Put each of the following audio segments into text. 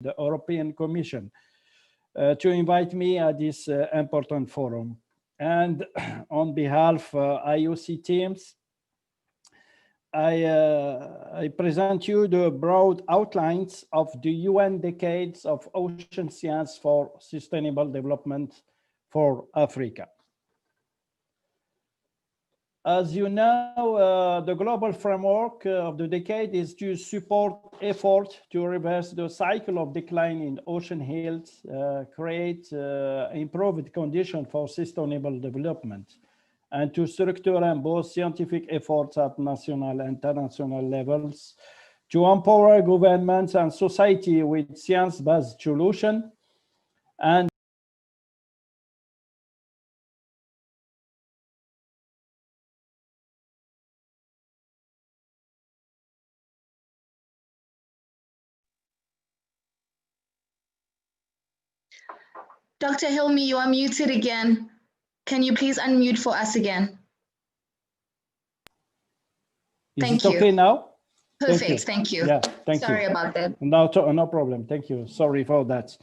the European Commission, to invite me at this important forum. And on behalf of IOC teams, I present you the broad outlines of the UN Decades of Ocean Science for Sustainable Development for Africa. As you know, the global framework of the decade is to support efforts to reverse the cycle of decline in ocean health, create improved conditions for sustainable development, and to structure and both scientific efforts at national and international levels, to empower governments and society with science-based solutions, and Dr. Hilmi, you are muted again. Can you please unmute for us again? Is it okay now? Perfect, thank you. Yeah, thank you. Sorry about that. No problem, thank you. Sorry for that.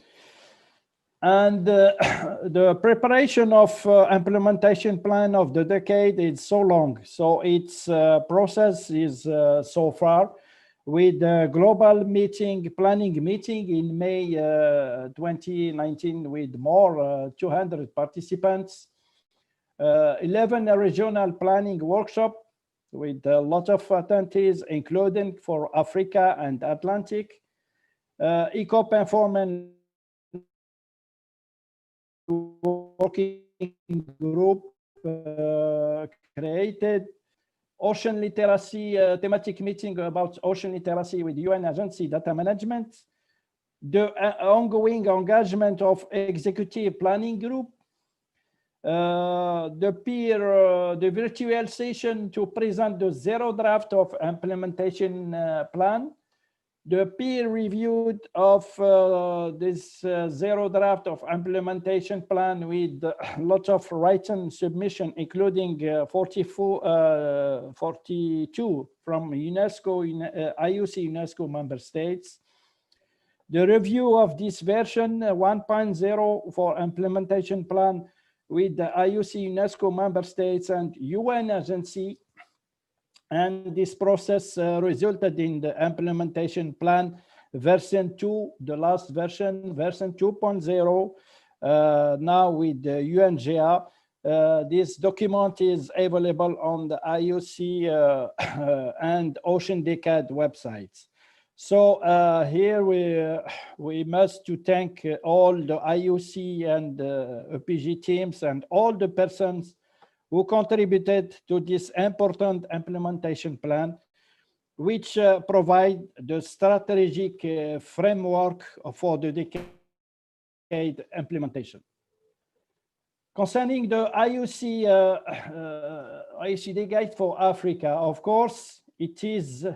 And the preparation of implementation plan of the decade is so long. So its process is so far with the global planning meeting in May 2019 with more 200 participants, 11 regional planning workshops with a lot of attendees, including for Africa and Atlantic, eco-performance working group created, ocean literacy thematic meeting about ocean literacy with UN agency data management, the ongoing engagement of executive planning group, the virtual session to present the zero draft of implementation plan, the peer reviewed of this zero draft of implementation plan with lots of written submission, including 42 from UNESCO, IOC UNESCO member states. The review of this version 1.0 for implementation plan with the IOC UNESCO member states and UN agency. And this process resulted in the implementation plan version 2, the last version 2.0, now with the UNGA. This document is available on the IOC and Ocean Decade websites. So here we must to thank all the IOC and EPG teams and all the persons who contributed to this important implementation plan, which provide the strategic framework for the decade implementation. Concerning the IOC decade for Africa, of course, it is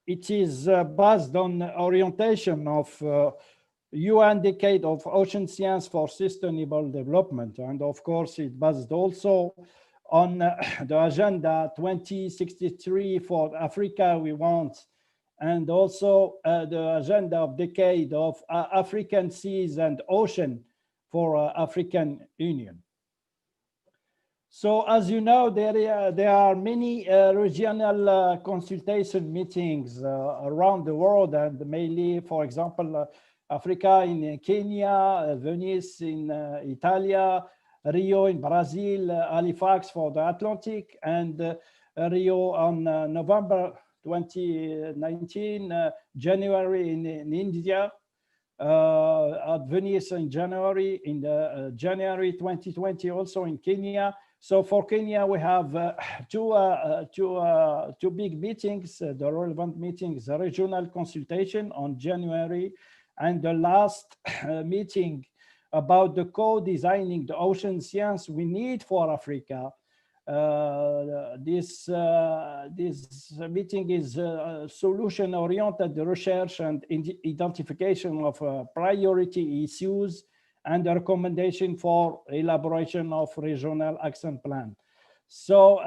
based on orientation of UN Decade of Ocean Science for Sustainable Development. And of course, it based also on the Agenda 2063 for Africa we want, and also the Agenda of Decade of African Seas and Ocean for African Union. So as you know, there are many regional consultation meetings around the world, and mainly, for example, Africa in Kenya, Venice in Italia, Rio in Brazil, Halifax for the Atlantic, and Rio on November 2019, January in India, at Venice in January, in January 2020 also in Kenya. So for Kenya, we have two big meetings, the relevant meetings, the regional consultation on January, and the last meeting about the co-designing the ocean science we need for Africa. This meeting is solution-oriented research and identification of priority issues and the recommendation for elaboration of regional action plan. So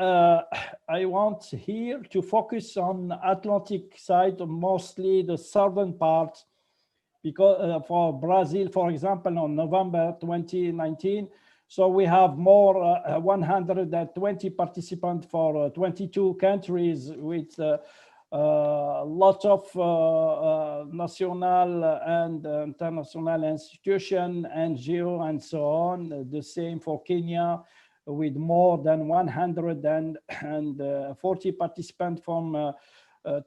I want here to focus on Atlantic side, mostly the southern part, because for Brazil, for example, on November 2019, so we have more 120 participants for 22 countries with lots of national and international institution, NGO, and so on. The same for Kenya, with more than 140 participants from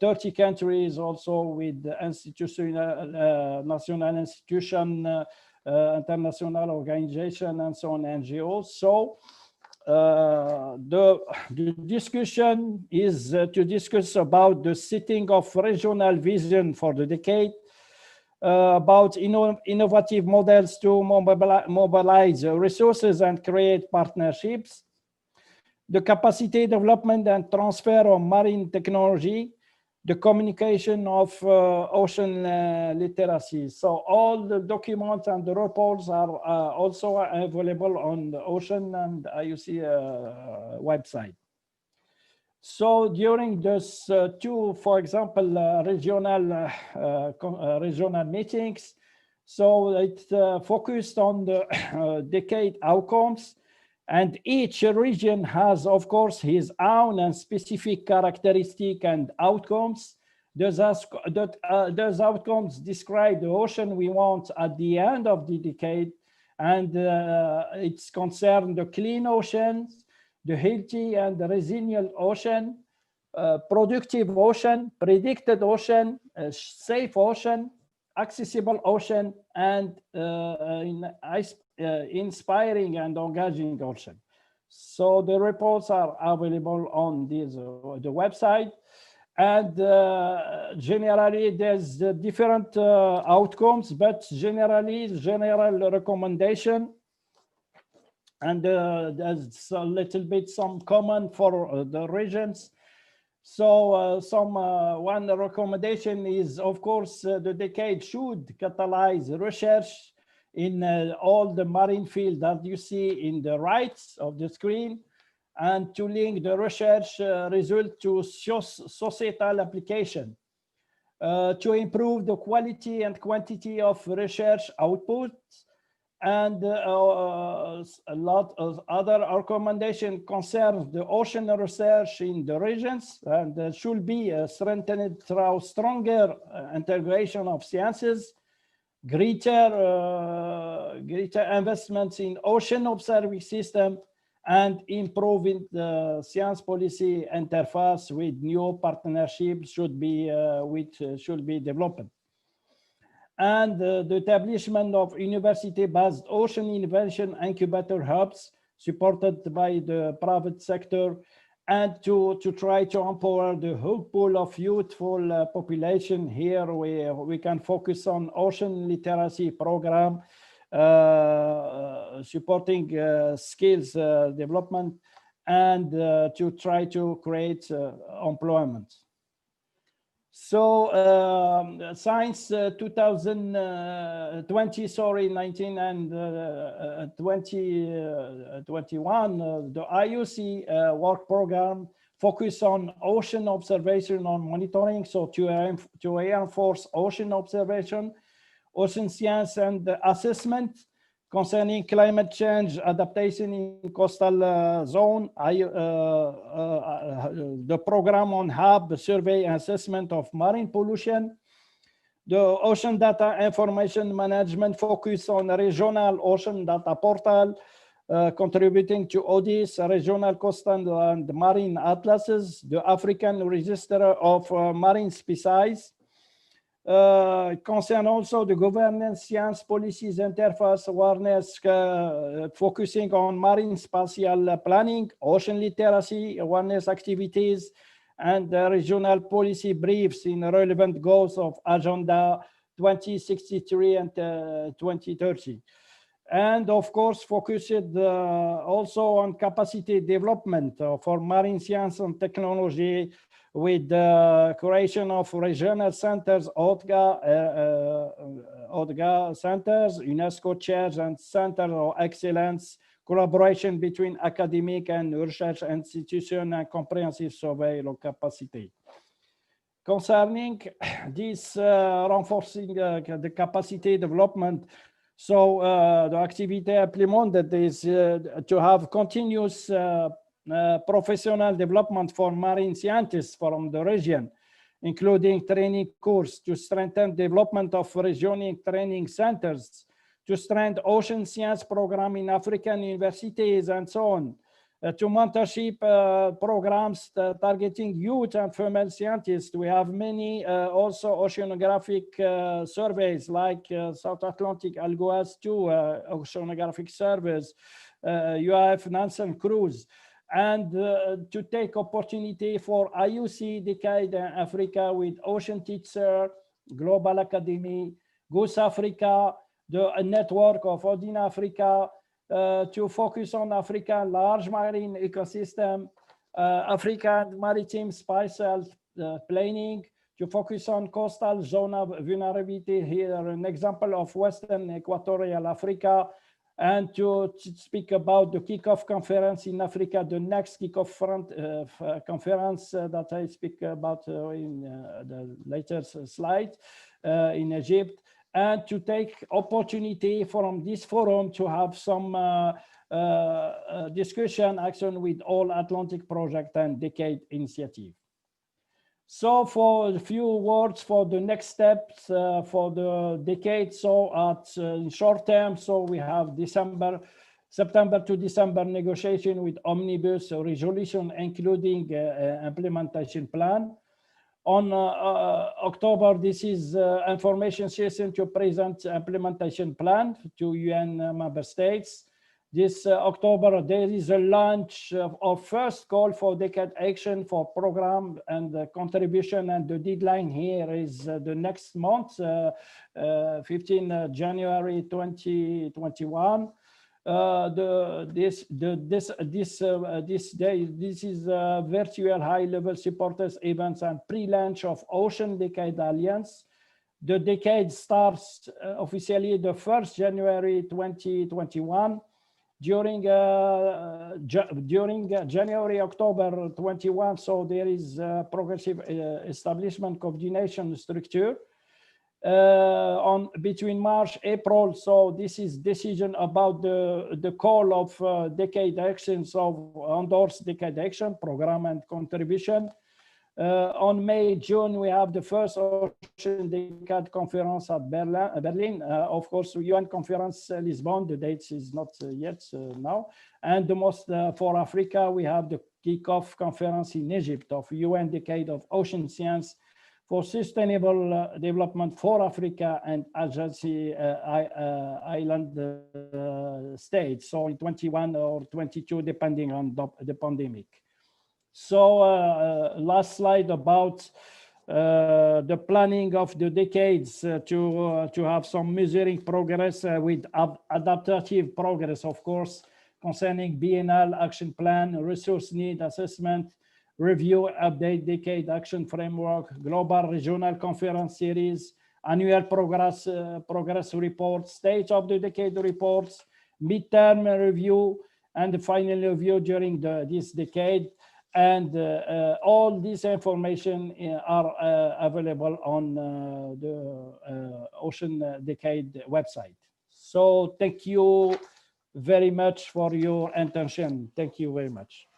30 countries, also with institutional, national institution, international organization, and so on, NGOs. So the discussion is to discuss about the setting of regional vision for the decade, about innovative models to mobilize resources and create partnerships, the capacity development and transfer of marine technology, the communication of ocean literacy. So all the documents and the reports are also available on the Ocean and IUC website. So during this two, for example, regional meetings, so it focused on the decade outcomes, and each region has, of course, his own and specific characteristic and outcomes. Those outcomes describe the ocean we want at the end of the decade, and it's concerned the clean oceans, the healthy and resilient ocean, productive ocean, predicted ocean, safe ocean, accessible ocean, and inspiring and engaging ocean. So the reports are available on this, the website. And generally, there's different outcomes, but generally, general recommendation. And there's a little bit some common for the regions. So one recommendation is, of course, the decade should catalyze research in all the marine field that you see in the right of the screen, and to link the research result to societal application, to improve the quality and quantity of research output. And a lot of other recommendations concern the ocean research in the regions, and should be strengthened through stronger integration of sciences, greater investments in ocean observing system, and improving the science policy interface with new partnerships should be developed. And the establishment of university-based ocean innovation incubator hubs supported by the private sector, and to try to empower the whole pool of youthful population. Here we can focus on ocean literacy program, supporting skills development, and to try to create employment. So since 2020, sorry, 19 and 2021, the IUC work program focus on ocean observation and monitoring. So to reinforce ocean observation, ocean science and assessment concerning climate change adaptation in coastal zone, the program on HAB, survey and assessment of marine pollution, the ocean data information management focus on regional ocean data portal, contributing to ODIS, regional coastal and marine atlases, the African Register of Marine Species. It concerns also the governance, science, policies, interface, awareness, focusing on marine spatial planning, ocean literacy, awareness activities, and regional policy briefs in relevant goals of Agenda 2063 and 2030. And of course, focused also on capacity development for marine science and technology, with the creation of regional centers, ODGA centers, UNESCO chairs and centers of excellence, collaboration between academic and research institutions, and comprehensive survey of capacity. concerning this reinforcing the capacity development. So the activity implemented is to have continuous professional development for marine scientists from the region, including training course to strengthen development of regional training centers, to strengthen ocean science program in African universities and so on, to mentorship programs targeting youth and female scientists. We have many also oceanographic surveys like South Atlantic ALGOAS 2 oceanographic surveys, UAF Nansen Cruise, and to take opportunity for IUC Decade Africa with Ocean Teacher, Global Academy, Goose Africa, the network of Odin Africa, to focus on African large marine ecosystem, African maritime spatial planning, to focus on coastal zone of vulnerability. Here, an example of Western Equatorial Africa, and to speak about the kickoff conference in Africa, the next kickoff conference that I speak about in the later slide in Egypt, and to take opportunity from this forum to have some discussion action with all Atlantic Project and Decade Initiative. So for a few words for the next steps for the decade. So in short term, so we have September to December negotiation with Omnibus resolution, including implementation plan. On October, this is information session to present implementation plan to UN member states. This October, there is a launch of first call for decade action for program and contribution, and the deadline here is the next month, 15 January 2021. This is a virtual high-level supporters events and pre-launch of Ocean Decade Alliance. The decade starts officially the 1st January 2021. During January, October 21, so there is a progressive establishment coordination structure. Between March, April, so this is decision about the call of decade actions of endorsed decade action program and contribution. On May, June, we have the first Ocean Decade Conference at Berlin. Of course, UN Conference Lisbon, the date is not yet now. And the most for Africa, we have the kickoff conference in Egypt of UN Decade of Ocean Science for Sustainable Development for Africa and adjacent island states. So in 21 or 22, depending on the pandemic. So last slide about the planning of the decades to have some measuring progress with adaptive progress, of course, concerning BNL action plan, resource need assessment, review, update decade action framework, global regional conference series, annual progress reports, state of the decade reports, midterm review, and the final review during this decade. And all this information are available on the Ocean Decade website. So thank you very much for your attention. Thank you very much.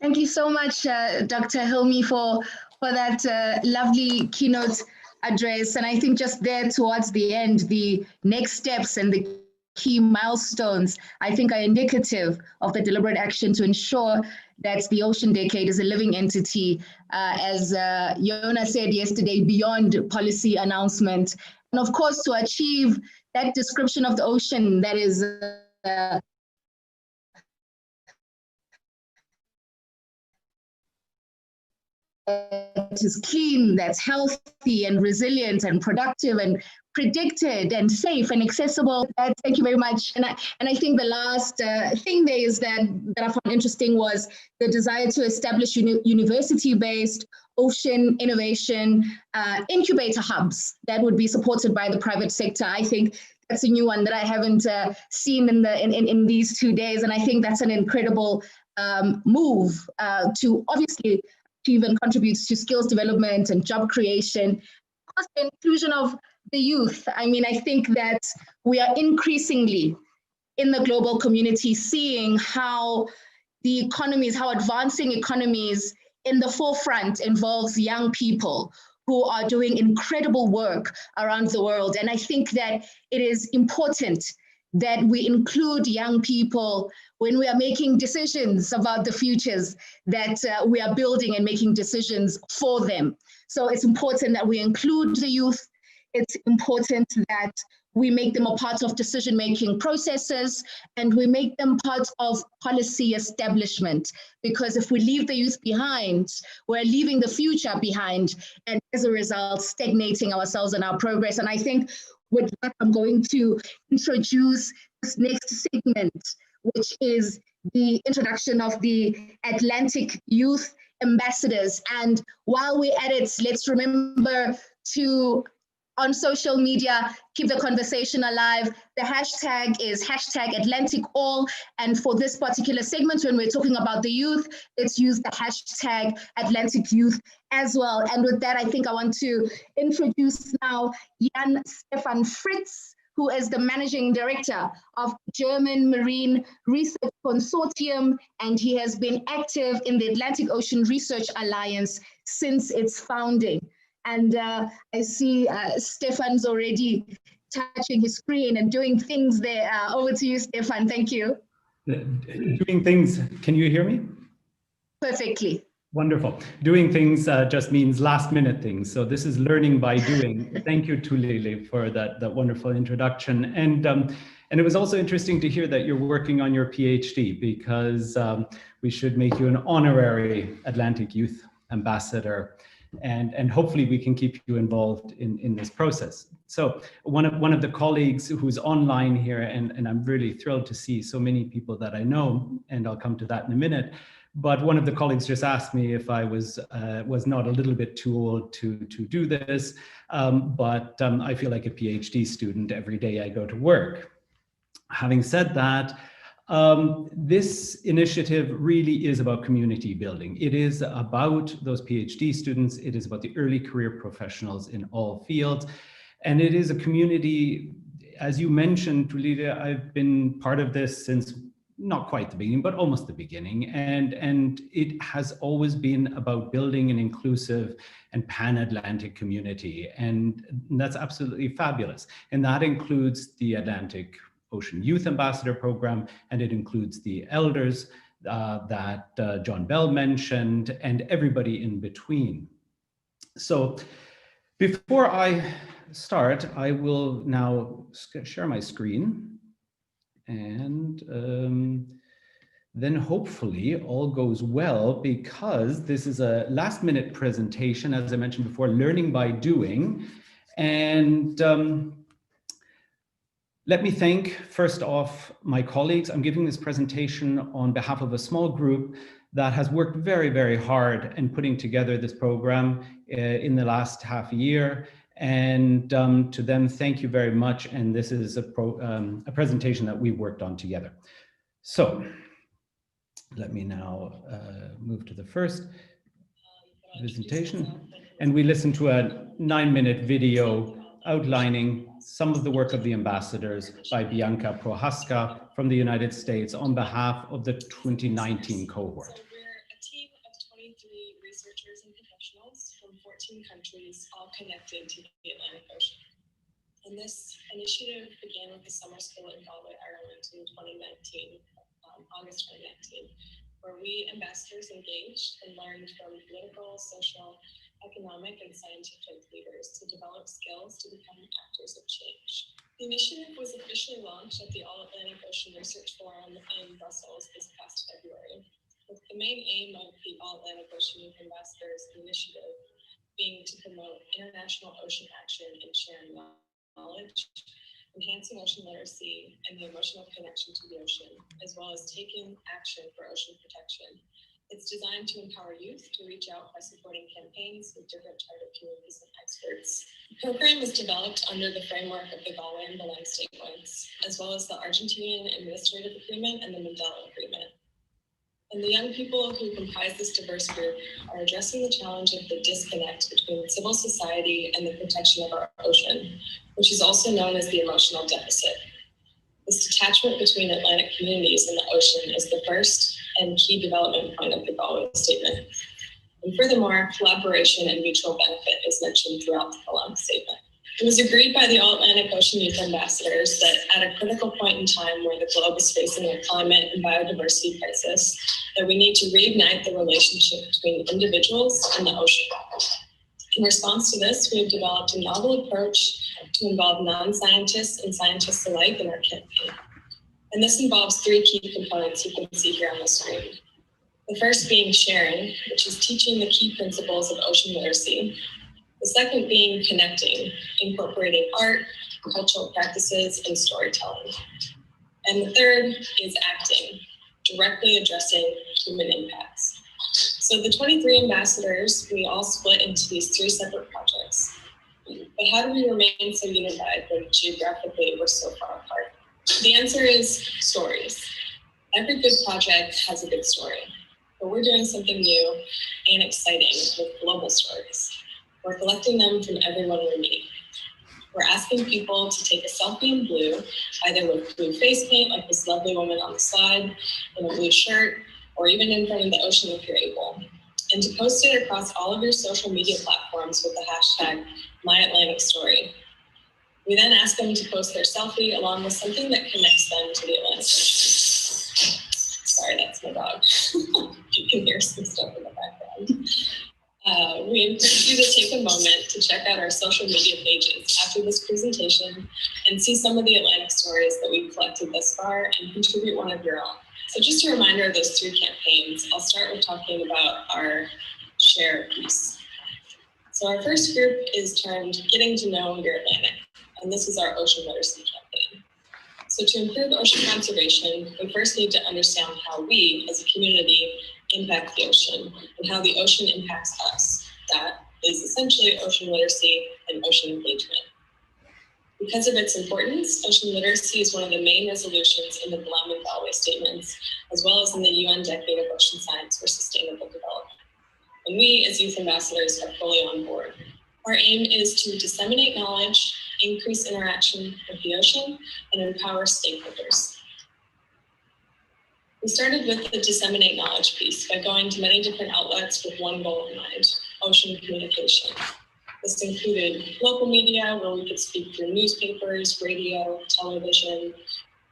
Thank you so much, Dr. Hilmi, for that lovely keynote address. And I think just there towards the end, the next steps and the key milestones, I think, are indicative of the deliberate action to ensure that the Ocean Decade is a living entity, as Yona said yesterday, beyond policy announcement. And of course, to achieve that description of the ocean that is clean, that's healthy and resilient and productive and predicted and safe and accessible. Thank you very much. And I think the last thing there is that I found interesting was the desire to establish university-based ocean innovation incubator hubs that would be supported by the private sector. I think that's a new one that I haven't seen in these 2 days. And I think that's an incredible move to obviously achieve and contributes to skills development and job creation. Of course, the inclusion of the youth. I mean, I think that we are increasingly in the global community seeing how the economies, how advancing economies in the forefront involves young people who are doing incredible work around the world. And I think that it is important that we include young people when we are making decisions about the futures that we are building and making decisions for them. So it's important that we include the youth. It's important that we make them a part of decision-making processes and we make them part of policy establishment. Because if we leave the youth behind, we're leaving the future behind, and as a result, stagnating ourselves and our progress. And I think with that, I'm going to introduce this next segment, which is the introduction of the Atlantic Youth Ambassadors. And while we're at it, let's remember to, on social media, keep the conversation alive. The hashtag is #AtlanticAll. And for this particular segment, when we're talking about the youth, let's use the hashtag Atlantic Youth as well. And with that, I think I want to introduce now Jan Stefan Fritz, who is the Managing Director of German Marine Research Consortium, and he has been active in the Atlantic Ocean Research Alliance since its founding. And I see Stefan's already touching his screen and doing things there. Over to you, Stefan. Thank you. Doing things, can you hear me? Perfectly. Wonderful. Doing things just means last minute things. So this is learning by doing. Thank you to Lily for that wonderful introduction. And it was also interesting to hear that you're working on your PhD, because we should make you an honorary Atlantic Youth Ambassador. And hopefully we can keep you involved in this process. So one of the colleagues who's online here, and I'm really thrilled to see so many people that I know, and I'll come to that in a minute, but one of the colleagues just asked me if I was not a little bit too old to do this, but I feel like a PhD student every day I go to work. Having said that, this initiative really is about community building. It is about those PhD students. It is about the early career professionals in all fields. And it is a community, as you mentioned, Tulida, I've been part of this since not quite the beginning, but almost the beginning. And it has always been about building an inclusive and pan-Atlantic community. And that's absolutely fabulous. And that includes the Atlantic Ocean Youth Ambassador Program, and it includes the elders that John Bell mentioned, and everybody in between. So before I start, I will now share my screen, and then hopefully all goes well, because this is a last minute presentation, as I mentioned before, learning by doing. And let me thank, first off, my colleagues. I'm giving this presentation on behalf of a small group that has worked very, very hard in putting together this program in the last half a year. And to them, thank you very much. And this is a presentation that we worked on together. So let me now move to the first presentation. And we listen to a 9-minute video outlining some of the work of the ambassadors by Bianca Prohaska from the United States on behalf of the 2019 cohort. So we're a team of 23 researchers and professionals from 14 countries, all connected to the Atlantic Ocean. And this initiative began with the summer school in Galway, Ireland in 2019, August 2019, where we ambassadors engaged and learned from political, social, economic, and scientific leaders to develop skills to become actors of change. The initiative was officially launched at the All-Atlantic Ocean Research Forum in Brussels this past February, with the main aim of the All-Atlantic Ocean Youth Ambassadors Initiative being to promote international ocean action and sharing knowledge, enhancing ocean literacy and the emotional connection to the ocean, as well as taking action for ocean protection. It's designed to empower youth to reach out by supporting campaigns with different target communities and experts. The program is developed under the framework of the Galway and Belen Statements, as well as the Argentinian Administrative Agreement and the Mandela Agreement. And the young people who comprise this diverse group are addressing the challenge of the disconnect between civil society and the protection of our ocean, which is also known as the emotional deficit. This detachment between Atlantic communities and the ocean is the first and key development point of the Galway Statement. And furthermore, collaboration and mutual benefit is mentioned throughout the Galway Statement. It was agreed by the All-Atlantic Ocean Youth Ambassadors that at a critical point in time where the globe is facing a climate and biodiversity crisis, that we need to reignite the relationship between individuals and the ocean. In response to this, we have developed a novel approach to involve non-scientists and scientists alike in our campaign. And this involves three key components you can see here on the screen. The first being sharing, which is teaching the key principles of ocean literacy. The second being connecting, incorporating art, cultural practices, and storytelling. And the third is acting, directly addressing human impacts. So the 23 ambassadors, we all split into these three separate projects. But how do we remain so unified when geographically we're so far apart? The answer is stories. Every good project has a good story, but we're doing something new and exciting with global stories. We're collecting them from everyone we meet. We're asking people to take a selfie in blue, either with blue face paint, like this lovely woman on the slide, in a blue shirt, or even in front of the ocean if you're able, and to post it across all of your social media platforms with the hashtag #MyAtlanticStory. We then ask them to post their selfie along with something that connects them to the Atlantic Ocean. Sorry, that's my dog. You can hear some stuff in the background. We encourage you to take a moment to check out our social media pages after this presentation and see some of the Atlantic stories that we've collected thus far and contribute one of your own. So just a reminder of those three campaigns, I'll start with talking about our share piece. So our first group is termed Getting to Know Your Atlantic, and this is our ocean literacy campaign. So to improve ocean conservation, we first need to understand how we, as a community, impact the ocean and how the ocean impacts us. That is essentially ocean literacy and ocean engagement. Because of its importance, ocean literacy is one of the main resolutions in the Blum and Galway statements, as well as in the UN Decade of Ocean Science for Sustainable Development. And we, as youth ambassadors, are fully on board. Our aim is to disseminate knowledge, increase interaction with the ocean, and empower stakeholders. We started with the disseminate knowledge piece by going to many different outlets with one goal in mind: ocean communication. This included local media, where we could speak through newspapers, radio, television,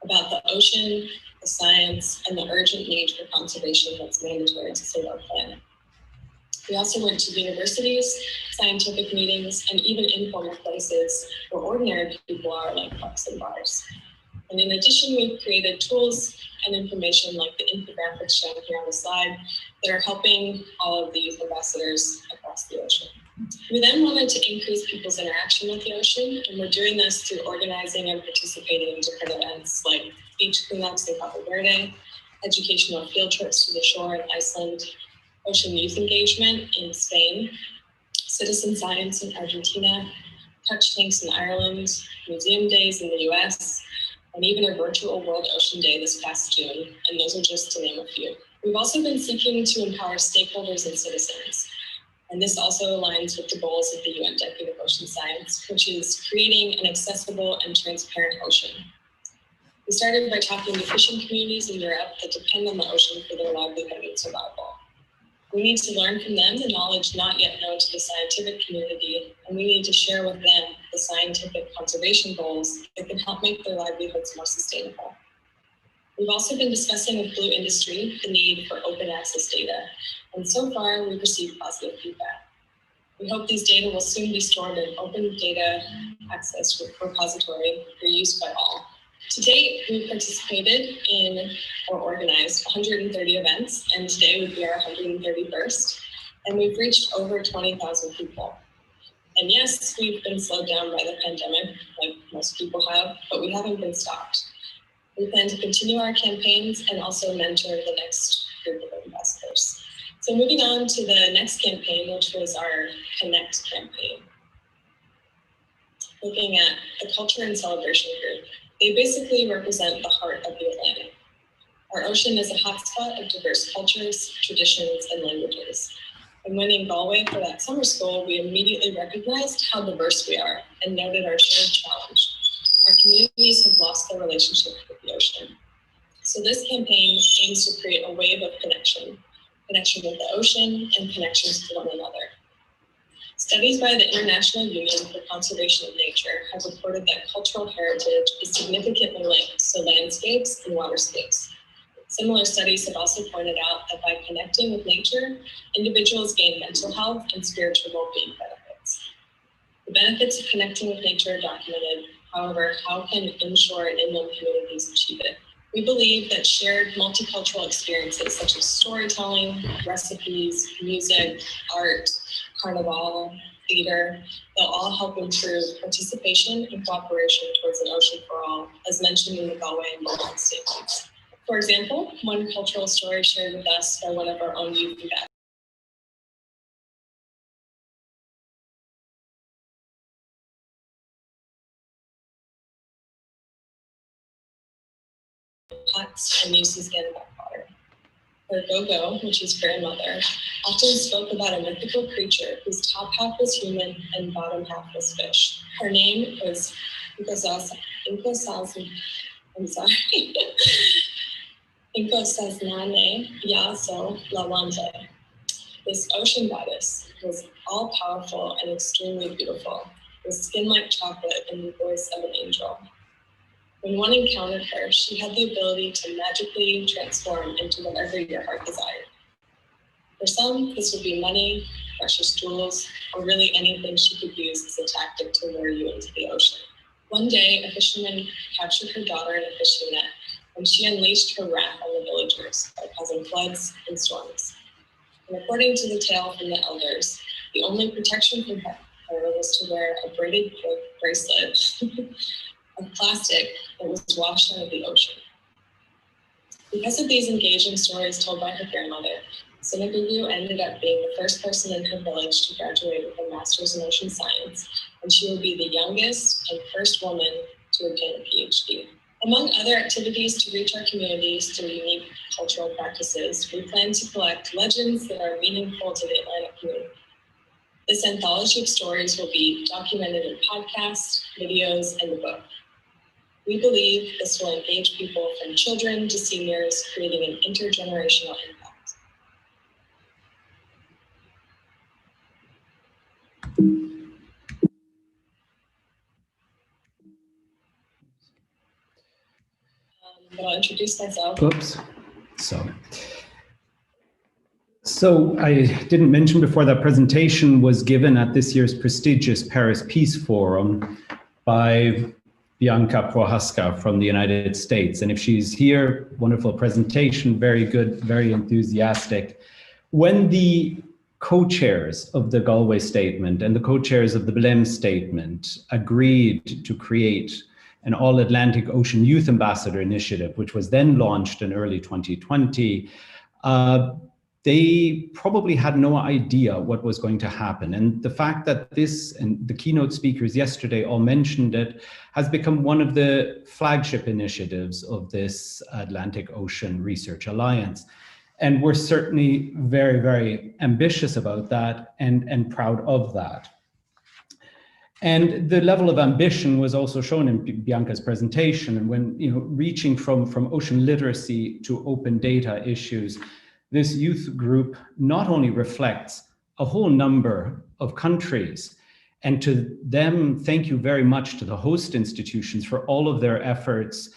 about the ocean, the science, and the urgent need for conservation that's mandatory to save our planet. We also went to universities, scientific meetings, and even informal places where ordinary people are, like pubs and bars. And in addition, we've created tools and information like the infographics shown here on the slide that are helping all of the youth ambassadors across the ocean. We then wanted to increase people's interaction with the ocean, and we're doing this through organizing and participating in different events like beach cleanups in Cabo Verde, educational field trips to the shore in Iceland, ocean youth engagement in Spain, citizen science in Argentina, touch tanks in Ireland, museum days in the US, and even a virtual World Ocean Day this past June, and those are just to name a few. We've also been seeking to empower stakeholders and citizens, and this also aligns with the goals of the UN Decade of Ocean Science, which is creating an accessible and transparent ocean. We started by talking to fishing communities in Europe that depend on the ocean for their livelihood and survival. We need to learn from them the knowledge not yet known to the scientific community, and we need to share with them the scientific conservation goals that can help make their livelihoods more sustainable. We've also been discussing with Blue Industry the need for open access data, and so far we've received positive feedback. We hope these data will soon be stored in open data access repository for use by all. To date, we've participated in or organized 130 events, and today would be our 131st, and we've reached over 20,000 people. And yes, we've been slowed down by the pandemic, like most people have, but we haven't been stopped. We plan to continue our campaigns and also mentor the next group of ambassadors. So moving on to the next campaign, which was our Connect campaign. Looking at the Culture and Celebration Group. They basically represent the heart of the Atlantic. Our ocean is a hotspot of diverse cultures, traditions, and languages. And when in Galway for that summer school, we immediately recognized how diverse we are and noted our shared challenge. Our communities have lost their relationship with the ocean. So this campaign aims to create a wave of connection with the ocean and connections to one another. Studies by the International Union for Conservation of Nature have reported that cultural heritage is significantly linked to landscapes and waterscapes. Similar studies have also pointed out that by connecting with nature, individuals gain mental health and spiritual well-being benefits. The benefits of connecting with nature are documented. However, how can inshore and inland communities achieve it? We believe that shared multicultural experiences such as storytelling, recipes, music, art, carnival, theater, they'll all help improve participation and cooperation towards an ocean for all, as mentioned in the Galway and Bolton statements. For example, one cultural story shared with us by one of our own youth ambassadors. Huts and uses again backwater. Her Go-Go, which is grandmother, often spoke about a mythical creature whose top half was human and bottom half was fish. Her name was Inkosasnane Yaso Lawande. This ocean goddess was all-powerful and extremely beautiful, with skin like chocolate and the voice of an angel. When one encountered her, she had the ability to magically transform into whatever your heart desired. For some, this would be money, precious jewels, or really anything she could use as a tactic to lure you into the ocean. One day, a fisherman captured her daughter in a fishing net, and she unleashed her wrath on the villagers by causing floods and storms. And according to the tale from the elders, the only protection from her was to wear a braided bracelet of plastic that was washed out of the ocean. Because of these engaging stories told by her grandmother, Sustainably ended up being the first person in her village to graduate with a master's in ocean science, and she will be the youngest and first woman to obtain a PhD. Among other activities to reach our communities through unique cultural practices, we plan to collect legends that are meaningful to the Atlantic community. This anthology of stories will be documented in podcasts, videos, and the book. We believe this will engage people from children to seniors, creating an intergenerational impact. But I'll introduce myself. Oops, So I didn't mention before that presentation was given at this year's prestigious Paris Peace Forum by Bianca Prohaska from the United States. And if she's here, wonderful presentation, very good, very enthusiastic. When the co-chairs of the Galway Statement and the co-chairs of the Belém Statement agreed to create an All-Atlantic Ocean Youth Ambassador Initiative, which was then launched in early 2020, they probably had no idea what was going to happen. And the fact that this, and the keynote speakers yesterday all mentioned it, has become one of the flagship initiatives of this Atlantic Ocean Research Alliance. And we're certainly very, very ambitious about that and proud of that. And the level of ambition was also shown in Bianca's presentation. And when, reaching from ocean literacy to open data issues, this youth group not only reflects a whole number of countries, and to them, thank you very much to the host institutions for all of their efforts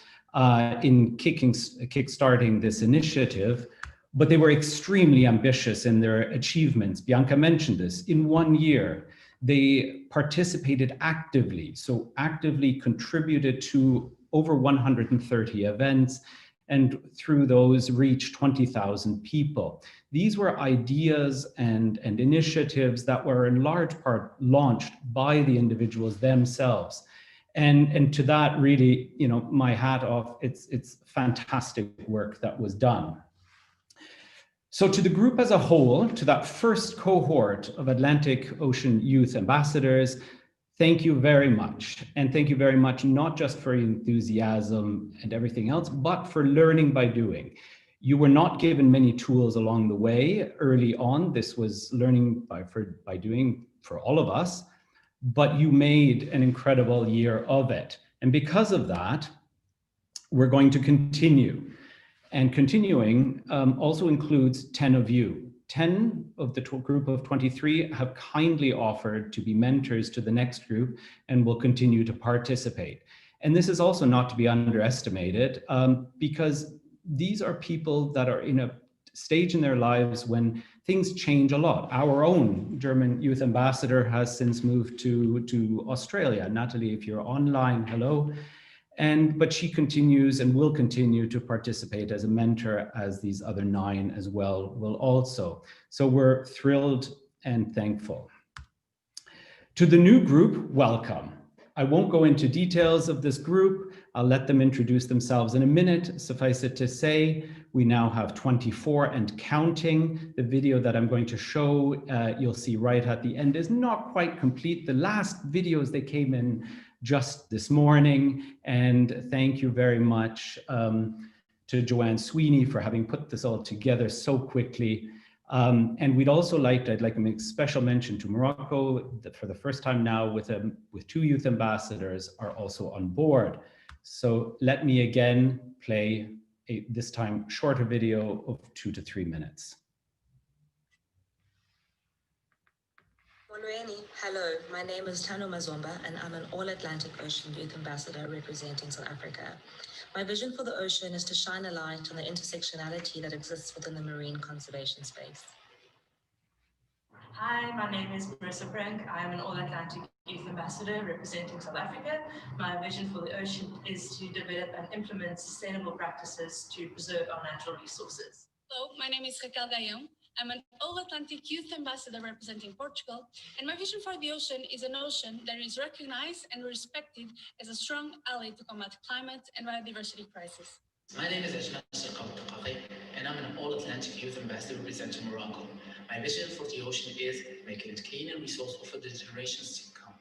in kickstarting this initiative, but they were extremely ambitious in their achievements. Bianca mentioned this. In 1 year, they participated actively, so actively contributed to over 130 events, and through those reached 20,000 people. These were ideas and initiatives that were in large part launched by the individuals themselves. And to that, really, my hat off, it's fantastic work that was done. So to the group as a whole, to that first cohort of Atlantic Ocean Youth Ambassadors, Thank you very much. And thank you very much, not just for your enthusiasm and everything else, but for learning by doing. You were not given many tools along the way early on. This was learning by doing for all of us, but you made an incredible year of it. And because of that, we're going to continue. And continuing also includes 10 of you. 10 of the group of 23 have kindly offered to be mentors to the next group and will continue to participate. And this is also not to be underestimated because these are people that are in a stage in their lives when things change a lot. Our own German youth ambassador has since moved to Australia. Natalie, if you're online, hello. But she continues and will continue to participate as a mentor, as these other 9 as well will also. So we're thrilled and thankful. To the new group, welcome. I won't go into details of this group. I'll let them introduce themselves in a minute. Suffice it to say, we now have 24 and counting. The video that I'm going to show, you'll see right at the end, is not quite complete. The last videos, they came in just this morning. And thank you very much to Joanne Sweeney for having put this all together so quickly. And I'd like to make special mention to Morocco that for the first time now with 2 youth ambassadors are also on board. So let me again play this time shorter video of 2 to 3 minutes. Hello, my name is Tano Mazomba and I'm an All-Atlantic Ocean Youth Ambassador representing South Africa. My vision for the ocean is to shine a light on the intersectionality that exists within the marine conservation space. Hi, my name is Marissa Frank. I'm an All-Atlantic Youth Ambassador representing South Africa. My vision for the ocean is to develop and implement sustainable practices to preserve our natural resources. Hello, my name is Raquel Gaião. I'm an All-Atlantic Youth Ambassador representing Portugal, and my vision for the ocean is an ocean that is recognized and respected as a strong ally to combat climate and biodiversity crisis. My name is Eshna, and I'm an All-Atlantic Youth Ambassador representing Morocco. My vision for the ocean is making it clean and resourceful for the generations to come.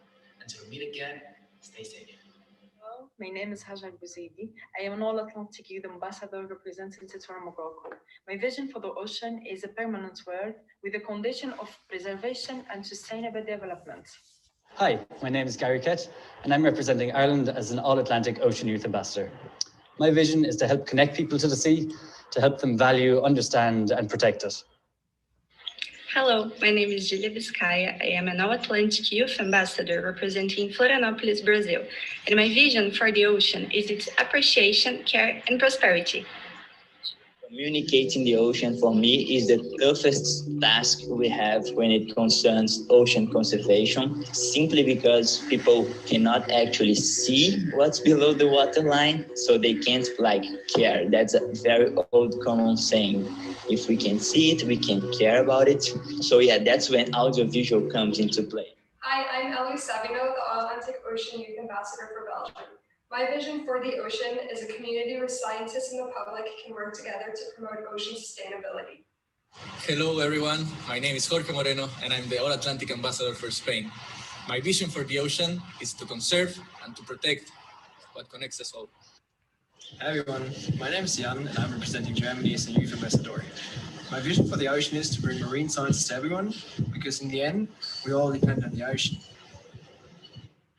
Until we meet again, stay safe. Hello, my name is Hajar Bouzaidi. I am an All-Atlantic Youth Ambassador representing Tetouan Morocco. My vision for the ocean is a permanent world with a condition of preservation and sustainable development. Hi, my name is Gary Kett, and I'm representing Ireland as an All-Atlantic Ocean Youth Ambassador. My vision is to help connect people to the sea, to help them value, understand, and protect it. Hello, my name is Julia Vizcaya. I am an All-Atlantic Youth Ambassador representing Florianópolis, Brazil. And my vision for the ocean is its appreciation, care, and prosperity. Communicating the ocean for me is the toughest task we have when it concerns ocean conservation, simply because people cannot actually see what's below the waterline, so they can't care. That's a very old common saying. If we can see it, we can care about it. So yeah, that's when audiovisual comes into play. Hi, I'm Ellie Savino, the All-Atlantic Ocean Youth Ambassador for Belgium. My vision for the ocean is a community where scientists and the public can work together to promote ocean sustainability. Hello everyone, my name is Jorge Moreno and I'm the All-Atlantic Ambassador for Spain. My vision for the ocean is to conserve and to protect what connects us all. Hi everyone, my name is Jan and I'm representing Germany as a Youth Ambassador. My vision for the ocean is to bring marine science to everyone, because in the end, we all depend on the ocean.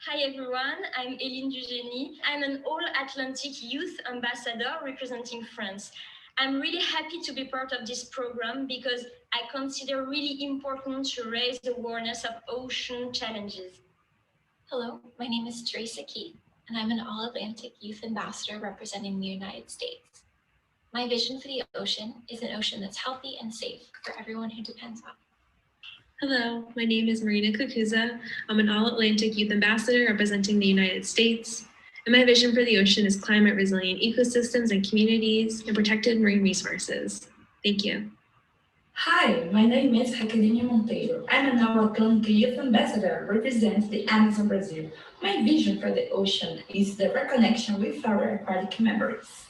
Hi everyone, I'm Eline Dugénie. I'm an All-Atlantic Youth Ambassador representing France. I'm really happy to be part of this program because I consider really important to raise the awareness of ocean challenges. Hello, my name is Teresa Key, and I'm an All-Atlantic Youth Ambassador representing the United States. My vision for the ocean is an ocean that's healthy and safe for everyone who depends on it. Hello, my name is Marina Kukuza. I'm an All-Atlantic Youth Ambassador representing the United States. And my vision for the ocean is climate resilient ecosystems and communities and protected marine resources. Thank you. Hi, my name is Raqueline Monteiro. I'm an All-Atlantic Youth Ambassador representing the Amazon Brazil. My vision for the ocean is the reconnection with our aquatic memories.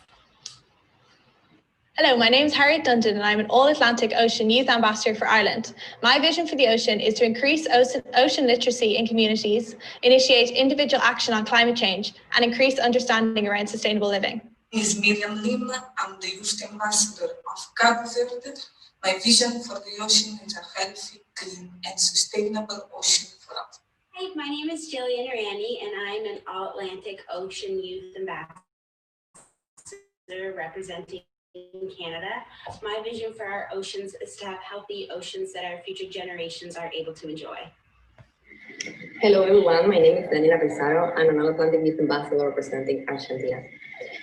Hello, my name is Harriet Dundon and I'm an All-Atlantic Ocean Youth Ambassador for Ireland. My vision for the ocean is to increase ocean literacy in communities, initiate individual action on climate change, and increase understanding around sustainable living. Is Miriam Lima. I'm the Youth Ambassador of Cabo Verde. My vision for the ocean is a healthy, clean, and sustainable ocean for all. Hi, my name is Jillian Rani, and I'm an All-Atlantic Ocean Youth Ambassador representing Canada. My vision for our oceans is to have healthy oceans that our future generations are able to enjoy. Hello everyone, my name is Daniela Pizarro. I'm an All-Atlantic Youth Ambassador representing Argentina.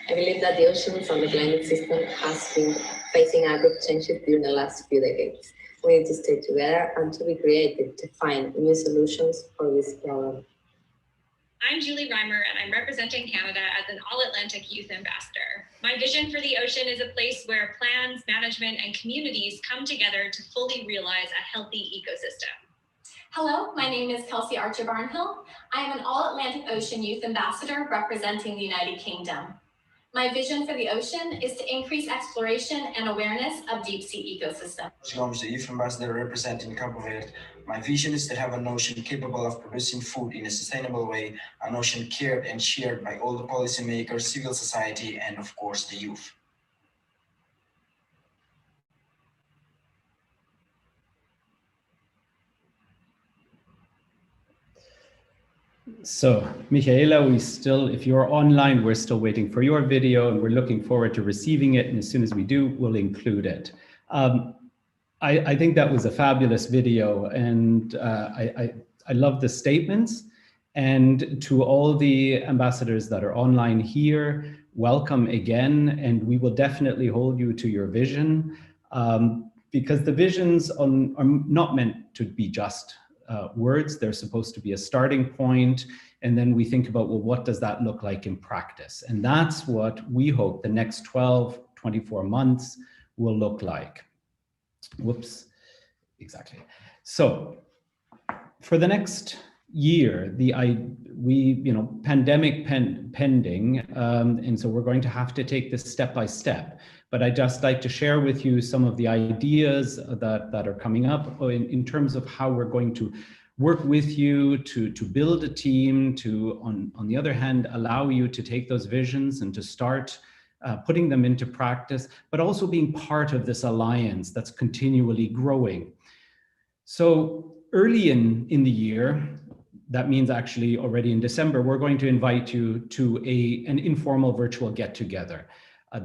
I believe that the oceans and the climate system has been facing abrupt changes during the last few decades. We need to stay together and to be creative to find new solutions for this problem. I'm Julie Reimer, and I'm representing Canada as an All-Atlantic Youth Ambassador. My vision for the ocean is a place where plans, management, and communities come together to fully realize a healthy ecosystem. Hello, my name is Kelsey Archer Barnhill. I am an All-Atlantic Ocean Youth Ambassador representing the United Kingdom. My vision for the ocean is to increase exploration and awareness of deep sea ecosystems. I'm the Youth Ambassador representing Cabo Verde. My vision is to have an ocean capable of producing food in a sustainable way, an ocean cared and shared by all the policymakers, civil society, and of course the youth. So, Michaela, if you're online, we're still waiting for your video and we're looking forward to receiving it. And as soon as we do, we'll include it. I think that was a fabulous video, and I love the statements. And to all the ambassadors that are online here, welcome again. And we will definitely hold you to your vision, because the visions are not meant to be just words. They're supposed to be a starting point, and then we think about, well, what does that look like in practice? And that's what we hope the next 12, 24 months will look like. Whoops, exactly. So for the next year, pandemic pending, and so we're going to have to take this step by step. But I'd just like to share with you some of the ideas that are coming up in terms of how we're going to work with you to build a team, to, on the other hand, allow you to take those visions and to start putting them into practice, but also being part of this alliance that's continually growing. So early in the year, that means actually already in December, we're going to invite you to an informal virtual get-together.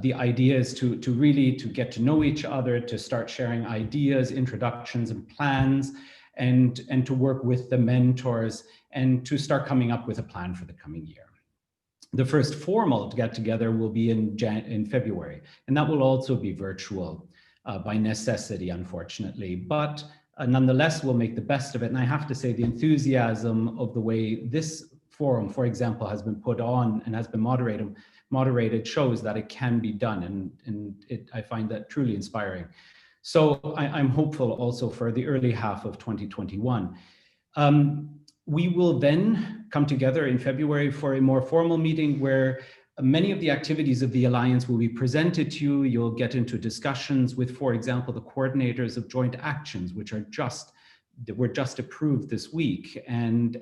The idea is to really get to know each other, to start sharing ideas, introductions, and plans, and to work with the mentors, and to start coming up with a plan for the coming year. The first formal get-together will be in February, and that will also be virtual by necessity, unfortunately. But nonetheless, we'll make the best of it. And I have to say, the enthusiasm of the way this forum, for example, has been put on and has been moderated shows that it can be done, and I find that truly inspiring. So I'm hopeful also for the early half of 2021. We will then come together in February for a more formal meeting where many of the activities of the Alliance will be presented to you. You'll get into discussions with, for example, the coordinators of joint actions, which were just approved this week and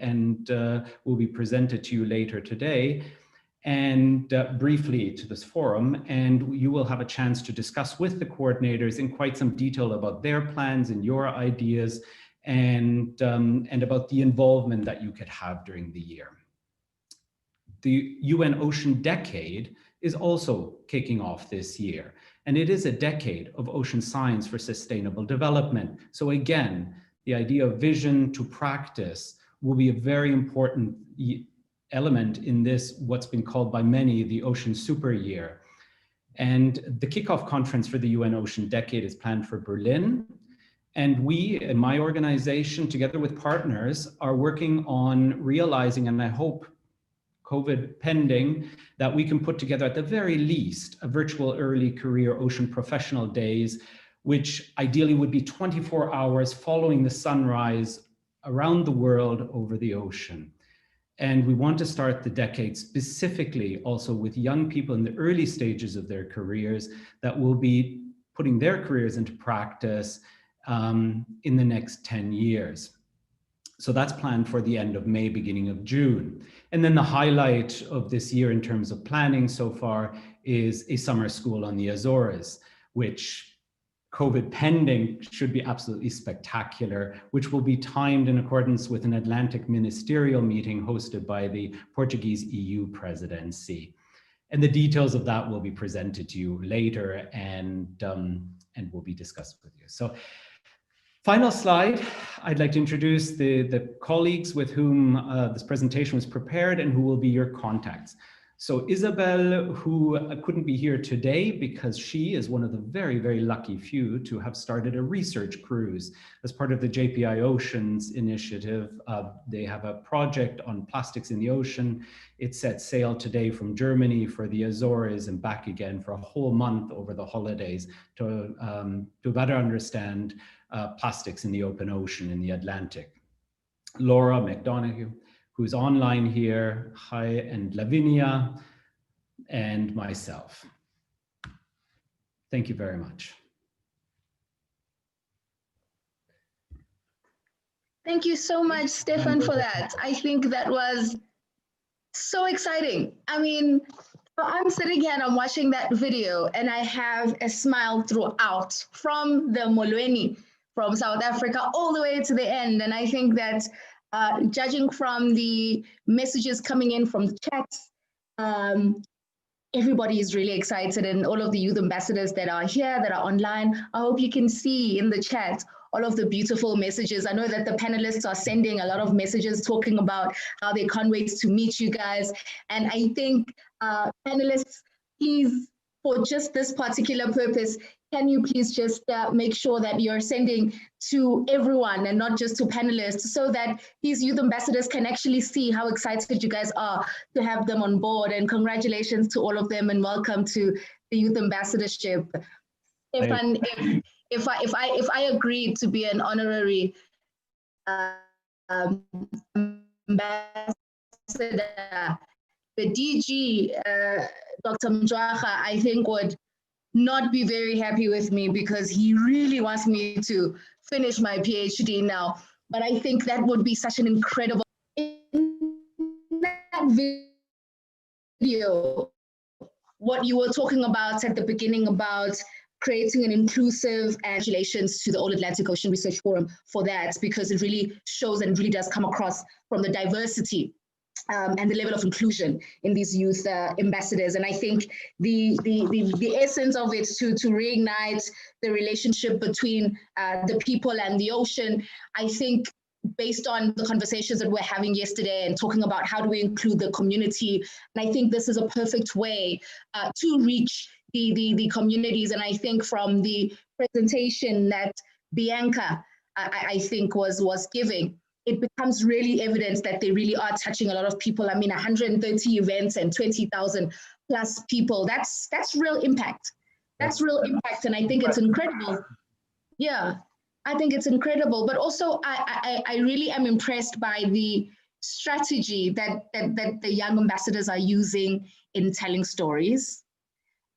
will be presented to you later today, and briefly to this forum. And you will have a chance to discuss with the coordinators in quite some detail about their plans and your ideas, and about the involvement that you could have during the year. The UN Ocean Decade is also kicking off this year, and it is a decade of ocean science for sustainable development. So again, the idea of vision to practice will be a very important element in this, what's been called by many the Ocean Super Year. And the kickoff conference for the UN Ocean Decade is planned for Berlin. And we, in my organization, together with partners, are working on realizing, and I hope COVID pending, that we can put together at the very least a virtual early career ocean professional days, which ideally would be 24 hours following the sunrise around the world over the ocean. And we want to start the decade specifically also with young people in the early stages of their careers that will be putting their careers into practice in the next 10 years. So that's planned for the end of May, beginning of June. And then the highlight of this year in terms of planning so far is a summer school on the Azores, which, COVID pending, should be absolutely spectacular, which will be timed in accordance with an Atlantic ministerial meeting hosted by the Portuguese EU presidency. And the details of that will be presented to you later and will be discussed with you. So final slide, I'd like to introduce the colleagues with whom this presentation was prepared and who will be your contacts. So Isabel, who couldn't be here today because she is one of the very, very lucky few to have started a research cruise as part of the JPI Oceans initiative. They have a project on plastics in the ocean. It set sail today from Germany for the Azores and back again for a whole month over the holidays to better understand plastics in the open ocean in the Atlantic. Laura McDonough, who's online here, hi, and Lavinia, and myself. Thank you very much. Thank you so much, Stefan, for that. I think that was so exciting. I mean, I'm sitting here and I'm watching that video and I have a smile throughout, from the Molweni, from South Africa, all the way to the end. And I think that judging from the messages coming in from the chats, everybody is really excited, and all of the youth ambassadors that are here, that are online, I hope you can see in the chat all of the beautiful messages. I know that the panelists are sending a lot of messages talking about how they can't wait to meet you guys. And I think panelists, please, for just this particular purpose, can you please just make sure that you're sending to everyone and not just to panelists, so that these youth ambassadors can actually see how excited you guys are to have them on board. And congratulations to all of them and welcome to the youth ambassadorship. Stefan, if I agreed to be an honorary ambassador, the DG, Dr. Mjwaha, I think would not be very happy with me because he really wants me to finish my PhD now. But I think that would be such an incredible, in that video, what you were talking about at the beginning about creating an inclusive, and congratulations to the All Atlantic Ocean Research Forum for that, because it really shows and really does come across from the diversity and the level of inclusion in these youth ambassadors. And I think the essence of it to reignite the relationship between the people and the ocean, I think based on the conversations that we're having yesterday and talking about how do we include the community, and I think this is a perfect way to reach the communities. And I think from the presentation that Bianca, I think was giving, it becomes really evident that they really are touching a lot of people. I mean, 130 events and 20,000 plus people, that's real impact. That's real impact. And I think it's incredible. Yeah, I think it's incredible. But also I really am impressed by the strategy that the young ambassadors are using in telling stories.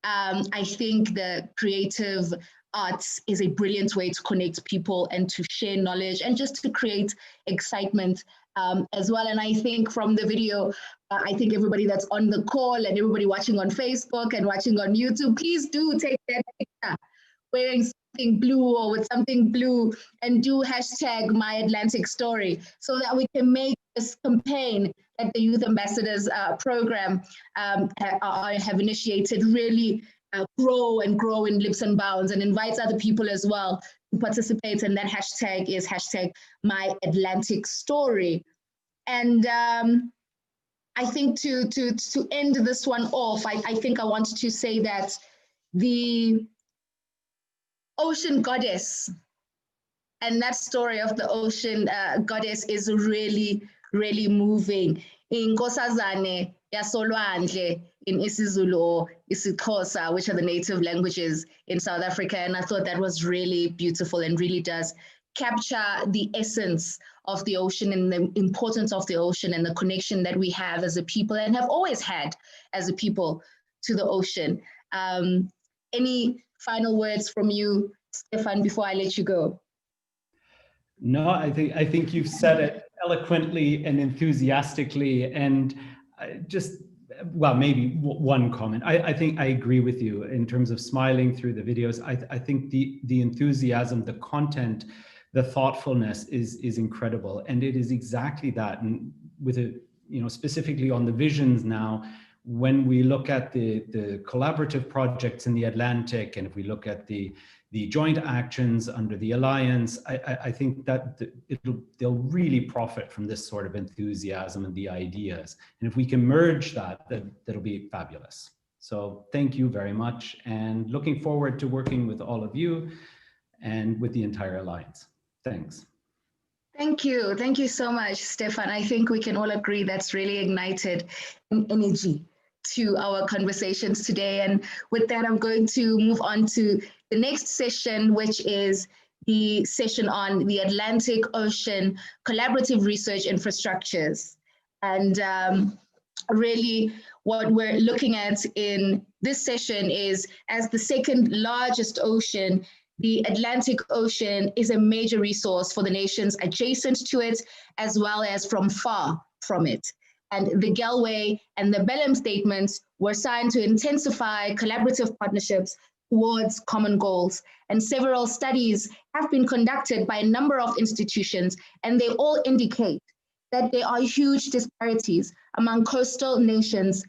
I think the creative arts is a brilliant way to connect people and to share knowledge and just to create excitement as well. And I think from the video, I think everybody that's on the call and everybody watching on Facebook and watching on YouTube, please do take that picture wearing something blue or with something blue and do hashtag My Atlantic Story, so that we can make this campaign that the Youth Ambassadors program have initiated really grow and grow in leaps and bounds, and invites other people as well to participate. And that hashtag is hashtag My Atlantic Story. And I think to end this one off, I think I want to say that the ocean goddess and that story of the ocean goddess is really, really moving. Inkosazane yasolwandle in isiZulu or isiXhosa, which are the native languages in South Africa. And I thought that was really beautiful and really does capture the essence of the ocean and the importance of the ocean and the connection that we have as a people and have always had as a people to the ocean. Any final words from you, Stefan, before I let you go? No, I think you've said it eloquently and enthusiastically, and just, well, maybe one comment. I think I agree with you in terms of smiling through the videos. I think the enthusiasm, the content, the thoughtfulness is incredible, and it is exactly that. And with it, specifically on the visions now, when we look at the collaborative projects in the Atlantic, and if we look at the joint actions under the Alliance, I think that they'll really profit from this sort of enthusiasm and the ideas. And if we can merge that'll be fabulous. So thank you very much, and looking forward to working with all of you and with the entire Alliance. Thanks. Thank you. Thank you so much, Stefan. I think we can all agree that's really ignited energy to our conversations today. And with that, I'm going to move on to the next session, which is the session on the Atlantic Ocean Collaborative Research Infrastructures. And really what we're looking at in this session is, as the second largest ocean, the Atlantic Ocean is a major resource for the nations adjacent to it, as well as from far from it. And the Galway and the Belém statements were signed to intensify collaborative partnerships towards common goals. And several studies have been conducted by a number of institutions, and they all indicate that there are huge disparities among coastal nations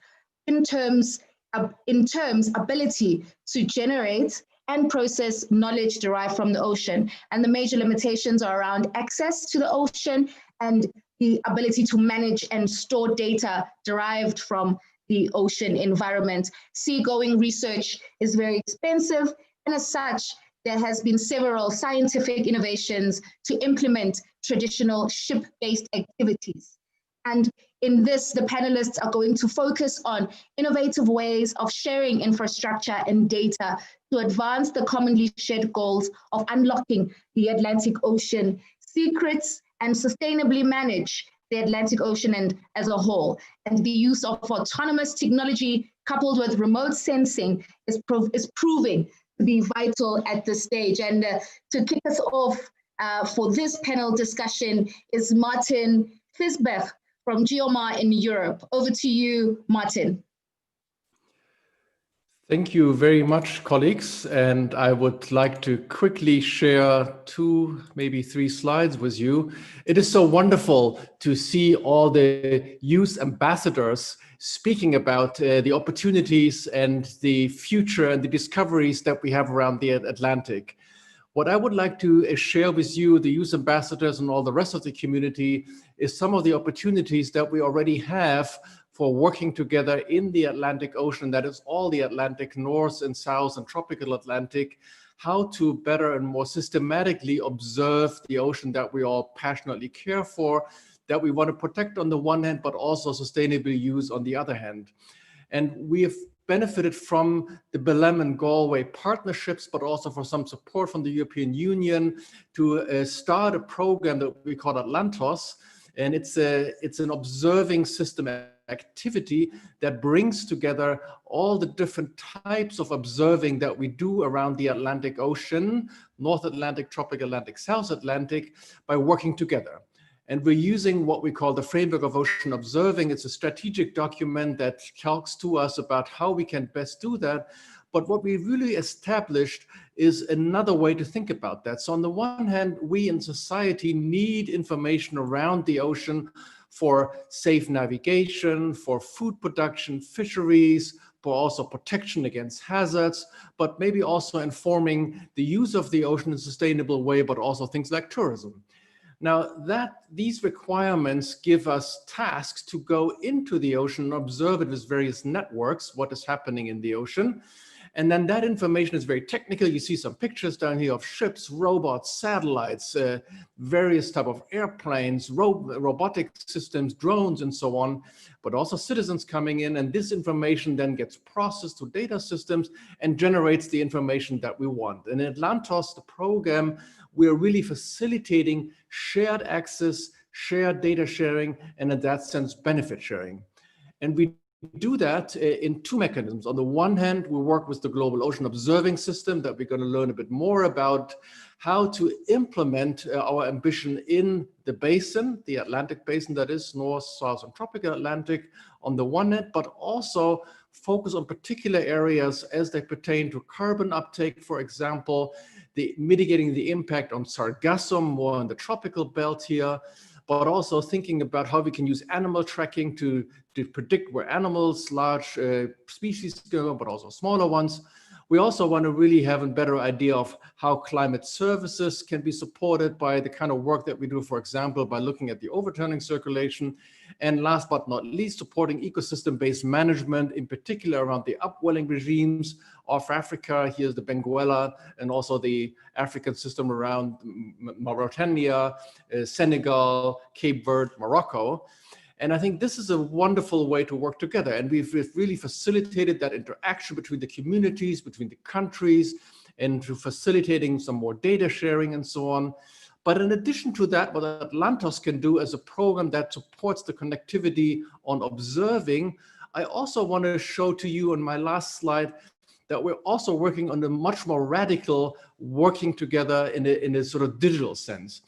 in terms ability to generate and process knowledge derived from the ocean. And the major limitations are around access to the ocean and the ability to manage and store data derived from the ocean environment. Seagoing research is very expensive, and as such, there has been several scientific innovations to implement traditional ship-based activities. And in this, the panelists are going to focus on innovative ways of sharing infrastructure and data to advance the commonly shared goals of unlocking the Atlantic Ocean secrets and sustainably manage the Atlantic Ocean and as a whole. And the use of autonomous technology coupled with remote sensing is proving to be vital at this stage. And to kick us off for this panel discussion is Martin Fisbech from Geomar in Europe. Over to you, Martin. Thank you very much, colleagues. And I would like to quickly share 2, maybe 3 slides with you. It is so wonderful to see all the youth ambassadors speaking about the opportunities and the future and the discoveries that we have around the Atlantic. What I would like to share with you, the youth ambassadors and all the rest of the community, is some of the opportunities that we already have for working together in the Atlantic Ocean, that is all the Atlantic, North and South and tropical Atlantic, how to better and more systematically observe the ocean that we all passionately care for, that we want to protect on the one hand, but also sustainably use on the other hand. And we have benefited from the Belém and Galway partnerships, but also for some support from the European Union to start a program that we call Atlantos. And it's an observing system activity that brings together all the different types of observing that we do around the Atlantic Ocean, North Atlantic, Tropical Atlantic, South Atlantic, by working together. And we're using what we call the Framework of Ocean Observing. It's a strategic document that talks to us about how we can best do that. But what we really established is another way to think about that. So on the one hand, we in society need information around the ocean for safe navigation, for food production, fisheries, for also protection against hazards, but maybe also informing the use of the ocean in a sustainable way, but also things like tourism. Now, these requirements give us tasks to go into the ocean and observe it with various networks, what is happening in the ocean. And then that information is very technical. You see some pictures down here of ships, robots, satellites, various type of airplanes, robotic systems, drones, and so on, but also citizens coming in. And this information then gets processed to data systems and generates the information that we want. And in Atlantos, the program, we're really facilitating shared access, shared data sharing, and in that sense, benefit sharing. And we do that in two mechanisms. On the one hand, we work with the Global Ocean Observing System that we're going to learn a bit more about how to implement our ambition in the basin, the Atlantic basin, that is North, South, and Tropical Atlantic on the one hand, but also focus on particular areas as they pertain to carbon uptake, for example, mitigating the impact on sargassum, more in the tropical belt here, but also thinking about how we can use animal tracking to predict where animals, large species go, but also smaller ones. We also want to really have a better idea of how climate services can be supported by the kind of work that we do, for example, by looking at the overturning circulation. And last but not least, supporting ecosystem-based management, in particular around the upwelling regimes of Africa. Here's the Benguela, and also the African system around Mauritania, Senegal, Cape Verde, Morocco. And I think this is a wonderful way to work together. And we've really facilitated that interaction between the communities, between the countries, and to facilitating some more data sharing and so on. But in addition to that, what Atlantos can do as a program that supports the connectivity on observing, I also want to show to you on my last slide that we're also working on a much more radical working together in a sort of digital sense.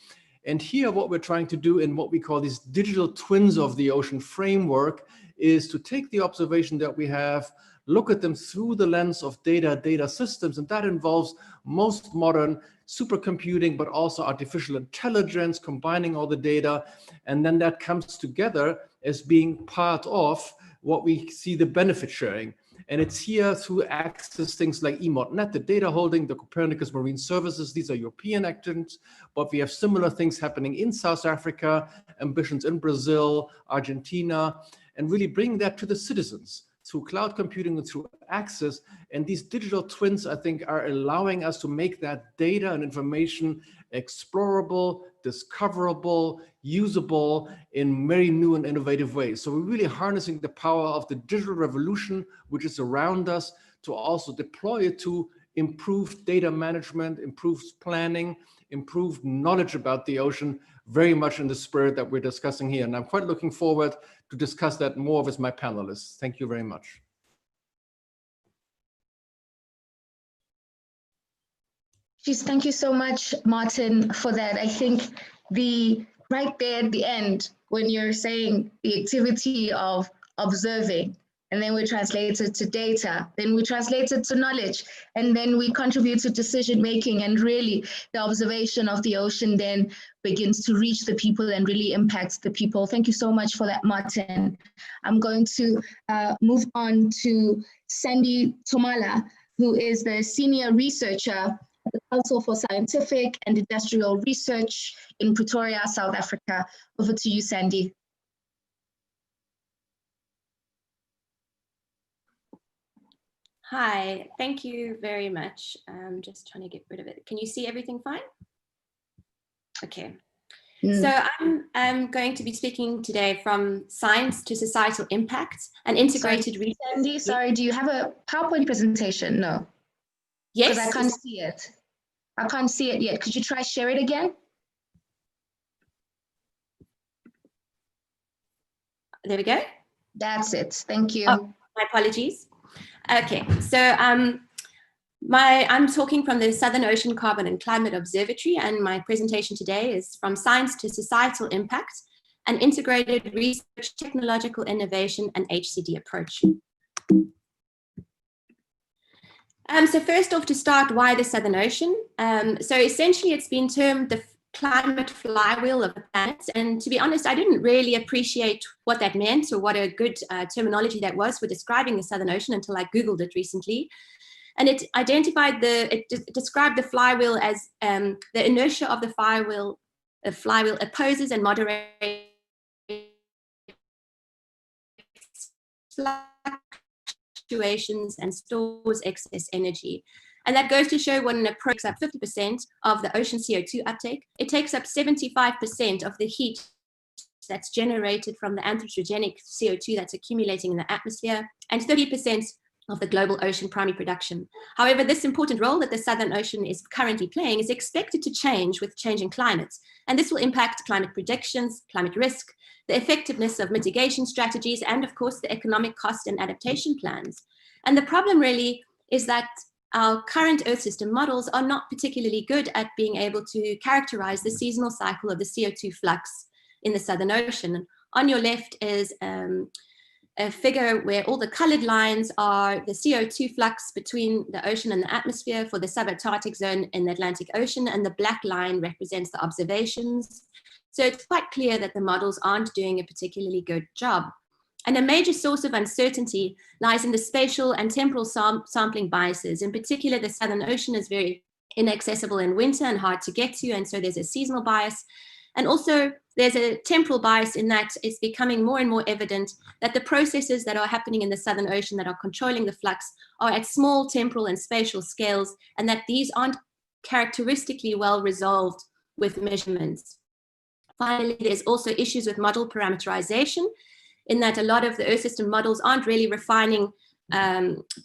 And here what we're trying to do in what we call these digital twins of the ocean framework is to take the observation that we have, look at them through the lens of data systems, and that involves most modern supercomputing, but also artificial intelligence, combining all the data, and then that comes together as being part of what we see the benefit sharing. And it's here through access things like EMODnet, the data holding, the Copernicus Marine Services. These are European actions, but we have similar things happening in South Africa, ambitions in Brazil, Argentina, and really bring that to the citizens through cloud computing and through access. And these digital twins, I think, are allowing us to make that data and information explorable, discoverable, usable in very new and innovative ways. So we're really harnessing the power of the digital revolution, which is around us, to also deploy it to improve data management, improve planning, improve knowledge about the ocean, very much in the spirit that we're discussing here. And I'm quite looking forward to discuss that more with my panelists. Thank you very much. Jeez, thank you so much, Martin, for that. I think right there at the end, when you're saying the activity of observing, and then we translate it to data, then we translate it to knowledge, and then we contribute to decision making, and really the observation of the ocean then begins to reach the people and really impacts the people. Thank you so much for that, Martin. I'm going to move on to Sandy Tomala, who is the senior researcher at the Council for Scientific and Industrial Research in Pretoria, South Africa. Over to you, Sandy. Hi, thank you very much. I'm just trying to get rid of it. Can you see everything fine? Okay. So I'm going to be speaking today from Science to Societal Impact and Integrated Research. Sandy, sorry, do you have a PowerPoint presentation? No. Yes. Because I can't see it. I can't see it yet. Could you try share it again? There we go. That's it. Thank you. Oh, my apologies. Okay, so I'm talking from the Southern Ocean Carbon and Climate Observatory, and my presentation today is from Science to Societal Impact, an integrated research, technological innovation, and HCD approach. So first off, to start, why the Southern Ocean? So essentially, it's been termed the climate flywheel of the planet. And to be honest, I didn't really appreciate what that meant or what a good terminology that was for describing the Southern Ocean until I Googled it recently. And it described the flywheel as the inertia of the flywheel opposes and moderates fluctuations and stores excess energy. And that goes to show when an approach takes up 50% of the ocean CO2 uptake, it takes up 75% of the heat that's generated from the anthropogenic CO2 that's accumulating in the atmosphere, and 30% of the global ocean primary production. However, this important role that the Southern Ocean is currently playing is expected to change with changing climates, and this will impact climate predictions, climate risk, the effectiveness of mitigation strategies, and of course, the economic cost and adaptation plans. And the problem really is that our current Earth system models are not particularly good at being able to characterize the seasonal cycle of the CO2 flux in the Southern Ocean. And on your left is a figure where all the colored lines are the CO2 flux between the ocean and the atmosphere for the subantarctic zone in the Atlantic Ocean, and the black line represents the observations. So it's quite clear that the models aren't doing a particularly good job. And a major source of uncertainty lies in the spatial and temporal sampling biases. In particular, the Southern Ocean is very inaccessible in winter and hard to get to, and so there's a seasonal bias. And also, there's a temporal bias in that it's becoming more and more evident that the processes that are happening in the Southern Ocean that are controlling the flux are at small temporal and spatial scales, and that these aren't characteristically well resolved with measurements. Finally, there's also issues with model parameterization, in that a lot of the Earth system models aren't really refining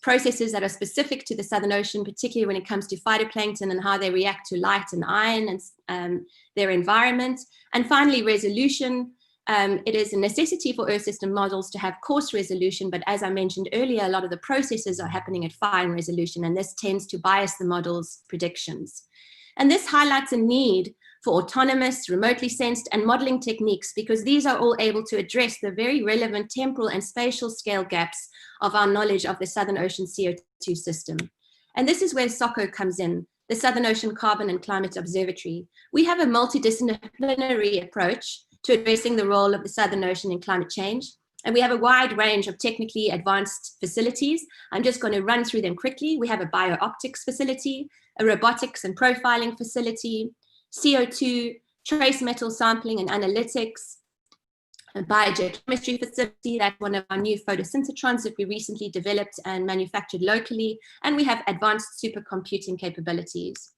processes that are specific to the Southern Ocean, particularly when it comes to phytoplankton and how they react to light and iron and their environment. And finally, resolution. It is a necessity for Earth system models to have coarse resolution, but as I mentioned earlier, a lot of the processes are happening at fine resolution, and this tends to bias the model's predictions. And this highlights a need for autonomous, remotely sensed, and modeling techniques, because these are all able to address the very relevant temporal and spatial scale gaps of our knowledge of the Southern Ocean CO2 system. And this is where SOCO comes in, the Southern Ocean Carbon and Climate Observatory. We have a multidisciplinary approach to addressing the role of the Southern Ocean in climate change. And we have a wide range of technically advanced facilities. I'm just going to run through them quickly. We have a biooptics facility, a robotics and profiling facility, CO2, trace metal sampling and analytics, a biogeochemistry facility, that's one of our new photosynthetrons that we recently developed and manufactured locally, and we have advanced supercomputing capabilities.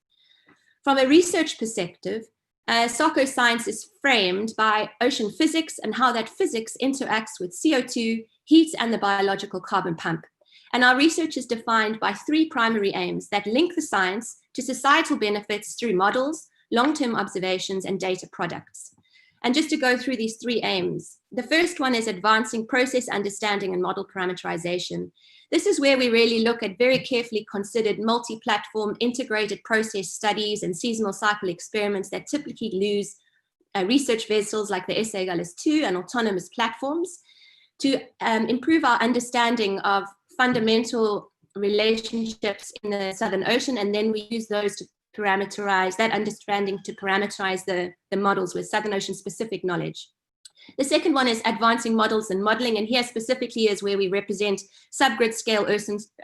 From a research perspective, SOCO science is framed by ocean physics and how that physics interacts with CO2, heat, and the biological carbon pump. And our research is defined by three primary aims that link the science to societal benefits through models, long-term observations, and data products. And just to go through these three aims, the first one is advancing process understanding and model parameterization. This is where we really look at very carefully considered multi-platform integrated process studies and seasonal cycle experiments that typically use research vessels like the SA Gullis 2 and autonomous platforms to improve our understanding of fundamental relationships in the Southern Ocean, and then we use those to parameterize that understanding to parameterize the models with Southern Ocean specific knowledge. The second one is advancing models and modeling, and here specifically is where we represent subgrid scale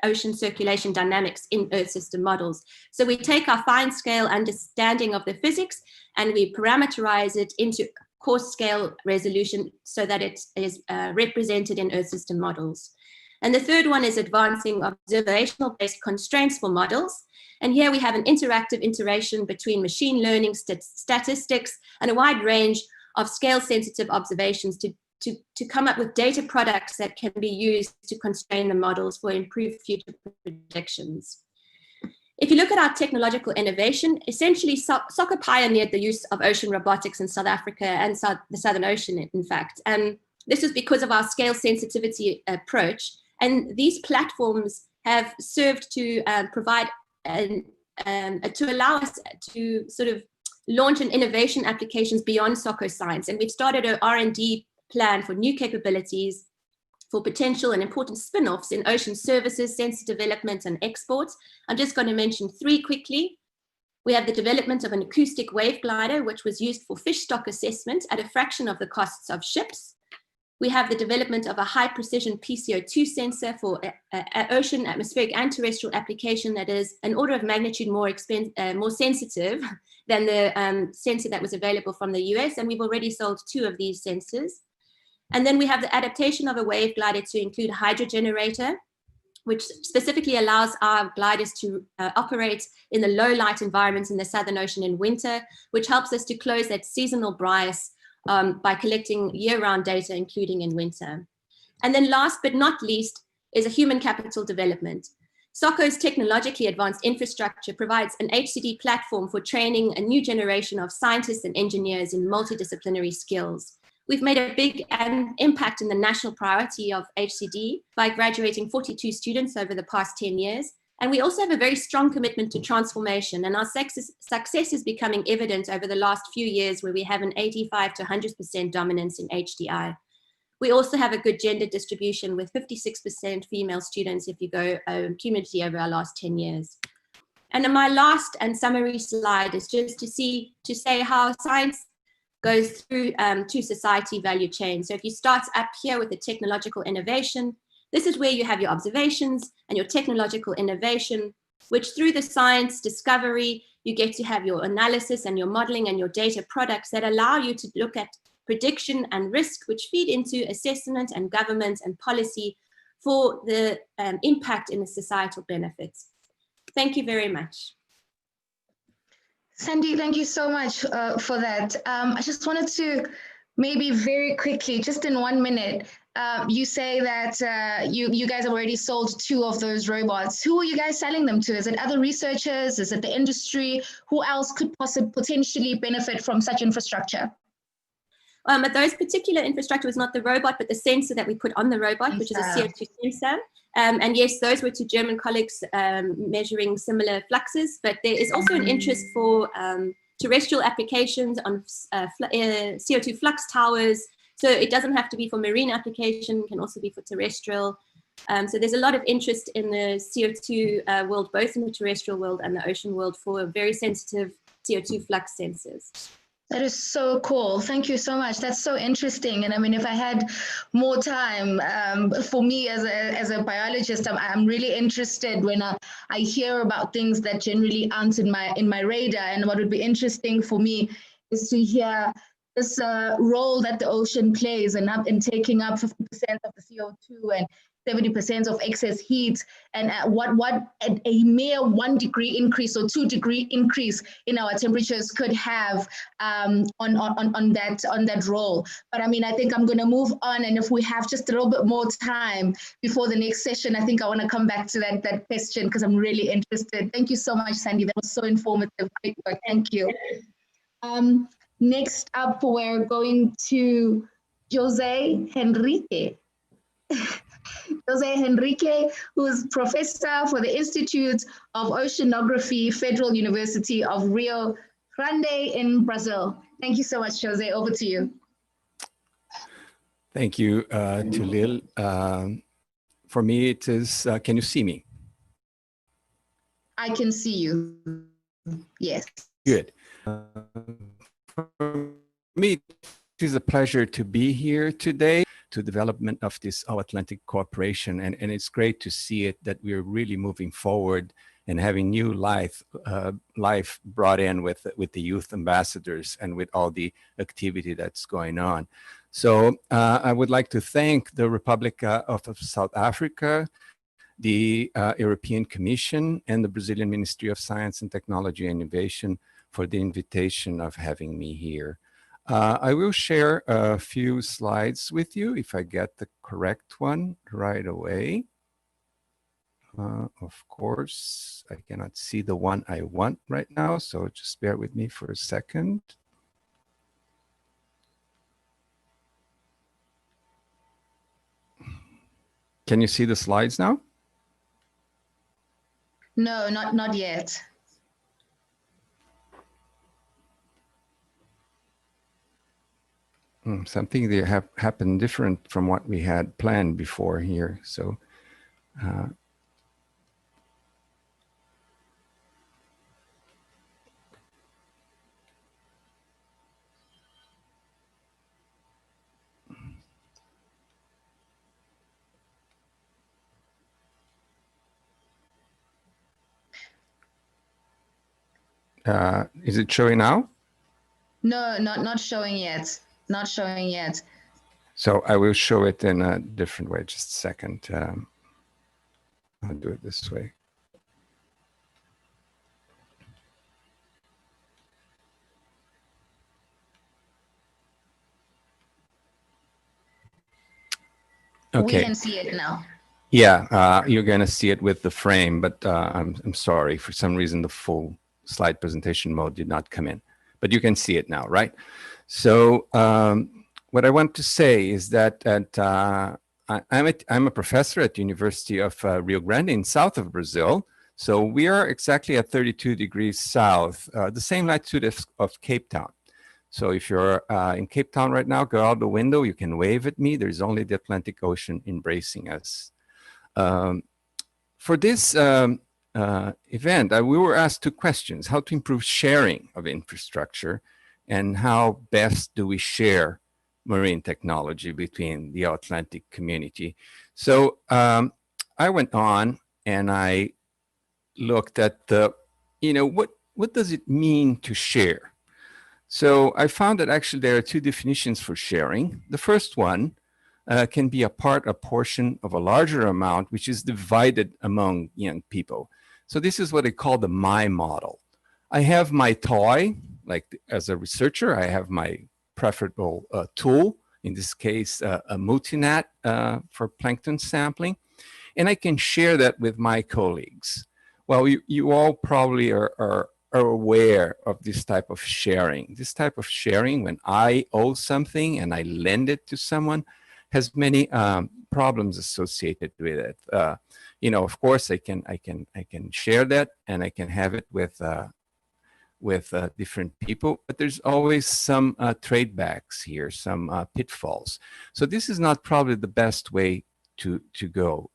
ocean circulation dynamics in Earth system models. So we take our fine scale understanding of the physics and we parameterize it into coarse scale resolution so that it is represented in Earth system models. And the third one is advancing observational based constraints for models. And here we have an interactive iteration between machine learning, statistics, and a wide range of scale-sensitive observations to come up with data products that can be used to constrain the models for improved future predictions. If you look at our technological innovation, essentially SOCO pioneered the use of ocean robotics in South Africa and the Southern Ocean, in fact. And this was because of our scale sensitivity approach. And these platforms have served to provide to allow us to sort of launch an innovation applications beyond SOCO science. And we've started an R&D plan for new capabilities for potential and important spin-offs in ocean services, sensor development, and exports. I'm just going to mention three quickly. We have the development of an acoustic wave glider, which was used for fish stock assessment at a fraction of the costs of ships. We have the development of a high precision PCO2 sensor for ocean, atmospheric, and terrestrial application that is an order of magnitude more sensitive than the sensor that was available from the US, and we've already sold 2 of these sensors. And then we have the adaptation of a wave glider to include a hydro generator which specifically allows our gliders to operate in the low light environments in the Southern Ocean in winter, which helps us to close that seasonal bias by collecting year-round data, including in winter. And then last but not least is a human capital development. SOCO's technologically advanced infrastructure provides an HCD platform for training a new generation of scientists and engineers in multidisciplinary skills. We've made a big impact in the national priority of HCD by graduating 42 students over the past 10 years. And we also have a very strong commitment to transformation, and our success is becoming evident over the last few years, where we have an 85 to 100% dominance in HDI. We also have a good gender distribution with 56% female students if you go cumulatively over our last 10 years. And then my last and summary slide is just to say how science goes through to society value chain. So if you start up here with the technological innovation, this is where you have your observations and your technological innovation, which through the science discovery, you get to have your analysis and your modeling and your data products that allow you to look at prediction and risk, which feed into assessment and government and policy for the impact in the societal benefits. Thank you very much. Sandy, thank you so much for that. I just wanted to maybe very quickly, just in 1 minute, you say that you guys have already sold 2 of those robots. Who are you guys selling them to? Is it other researchers? Is it the industry? Who else could potentially benefit from such infrastructure? But those particular infrastructure was not the robot, but the sensor that we put on the robot, which is a CO2 sensor. And yes, those were to German colleagues measuring similar fluxes, but there is also an interest for terrestrial applications on CO2 flux towers. So it doesn't have to be for marine application, it can also be for terrestrial. So there's a lot of interest in the CO2 world, both in the terrestrial world and the ocean world, for very sensitive CO2 flux sensors. That is so cool. Thank you so much. That's so interesting. And I mean, if I had more time, for me as a biologist, I'm really interested when I hear about things that generally aren't in my radar. And what would be interesting for me is to hear this role that the ocean plays in taking up 50% of the CO2 and 70% of excess heat, and what a mere 1 degree increase or 2 degree increase in our temperatures could have on that role. But I mean, I think I'm going to move on, and if we have just a little bit more time before the next session, I think I want to come back to that question because I'm really interested. Thank you so much, Sandy. That was so informative. Great work. Thank you. Next up, we're going to Jose Henrique. Jose Henrique, who is professor for the Institute of Oceanography, Federal University of Rio Grande in Brazil. Thank you so much, Jose. Over to you. Thank you, Tulil. For me, it is, can you see me? I can see you. Yes. Good. For me, it is a pleasure to be here today to development of this All-Atlantic cooperation. And it's great to see it that we're really moving forward and having new life brought in with the youth ambassadors and with all the activity that's going on. So I would like to thank the Republic of South Africa, the European Commission, and the Brazilian Ministry of Science and Technology and Innovation for the invitation of having me here. I will share a few slides with you if I get the correct one right away. Of course, I cannot see the one I want right now, so just bear with me for a second. Can you see the slides now? No, not yet. Something that have happened different from what we had planned before here. So is it showing now? No, not showing yet. Not showing yet. So I will show it in a different way. Just a second. I'll do it this way. Okay. We can see it now. Yeah, you're going to see it with the frame, but I'm sorry. For some reason, the full slide presentation mode did not come in. But you can see it now, right? So what I want to say is that I'm a professor at the University of Rio Grande in south of Brazil. So we are exactly at 32 degrees south, the same latitude of Cape Town. So if you're in Cape Town right now, go out the window, you can wave at me. There's only the Atlantic Ocean embracing us. For this event, we were asked two questions: how to improve sharing of infrastructure, and how best do we share marine technology between the Atlantic community. So I went on and I looked at the, what does it mean to share? So I found that actually there are two definitions for sharing. The first one can be a portion of a larger amount, which is divided among young people. So this is what they call the my model. I have my toy, like as a researcher, I have my preferable tool, in this case, a multinet for plankton sampling, and I can share that with my colleagues. Well, you all probably are aware of this type of sharing. This type of sharing, when I owe something and I lend it to someone, has many problems associated with it. Of course, I can share that and I can have it with different people, but there's always some tradebacks here, some pitfalls. So this is not probably the best way to go.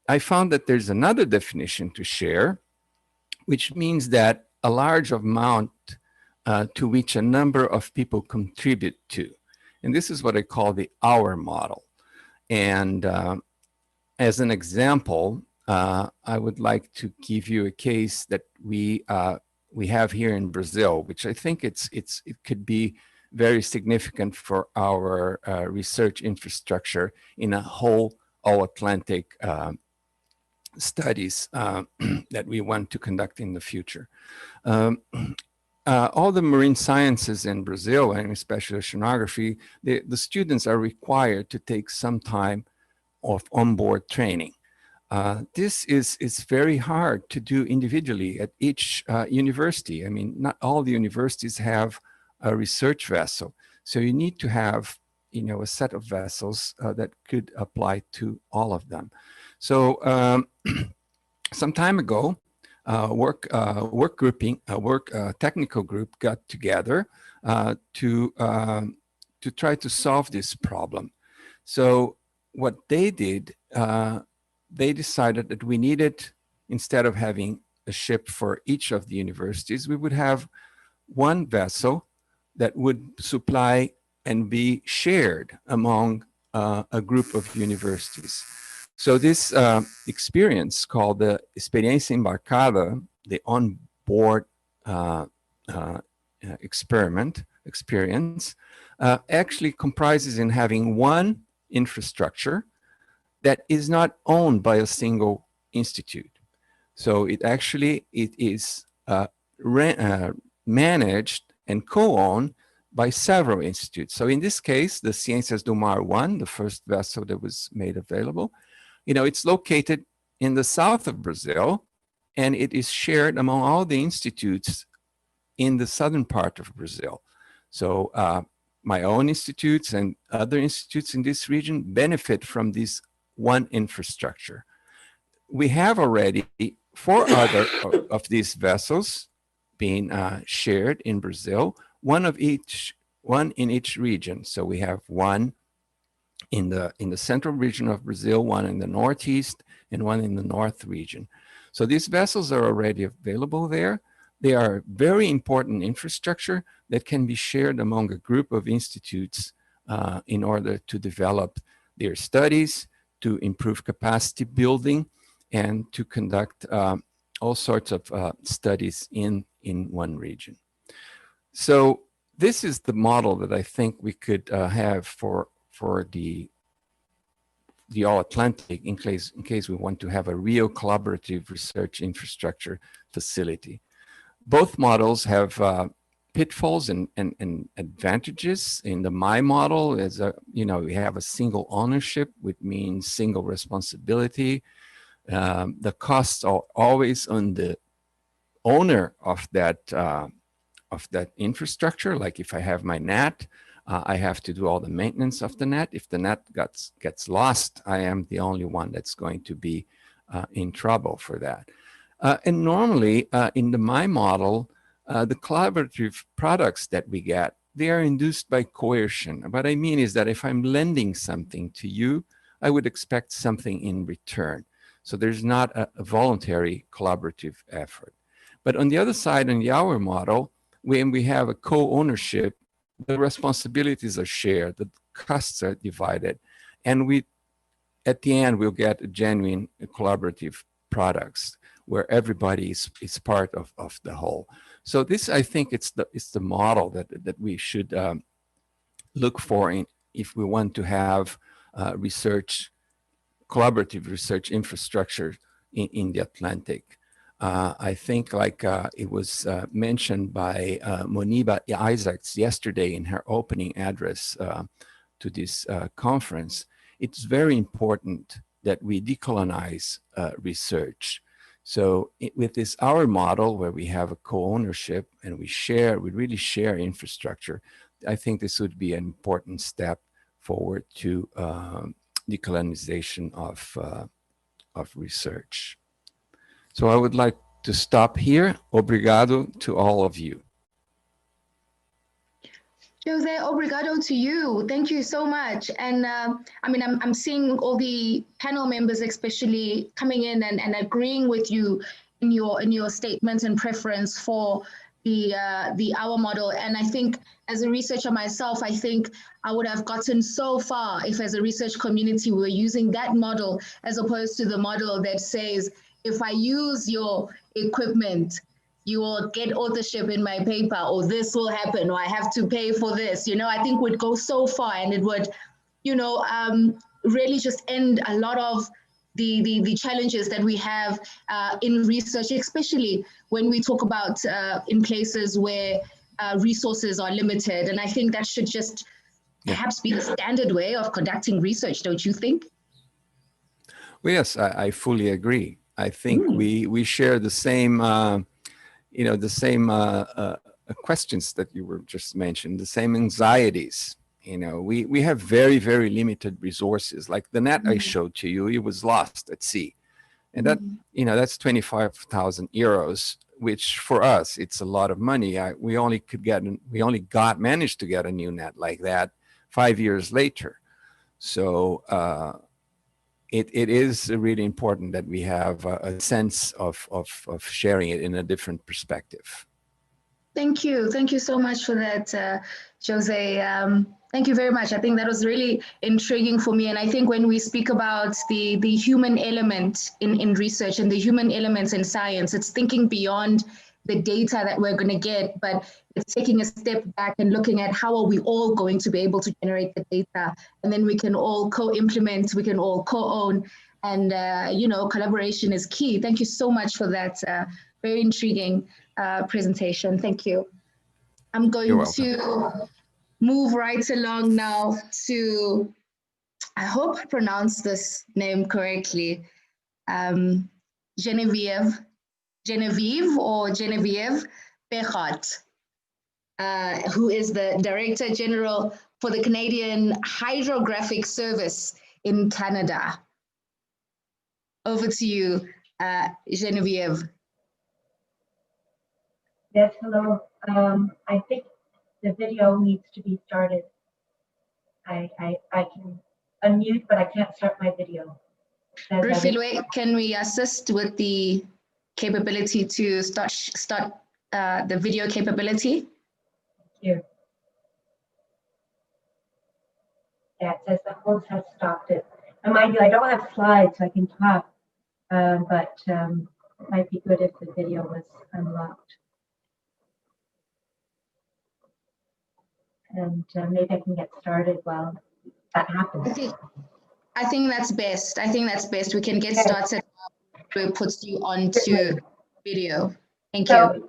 I found that there's another definition to share, which means that a large amount to which a number of people contribute to. And this is what I call the our model. And as an example, I would like to give you a case that we have here in Brazil, which I think it could be very significant for our research infrastructure in a whole all-Atlantic studies that we want to conduct in the future. All the marine sciences in Brazil, and especially oceanography, the students are required to take some time of onboard training. This is very hard to do individually at each university. I mean, not all the universities have a research vessel. So you need to have, a set of vessels that could apply to all of them. So some time ago, technical group got together to try to solve this problem. So what they did, they decided that we needed, instead of having a ship for each of the universities, we would have one vessel that would supply and be shared among a group of universities. So this experience, called the Experiência Embarcada, the onboard experience, actually comprises in having one infrastructure that is not owned by a single institute. So it is managed and co-owned by several institutes. So in this case, the Ciências do Mar 1, the first vessel that was made available, it's located in the south of Brazil, and it is shared among all the institutes in the southern part of Brazil. So my own institutes and other institutes in this region benefit from this one infrastructure. We have already 4 other of these vessels being shared in Brazil, one in each region. So we have one in the central region of Brazil, one in the northeast, and one in the north region. So these vessels are already available there. They are very important infrastructure that can be shared among a group of institutes in order to develop their studies, to improve capacity building, and to conduct all sorts of studies in one region. So this is the model that I think we could have for the All-Atlantic in case we want to have a real collaborative research infrastructure facility. Both models have pitfalls and advantages. In the My model, we have a single ownership, which means single responsibility. The costs are always on the owner of that infrastructure. Like if I have my net, I have to do all the maintenance of the net. If the net gets lost, I am the only one that's going to be in trouble for that. And normally in the My model, the collaborative products that we get, they are induced by coercion. What I mean is that if I'm lending something to you, I would expect something in return. So there's not a voluntary collaborative effort. But on the other side, in the Our model, when we have a co-ownership, the responsibilities are shared, the costs are divided, and we, at the end, we'll get genuine collaborative products where everybody is part of the whole. So this, I think, it's the model that we should look for if we want to have collaborative research infrastructure in the Atlantic. I think, like it was mentioned by Moniba Isaacs yesterday in her opening address to this conference, it's very important that we decolonize research. So with this Our model, where we have a co-ownership and we really share infrastructure, I think this would be an important step forward to decolonization of research. So I would like to stop here. Obrigado to all of you. Jose, obrigado to you. Thank you so much. And I mean, I'm seeing all the panel members, especially coming in and agreeing with you in your statements and preference for the Our model. And I think as a researcher myself, I think I would have gotten so far if as a research community we were using that model as opposed to the model that says, if I use your equipment, you will get authorship in my paper, or this will happen, or I have to pay for this. I think would go so far, and it would, really just end a lot of the challenges that we have in research, especially when we talk about in places where resources are limited. And I think that should just perhaps be the standard way of conducting research, don't you think? Well, yes, I fully agree. I think we share the same questions that you were just mentioned, the same anxieties. We have very, very limited resources. Like the net I showed to you, it was lost at sea. And that, that's 25,000 euros, which for us, it's a lot of money. We only managed to get a new net like that 5 years later. So it is really important that we have a sense of sharing it in a different perspective. Thank you. Thank you so much for that, Jose. Thank you very much. I think that was really intriguing for me. And I think when we speak about the human element in research and the human elements in science, it's thinking beyond the data that we're going to get, but it's taking a step back and looking at how are we all going to be able to generate the data, and then we can all co-implement, we can all co-own, and collaboration is key. Thank you so much for that very intriguing presentation. Thank you. I'm going to move right along now to, I hope I pronounced this name correctly, Genevieve Pechot, who is the Director General for the Canadian Hydrographic Service in Canada. Over to you, Genevieve. Yes, hello. I think the video needs to be started. I can unmute, but I can't start my video. Rufilwe, can we assist with the capability to start the video capability? Thank you. Yeah, it says the host has stopped it. And mind you, I don't have slides, so I can talk, but it might be good if the video was unlocked. And maybe I can get started while that happens. I think that's best. I think that's best. We can get started. It puts you onto video. Thank you.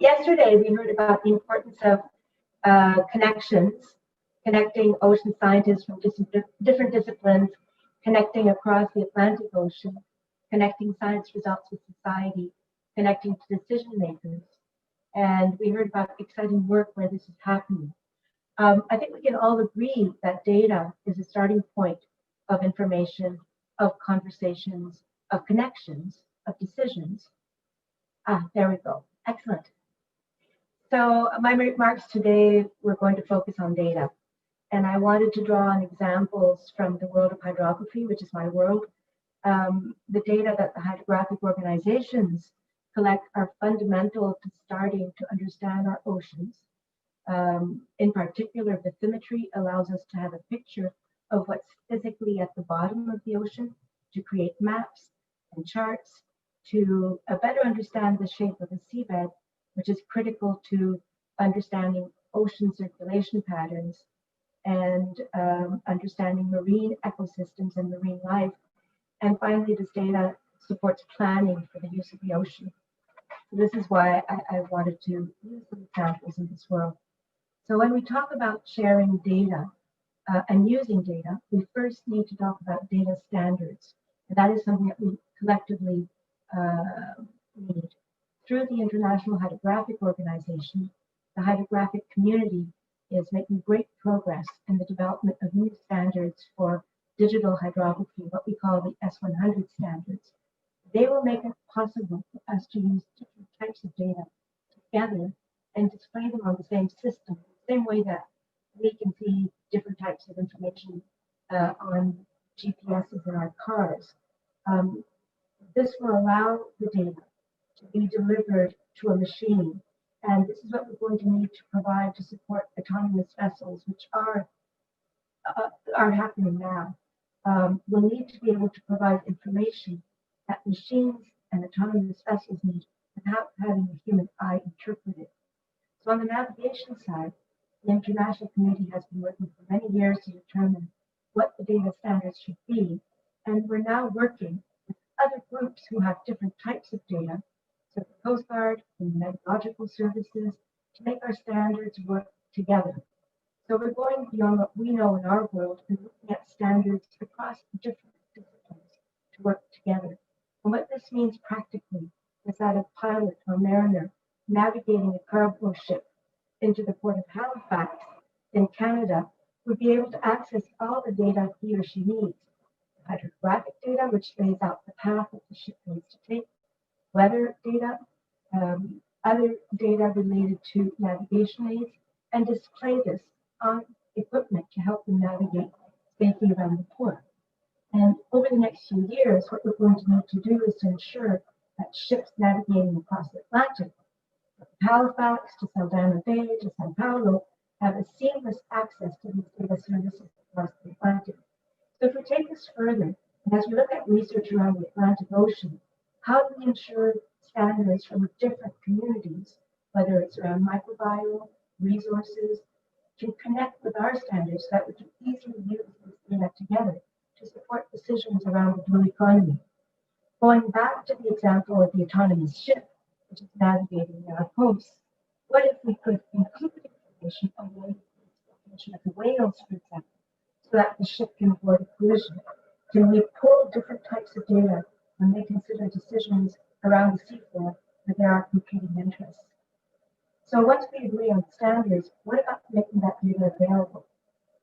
Yesterday, we heard about the importance of connections, connecting ocean scientists from different disciplines, connecting across the Atlantic Ocean, connecting science results with society, connecting to decision makers. And we heard about exciting work where this is happening. I think we can all agree that data is a starting point of information, of conversations, of connections, of decisions. There we go. Excellent. So my remarks today, we're going to focus on data. And I wanted to draw on examples from the world of hydrography, which is my world. The data that the hydrographic organizations collect are fundamental to starting to understand our oceans. In particular, bathymetry allows us to have a picture of what's physically at the bottom of the ocean, to create maps and charts, to better understand the shape of the seabed, which is critical to understanding ocean circulation patterns and understanding marine ecosystems and marine life. And finally, this data supports planning for the use of the ocean. So this is why I wanted to use some examples in this world. So when we talk about sharing data and using data, we first need to talk about data standards. And that is something that we collectively need. Through the International Hydrographic Organization, the hydrographic community is making great progress in the development of new standards for digital hydrography, what we call the S100 standards. They will make it possible for us to use different types of data together and display them on the same system, the same way that we can see different types of information on GPSs in our cars. This will allow the data to be delivered to a machine. And this is what we're going to need to provide to support autonomous vessels, which are happening now. We'll need to be able to provide information that machines and autonomous vessels need without having a human eye interpret it. So on the navigation side, the international community has been working for many years to determine what the data standards should be. And we're now working with other groups who have different types of data, so the Coast Guard and meteorological services, to make our standards work together. So we're going beyond what we know in our world and looking at standards across different disciplines to work together. And what this means practically is that a pilot or mariner navigating a cargo ship into the port of Halifax in Canada would be able to access all the data he or she needs. Hydrographic data, which lays out the path that the ship needs to take, weather data, other data related to navigation aids, and display this on equipment to help them navigate safely around the port. And over the next few years, what we're going to need to do is to ensure that ships navigating across the Atlantic, from Halifax to Saldanha Bay to Sao Paulo, have a seamless access to these data services across the Atlantic. So if we take this further, and as we look at research around the Atlantic Ocean, how do we ensure standards from different communities, whether it's around microbiome, resources, to connect with our standards so that we can easily use this data together to support decisions around the blue economy. Going back to the example of the autonomous ship, which is navigating our coast, what if we could include information on the location of the whales, for example, so that the ship can avoid a collision? Can we pull different types of data when they consider decisions around the seafloor where there are competing interests? So once we agree on standards, what about making that data available?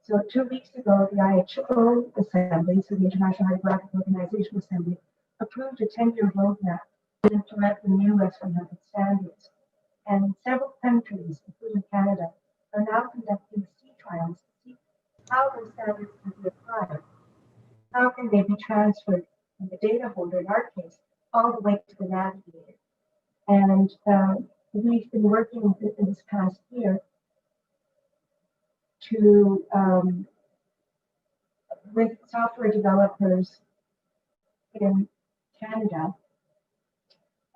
So 2 weeks ago, the IHO Assembly, so the International Hydrographic Organization Assembly, approved a 10-year roadmap to implement the new S100 standards. And several countries, including Canada, are now conducting sea trials to see how those standards can be applied. How can they be transferred from the data holder, in our case, all the way to the navigator? And we've been working in this past year to with software developers in Canada,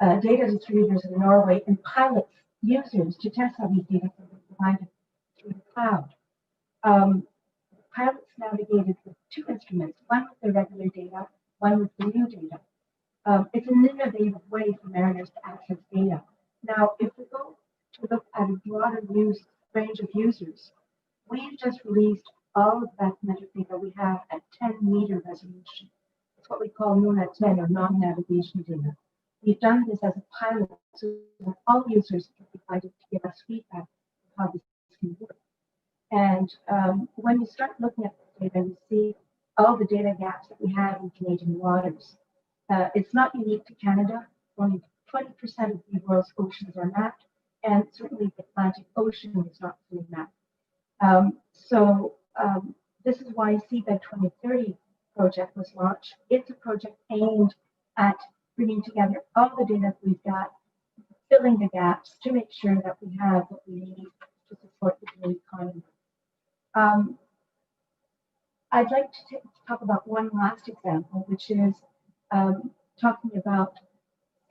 data distributors in Norway, and pilot users to test how these data can be provided through the cloud. pilots navigated with two instruments, one with the regular data, one with the new data. It's an innovative way for mariners to access data. Now, if we go to look at a broader range of users, we've just released all of that metric data we have at 10-meter resolution. It's what we call NONA 10 or non-navigation data. We've done this as a pilot so that all users can be invited to give us feedback on how this can work. And when you start looking at the data, you see all the data gaps that we have in Canadian waters. It's not unique to Canada. Only 20% of the world's oceans are mapped, and certainly the Atlantic Ocean is not fully mapped. This is why Seabed 2030 project was launched. It's a project aimed at bringing together all the data we've got, filling the gaps to make sure that we have what we need to support the blue economy. I'd like to talk about one last example, which is talking about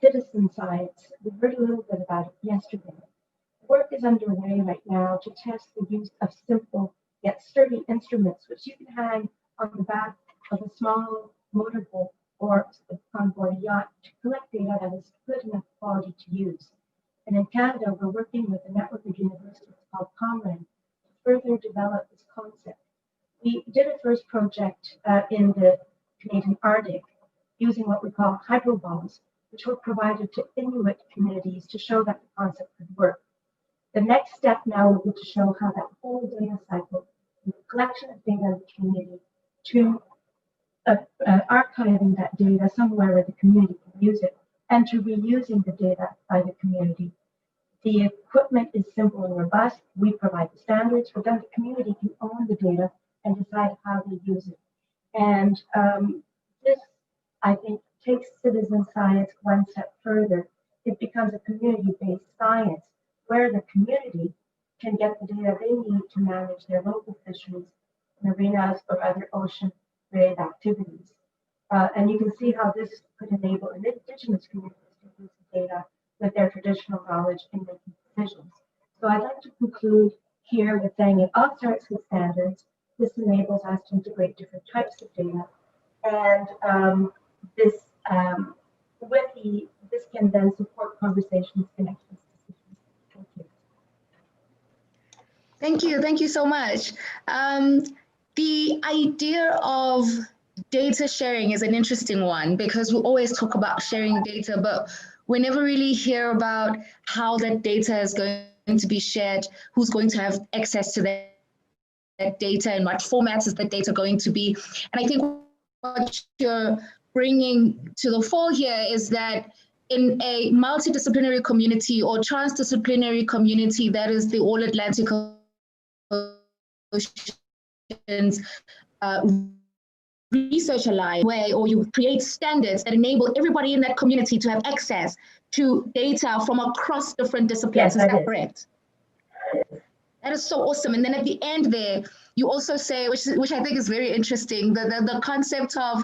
citizen science. We heard a little bit about it yesterday. Work is underway right now to test the use of simple yet sturdy instruments, which you can hang on the back of a small motorboat or on board a yacht to collect data that is good enough quality to use. And in Canada, we're working with a network of universities called Comrade to further develop this concept. We did a first project in the Canadian Arctic using what we call hydrobombs, which were provided to Inuit communities to show that the concept could work. The next step now will be to show how that whole data cycle, the collection of data in the community, to archiving that data somewhere where the community can use it, and to reusing the data by the community. The equipment is simple and robust. We provide the standards, but then the community can own the data and decide how they use it. And this, I think, takes citizen science one step further. It becomes a community-based science where the community can get the data they need to manage their local fisheries, marinas, or other ocean-related activities. And you can see how this could enable Indigenous communities to use the data with their traditional knowledge in making decisions. So I'd like to conclude here with saying it all starts with standards. This enables us to integrate different types of data, and this can then support conversations, connections, decisions. Thank you. Thank you so much. The idea of data sharing is an interesting one because we always talk about sharing data, but we never really hear about how that data is going to be shared, who's going to have access to that data, and what formats is that data going to be. And I think what you're bringing to the fore here is that in a multidisciplinary community or transdisciplinary community that is the All Atlantic Oceans Research Alliance way, or you create standards that enable everybody in that community to have access to data from across different disciplines. Yes, is that correct? That is so awesome. And then at the end there, you also say, which I think is very interesting, the concept of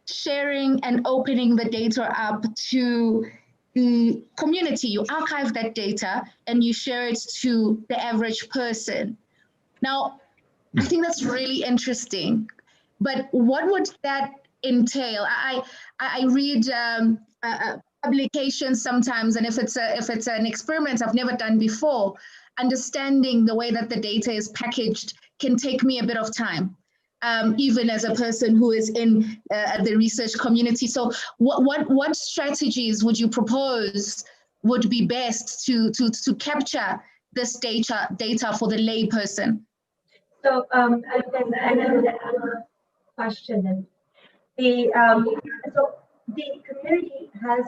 sharing and opening the data up to the community. You archive that data and you share it to the average person. Now, I think that's really interesting. But what would that entail? I read publications sometimes, and if it's an experiment I've never done before, understanding the way that the data is packaged can take me a bit of time, even as a person who is in the research community. So what strategies would you propose would be best to capture this data for the lay person? So another question, and so the community has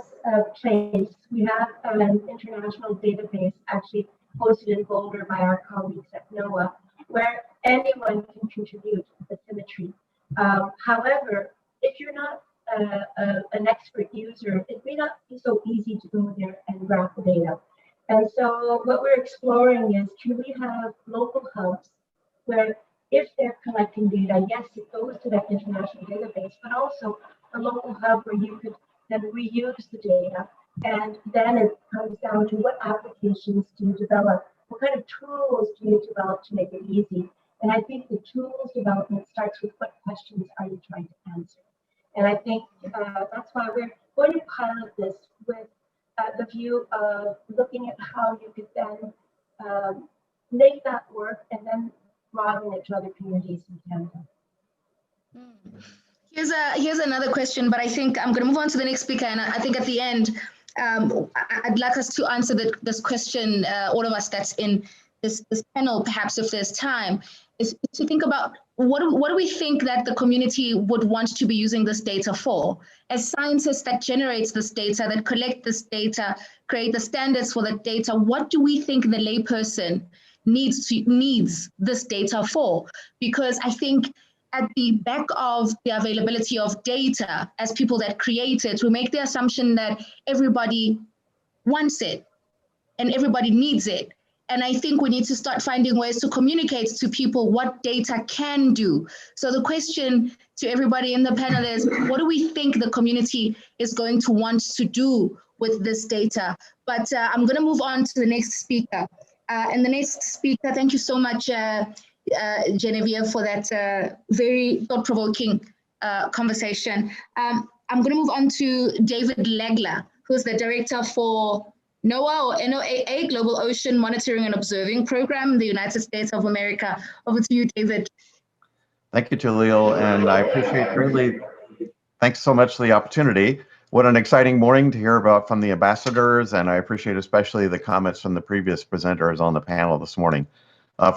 changed. We have an international database actually hosted in Boulder by our colleagues at NOAA, where anyone can contribute to bathymetry. However, if you're not an expert user, it may not be so easy to go there and grab the data. And so what we're exploring is, can we have local hubs where if they're collecting data, yes, it goes to that international database, but also a local hub where you could then reuse the data. And then it comes down to what applications do you develop? What kind of tools do you develop to make it easy? And I think the tools development starts with what questions are you trying to answer. And I think that's why we're going to pilot this with the view of looking at how you could then make that work and then broaden it to other communities in Canada. Here's another question, but I think I'm going to move on to the next speaker. And I think at the end, I'd like us to answer this question, all of us that's in this panel, perhaps if there's time, is to think about what do we think that the community would want to be using this data for? As scientists that generates this data, that collect this data, create the standards for the data, what do we think the layperson needs this data for? Because I think at the back of the availability of data, as people that create it, we make the assumption that everybody wants it and everybody needs it. And I think we need to start finding ways to communicate to people what data can do. So the question to everybody in the panel is, what do we think the community is going to want to do with this data? But I'm going to move on to the next speaker. And the next speaker, thank you so much, Genevieve, for that very thought-provoking conversation. I'm going to move on to David Legler, who's the director for NOAA, or NOAA, Global Ocean Monitoring and Observing Program, the United States of America. Over to you, David. Thank you, Jalil, and I appreciate greatly. Thanks so much for the opportunity. What an exciting morning to hear about from the ambassadors, and I appreciate especially the comments from the previous presenters on the panel this morning.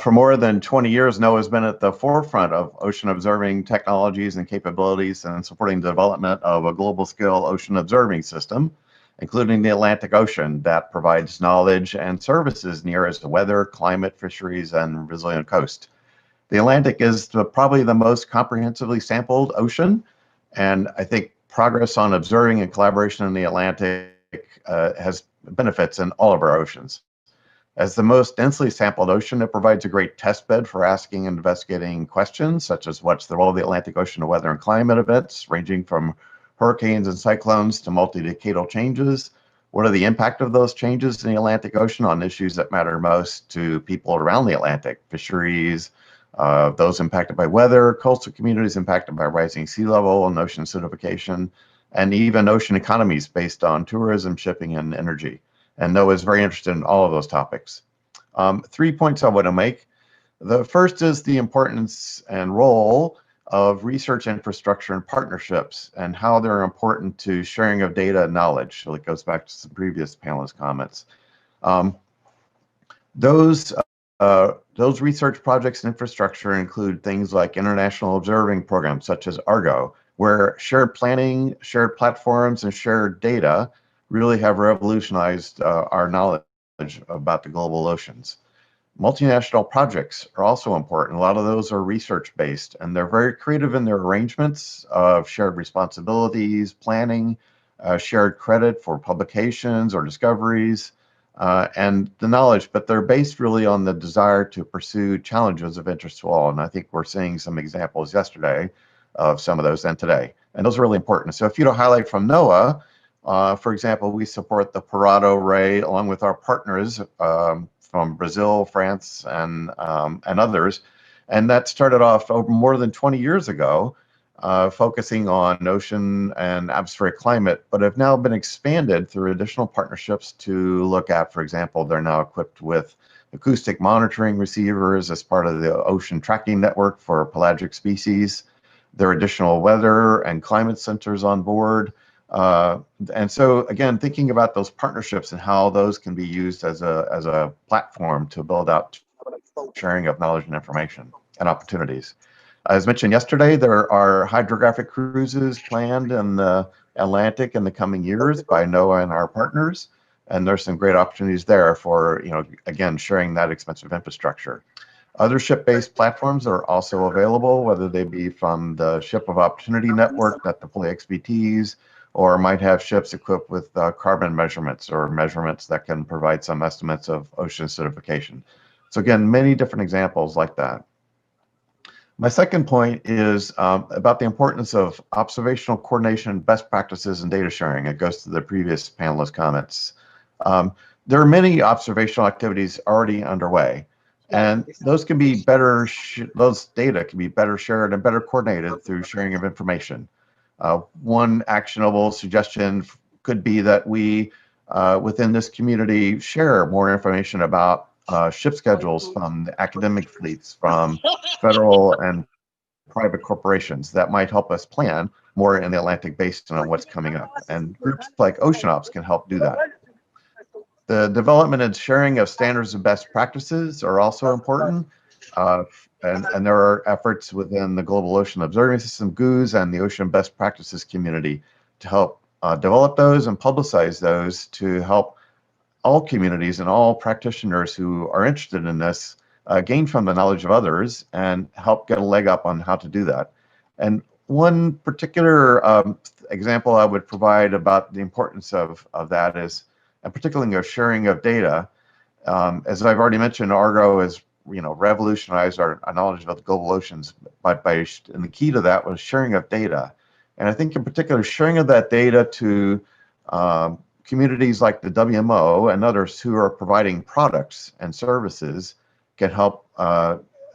For more than 20 years, NOAA has been at the forefront of ocean observing technologies and capabilities and supporting the development of a global-scale ocean observing system, including the Atlantic Ocean, that provides knowledge and services near as to weather, climate, fisheries, and resilient coast. The Atlantic is probably the most comprehensively sampled ocean, and I think progress on observing and collaboration in the Atlantic has benefits in all of our oceans. As the most densely sampled ocean, it provides a great test bed for asking and investigating questions, such as what's the role of the Atlantic Ocean in weather and climate events, ranging from hurricanes and cyclones to multi-decadal changes. What are the impact of those changes in the Atlantic Ocean on issues that matter most to people around the Atlantic? Fisheries, those impacted by weather, coastal communities impacted by rising sea level and ocean acidification, and even ocean economies based on tourism, shipping, and energy. And NOAA is very interested in all of those topics. 3 points I want to make. The first is the importance and role of research infrastructure and partnerships and how they're important to sharing of data and knowledge. So it goes back to some previous panelists' comments. Those research projects and infrastructure include things like international observing programs such as Argo, where shared planning, shared platforms, and shared data really have revolutionized our knowledge about the global oceans. Multinational projects are also important. A lot of those are research-based, and they're very creative in their arrangements of shared responsibilities, planning, shared credit for publications or discoveries, and the knowledge, but they're based really on the desire to pursue challenges of interest to all. And I think we're seeing some examples yesterday of some of those and today. And those are really important. So if you don't highlight from NOAA, for example, we support the Parado Ray along with our partners from Brazil, France, and others. And that started off over more than 20 years ago, focusing on ocean and atmospheric climate, but have now been expanded through additional partnerships to look at, for example, they're now equipped with acoustic monitoring receivers as part of the ocean tracking network for pelagic species. There are additional weather and climate sensors on board. And so again, thinking about those partnerships and how those can be used as a platform to build out sharing of knowledge and information and opportunities. As mentioned yesterday, there are hydrographic cruises planned in the Atlantic in the coming years by NOAA and our partners, and there's some great opportunities there for, again, sharing that expensive infrastructure. Other ship-based platforms are also available, whether they be from the Ship of Opportunity Network that deploy XBTs, or might have ships equipped with carbon measurements or measurements that can provide some estimates of ocean acidification. So again, many different examples like that. My second point is about the importance of observational coordination, best practices, and data sharing. It goes to the previous panelist comments. There are many observational activities already underway. And those can be better, those data can be better shared and better coordinated through sharing of information. One actionable suggestion could be that we, within this community, share more information about ship schedules from the academic fleets, from federal and private corporations. That might help us plan more in the Atlantic Basin on what's coming up. And groups like Ocean Ops can help do that. The development and sharing of standards and best practices are also important. And there are efforts within the Global Ocean Observing System, GOOS, and the Ocean Best Practices community to help develop those and publicize those to help all communities and all practitioners who are interested in this gain from the knowledge of others and help get a leg up on how to do that. And one particular example I would provide about the importance of that is, and particularly of sharing of data. As I've already mentioned, Argo has revolutionized our knowledge about the global oceans, and the key to that was sharing of data. And I think in particular, sharing of that data to communities like the WMO and others who are providing products and services can help,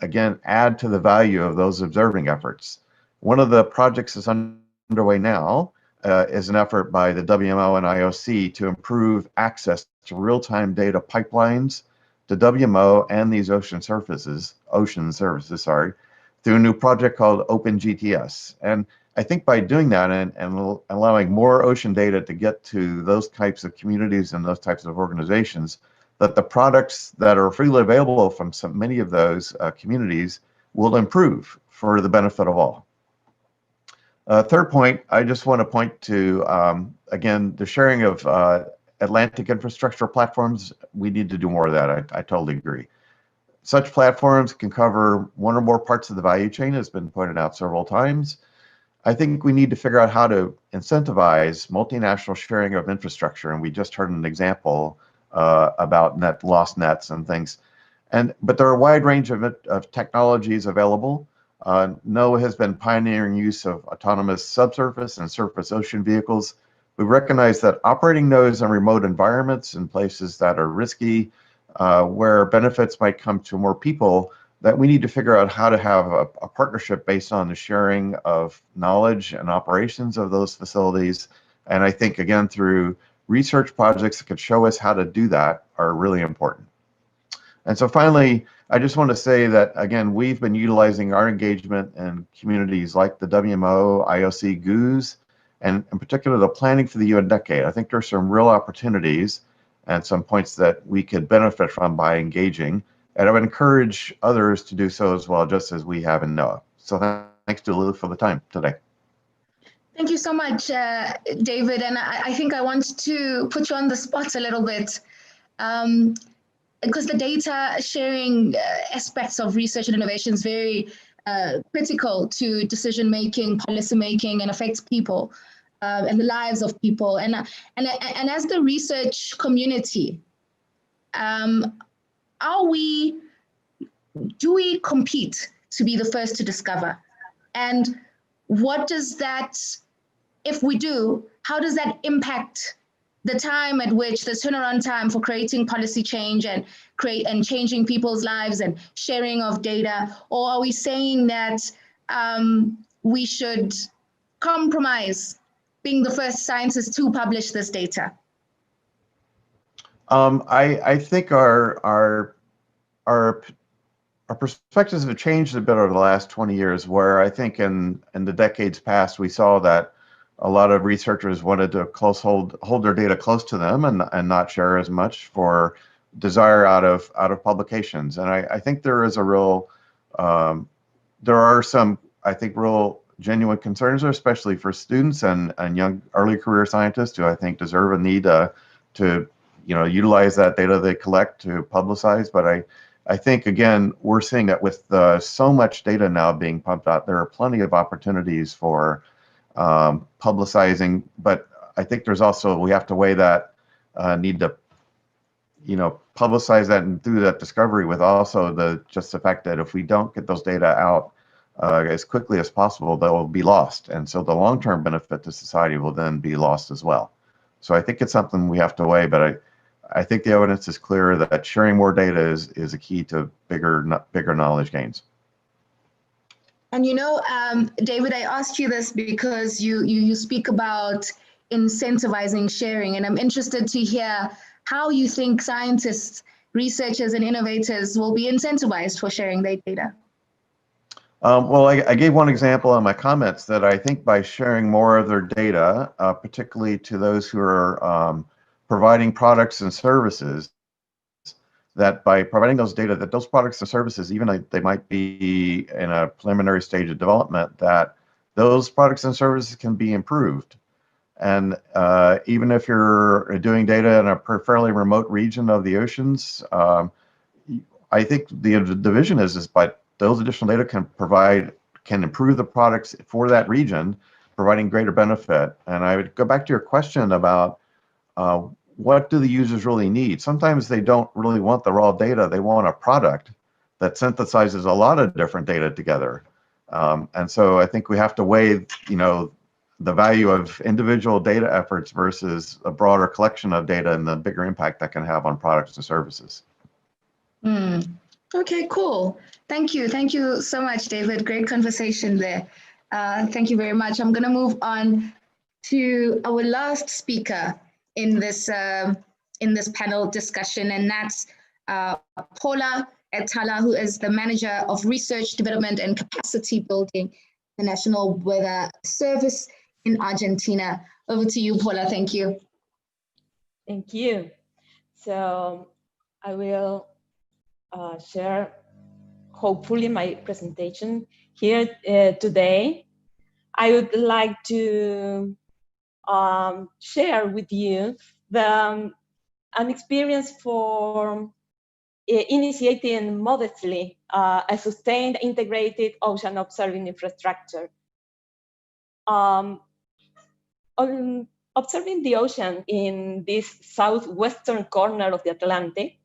again, add to the value of those observing efforts. One of the projects that's underway now is an effort by the WMO and IOC to improve access to real-time data pipelines to WMO and these ocean services, through a new project called OpenGTS. And I think by doing that and allowing more ocean data to get to those types of communities and those types of organizations, that the products that are freely available from many of those communities will improve for the benefit of all. Third point, I just want to point to, again, the sharing of Atlantic infrastructure platforms. We need to do more of that. I totally agree. Such platforms can cover one or more parts of the value chain, as been pointed out several times. I think we need to figure out how to incentivize multinational sharing of infrastructure, and we just heard an example about lost nets and things. But there are a wide range of technologies available. NOAA has been pioneering use of autonomous subsurface and surface ocean vehicles. We recognize that operating those in remote environments in places that are risky, where benefits might come to more people, that we need to figure out how to have a partnership based on the sharing of knowledge and operations of those facilities. And I think, again, through research projects that could show us how to do that are really important. And so finally, I just want to say that, again, we've been utilizing our engagement in communities like the WMO, IOC, GOOS, and in particular, the planning for the UN decade. I think there's some real opportunities and some points that we could benefit from by engaging. And I would encourage others to do so as well, just as we have in NOAA. So thanks to Lulu for the time today. Thank you so much, David. And I think I want to put you on the spot a little bit, because the data sharing aspects of research and innovation is very critical to decision-making, policy-making, and affects people and the lives of people. And as the research community, do we compete to be the first to discover? And what does that, if we do, how does that impact the time at which the turnaround time for creating policy change and changing people's lives and sharing of data? Or are we saying that we should compromise being the first scientists to publish this data? I think our perspectives have changed a bit over the last 20 years, where I think in the decades past, we saw that a lot of researchers wanted to hold their data close to them and not share as much for desire out of publications. And I think there is a real, there are some, I think, real genuine concerns, especially for students and young early career scientists who I think deserve a need to utilize that data they collect to publicize. But I think, again, we're seeing that with so much data now being pumped out, there are plenty of opportunities for publicizing. But I think there's also, we have to weigh that need to, publicize that and do that discovery with also just the fact that if we don't get those data out as quickly as possible, they will be lost. And so the long-term benefit to society will then be lost as well. So I think it's something we have to weigh, but I think the evidence is clear that sharing more data is a key to bigger knowledge gains. And you know, David, I asked you this because you speak about incentivizing sharing, and I'm interested to hear how you think scientists, researchers, and innovators will be incentivized for sharing their data. Well, I gave one example in my comments that I think by sharing more of their data, particularly to those who are providing products and services, that by providing those data, that those products and services, even though they might be in a preliminary stage of development, that those products and services can be improved. And even if you're doing data in a fairly remote region of the oceans, I think the vision is by those additional data can improve the products for that region, providing greater benefit. And I would go back to your question about what do the users really need? Sometimes they don't really want the raw data. They want a product that synthesizes a lot of different data together. And so I think we have to weigh, the value of individual data efforts versus a broader collection of data and the bigger impact that can have on products and services. Okay, cool. Thank you. Thank you so much, David. Great conversation there. Thank you very much. I'm going to move on to our last speaker in this panel discussion, and that's Paula Etala, who is the Manager of Research, Development, and Capacity Building, the National Weather Service in Argentina. Over to you, Paula. Thank you. Thank you. So I will share, hopefully, my presentation here today. I would like to share with you an experience for initiating modestly a sustained integrated ocean observing infrastructure. Observing the ocean in this southwestern corner of the Atlantic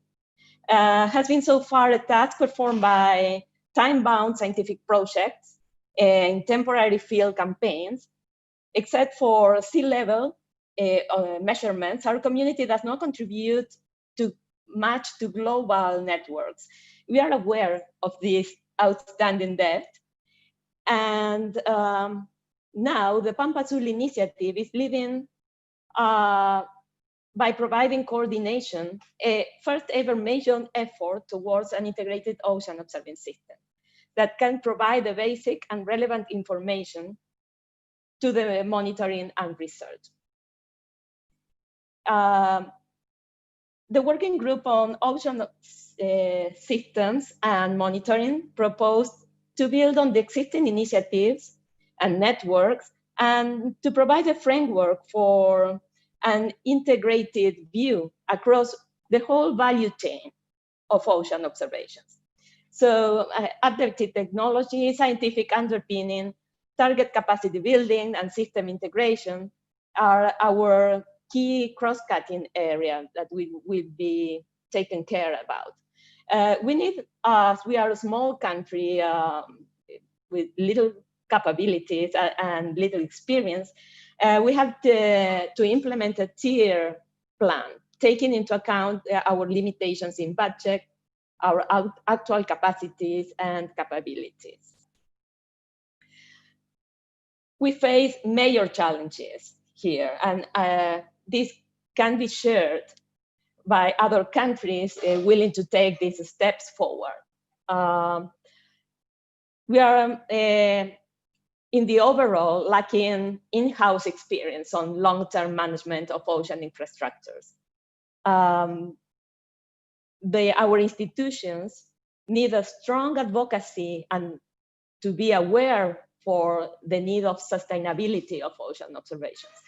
has been so far a task performed by time-bound scientific projects and temporary field campaigns. Except for sea level measurements, our community does not contribute much to global networks. We are aware of this outstanding debt. And now the Pampa Azul initiative is leading by providing coordination, a first ever major effort towards an integrated ocean observing system that can provide the basic and relevant information to the monitoring and research. The working group on ocean systems and monitoring proposed to build on the existing initiatives and networks and to provide a framework for an integrated view across the whole value chain of ocean observations. So adaptive technology, scientific underpinning, target capacity building, and system integration are our key cross-cutting area that we will be taking care about. We need, as we are a small country with little capabilities and little experience, we have to implement a tier plan, taking into account our limitations in budget, our actual capacities and capabilities. We face major challenges here, and this can be shared by other countries willing to take these steps forward. We are in the overall lacking in-house experience on long-term management of ocean infrastructures. Our institutions need a strong advocacy and to be aware for the need of sustainability of ocean observations.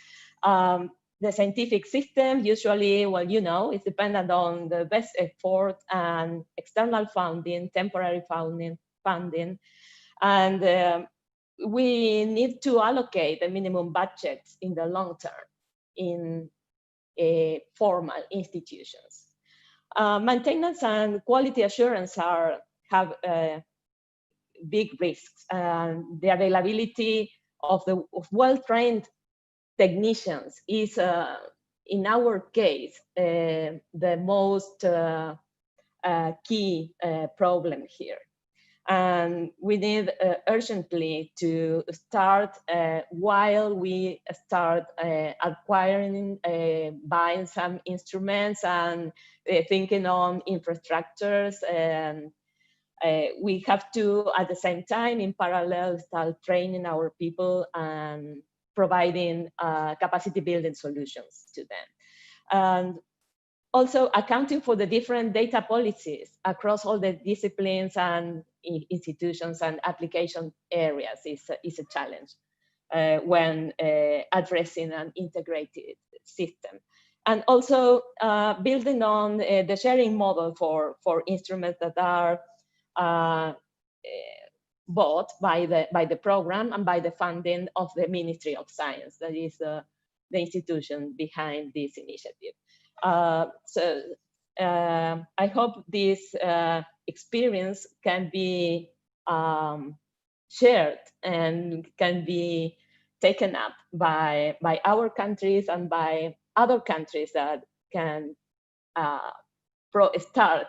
The scientific system usually, well, is dependent on the best effort and external funding, temporary funding, and we need to allocate the minimum budgets in the long term in formal institutions. Maintenance and quality assurance have big risks. The availability of well-trained technicians is in our case, the most key problem here. And we need urgently to start while we start acquiring, buying some instruments and thinking on infrastructures. And we have to, at the same time, in parallel, start training our people and providing capacity building solutions to them. And also accounting for the different data policies across all the disciplines and institutions and application areas is a challenge when addressing an integrated system. And also building on the sharing model for instruments that are bought by the program and by the funding of the Ministry of Science, that is the institution behind this initiative. I hope this experience can be shared and can be taken up by our countries and by other countries that can start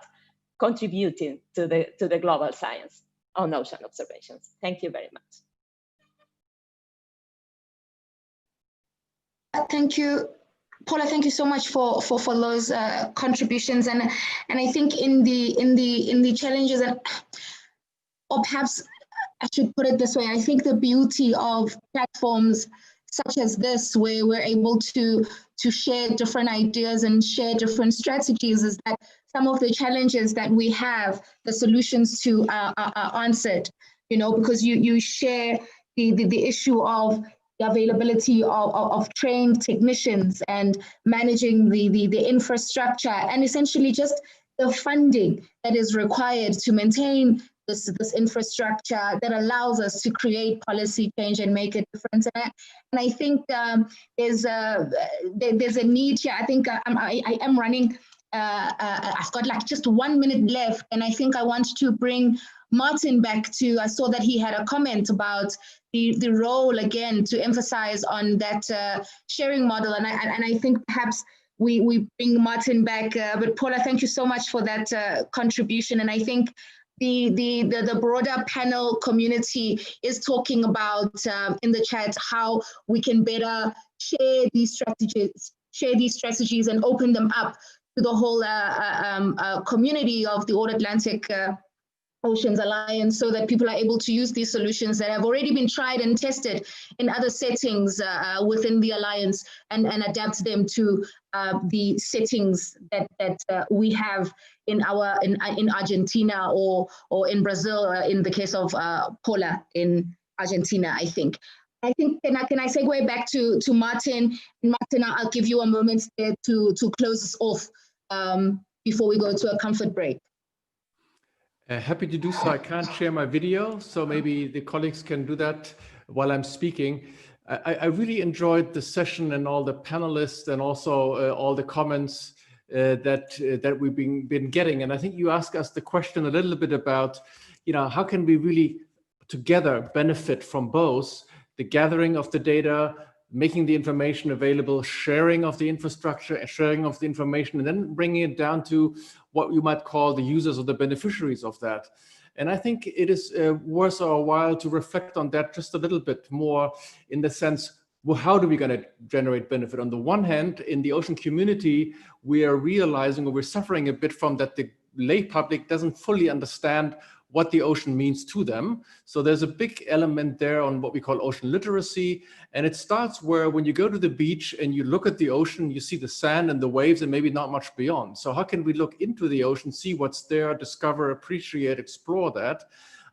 contributing to the global science on ocean observations. Thank you very much. Thank you, Paula. Thank you so much for those contributions, and I think in the challenges, or perhaps I should put it this way, I think the beauty of platforms such as this, where we're able to share different ideas and share different strategies, is that some of the challenges that we have, the solutions to are answered, you know, because you share the issue of the availability of trained technicians and managing the infrastructure and essentially just the funding that is required to maintain this infrastructure that allows us to create policy change and make a difference. And I think there's a need here. I think I am running. I've got like just 1 minute left, and I think I want to bring Martin back to. I saw that he had a comment about the role again to emphasize on that sharing model, and I think perhaps we bring Martin back. But Paula, thank you so much for that contribution, and I think the broader panel community is talking about in the chat how we can better share these strategies and open them up to the whole community of the All Atlantic Oceans Alliance, so that people are able to use these solutions that have already been tried and tested in other settings within the Alliance and adapt them to the settings that we have in Argentina or in Brazil, in the case of Paula in Argentina, I think. Can I segue back to Martin? Martin, I'll give you a moment there to close us off before we go to a comfort break. Happy to do so. I can't share my video, so maybe the colleagues can do that while I'm speaking. I really enjoyed the session and all the panelists and also all the comments that we've been getting. And I think you asked us the question a little bit about, you know, how can we really together benefit from both the gathering of the data, making the information available, sharing of the infrastructure, sharing of the information, and then bringing it down to what you might call the users or the beneficiaries of that. And I think it is worth our while to reflect on that just a little bit more in the sense, well, how do we going to generate benefit? On the one hand, in the ocean community, we are realizing, or we're suffering a bit from that the lay public doesn't fully understand what the ocean means to them. So there's a big element there on what we call ocean literacy. And it starts where when you go to the beach and you look at the ocean, you see the sand and the waves and maybe not much beyond. So how can we look into the ocean, see what's there, discover, appreciate, explore that?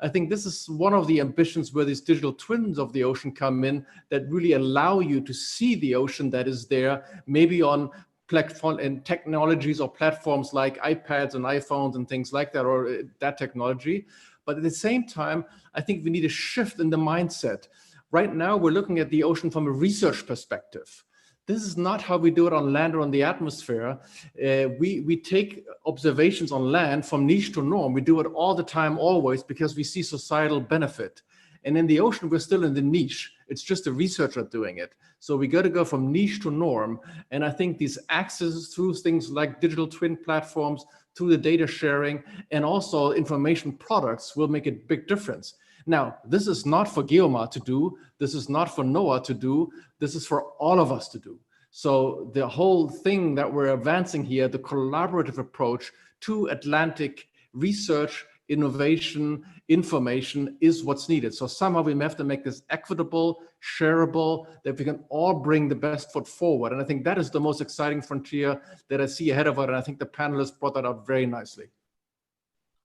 I think this is one of the ambitions where these digital twins of the ocean come in that really allow you to see the ocean that is there, maybe on platform and technologies or platforms like iPads and iPhones and things like that, or that technology. But at the same time, I think we need a shift in the mindset. Right now, we're looking at the ocean from a research perspective. This is not how we do it on land or on the atmosphere. We take observations on land from niche to norm. We do it all the time, always, because we see societal benefit. And in the ocean, we're still in the niche. It's just a researcher doing it. So we got to go from niche to norm. And I think these accesses through things like digital twin platforms, through the data sharing, and also information products will make a big difference. Now, this is not for Geomar to do. This is not for NOAA to do. This is for all of us to do. So the whole thing that we're advancing here, the collaborative approach to Atlantic research, innovation, information is what's needed. So somehow we have to make this equitable, shareable, that we can all bring the best foot forward. And I think that is the most exciting frontier that I see ahead of us. And I think the panelists brought that out very nicely.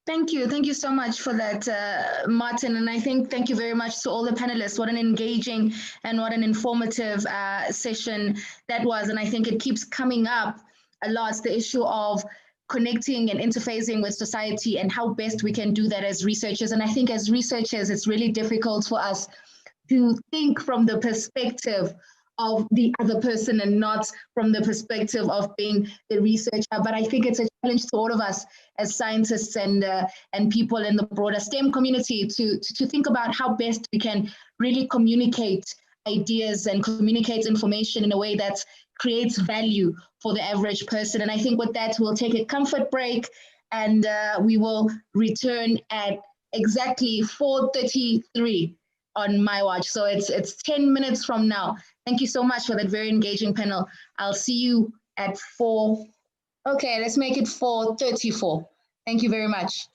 Thank you. Thank you so much for that, Martin. And I think thank you very much to all the panelists. What an engaging and what an informative session that was. And I think it keeps coming up a lot, the issue of connecting and interfacing with society and how best we can do that as researchers. And I think as researchers, it's really difficult for us to think from the perspective of the other person and not from the perspective of being the researcher. But I think it's a challenge to all of us as scientists and people in the broader STEM community to think about how best we can really communicate ideas and communicate information in a way that creates value for the average person. And I think with that, we'll take a comfort break and we will return at exactly 4:33 on my watch. So it's 10 minutes from now. Thank you so much for that very engaging panel. I'll see you at 4. Okay, let's make it 4:34. Thank you very much.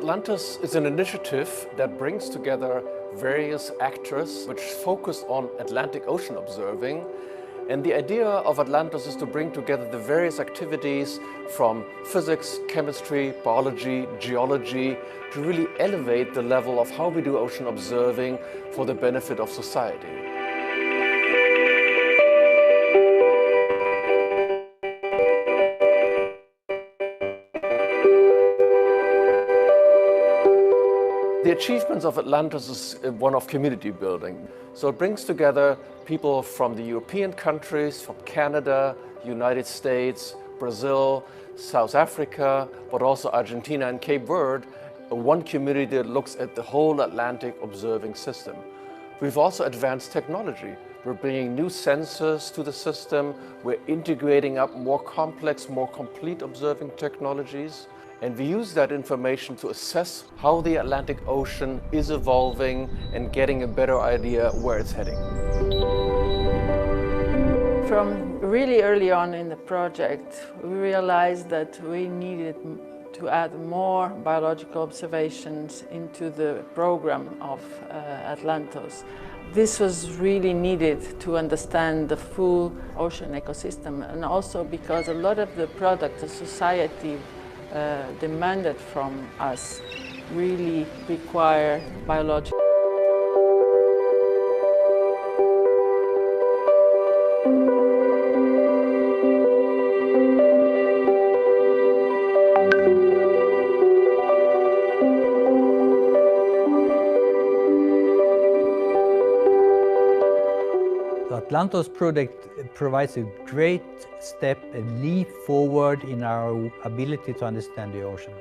Atlantis is an initiative that brings together various actors which focus on Atlantic Ocean observing. And the idea of Atlantis is to bring together the various activities from physics, chemistry, biology, geology, to really elevate the level of how we do ocean observing for the benefit of society. The achievements of Atlantis is one of community building. So it brings together people from the European countries, from Canada, United States, Brazil, South Africa, but also Argentina and Cape Verde, one community that looks at the whole Atlantic observing system. We've also advanced technology. We're bringing new sensors to the system. We're integrating up more complex, more complete observing technologies. And we use that information to assess how the Atlantic Ocean is evolving and getting a better idea where it's heading. From really early on in the project, we realized that we needed to add more biological observations into the program of Atlantos. This was really needed to understand the full ocean ecosystem, and also because a lot of the product the society demanded from us really require biological. The Atlantos project provides a great step and leap forward in our ability to understand the ocean.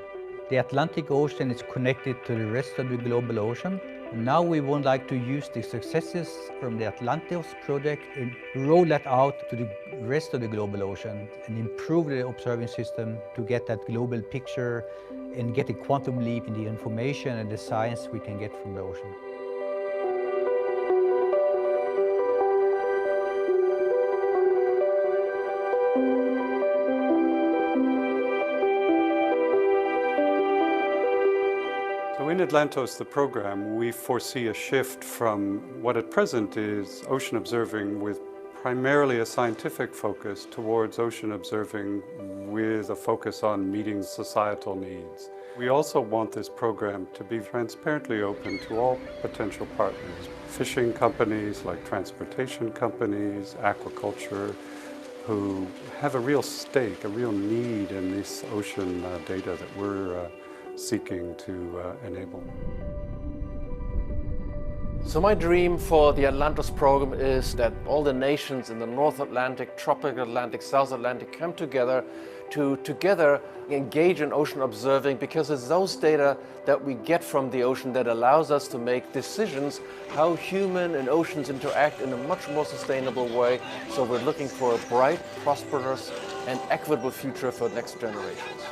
The Atlantic Ocean is connected to the rest of the global ocean. And now we would like to use the successes from the Atlantos project and roll that out to the rest of the global ocean and improve the observing system to get that global picture and get a quantum leap in the information and the science we can get from the ocean. So in Atlantos, the program, we foresee a shift from what at present is ocean observing with primarily a scientific focus towards ocean observing with a focus on meeting societal needs. We also want this program to be transparently open to all potential partners, fishing companies like transportation companies, aquaculture, who have a real stake, a real need in this ocean data that we're seeking to enable. So my dream for the Atlantos program is that all the nations in the North Atlantic, Tropical Atlantic, South Atlantic come together to engage in ocean observing, because it's those data that we get from the ocean that allows us to make decisions how human and oceans interact in a much more sustainable way. So we're looking for a bright, prosperous and equitable future for the next generations.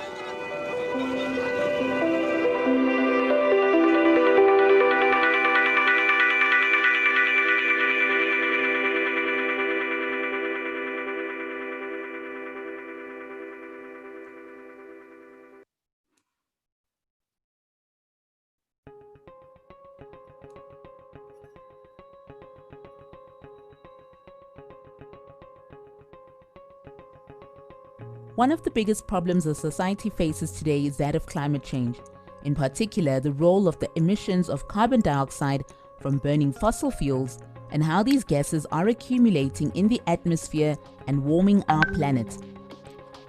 One of the biggest problems a society faces today is that of climate change, in particular the role of the emissions of carbon dioxide from burning fossil fuels and how these gases are accumulating in the atmosphere and warming our planet.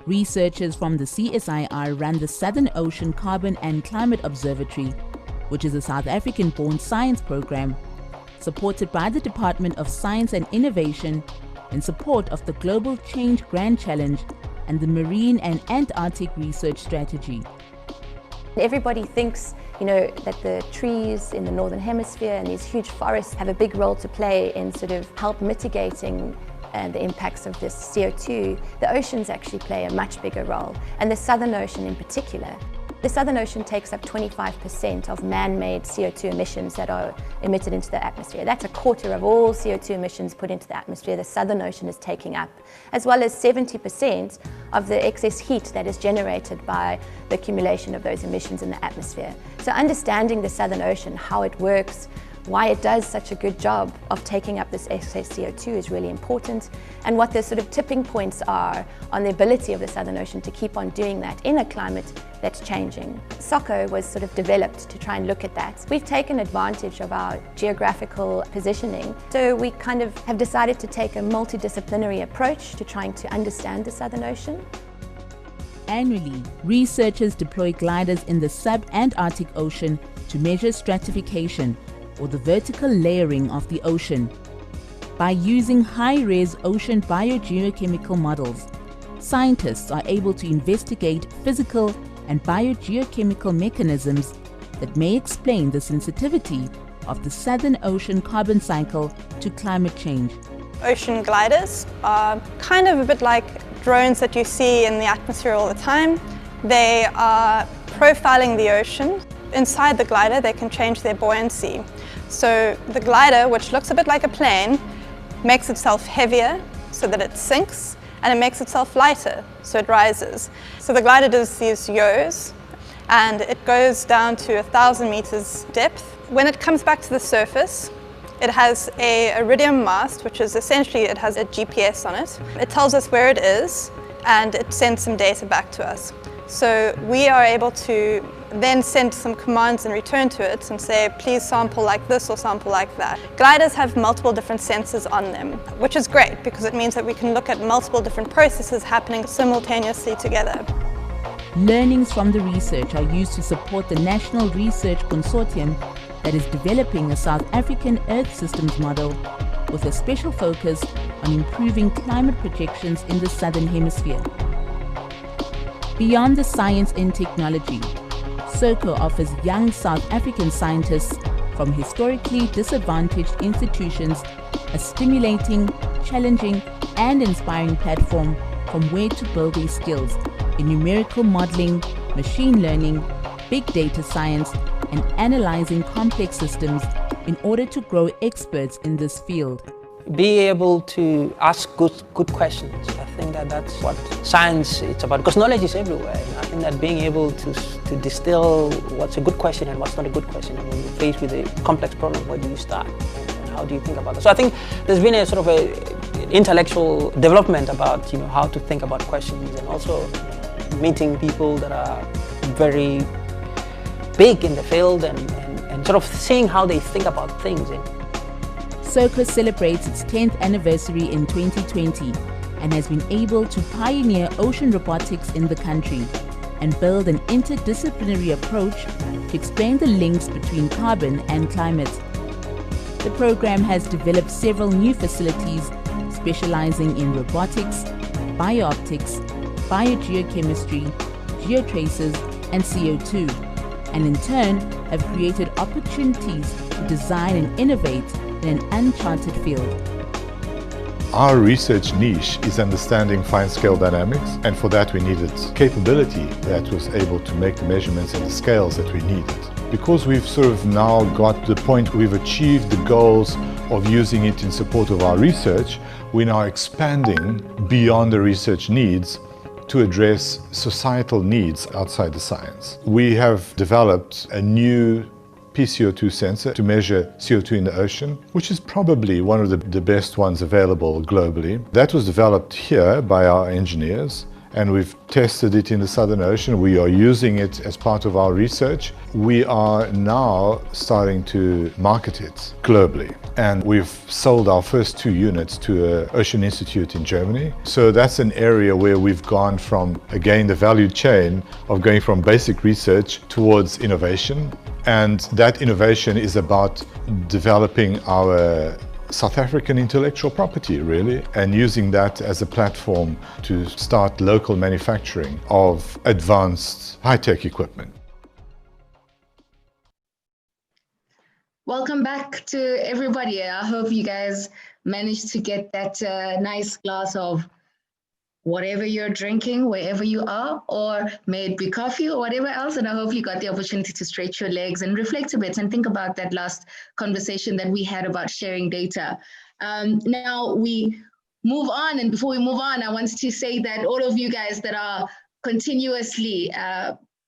Researchers from the CSIR run the Southern Ocean Carbon and Climate Observatory, which is a South African-born science program supported by the Department of Science and Innovation in support of the Global Change Grand Challenge and the Marine and Antarctic Research Strategy. Everybody thinks, that the trees in the Northern Hemisphere and these huge forests have a big role to play in sort of help mitigating the impacts of this CO2. The oceans actually play a much bigger role, and the Southern Ocean in particular. The Southern Ocean takes up 25% of man-made CO2 emissions that are emitted into the atmosphere. That's a quarter of all CO2 emissions put into the atmosphere the Southern Ocean is taking up, as well as 70% of the excess heat that is generated by the accumulation of those emissions in the atmosphere. So understanding the Southern Ocean, how it works, why it does such a good job of taking up this excess CO2 is really important, and what the sort of tipping points are on the ability of the Southern Ocean to keep on doing that in a climate that's changing. SOCO was sort of developed to try and look at that. We've taken advantage of our geographical positioning, so we kind of have decided to take a multidisciplinary approach to trying to understand the Southern Ocean. Annually, researchers deploy gliders in the sub-Antarctic Ocean to measure stratification, or the vertical layering of the ocean. By using high-res ocean biogeochemical models, scientists are able to investigate physical and biogeochemical mechanisms that may explain the sensitivity of the Southern Ocean carbon cycle to climate change. Ocean gliders are kind of a bit like drones that you see in the atmosphere all the time. They are profiling the ocean. Inside the glider, they can change their buoyancy. So the glider, which looks a bit like a plane, makes itself heavier so that it sinks, and it makes itself lighter so it rises. So the glider does these yaws, and it goes down to 1,000 meters depth. When it comes back to the surface, it has a iridium mast, which is essentially, it has a GPS on it. It tells us where it is, and it sends some data back to us. So we are able to then send some commands in return to it and say, please sample like this or sample like that. Gliders have multiple different sensors on them, which is great because it means that we can look at multiple different processes happening simultaneously together. Learnings from the research are used to support the National Research Consortium that is developing a South African Earth systems model with a special focus on improving climate projections in the Southern Hemisphere. Beyond the science and technology, SOCO offers young South African scientists from historically disadvantaged institutions a stimulating, challenging, and inspiring platform from where to build their skills in numerical modeling, machine learning, big data science, and analyzing complex systems in order to grow experts in this field. Be able to ask good questions. I think that's what science is about, because knowledge is everywhere. And I think that being able to distill what's a good question and what's not a good question, and when you're faced with a complex problem, where do you start and how do you think about it? So I think there's been a sort of a intellectual development about how to think about questions, and also meeting people that are very big in the field and sort of seeing how they think about things. SOCO celebrates its 10th anniversary in 2020 and has been able to pioneer ocean robotics in the country and build an interdisciplinary approach to explain the links between carbon and climate. The program has developed several new facilities specializing in robotics, biooptics, biogeochemistry, geotraces, and CO2, and in turn have created opportunities to design and innovate in an uncharted field. Our research niche is understanding fine-scale dynamics, and for that we needed capability that was able to make the measurements and the scales that we needed. Because we've sort of now got to the point we've achieved the goals of using it in support of our research, we're now expanding beyond the research needs to address societal needs outside the science. We have developed a new PCO2 sensor to measure CO2 in the ocean, which is probably one of the best ones available globally. That was developed here by our engineers, and we've tested it in the Southern Ocean. We are using it as part of our research. We are now starting to market it globally, and we've sold our first 2 units to an Ocean Institute in Germany. So that's an area where we've gone from, again, the value chain of going from basic research towards innovation. And that innovation is about developing our South African intellectual property, really, and using that as a platform to start local manufacturing of advanced high-tech equipment. Welcome back to everybody. I hope you guys managed to get that nice glass of whatever you're drinking, wherever you are, or may it be coffee or whatever else. And I hope you got the opportunity to stretch your legs and reflect a bit and think about that last conversation that we had about sharing data. Now we move on. And before we move on, I wanted to say that all of you guys that are continuously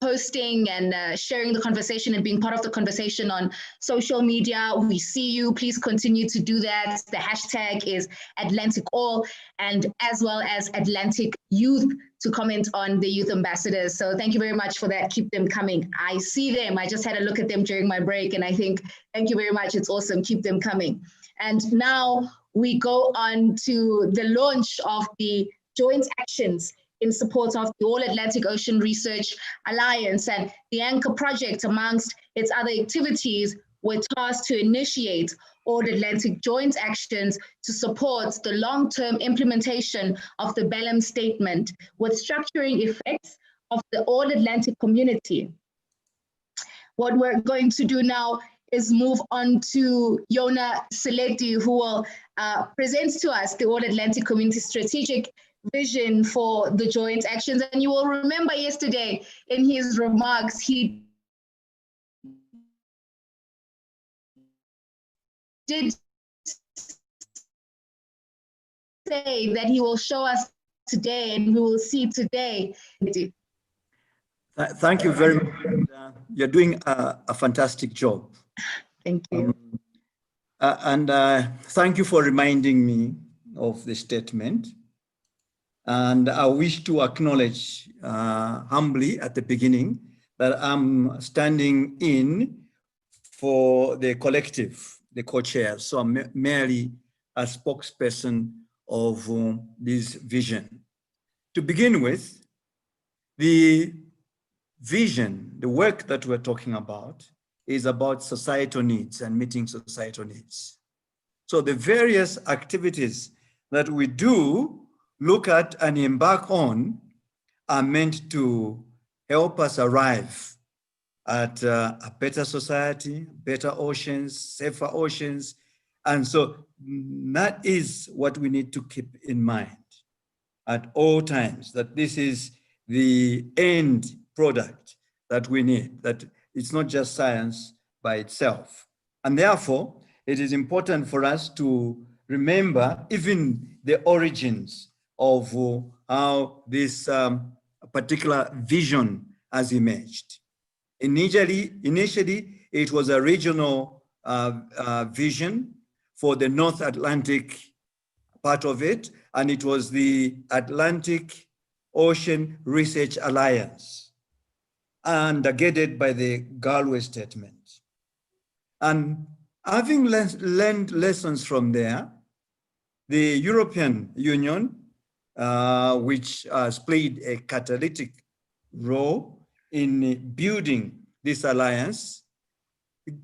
posting and sharing the conversation and being part of the conversation on social media, we see you. Please continue to do that. The hashtag is AtlanticAll, and as well as Atlantic Youth to comment on the youth ambassadors. So thank you very much for that. Keep them coming. I see them. I just had a look at them during my break, and I think, thank you very much. It's awesome. Keep them coming. And now we go on to the launch of the joint actions in support of the All Atlantic Ocean Research Alliance, and the Anchor Project, amongst its other activities, were tasked to initiate All Atlantic joint actions to support the long-term implementation of the Bellum Statement with structuring effects of the All Atlantic community. What we're going to do now is move on to Yona Seleti, who will present to us the All Atlantic Community Strategic vision for the joint actions. And you will remember yesterday in his remarks, he did say that he will show us today and we will see today. Thank you very much. You're doing a fantastic job. Thank you. Thank you for reminding me of the statement. And I wish to acknowledge humbly at the beginning that I'm standing in for the collective, the co-chair. So I'm merely a spokesperson of this vision. To begin with, the vision, the work that we're talking about, is about societal needs and meeting societal needs. So the various activities that we do look at and embark on are meant to help us arrive at a better society, better oceans, safer oceans. And so that is what we need to keep in mind at all times, that this is the end product that we need, that it's not just science by itself. And therefore, it is important for us to remember even the origins of how this particular vision has emerged. Initially, it was a regional vision for the North Atlantic part of it, and it was the Atlantic Ocean Research Alliance, and guided by the Galway Statement. And having learned lessons from there, the European Union, which has played a catalytic role in building this alliance,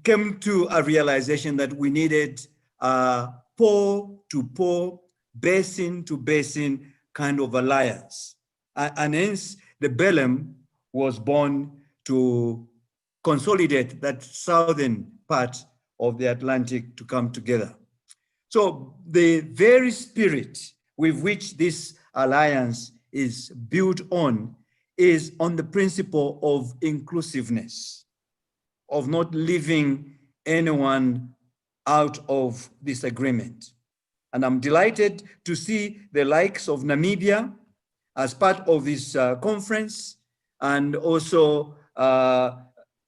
came to a realization that we needed a pore-to-pore, basin-to-basin kind of alliance. And hence, the BELEM was born to consolidate that southern part of the Atlantic to come together. So the very spirit with which this alliance is built on is on the principle of inclusiveness, of not leaving anyone out of this agreement. And I'm delighted to see the likes of Namibia as part of this conference, and also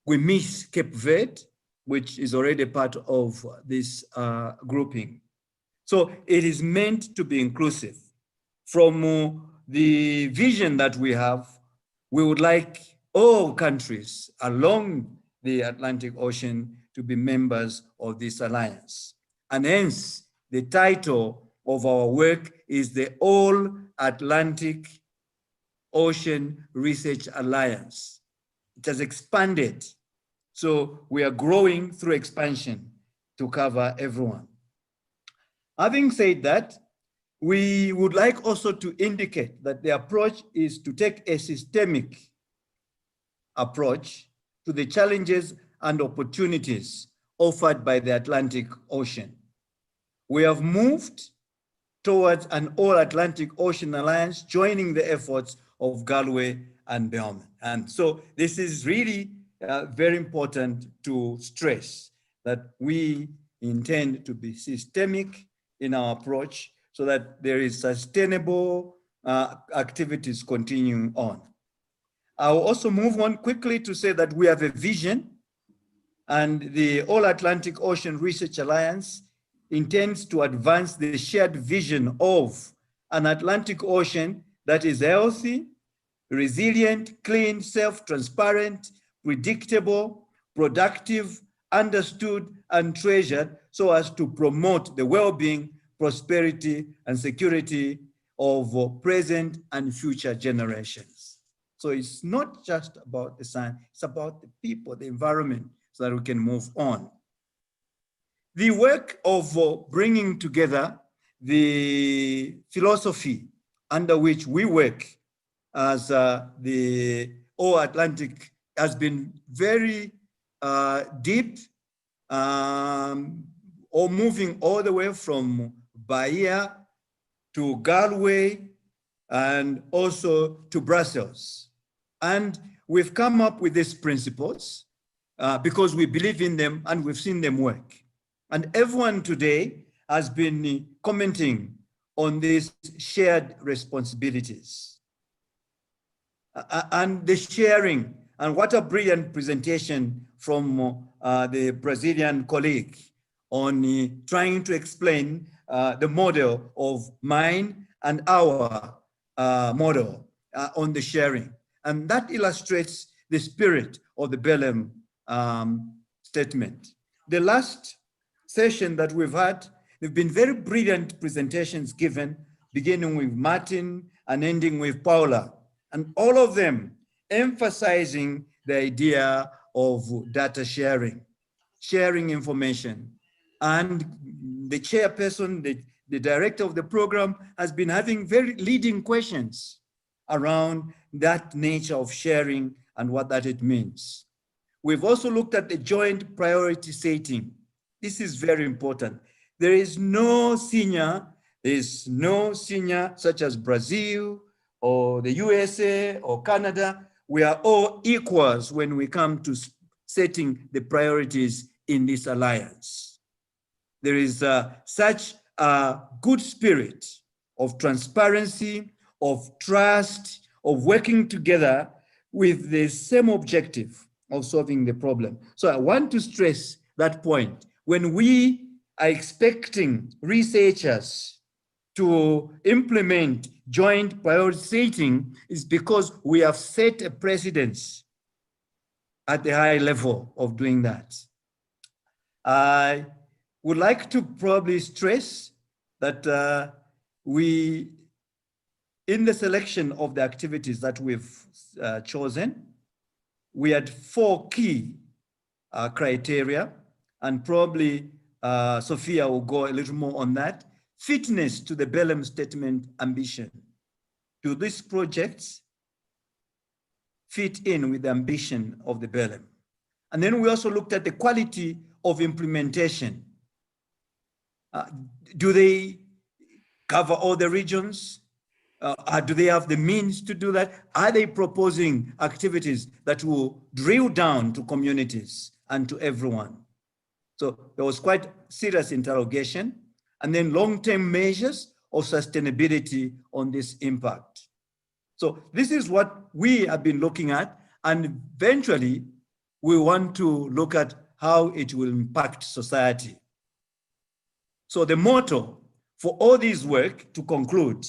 we miss Cape Verde, which is already part of this grouping. So it is meant to be inclusive. From the vision that we have, we would like all countries along the Atlantic Ocean to be members of this alliance. And hence, the title of our work is the All Atlantic Ocean Research Alliance. It has expanded. So we are growing through expansion to cover everyone. Having said that, we would like also to indicate that the approach is to take a systemic approach to the challenges and opportunities offered by the Atlantic Ocean. We have moved towards an all-Atlantic Ocean Alliance, joining the efforts of Galway and Belmont. And so this is really very important to stress that we intend to be systemic in our approach so that there is sustainable activities continuing on. I'll also move on quickly to say that we have a vision, and the All Atlantic Ocean Research Alliance intends to advance the shared vision of an Atlantic Ocean that is healthy, resilient, clean, self-transparent, predictable, productive, understood, and treasured, so as to promote the well-being, prosperity, and security of present and future generations. So it's not just about the science, it's about the people, the environment, so that we can move on. The work of bringing together the philosophy under which we work as the All Atlantic has been very deep, or moving all the way from Bahia to Galway, and also to Brussels. And we've come up with these principles because we believe in them and we've seen them work. And everyone today has been commenting on these shared responsibilities. And the sharing, and what a brilliant presentation from the Brazilian colleague on trying to explain the model of mine and our model on the sharing. And that illustrates the spirit of the Belém statement. The last session that we've had, there have been very brilliant presentations given, beginning with Martin and ending with Paula, and all of them emphasizing the idea of data sharing, sharing information. And the chairperson, the director of the program, has been having very leading questions around that nature of sharing and what that it means. We've also looked at the joint priority setting. This is very important. There is no senior such as Brazil or the USA or Canada. We are all equals when we come to setting the priorities in this alliance. There is such a good spirit of transparency, of trust, of working together with the same objective of solving the problem. So I want to stress that point. When we are expecting researchers to implement joint priority setting, is because we have set a precedence at the high level of doing that. I would like to probably stress that in the selection of the activities that we've chosen, we had 4 key criteria, and probably Sophia will go a little more on that. Fitness to the Belém statement ambition. Do these projects fit in with the ambition of the Belém? And then we also looked at the quality of implementation. Do they cover all the regions? Do they have the means to do that? Are they proposing activities that will drill down to communities and to everyone? So there was quite serious interrogation. And then long-term measures of sustainability on this impact. So this is what we have been looking at, and eventually we want to look at how it will impact society. So the motto for all this work, to conclude,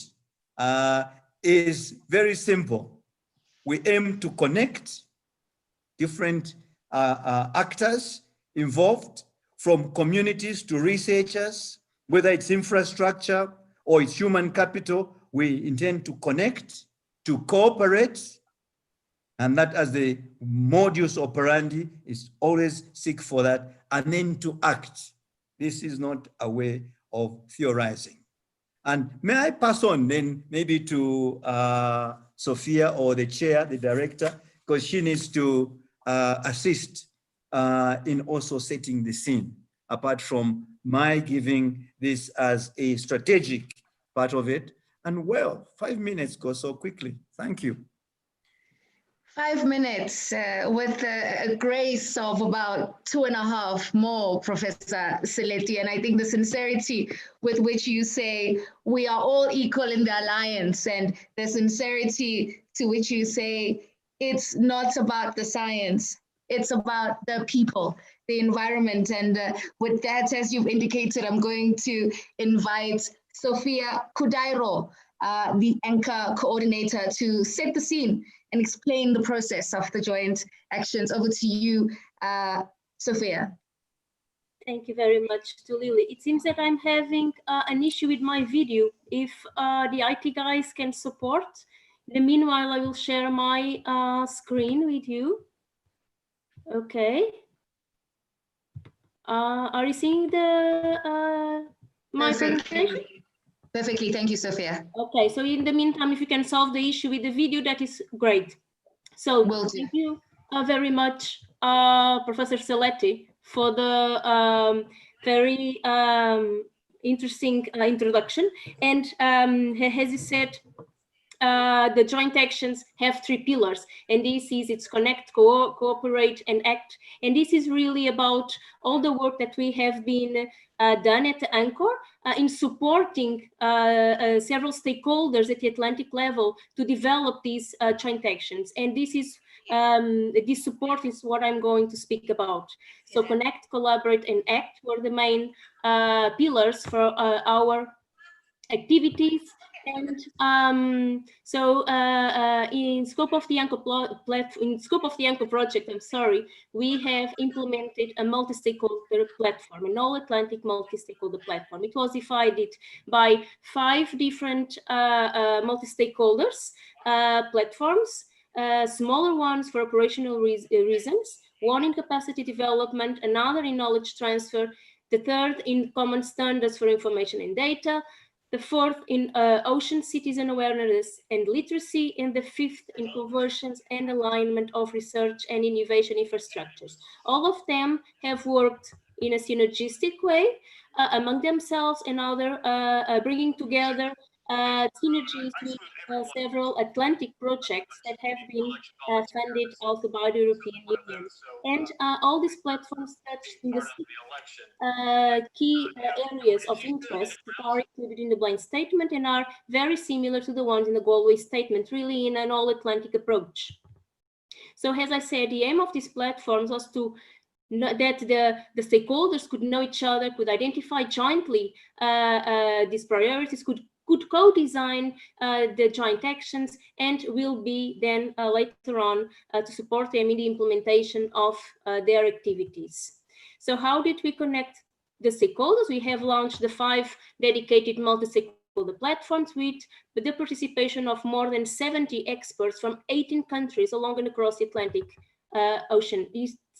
is very simple. We aim to connect different actors involved, from communities to researchers, whether it's infrastructure or it's human capital. We intend to connect, to cooperate, and that as the modus operandi is always seek for that, and then to act. This is not a way of theorizing. And may I pass on then maybe to Sophia or the chair, the director, because she needs to assist in also setting the scene, apart from my giving this as a strategic part of it. And well, 5 minutes go so quickly. Thank you. 5 minutes with a grace of about 2.5 more, Professor Seletti. And I think the sincerity with which you say we are all equal in the alliance, and the sincerity to which you say it's not about the science, it's about the people, the environment. And with that, as you've indicated, I'm going to invite Sophia Kudairo, the anchor coordinator, to set the scene and explain the process of the joint actions. Over to you, Sophia. Thank you very much to Lily. It seems that I'm having an issue with my video. If the IT guys can support. In the meanwhile, I will share my screen with you. Okay. Are you seeing the my presentation? Perfectly, thank you, Sophia. Okay, so in the meantime, if you can solve the issue with the video, that is great. So thank you very much, Professor Seletti, for the very interesting introduction. And as you said, the joint actions have 3 pillars, and this is it's connect, cooperate, and act. And this is really about all the work that we have been done at Anchor in supporting several stakeholders at the Atlantic level to develop these joint actions. And this is this support is what I'm going to speak about. So connect, collaborate, and act were the main pillars for our activities. And in scope of the Anchor project, we have implemented a multi-stakeholder platform, an all-Atlantic multi-stakeholder platform. It was defined by 5 different multi-stakeholders platforms, smaller ones for operational reasons, one in capacity development, another in knowledge transfer, the third in common standards for information and data, the fourth in ocean citizen awareness and literacy, and the fifth in conversions and alignment of research and innovation infrastructures. All of them have worked in a synergistic way among themselves, and other bringing together synergies with several Atlantic projects that have been funded also by the European Union. And all these platforms touch in the 6 key areas of interest that are included in the blind statement and are very similar to the ones in the Galway statement, really in an all-Atlantic approach. So as I said, the aim of these platforms was to that the stakeholders could know each other, could identify jointly these priorities, could co-design the joint actions, and will be then later on to support them in the implementation of their activities. So how did we connect the stakeholders? We have launched the 5 dedicated multi-stakeholder platforms with the participation of more than 70 experts from 18 countries along and across the Atlantic Ocean.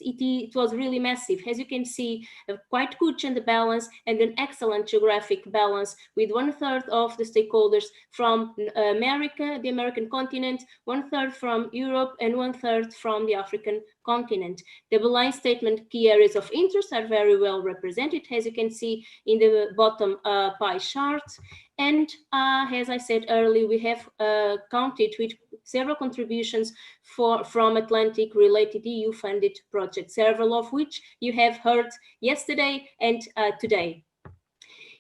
It was really massive. As you can see, a quite good gender balance and an excellent geographic balance, with 1/3 of the stakeholders from America, the American continent, 1/3 from Europe, and 1/3 from the African continent. The blind statement key areas of interest are very well represented, as you can see in the bottom pie chart. And as I said earlier, we have counted with several contributions from Atlantic-related EU-funded projects, several of which you have heard yesterday and today.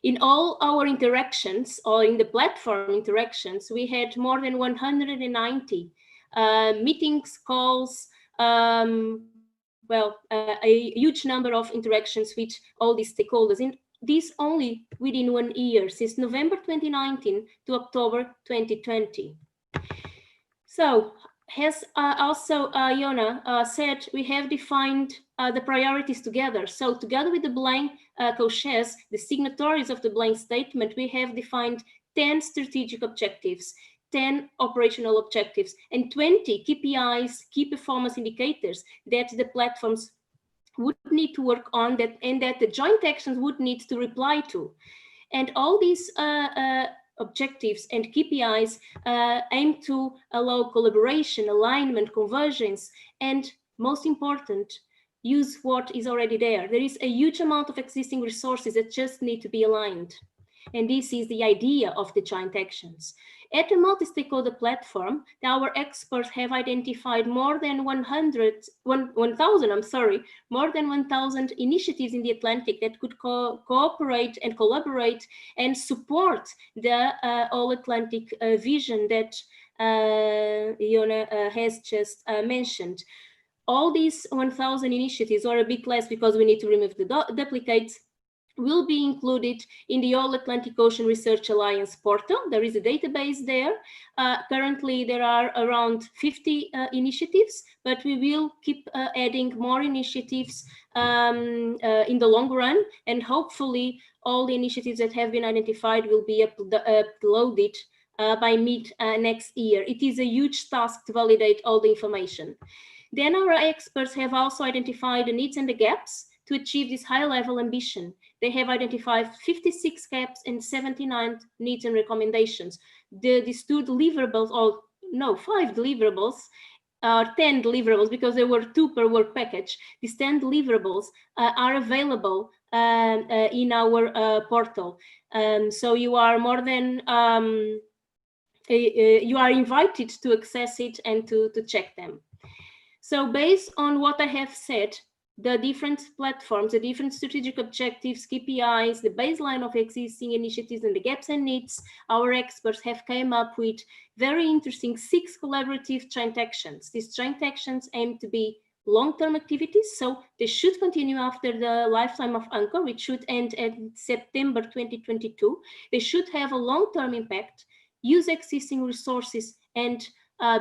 In all our interactions, or in the platform interactions, we had more than 190 meetings, calls, a huge number of interactions with all these stakeholders. And this only within 1 year, since November 2019 to October 2020. So, as also Yona said, we have defined the priorities together. So together with the blind coaches, the signatories of the blind statement, we have defined 10 strategic objectives, 10 operational objectives, and 20 KPIs, key performance indicators, that the platforms would need to work on, that and that the joint actions would need to reply to. And all these objectives and KPIs aim to allow collaboration, alignment, convergence, and most important, use what is already there. There is a huge amount of existing resources that just need to be aligned. And this is the idea of the joint actions. At the multi-stakeholder platform, our experts have identified more than 1,000 initiatives in the Atlantic that could cooperate and collaborate and support the all-Atlantic vision that Yona has just mentioned. All these 1,000 initiatives, or a bit less because we need to remove the duplicates, will be included in the All Atlantic Ocean Research Alliance portal. There is a database there. Currently, there are around 50 initiatives, but we will keep adding more initiatives in the long run, and hopefully all the initiatives that have been identified will be uploaded by mid next year. It is a huge task to validate all the information. Then our experts have also identified the needs and the gaps to achieve this high-level ambition. They have identified 56 gaps and 79 needs and recommendations. These 2 deliverables, or no, 5 deliverables, 10 deliverables, because there were 2 per work package. These 10 deliverables are available in our portal. So you are more than you are invited to access it and to check them. So based on what I have said, the different platforms, the different strategic objectives, KPIs, the baseline of existing initiatives and the gaps and needs, our experts have come up with very interesting 6 collaborative joint actions. These joint actions aim to be long-term activities, so they should continue after the lifetime of Anchor, which should end at September 2022. They should have a long-term impact, use existing resources, and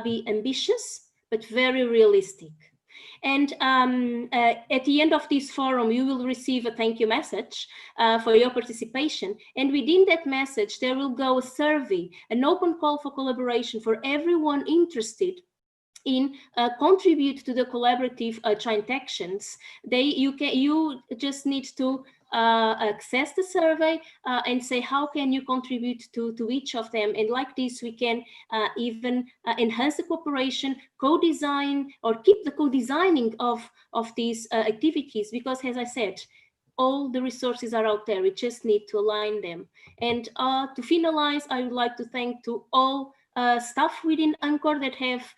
be ambitious, but very realistic. And at the end of this forum, you will receive a thank you message for your participation. And within that message, there will go a survey, an open call for collaboration for everyone interested in contribute to the collaborative joint actions. You just need to access the survey and say how can you contribute to each of them, and like this we can even enhance the cooperation, co-design, or keep the co-designing of these activities, because as I said, all the resources are out there, we just need to align them. And to finalize, I would like to thank to all staff within Anchor that have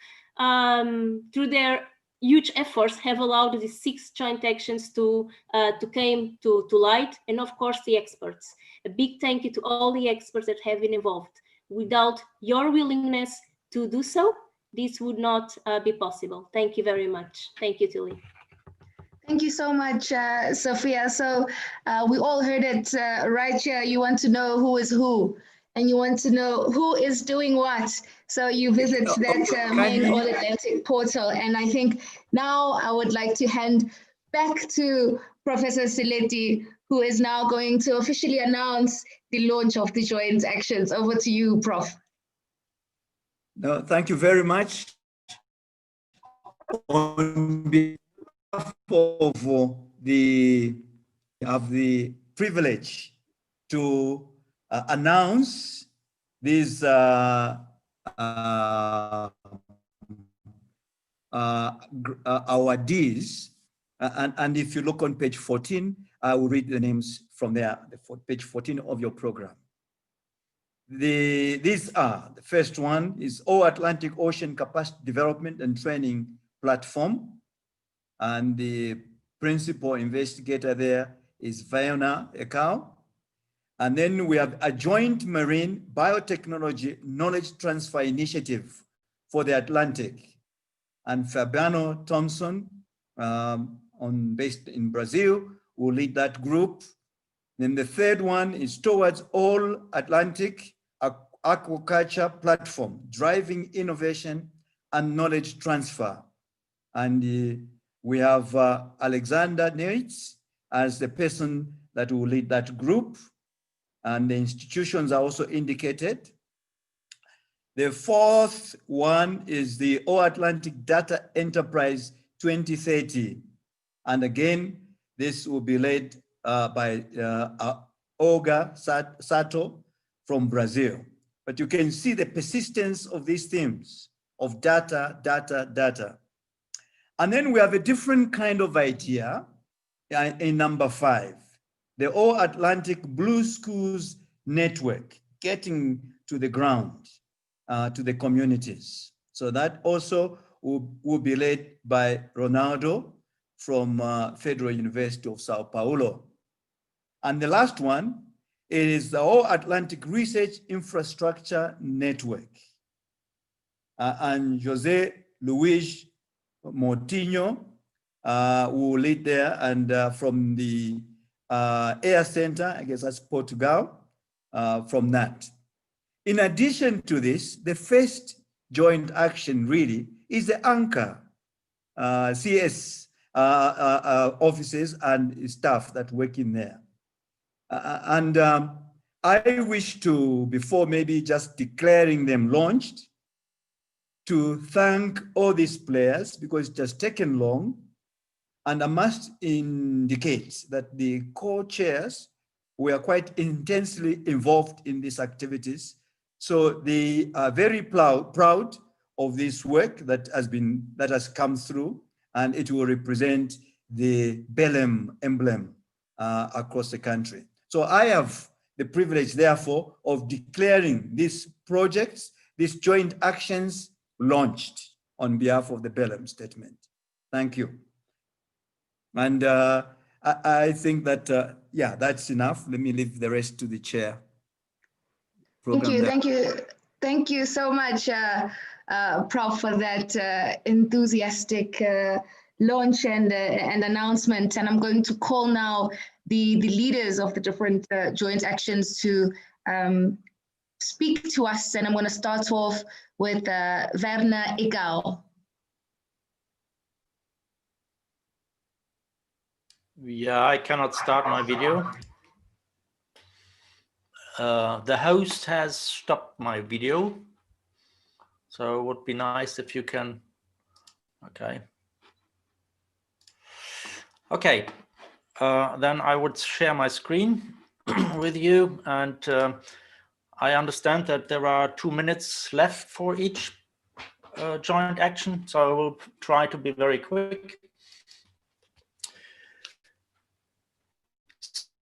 through their huge efforts have allowed these 6 joint actions to came to light, and of course the experts. A big thank you to all the experts that have been involved. Without your willingness to do so, this would not be possible. Thank you very much. Thank you, Tilly. Thank you so much, Sophia. So we all heard it right here. You want to know who is who, and you want to know who is doing what. So you visit that main All Atlantic portal. And I think now I would like to hand back to Professor Seleti, who is now going to officially announce the launch of the joint actions. Over to you, Prof. No, thank you very much. On behalf of the privilege to announce these awardees, and if you look on page 14, I will read the names from there, page 14 of your program. These are, the first one is All Atlantic Ocean Capacity Development and Training Platform, and the principal investigator there is Fiona Ekau. And then we have a joint marine biotechnology knowledge transfer initiative for the Atlantic. And Fabiano Thompson, based in Brazil, will lead that group. Then the third one is towards All Atlantic Aquaculture Platform, driving innovation and knowledge transfer. And we have Alexander Neitz as the person that will lead that group. And the institutions are also indicated. The fourth one is the All Atlantic Data Enterprise 2030. And again, this will be led by Olga Sato from Brazil. But you can see the persistence of these themes of data, data, data. And then we have a different kind of idea in number 5. The All Atlantic Blue Schools Network, getting to the ground, to the communities. So that also will be led by Ronaldo from Federal University of Sao Paulo. And the last one is the All Atlantic Research Infrastructure Network. And Jose Luis Moutinho will lead there, and from the Air Center, I guess that's Portugal, from that. In addition to this, the first joint action really is the Anchor CS offices and staff that work in there. I wish to, before maybe just declaring them launched, to thank all these players because it has taken long. And I must indicate that the co-chairs were quite intensely involved in these activities. So they are very proud of this work that has come through, and it will represent the Belém emblem across the country. So I have the privilege, therefore, of declaring these projects these joint actions launched on behalf of the Belém statement. Thank you. And I think that, yeah, that's enough. Let me leave the rest to the chair. Thank you so much, Prof, for that enthusiastic launch and announcement. And I'm going to call now the leaders of the different joint actions to speak to us. And I'm going to start off with Werner Igau. Yeah, I cannot start my video. The host has stopped my video. So it would be nice if you can, okay. Okay, then I would share my screen with you. And I understand that there are 2 minutes left for each joint action. So I will try to be very quick.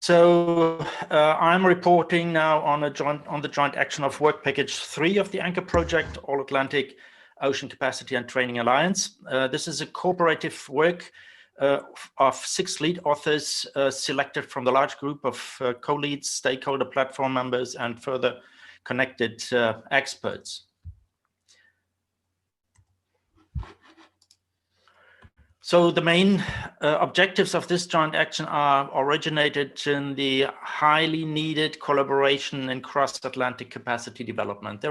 So I'm reporting now on the joint action of work package 3 of the Anchor project, All Atlantic Ocean Capacity and Training Alliance. This is a cooperative work of 6 lead authors selected from the large group of co-leads, stakeholder platform members, and further connected experts. So the main objectives of this joint action are originated in the highly needed collaboration in cross-Atlantic capacity development.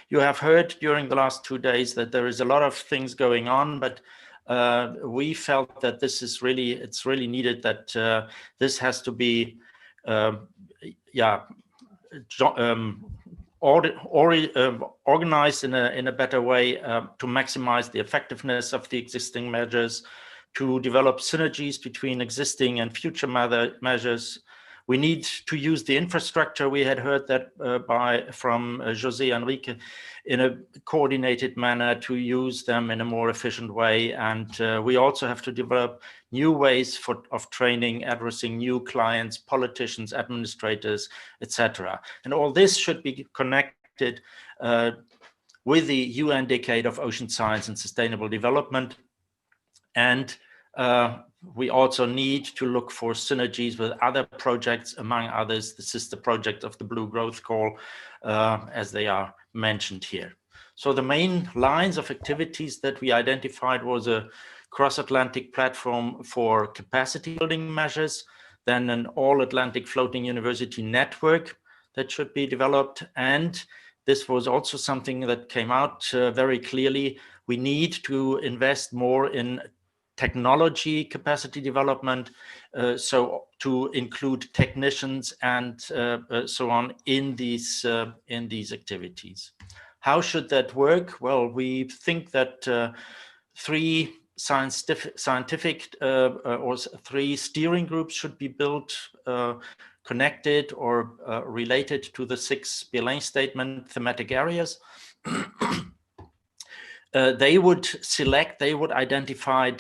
You have heard during the last 2 days that there is a lot of things going on, but we felt that this is it's really needed, that this has to be organized in a better way to maximize the effectiveness of the existing measures, to develop synergies between existing and future measures. We need to use the infrastructure. We had heard that from José Enrique, in a coordinated manner, to use them in a more efficient way. And we also have to develop new ways of training, addressing new clients, politicians, administrators, etc. And all this should be connected with the UN Decade of Ocean Science and Sustainable Development. And we also need to look for synergies with other projects, among others, the sister project of the Blue Growth Call, as they are mentioned here. So the main lines of activities that we identified was a cross-Atlantic platform for capacity building measures, then an all-Atlantic floating university network that should be developed. And this was also something that came out very clearly. We need to invest more in technology capacity development, so to include technicians and so on in these activities. How should that work? Well, we think that 3 scientific or 3 steering groups should be built, connected or related to the 6 Belém statement thematic areas. They would identify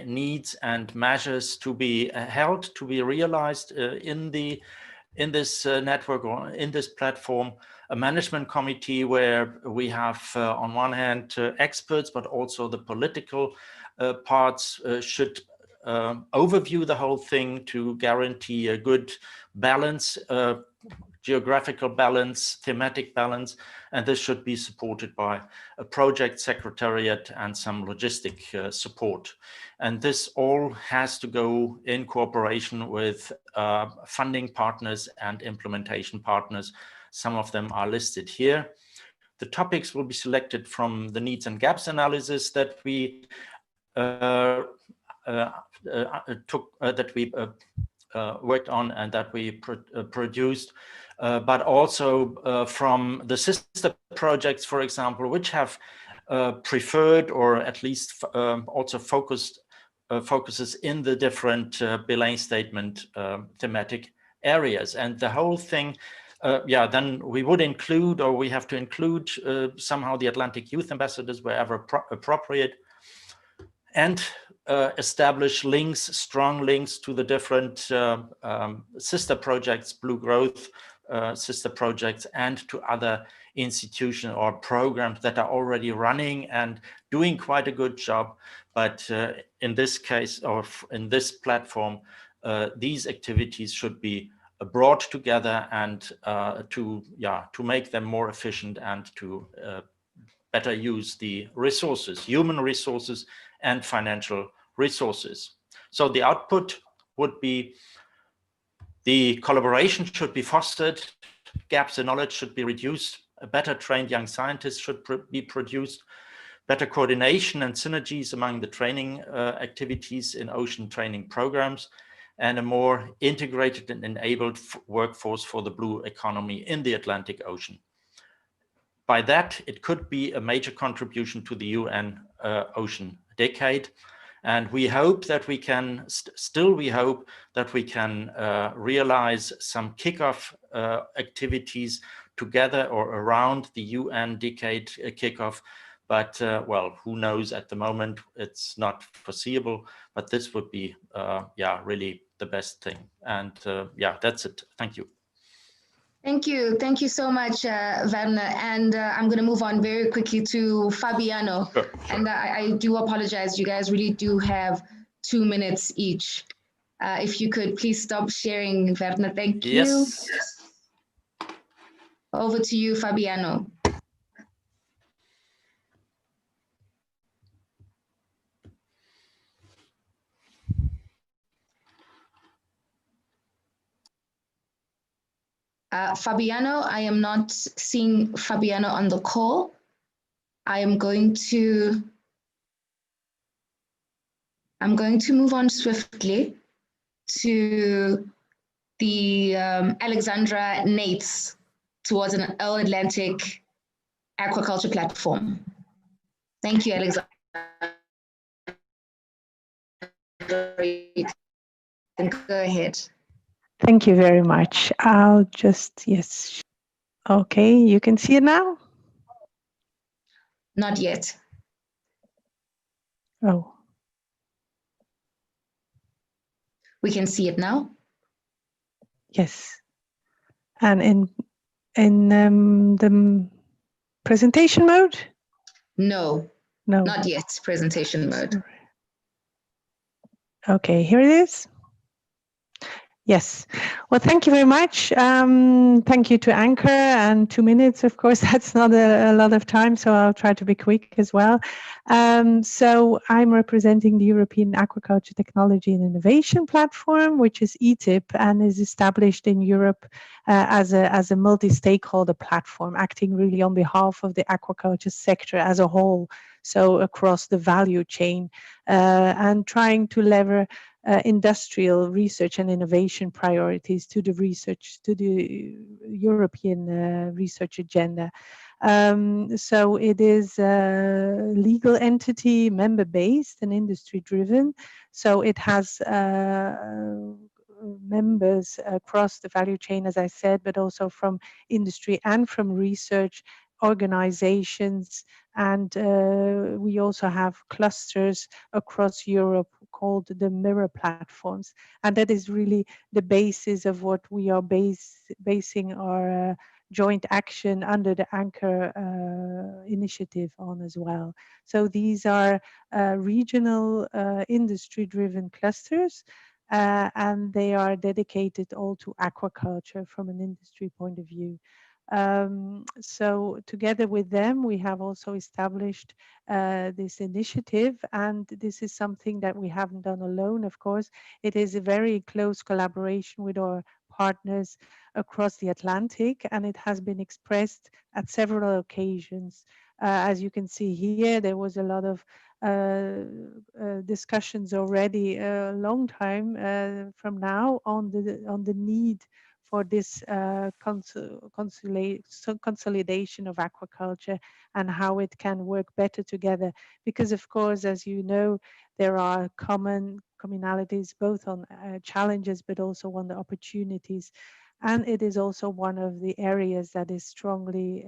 needs and measures to be held, to be realized in this network or in this platform. A management committee where we have, on one hand, experts, but also the political parts should overview the whole thing to guarantee a good balance, geographical balance, thematic balance, and this should be supported by a project secretariat and some logistic support. And this all has to go in cooperation with funding partners and implementation partners. Some of them are listed here. The topics will be selected from the needs and gaps analysis that we worked on and that we produced. But also from the sister projects, for example, which have preferred or at least also focuses in the different Belém statement thematic areas. And the whole thing, then we would include, or we have to include somehow the Atlantic Youth Ambassadors wherever appropriate, and establish links, strong links to the different sister projects, Blue Growth, sister projects, and to other institutions or programs that are already running and doing quite a good job. But in this case, or in this platform, these activities should be brought together and to make them more efficient and to better use the resources, human resources and financial resources. So the output would be the collaboration should be fostered, gaps in knowledge should be reduced, a better trained young scientist should be produced, better coordination and synergies among the training activities in ocean training programs, and a more integrated and enabled workforce for the blue economy in the Atlantic Ocean. By that, it could be a major contribution to the UN Ocean Decade. And we hope that we can, we hope that we can realize some kickoff activities together or around the UN Decade kickoff. But well, who knows, at the moment, it's not foreseeable, but this would be, really the best thing. And yeah, that's it. Thank you. Thank you. Thank you so much, Werner. And I'm going to move on very quickly to Fabiano. Sure. And I do apologize. You guys really do have 2 minutes each. If you could please stop sharing, Werner. Thank you. Yes. Over to you, Fabiano. Fabiano, I am not seeing Fabiano on the call. I am going to move on swiftly to the Alexandra Nates towards an All-Atlantic aquaculture platform. Thank you, Alexandra. You can go ahead. Thank you very much. I'll just, yes. Okay, you can see it now? Not yet. Oh. We can see it now. Yes. And in the presentation mode? No. No. Not yet, presentation mode. Okay, here it is. Yes. Well, thank you very much. Thank you to Anchor, and 2 minutes, of course, that's not a lot of time, so I'll try to be quick as well. So I'm representing the European Aquaculture Technology and Innovation Platform, which is ETIP and is established in Europe as a multi-stakeholder platform, acting really on behalf of the aquaculture sector as a whole, so across the value chain, and trying to lever industrial research and innovation priorities to the European research agenda. So it is a legal entity, member-based and industry-driven. So it has members across the value chain, as I said, but also from industry and from research organizations. And we also have clusters across Europe called the mirror platforms. And that is really the basis of what we are basing our joint action under the Anchor initiative on as well. So these are regional industry-driven clusters, and they are dedicated all to aquaculture from an industry point of view. So together with them, we have also established this initiative, and this is something that we haven't done alone, of course. It is a very close collaboration with our partners across the Atlantic, and it has been expressed at several occasions. As you can see here, there was a lot of discussions already a long time from now on the need for this consolidation of aquaculture and how it can work better together. Because of course, as you know, there are commonalities both on challenges but also on the opportunities. And it is also one of the areas that is strongly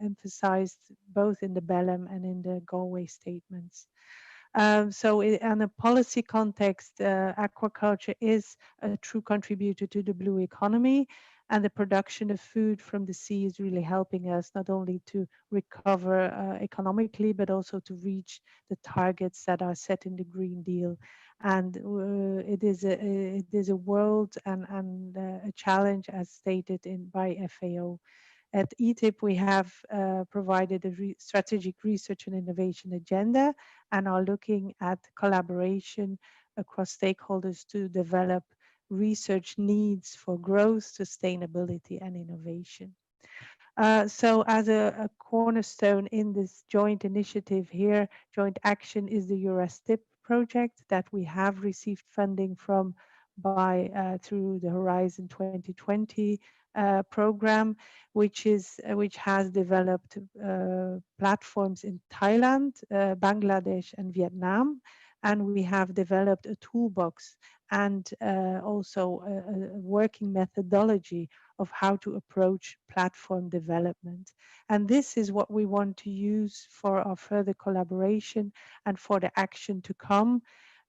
emphasized both in the Belém and in the Galway statements. So in a policy context, aquaculture is a true contributor to the blue economy. And the production of food from the sea is really helping us not only to recover economically, but also to reach the targets that are set in the Green Deal. And it is a world and a challenge, as stated by FAO. At ETIP, we have provided a strategic research and innovation agenda and are looking at collaboration across stakeholders to develop research needs for growth, sustainability, and innovation. So as a cornerstone in this joint initiative here, joint action is the EURASTIP project that we have received funding from through the Horizon 2020 program, which has developed platforms in Thailand, Bangladesh, and Vietnam. And we have developed a toolbox and also a working methodology of how to approach platform development. And this is what we want to use for our further collaboration and for the action to come,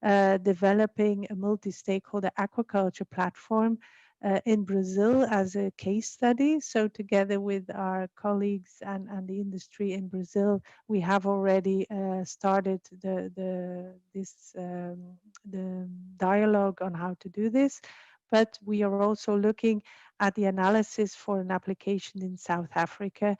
developing a multi-stakeholder aquaculture platform in Brazil as a case study. So together with our colleagues and the industry in Brazil, we have already started the dialogue on how to do this. But we are also looking at the analysis for an application in South Africa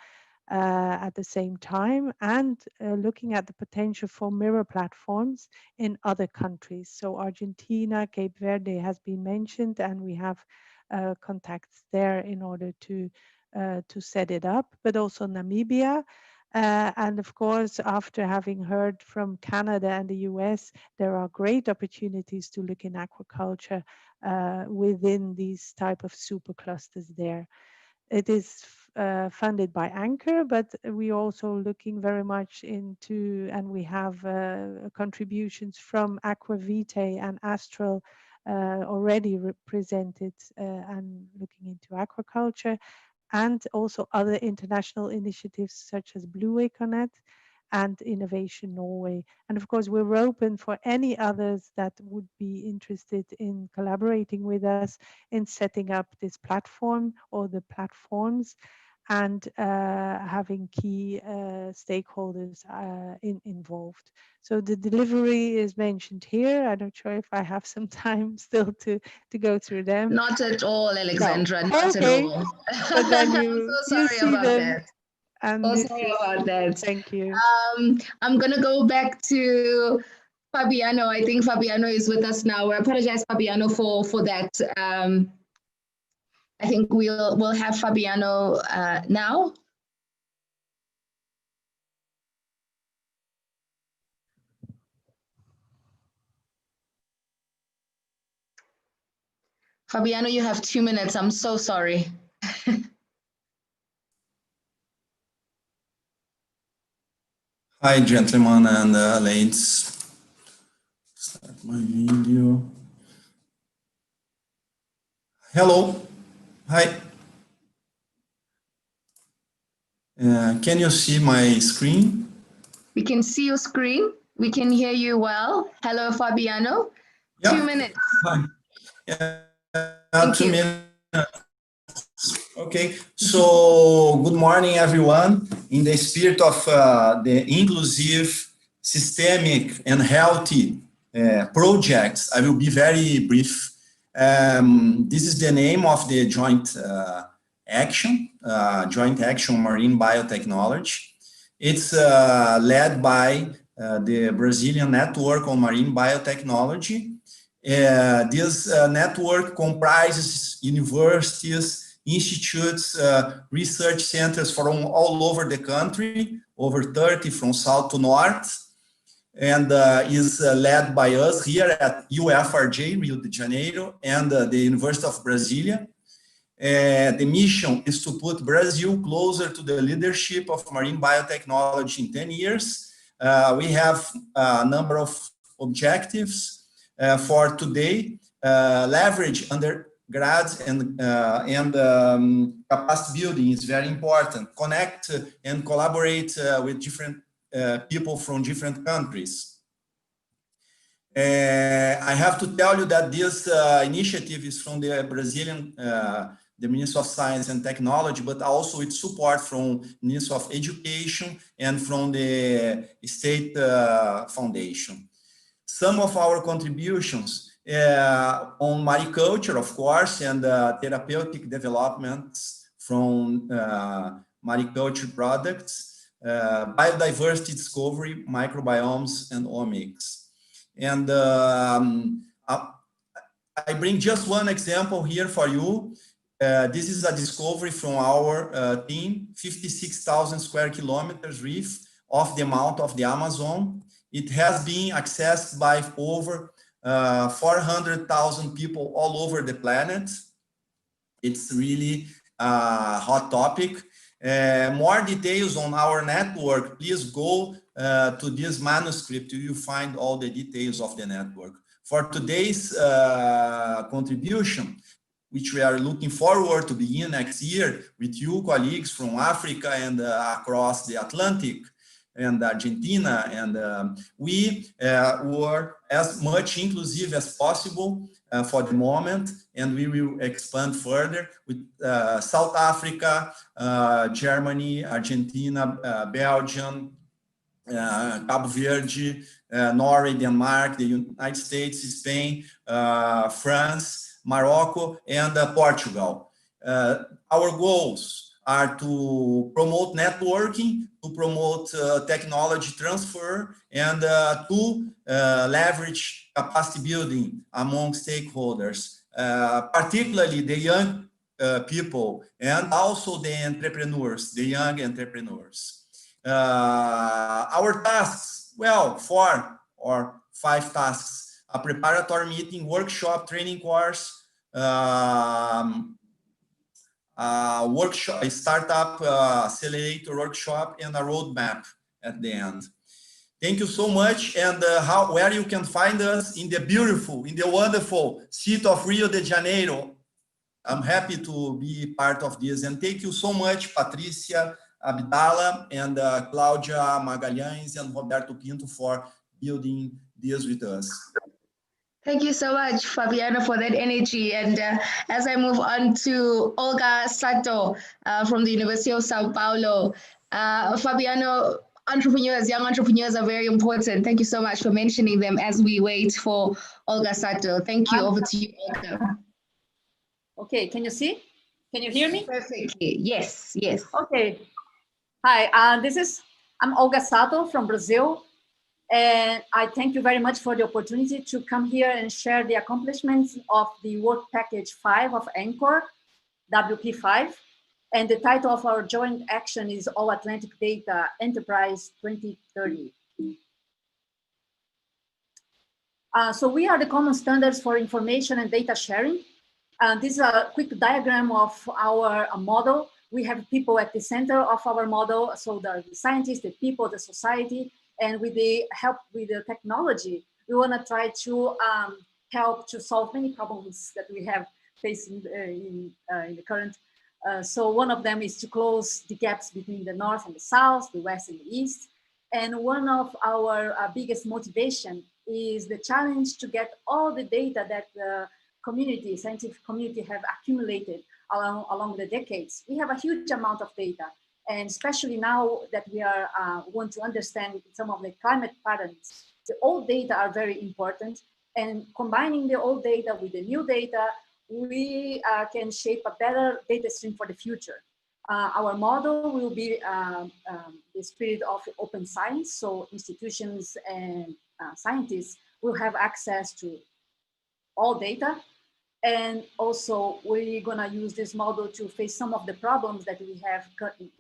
at the same time, and looking at the potential for mirror platforms in other countries. So Argentina, Cape Verde has been mentioned, and we have contacts there in order to set it up, but also Namibia. And of course, after having heard from Canada and the US, there are great opportunities to look in aquaculture within these type of superclusters there. It is funded by Anchor, but we are also looking very much into, and we have contributions from Aquavitae and Astral already represented and looking into aquaculture, and also other international initiatives such as Blue Econet and Innovation Norway. And of course, we're open for any others that would be interested in collaborating with us in setting up this platform or the platforms, and having key stakeholders involved. So the delivery is mentioned here. I'm not sure if I have some time still to go through them. Not at all, Alexandra, No. not Okay. at all. But then I'm so sorry see about them. that. And So sorry about that. Thank you. I'm going to go back to Fabiano. I think Fabiano is with us now. I apologize, Fabiano, for that. I think we'll have Fabiano now. Fabiano, you have 2 minutes. I'm so sorry. Hi, gentlemen and ladies. Start my video. Hello. Hi. Can you see my screen? We can see your screen. We can hear you well. Hello, Fabiano. Yeah. 2 minutes. Hi. 2 minutes. Okay, so good morning, everyone. In the spirit of the inclusive, systemic, and healthy projects, I will be very brief. This is the name of the joint action Marine Biotechnology. It's led by the Brazilian Network on Marine Biotechnology. This network comprises universities, institutes, research centers from all over the country, over 30 from south to north, and is led by us here at UFRJ, Rio de Janeiro, and the University of Brasilia. The mission is to put Brazil closer to the leadership of marine biotechnology in 10 years. We have a number of objectives for today. Leverage undergrads and capacity building is very important. Connect and collaborate with different people from different countries. I have to tell you that this initiative is from the Brazilian the Ministry of Science and Technology, but also with support from Ministry of Education and from the State Foundation. Some of our contributions on mariculture, of course, and therapeutic developments from mariculture products, biodiversity discovery, microbiomes, and omics. And I bring just one example here for you. This is a discovery from our team, 56,000 square kilometers reef off the mouth of the Amazon. It has been accessed by over 400,000 people all over the planet. It's really a hot topic. More details on our network, please go to this manuscript. You will find all the details of the network. For today's contribution, which we are looking forward to begin next year with you colleagues from Africa and across the Atlantic and Argentina, and we were as much inclusive as possible for the moment, and we will expand further with South Africa, Germany, Argentina, Belgium, Cabo Verde, Norway, Denmark, the United States, Spain, France, Morocco, and Portugal. Our goals are to promote networking, to promote technology transfer, and to leverage capacity building among stakeholders, particularly the young people and also the entrepreneurs, the young entrepreneurs. Our tasks, well, 4 or 5 tasks: a preparatory meeting, workshop, training course, workshop, a startup accelerator workshop, and a roadmap at the end. Thank you so much. And where you can find us in the beautiful, in the wonderful city of Rio de Janeiro. I'm happy to be part of this. And thank you so much, Patricia, Abdala, and Claudia Magalhães and Roberto Pinto for building this with us. Thank you so much, Fabiano, for that energy. And as I move on to Olga Sato from the University of Sao Paulo, Fabiano, entrepreneurs, young entrepreneurs are very important. Thank you so much for mentioning them as we wait for Olga Sato. Thank you. Over to you, Olga. Okay, can you see? Can you hear me? Perfectly. Yes, yes. Okay. Hi, I'm Olga Sato from Brazil. And I thank you very much for the opportunity to come here and share the accomplishments of the Work Package 5 of Anchor, WP5. And the title of our joint action is All Atlantic Data Enterprise 2030. So we are the common standards for information and data sharing. This is a quick diagram of our model. We have people at the center of our model. So the scientists, the people, the society, and with the help with the technology, we want to try to help to solve many problems that we have facing in the current. So one of them is to close the gaps between the North and the South, the West and the East. And one of our biggest motivation is the challenge to get all the data that the community, scientific community have accumulated along the decades. We have a huge amount of data. And especially now that we are want to understand some of the climate patterns, the old data are very important. And combining the old data with the new data, we can shape a better data stream for the future. Our model will be the spirit of open science. So institutions and scientists will have access to all data. And also we're gonna use this model to face some of the problems that we have in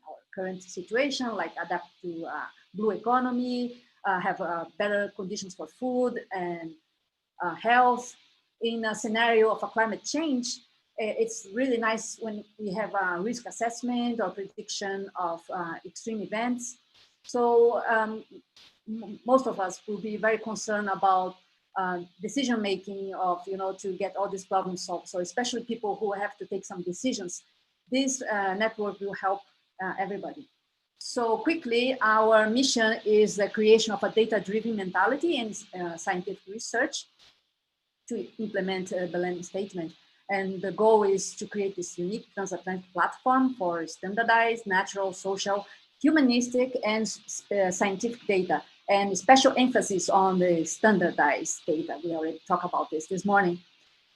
our current situation, like adapt to blue economy, have better conditions for food and health. In a scenario of a climate change, it's really nice when we have a risk assessment or prediction of extreme events. So most of us will be very concerned about decision-making of, to get all these problems solved. So especially people who have to take some decisions, this network will help everybody. So quickly, our mission is the creation of a data-driven mentality in scientific research to implement the Belém Statement. And the goal is to create this unique transatlantic platform for standardized, natural, social, humanistic, and scientific data, and special emphasis on the standardized data. We already talked about this morning.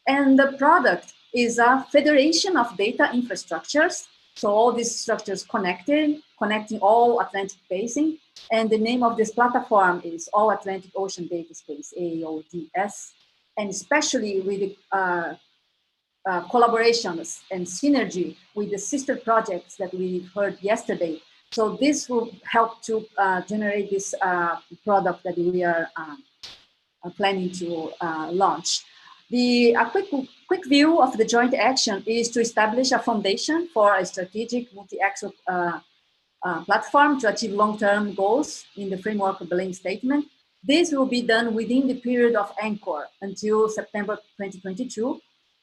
And the product is a federation of data infrastructures. So all these structures connecting all Atlantic Basin. And the name of this platform is All Atlantic Ocean Data Space, AODS. And especially with the collaborations and synergy with the sister projects that we heard yesterday. So this will help to generate this product that we are planning to launch. A quick view of the joint action is to establish a foundation for a strategic multi-axis platform to achieve long-term goals in the framework of the Belém Statement. This will be done within the period of Anchor until September 2022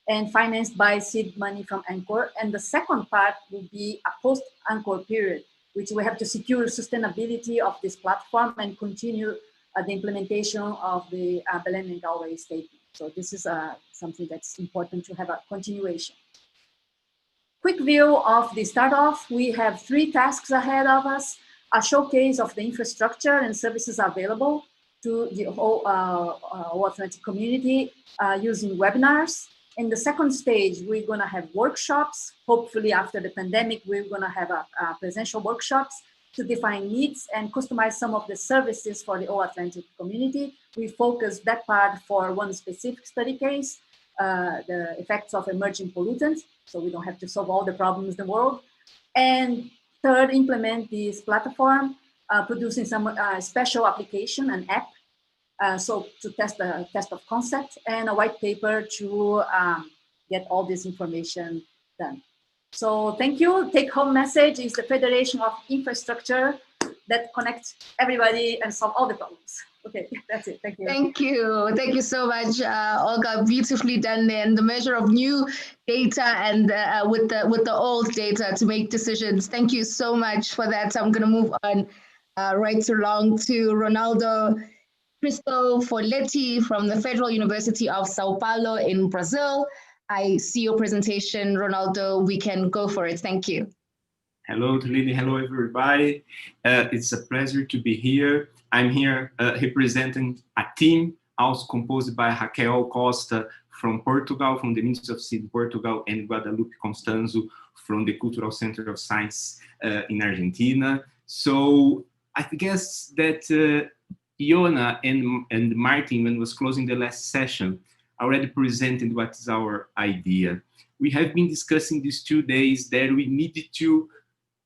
and financed by seed money from Anchor. And the second part will be a post-Anchor period, which we have to secure sustainability of this platform and continue the implementation of the Belém and Galway Statement. So this is something that's important to have a continuation. Quick view of the start off. We have 3 tasks ahead of us: a showcase of the infrastructure and services available to the whole Atlantic community using webinars. In the second stage, we're gonna have workshops. Hopefully after the pandemic, we're gonna have a presential workshops to define needs and customize some of the services for the All Atlantic community. We focus that part for one specific study case, the effects of emerging pollutants, so we don't have to solve all the problems in the world. And third, implement this platform, producing some special application, an app, so to test the test of concept, and a white paper to get all this information done. So thank you. Take home message is the federation of infrastructure that connects everybody and solve all the problems. Okay, that's it. Thank you. Thank you. Thank you so much, Olga. Beautifully done there. And the measure of new data and with the old data to make decisions. Thank you so much for that. So I'm going to move on right along to Ronaldo Cristo Folletti from the Federal University of Sao Paulo in Brazil. I see your presentation, Ronaldo. We can go for it. Thank you. Hello, Lily. Hello, everybody. It's a pleasure to be here. I'm here representing a team also composed by Raquel Costa from Portugal, from the Ministry of Science in Portugal, and Guadalupe Constanzo from the Cultural Center of Science in Argentina. So I guess that Iona and Martin, when was closing the last session, already presented what is our idea. We have been discussing these 2 days that we needed to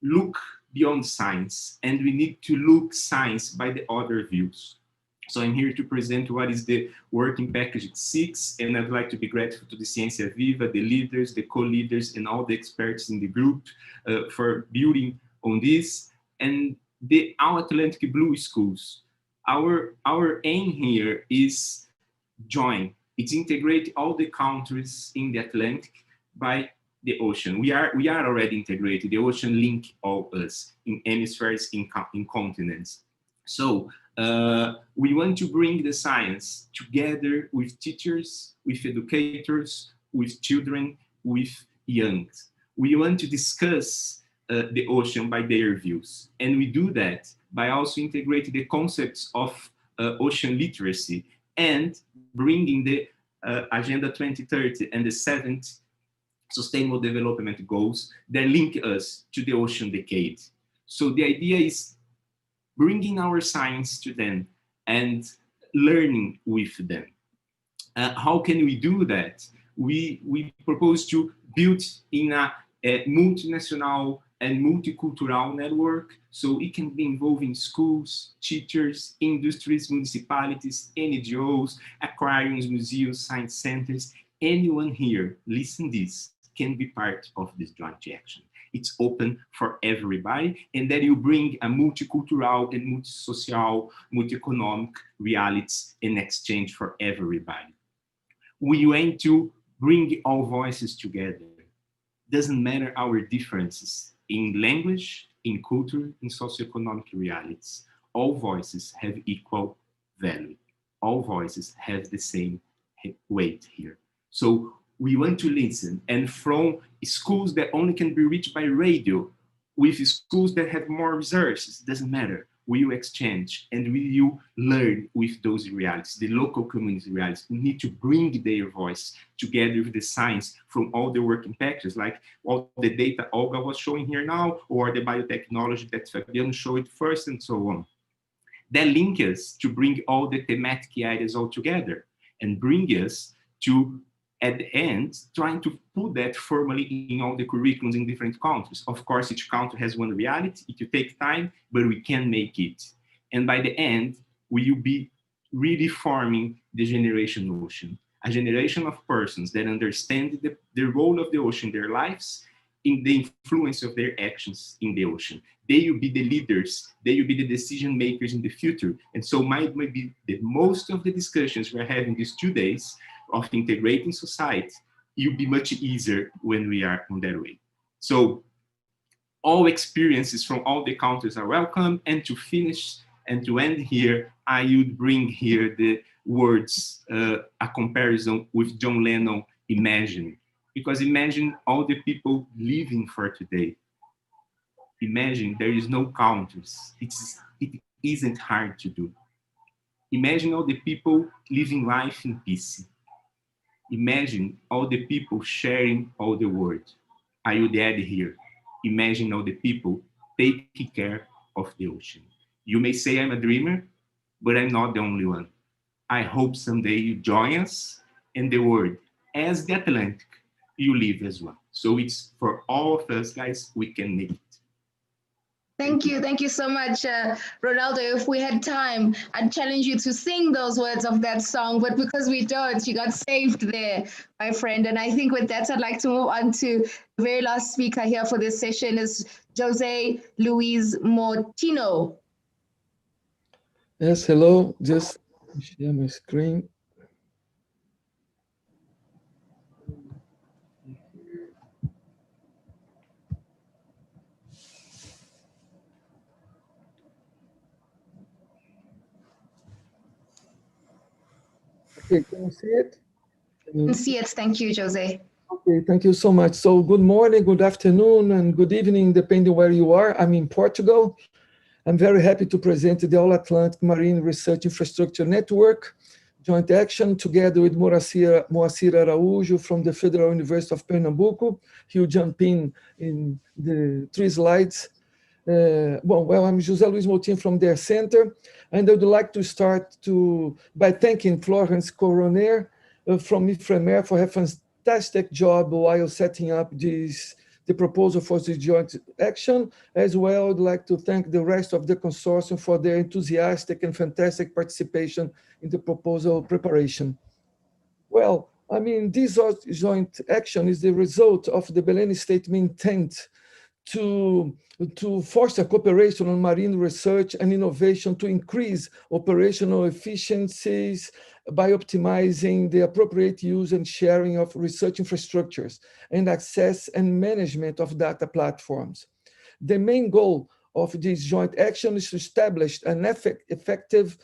look beyond science, and we need to look science by the other views. So I'm here to present what is the working package 6, and I'd like to be grateful to the Ciencia Viva, the leaders, the co-leaders, and all the experts in the group for building on this. And the All Atlantic Blue Schools, our aim here is join. It's integrate all the countries in the Atlantic by the ocean. We are already integrated. The ocean link all us in hemispheres, in continents. So we want to bring the science together with teachers, with educators, with children, with young. We want to discuss the ocean by their views. And we do that by also integrating the concepts of ocean literacy and bringing the Agenda 2030 and the 7th Sustainable Development Goals that link us to the ocean decade. So the idea is bringing our science to them and learning with them. How can we do that? We propose to build in a multinational and multicultural network, so it can be involving schools, teachers, industries, municipalities, NGOs, aquariums, museums, science centers. Anyone here, listen this, can be part of this joint action. It's open for everybody, and that you bring a multicultural and multi-social, multi-economic realities in exchange for everybody. We aim to bring all voices together. Doesn't matter our differences in language, in culture, in socioeconomic realities. All voices have equal value. All voices have the same weight here. So We want to listen. And from schools that only can be reached by radio, with schools that have more resources, doesn't matter. We will exchange and we will learn with those realities, the local community realities. We need to bring their voice together with the science from all the working packages, like all the data Olga was showing here now, or the biotechnology that Fabiano showed first, and so on. That link us to bring all the thematic areas all together and bring us to, at the end, trying to put that formally in all the curriculums in different countries. Of course, each country has one reality. It will take time, but we can make it. And by the end, we will be really forming the generation ocean, a generation of persons that understand the role of the ocean in their lives, in the influence of their actions in the ocean. They will be the leaders, they will be the decision makers in the future. And so might be the most of the discussions we're having these 2 days of integrating society, it'll be much easier when we are on that way. So all experiences from all the countries are welcome. And to finish and to end here, I would bring here the words, a comparison with John Lennon, Imagine. Because imagine all the people living for today. Imagine there is no countries. It isn't hard to do. Imagine all the people living life in peace. Imagine all the people sharing all the world. I would add here, imagine all the people taking care of the ocean. You may say I'm a dreamer, but I'm not the only one. I hope someday you join us in the world, as the Atlantic, you live as well. So it's for all of us, guys, we can make it. Thank you so much, Ronaldo. If we had time, I'd challenge you to sing those words of that song, but because we don't, you got saved there, my friend. And I think with that, I'd like to move on to the very last speaker here for this session is Jose Luis Mortino. Yes, hello, just share my screen. Okay, can you see it? I can see it. Thank you, Jose. Okay, thank you so much. So good morning, good afternoon, and good evening, depending where you are. I'm in Portugal. I'm very happy to present the All-Atlantic Marine Research Infrastructure Network joint action together with Moacir Araújo from the Federal University of Pernambuco. He'll jump in the 3 slides. Well, I'm José Luis Moutinho from their center, and I would like to start by thanking Florence Coroner from IFREMER for her fantastic job while setting up the proposal for the joint action. As well, I'd like to thank the rest of the consortium for their enthusiastic and fantastic participation in the proposal preparation. Well, I mean, this joint action is the result of the Belém Statement intent to foster cooperation on marine research and innovation to increase operational efficiencies by optimizing the appropriate use and sharing of research infrastructures and access and management of data platforms. The main goal of this joint action is to establish an effective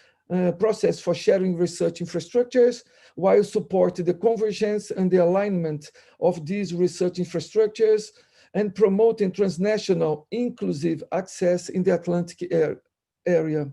process for sharing research infrastructures while supporting the convergence and the alignment of these research infrastructures and promoting transnational inclusive access in the Atlantic area.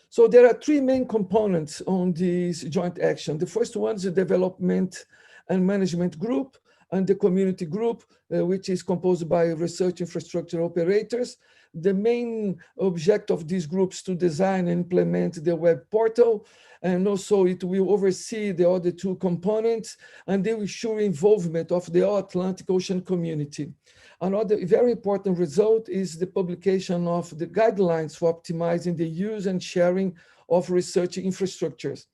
So there are 3 main components on this joint action. The first one is the development and management group and the community group, which is composed by research infrastructure operators. The main objective of these groups to design and implement the web portal, and also it will oversee the other 2 components, and they will ensure involvement of the All-Atlantic Ocean community. Another very important result is the publication of the guidelines for optimizing the use and sharing of research infrastructures.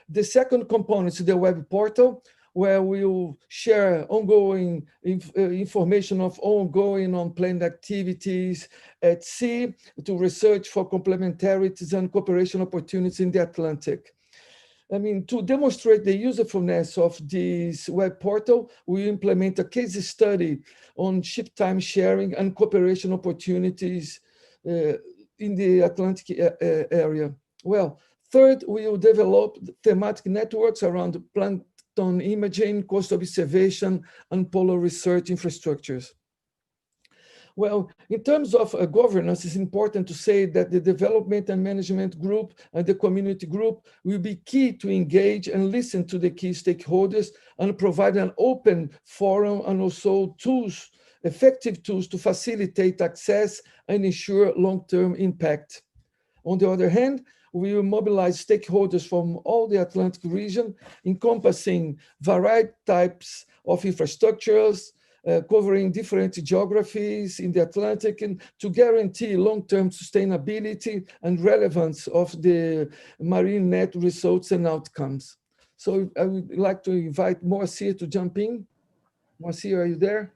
The second component is the web portal, where we will share ongoing information of ongoing unplanned activities at sea to research for complementarities and cooperation opportunities in the Atlantic. I mean, to demonstrate the usefulness of this web portal, we implement a case study on ship time sharing and cooperation opportunities in the Atlantic area. Well, third, we will develop thematic networks around plankton plankton imaging, coastal observation, and polar research infrastructures. Well, in terms of governance, it's important to say that the development and management group and the community group will be key to engage and listen to the key stakeholders and provide an open forum and also tools, effective tools to facilitate access and ensure long-term impact. On the other hand, we will mobilize stakeholders from all the Atlantic region, encompassing varied types of infrastructures, covering different geographies in the Atlantic, and to guarantee long-term sustainability and relevance of the marine net results and outcomes. So I would like to invite Moacir to jump in. Moacir, are you there?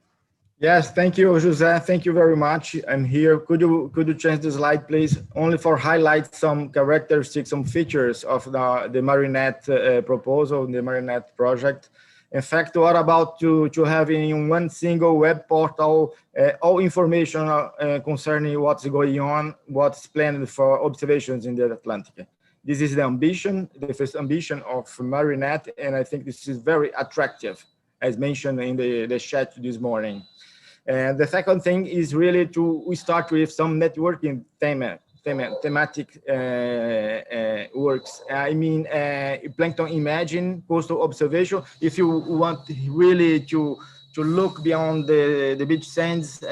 Yes, thank you, Jose. Thank you very much. I'm here. Could you change the slide, please? Only for highlight some characteristics, some features of the Marinet proposal, the Marinet project. In fact, what about to have in one single web portal all information concerning what's going on, what's planned for observations in the Atlantic. This is the ambition, the first ambition of Marinet, and I think this is very attractive, as mentioned in the chat this morning. And the second thing is really we start with some networking thematic works. I mean, plankton imagine, coastal observation. If you want really to look beyond the beach sands,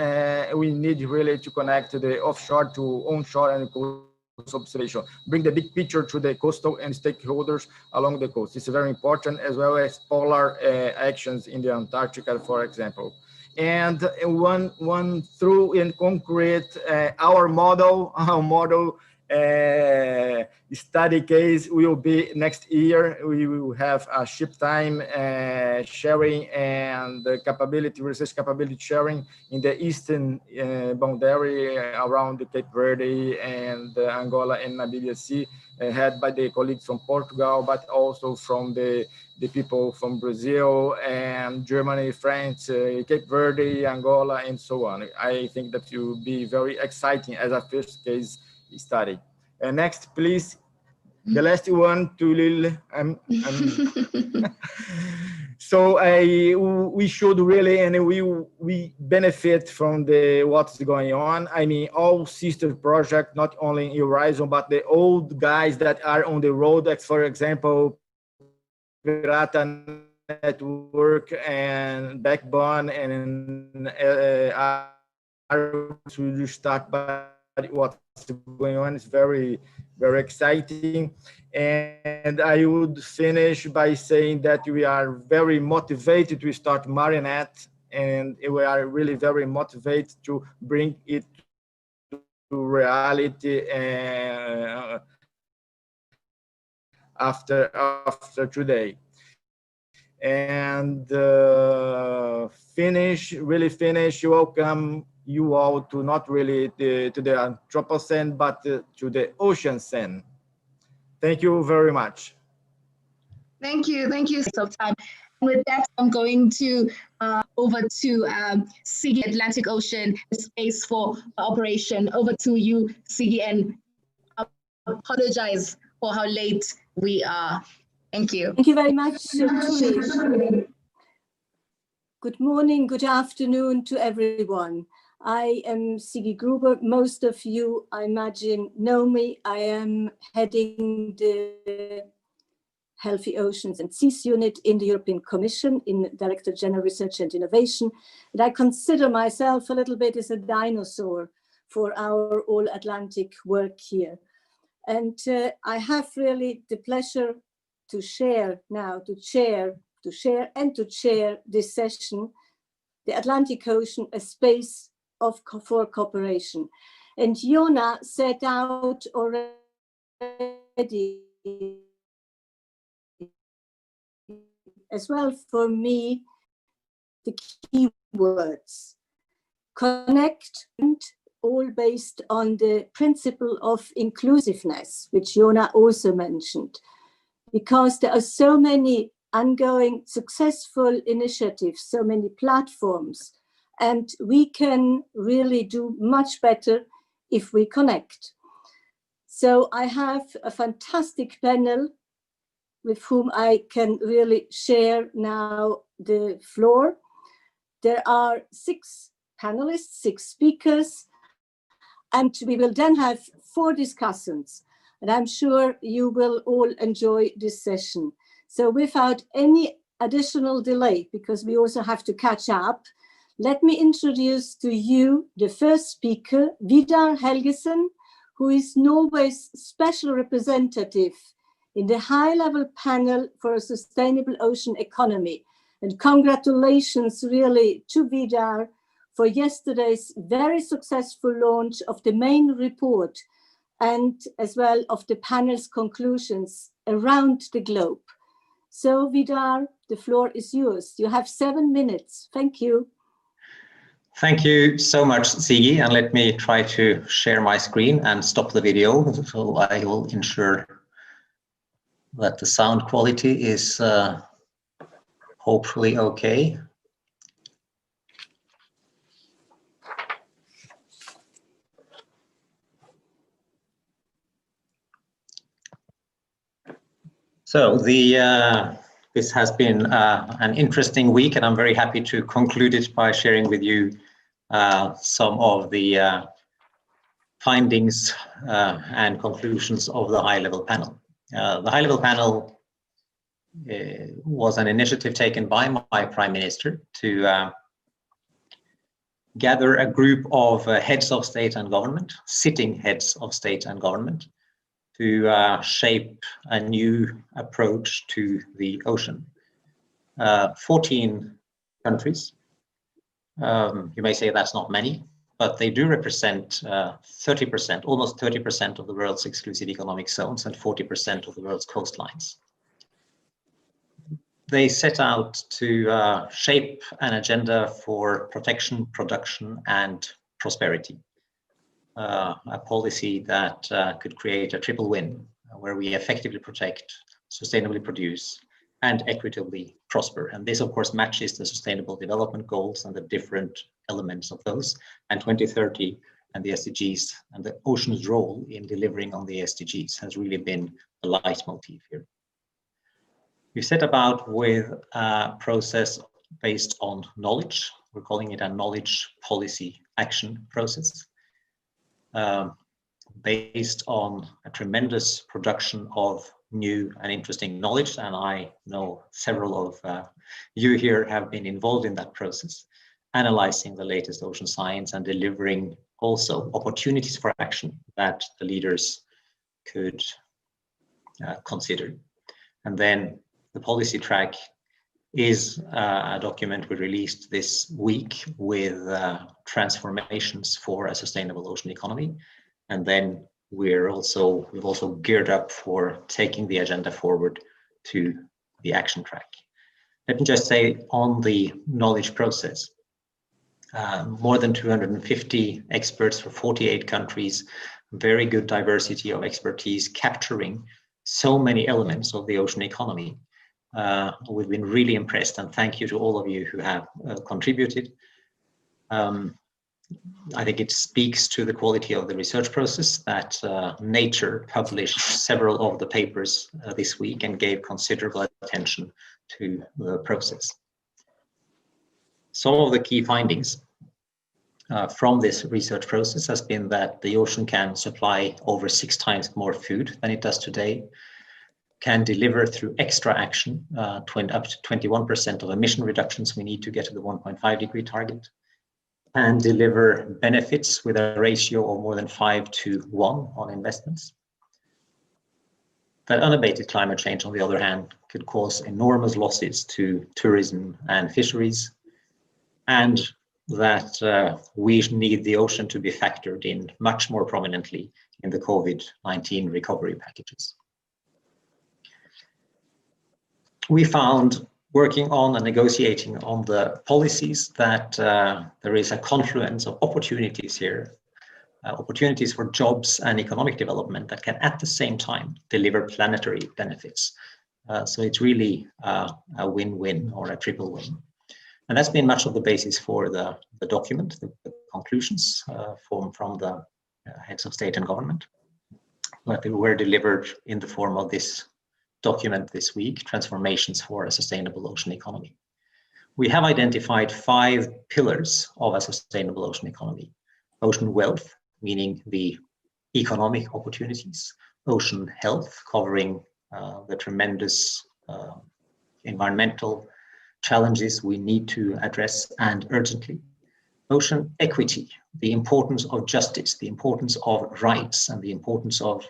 we need really to connect the offshore to onshore and coastal observation. Bring the big picture to the coastal and stakeholders along the coast. It's very important, as well as polar actions in the Antarctica, for example. And one through in concrete, our model study case will be next year. We will have a ship time sharing and the research capability sharing in the eastern boundary around the Cape Verde and Angola and Namibia Sea, head by the colleagues from Portugal, but also from the people from Brazil and Germany, France, Cape Verde, Angola, and so on. I think that will be very exciting as a first case study. Next, please. The last one to Lil. So we should really, and we benefit from what's going on. I mean, all sister projects, not only in Horizon, but the old guys that are on the road, like, for example, Pirata Network and Backbone, and to start by what's going on is very, very exciting. And I would finish by saying that we are very motivated to start Marinet, and we are really very motivated to bring it to reality after today. And welcome you all to not really to the Anthropocene, but to the Oceanocene. Thank you very much. Thank you so much. And with that, I'm going to over to Siggy, Atlantic Ocean Space for Operation. Over to you, Siggy, and I apologize for how late we are. Thank you. Thank you very much, Tuli. Good morning, good afternoon to everyone. I am Siggy Gruber. Most of you, I imagine, know me. I am heading the Healthy Oceans and Seas Unit in the European Commission, in Director General Research and Innovation. And I consider myself a little bit as a dinosaur for our all-Atlantic work here. And I have really the pleasure to share this session, the Atlantic Ocean, a space for cooperation. And Jona set out already as well for me the key words: connect, and all based on the principle of inclusiveness, which Jona also mentioned, because there are so many ongoing successful initiatives, so many platforms, and we can really do much better if we connect. So I have a fantastic panel with whom I can really share now the floor. There are 6 panelists, 6 speakers, and we will then have 4 discussants. And I'm sure you will all enjoy this session. So without any additional delay, because we also have to catch up, let me introduce to you the first speaker, Vidar Helgesen, who is Norway's special representative in the high-level panel for a sustainable ocean economy. And congratulations really to Vidar for yesterday's very successful launch of the main report and as well of the panel's conclusions around the globe. So Vidar, the floor is yours. You have 7 minutes. Thank you. Thank you so much, Sigi, and let me try to share my screen and stop the video, so I will ensure that the sound quality is hopefully okay. So this has been an interesting week, and I'm very happy to conclude it by sharing with you some of the findings and conclusions of the high-level panel. The high-level panel was an initiative taken by my Prime Minister to gather a group of heads of state and government, sitting heads of state and government, to shape a new approach to the ocean. 14 countries. You may say that's not many, but they do represent 30%, almost 30% of the world's exclusive economic zones and 40% of the world's coastlines. They set out to shape an agenda for protection, production, and prosperity. A policy that could create a triple win, where we effectively protect, sustainably produce, and equitably prosper. And this, of course, matches the Sustainable Development Goals and the different elements of those, and 2030 and the SDGs, and the ocean's role in delivering on the SDGs has really been the leitmotif here. We set about with a process based on knowledge. We're calling it a knowledge policy action process. Based on a tremendous production of new and interesting knowledge, and I know several of you here have been involved in that process, analyzing the latest ocean science and delivering also opportunities for action that the leaders could consider. And then the policy track is a document we released this week with transformations for a sustainable ocean economy. And then we've also geared up for taking the agenda forward to the action track. Let me just say on the knowledge process, more than 250 experts for 48 countries, very good diversity of expertise capturing so many elements of the ocean economy. We've been really impressed, and thank you to all of you who have contributed. I think it speaks to the quality of the research process that Nature published several of the papers this week and gave considerable attention to the process. Some of the key findings from this research process has been that the ocean can supply over 6 times more food than it does today, can deliver through extra action up to 21% of emission reductions we need to get to the 1.5 degree target, and deliver benefits with a ratio of more than 5 to 1 on investments. That unabated climate change, on the other hand, could cause enormous losses to tourism and fisheries, and that we need the ocean to be factored in much more prominently in the COVID-19 recovery packages. We found, working on and negotiating on the policies, that there is a confluence of opportunities here, opportunities for jobs and economic development that can at the same time deliver planetary benefits. So it's really a win-win or a triple win. And that's been much of the basis for the document, the conclusions from the heads of state and government. But they were delivered in the form of this document this week, Transformations for a Sustainable Ocean Economy. We have identified 5 pillars of a sustainable ocean economy. Ocean wealth, meaning the economic opportunities. Ocean health, covering the tremendous environmental challenges we need to address and urgently. Ocean equity, the importance of justice, the importance of rights, and the importance of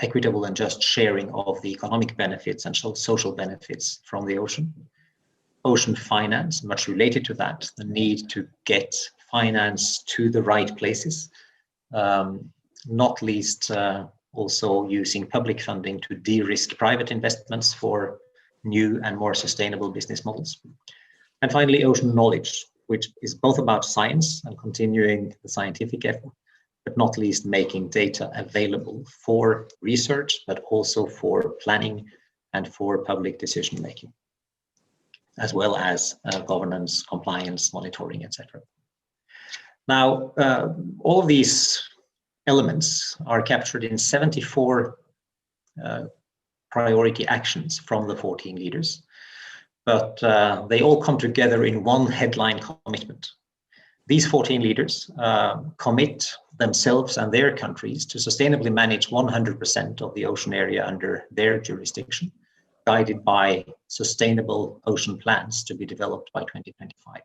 equitable and just sharing of the economic benefits and social benefits from the ocean. Ocean finance, much related to that, the need to get finance to the right places, not least also using public funding to de-risk private investments for new and more sustainable business models. And finally, ocean knowledge, which is both about science and continuing the scientific effort, but not least making data available for research, but also for planning and for public decision making, as well as governance, compliance, monitoring, etc. Now, all of these elements are captured in 74 priority actions from the 14 leaders, but they all come together in one headline commitment. These 14 leaders commit themselves and their countries to sustainably manage 100% of the ocean area under their jurisdiction, guided by sustainable ocean plans to be developed by 2025.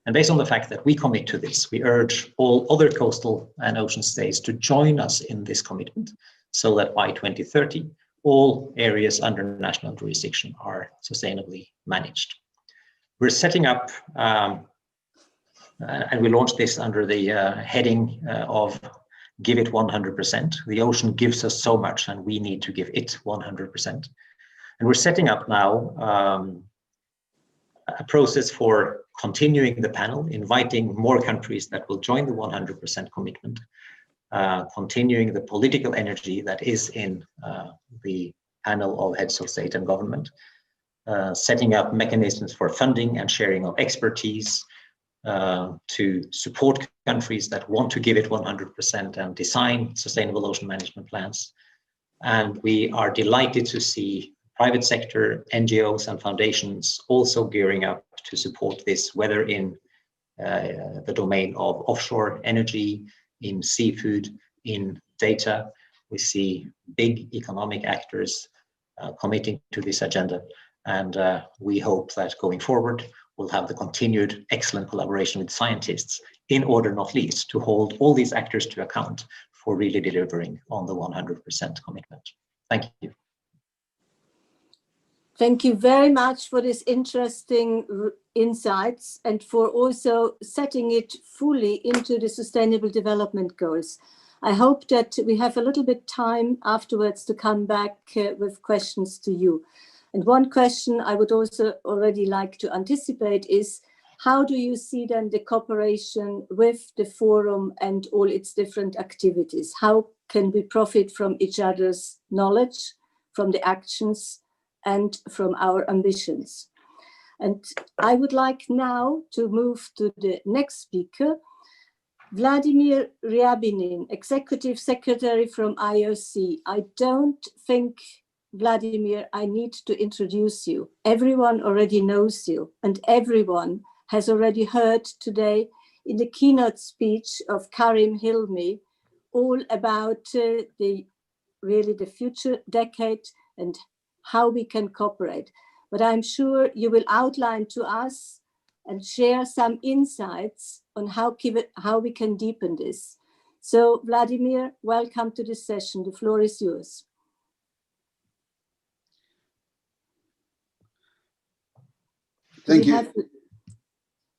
And based on the fact that we commit to this, we urge all other coastal and ocean states to join us in this commitment so that by 2030, all areas under national jurisdiction are sustainably managed. We're setting up, and we launched this under the heading of Give It 100%. The ocean gives us so much and we need to give it 100%. And we're setting up now a process for continuing the panel, inviting more countries that will join the 100% commitment, continuing the political energy that is in the panel of heads of state and government, setting up mechanisms for funding and sharing of expertise to support countries that want to give it 100% and design sustainable ocean management plans. And we are delighted to see private sector, NGOs and foundations also gearing up to support this, whether in the domain of offshore energy, in seafood, in data. We see big economic actors committing to this agenda. And we hope that going forward, we'll have the continued excellent collaboration with scientists in order not least to hold all these actors to account for really delivering on the 100% commitment. Thank you. Thank you very much for this interesting insights and for also setting it fully into the Sustainable Development Goals. I hope that we have a little bit time afterwards to come back with questions to you. And one question I would also already like to anticipate is, how do you see then the cooperation with the forum and all its different activities? How can we profit from each other's knowledge, from the actions, and from our ambitions? And I would like now to move to the next speaker, Vladimir Ryabinin, Executive Secretary from IOC. I don't think, Vladimir, I need to introduce you. Everyone already knows you, and everyone has already heard today in the keynote speech of Karim Hilmi all about the future decade and how we can cooperate. But I'm sure you will outline to us and share some insights on how we can deepen this. So Vladimir, welcome to this session. The floor is yours. Thank you.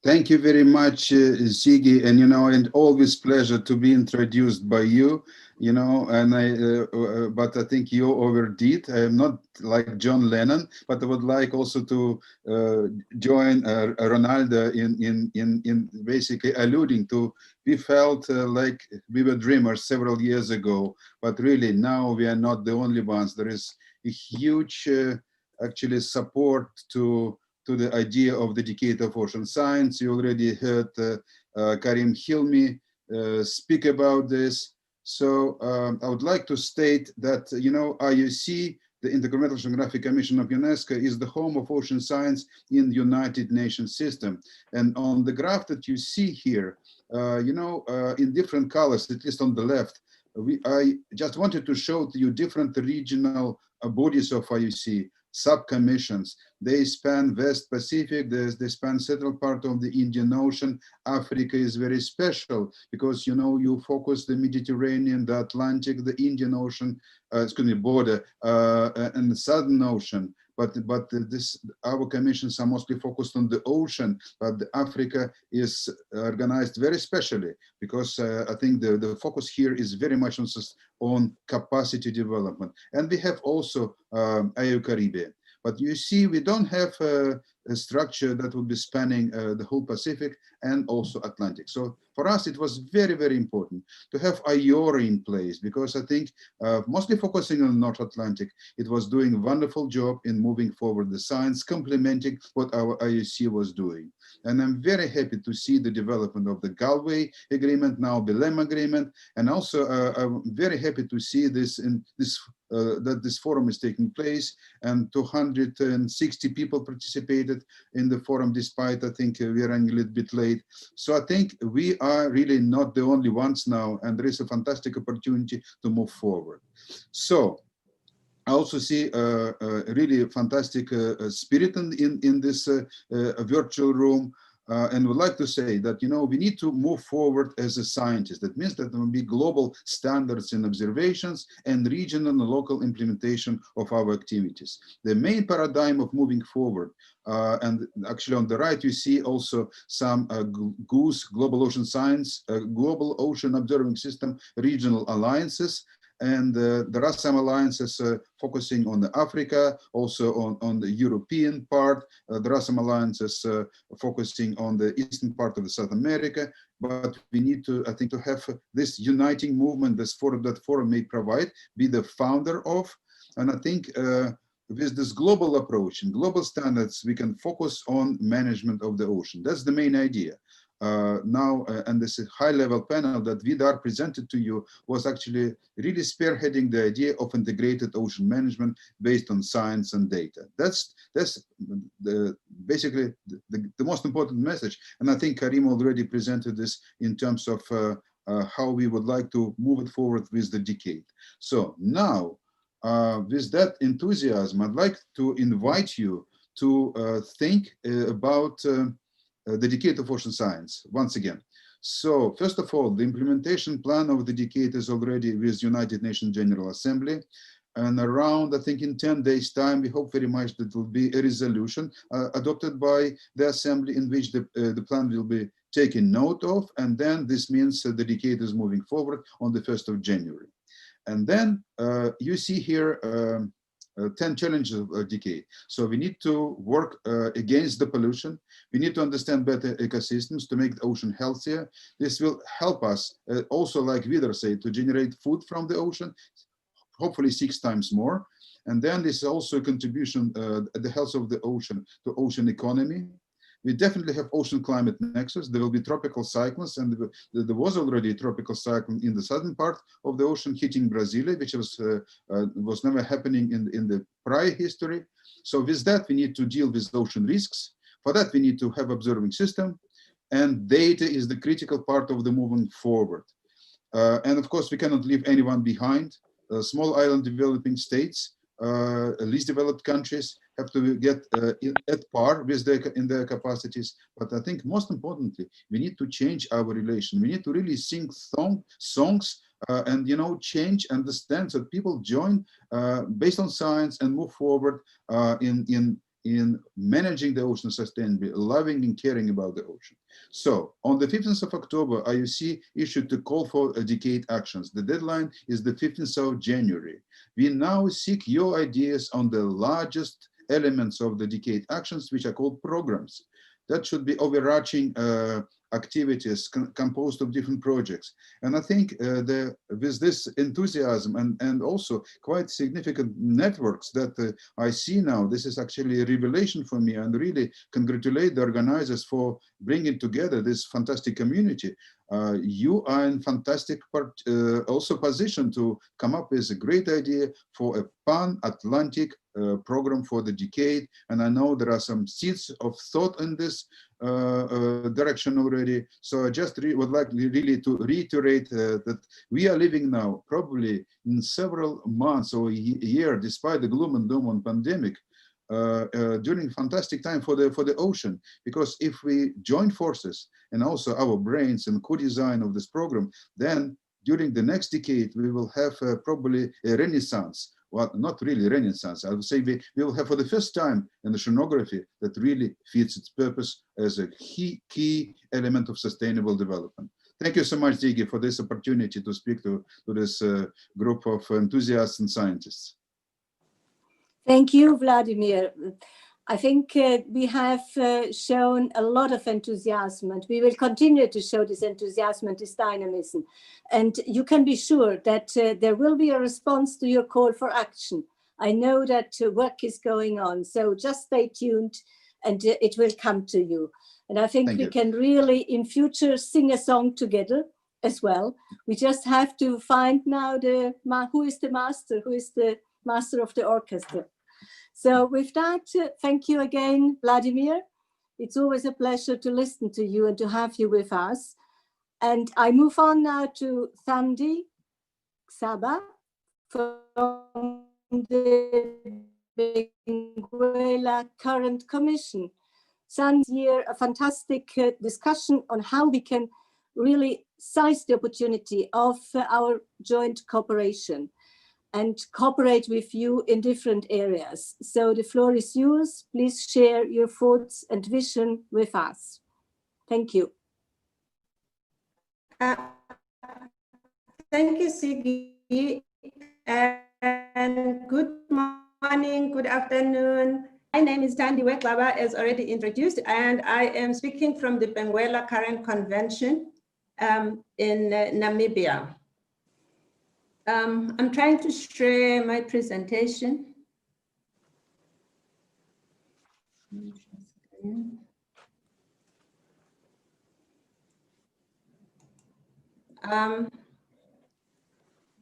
Thank you very much, Ziggy, and and always pleasure to be introduced by you. And but I think you overdid. I am not like John Lennon, but I would like also to join Ronaldo in basically alluding to, we felt like we were dreamers several years ago, but really now we are not the only ones. There is a huge actually support to the idea of the decade of ocean science. You already heard Karim Hilmi speak about this. So I would like to state that, IOC the Intergovernmental Oceanographic Commission of UNESCO is the home of ocean science in the United Nations system. And on the graph that you see here, in different colors, at least on the left, I just wanted to show to you different regional bodies of IUC, sub-commissions. They span West Pacific, they span central part of the Indian Ocean. Africa is very special because, you focus the Mediterranean, the Atlantic, the Indian Ocean, border, and the Southern Ocean. But our commissions are mostly focused on the ocean, but Africa is organized very specially because I think the focus here is very much on capacity development. And we have also IU Caribbean. But you see, we don't have a structure that would be spanning the whole Pacific and also Atlantic. So for us, it was very, very important to have IORA in place because I think mostly focusing on North Atlantic, it was doing a wonderful job in moving forward the science, complementing what our IUC was doing. And I'm very happy to see the development of the Galway Agreement, now the LEM Agreement, and also I'm very happy to see this in this that this forum is taking place, and 260 people participated in the forum, despite I think we are running a little bit late. So I think we are really not the only ones now, and there is a fantastic opportunity to move forward. So I also see a really fantastic spirit in this virtual room. And would like to say that, we need to move forward as a scientist. That means that there will be global standards in observations and regional and local implementation of our activities. The main paradigm of moving forward, and actually on the right, you see also some GOOS, Global Ocean Science, Global Ocean Observing System, regional alliances. And there are some alliances focusing on Africa, also on the European part. There are some alliances focusing on the eastern part of South America. But we need to, I think, to have this uniting movement, this forum that forum may provide, be the founder of. And I think with this global approach and global standards, we can focus on management of the ocean. That's the main idea. And this high-level panel that Vidar presented to you was actually really spearheading the idea of integrated ocean management based on science and data. That's basically the most important message. And I think Karim already presented this in terms of how we would like to move it forward with the decade. So now, with that enthusiasm, I'd like to invite you to think about the decade of ocean science once again. So first of all, the implementation plan of the decade is already with United Nations General Assembly. And around, I think in 10 days time, we hope very much that will be a resolution adopted by the Assembly in which the plan will be taken note of. And then this means the decade is moving forward on the 1st of January. And then you see here 10 challenges of a decade. So we need to work against the pollution. We need to understand better ecosystems to make the ocean healthier. This will help us also, like Vidar said, to generate food from the ocean, hopefully 6 times more. And then this is also a contribution at the health of the ocean to ocean economy. We definitely have ocean climate nexus. There will be tropical cyclones, and there was already a tropical cyclone in the southern part of the ocean hitting Brasilia, which was never happening in the prior history. So with that, we need to deal with ocean risks. For that, we need to have observing system, and data is the critical part of the moving forward. And of course, we cannot leave anyone behind. Small island developing states, least developed countries have to get at par with in their capacities. But I think most importantly, we need to change our relation. We need to really sing songs and change, understand, so people join based on science and move forward in managing the ocean sustainably, loving and caring about the ocean. So on the 15th of October, IUC issued a call for decade actions. The deadline is the 15th of January. We now seek your ideas on the largest elements of the decade actions, which are called programs. That should be overarching activities composed of different projects. And I think with this enthusiasm and also quite significant networks that I see now, this is actually a revelation for me, and really congratulate the organizers for bringing together this fantastic community. you are in fantastic also position to come up with a great idea for a pan-Atlantic program for the decade. And I know there are some seeds of thought in this direction already. So I just would like really to reiterate that we are living now probably in several months or a year, despite the gloom and doom on pandemic, during fantastic time for the ocean, because if we join forces and also our brains and co-design of this program, then during the next decade we will have probably a renaissance. Well, not really renaissance. I would say we will have for the first time an oceanography that really fits its purpose as a key element of sustainable development. Thank you so much, Ziggy, for this opportunity to speak to this group of enthusiasts and scientists. Thank you, Vladimir. I think we have shown a lot of enthusiasm, and we will continue to show this enthusiasm and this dynamism. And you can be sure that there will be a response to your call for action. I know that work is going on, so just stay tuned and it will come to you. And I think we can really in future sing a song together as well. We just have to find now who is the master of the orchestra. So with that, thank you again, Vladimir. It's always a pleasure to listen to you and to have you with us. And I move on now to Thandi Saba from the Benguela Current Commission. Sandy's here a fantastic discussion on how we can really seize the opportunity of our joint cooperation and cooperate with you in different areas. So the floor is yours. Please share your thoughts and vision with us. Thank you. Thank you, Siggy, and good morning, good afternoon. My name is Thandi Weklaba, as already introduced, and I am speaking from the Benguela Current Convention in Namibia. I'm trying to share my presentation.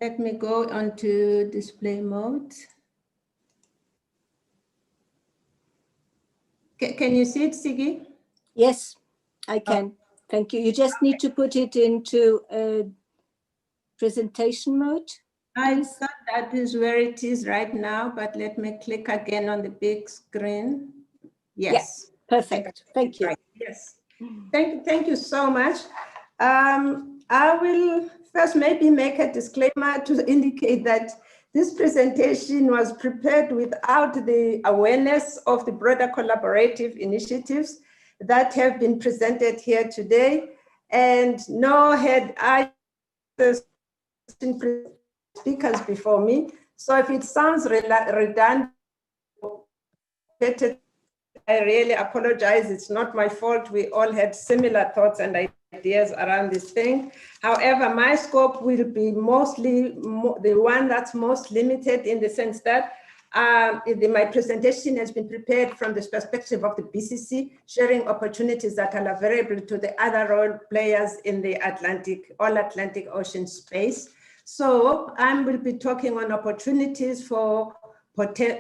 Let me go on to display mode. Can you see it, Siggy? Yes, I can. Thank you. You just need to put it into presentation mode. I thought that is where it is right now, but let me click again on the big screen. Yes. Yeah, perfect. Thank you. Yes. Thank you so much. I will first maybe make a disclaimer to indicate that this presentation was prepared without the awareness of the broader collaborative initiatives that have been presented here today, and nor had I speakers before me. So if it sounds redundant, I really apologize. It's not my fault. We all had similar thoughts and ideas around this thing. However, my scope will be mostly the one that's most limited, in the sense that my presentation has been prepared from the perspective of the BCC, sharing opportunities that are available to the other role players in the all Atlantic Ocean space. So I will be talking on opportunities for potential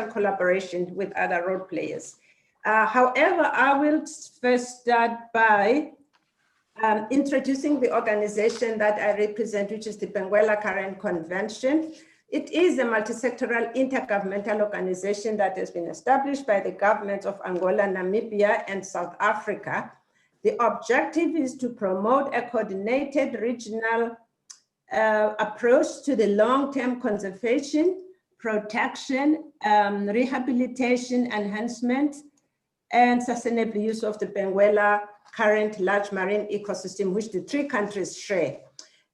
collaboration with other role players. However, I will first start by introducing the organization that I represent, which is the Benguela Current Convention. It is a multi-sectoral intergovernmental organization that has been established by the governments of Angola, Namibia, and South Africa. The objective is to promote a coordinated regional approach to the long-term conservation, protection, rehabilitation, enhancement, and sustainable use of the Benguela current large marine ecosystem, which the three countries share.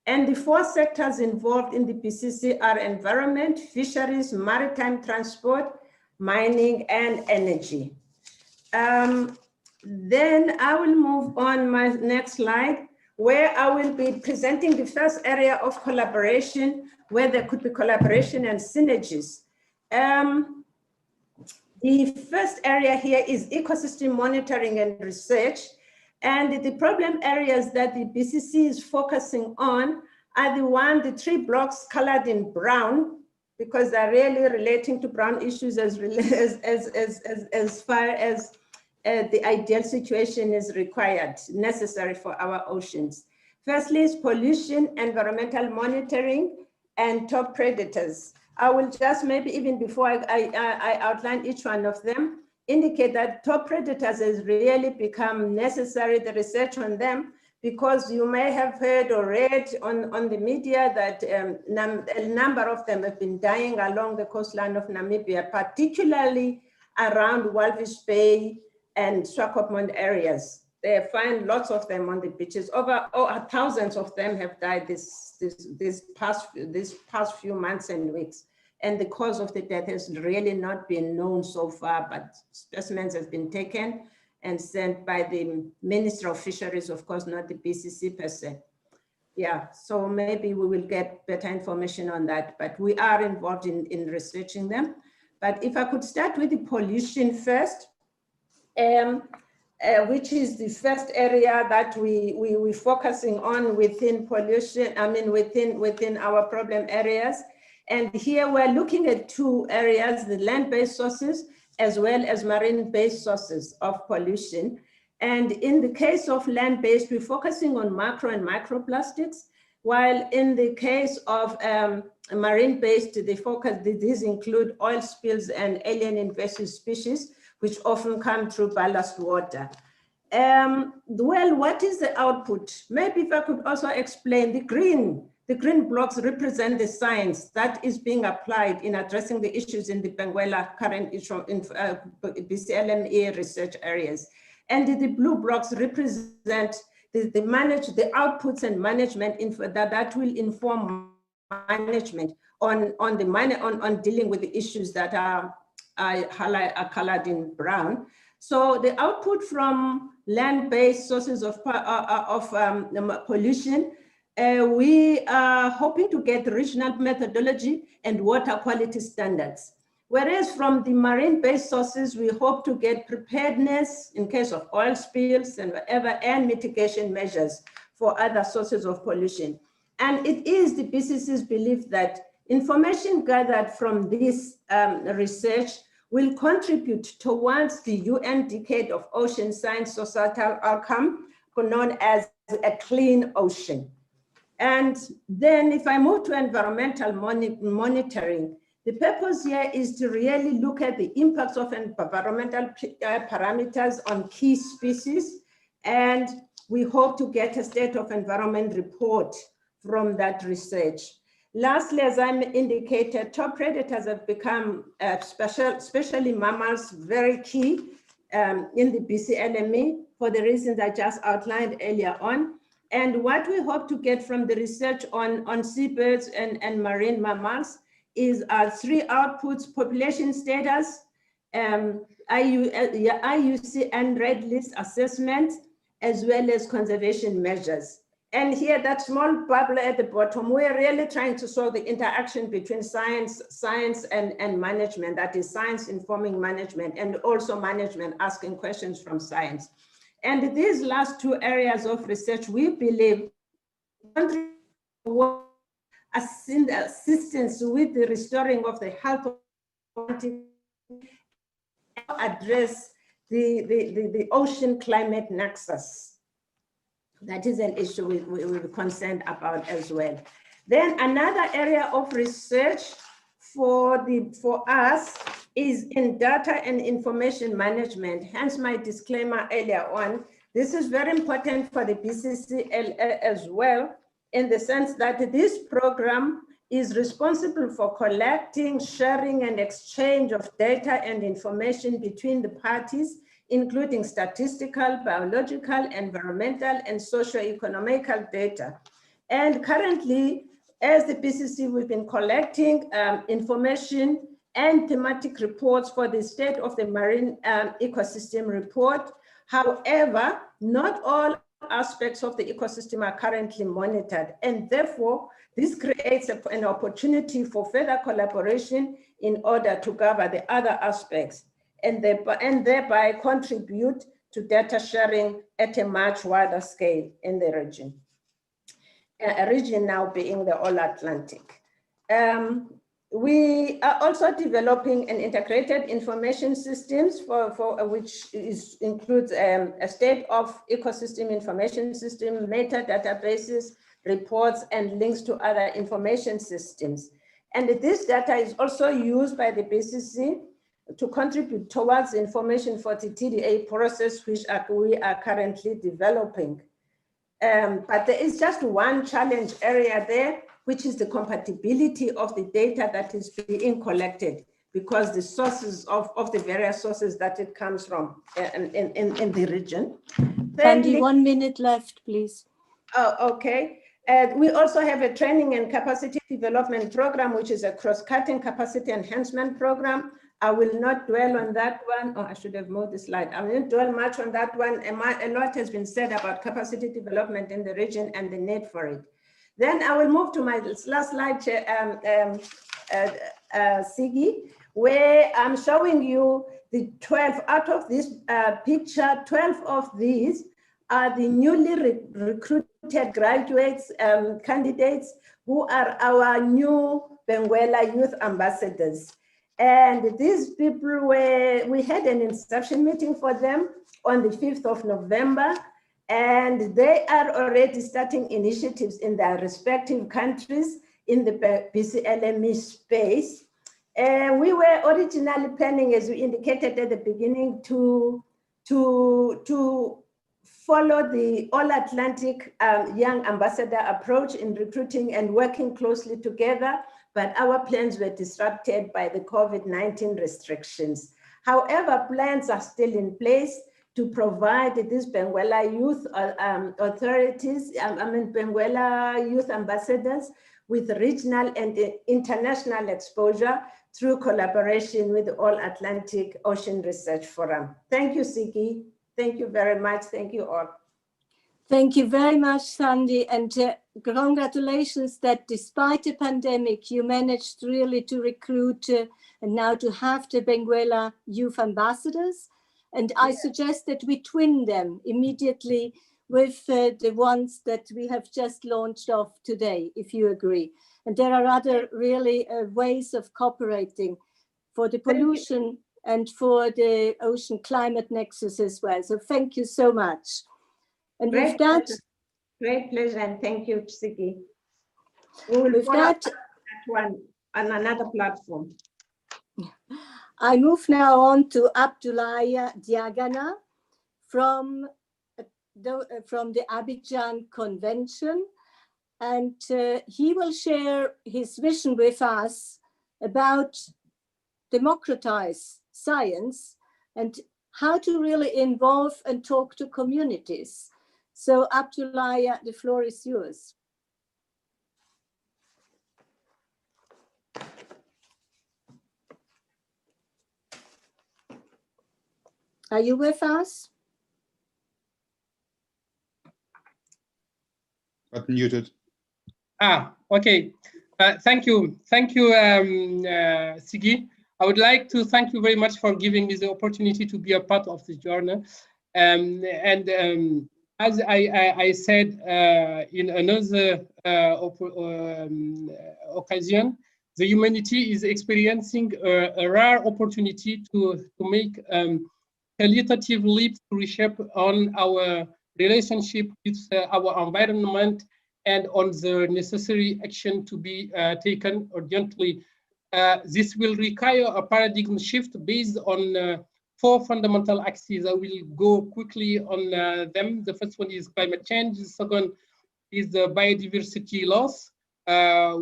And the four sectors involved in the PCC are environment, fisheries, maritime transport, mining, and energy. Then I will move on my next slide, where I will be presenting the first area of collaboration, where there could be collaboration and synergies. The first area here is ecosystem monitoring and research. And the problem areas that the BCC is focusing on are the 3 blocks colored in brown, because they're really relating to brown issues as far as the ideal situation is required, necessary for our oceans. Firstly is pollution, environmental monitoring, and top predators. I will just maybe even before I outline each one of them, indicate that top predators has really become necessary, the research on them, because you may have heard or read on the media that a number of them have been dying along the coastline of Namibia, particularly around Walvis Bay and Swakopmund areas. They find lots of them on the beaches. Thousands of them have died this past few months and weeks. And the cause of the death has really not been known so far, but specimens have been taken and sent by the Minister of Fisheries, of course, not the BCC per se. Yeah, so maybe we will get better information on that, but we are involved in researching them. But if I could start with the pollution first, which is the first area that we're focusing on within pollution, within our problem areas. And here we're looking at 2 areas, the land-based sources as well as marine-based sources of pollution. And in the case of land-based, we're focusing on macro and microplastics, while in the case of marine-based, these include oil spills and alien invasive species, which often come through ballast water. Well, what is the output? Maybe if I could also explain the green blocks represent the science that is being applied in addressing the issues in the Benguela current BCLME research areas. And the blue blocks represent the outputs and management that will inform management on dealing with the issues that are colored in brown. So the output from land-based sources of pollution, we are hoping to get regional methodology and water quality standards. Whereas from the marine-based sources, we hope to get preparedness in case of oil spills and whatever, and mitigation measures for other sources of pollution. And it is the BCC's belief that information gathered from this research will contribute towards the UN Decade of Ocean Science societal outcome, known as a clean ocean. And then if I move to environmental monitoring, the purpose here is to really look at the impacts of environmental parameters on key species. And we hope to get a state of environment report from that research. Lastly, as I indicated, top predators have become, especially mammals, very key in the BCLME for the reasons I just outlined earlier on. And what we hope to get from the research on seabirds and marine mammals is 3 outputs: population status, IUCN and red list assessment, as well as conservation measures. And here, that small bubble at the bottom, we're really trying to solve the interaction between science and management, that is science informing management, and also management asking questions from science. And these last 2 areas of research, we believe, assistance with the restoring of the health of address the ocean climate nexus. That is an issue we're concerned about as well. Then another area of research for us is in data and information management, hence my disclaimer earlier on. This is very important for the BCC as well, in the sense that this program is responsible for collecting, sharing, and exchange of data and information between the parties, including statistical, biological, environmental, and socio-economical data. And currently, as the BCC, we've been collecting information and thematic reports for the state of the marine ecosystem report. However, not all aspects of the ecosystem are currently monitored, and therefore, this creates an opportunity for further collaboration in order to cover the other aspects and thereby contribute to data sharing at a much wider scale in the region. A region now being the All Atlantic. We are also developing an integrated information systems which includes a state of ecosystem information system, metadatabases, reports, and links to other information systems. And this data is also used by the BCC to contribute towards the information for the TDA process, which we are currently developing. But there is just one challenge area there, which is the compatibility of the data that is being collected, because the sources of the various sources that it comes from in the region. Sandy, 1 minute left, please. Oh, okay. We also have a training and capacity development program, which is a cross-cutting capacity enhancement program. I will not dwell on that one. Oh, I should have moved the slide. I will not dwell much on that one. A lot has been said about capacity development in the region and the need for it. Then I will move to my last slide, Sigi, where I'm showing you the 12 out of this picture. 12 of these are the newly recruited graduates, candidates who are our new Benguela Youth Ambassadors. And these people we had an inception meeting for them on the 5th of November, and they are already starting initiatives in their respective countries in the BCLME space. We were originally planning, as we indicated at the beginning, to follow the all-Atlantic young ambassador approach in recruiting and working closely together, but our plans were disrupted by the COVID-19 restrictions. However, plans are still in place to provide these Benguela youth authorities, Benguela youth ambassadors with regional and international exposure through collaboration with the All-Atlantic Ocean Research Forum. Thank you, Sigi. Thank you very much. Thank you all. Thank you very much, Sandy, and congratulations that despite the pandemic, you managed really to recruit and now to have the Benguela Youth Ambassadors. And I suggest that we twin them immediately with the ones that we have just launched off today, if you agree. And there are other really ways of cooperating for the pollution and for the ocean climate nexus as well. So thank you so much. And with that, great pleasure, and thank you, Sigi. We will follow that one on another platform. I move now on to Abdoulaye Diagana from the Abidjan Convention, and he will share his vision with us about democratize science and how to really involve and talk to communities. So Abdoulaye, the floor is yours. Are you with us? But muted. Okay. Thank you. Thank you, Sigi. I would like to thank you very much for giving me the opportunity to be a part of this journey. As I said in another occasion, the humanity is experiencing a rare opportunity to make qualitative leaps to reshape on our relationship with our environment and on the necessary action to be taken urgently. This will require a paradigm shift based on 4 fundamental axes. I will go quickly on them. The first one is climate change. The second is the biodiversity loss,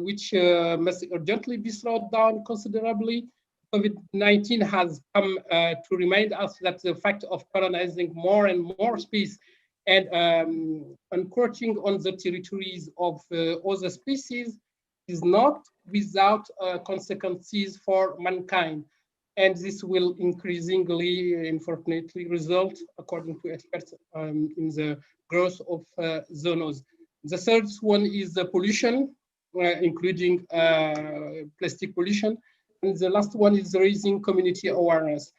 which must urgently be slowed down considerably. COVID-19 has come to remind us that the fact of colonizing more and more space and encroaching on the territories of other species is not without consequences for mankind. And this will increasingly, unfortunately, result, according to experts, in the growth of zoonoses. The third one is the pollution, including plastic pollution. And the last one is raising community awareness.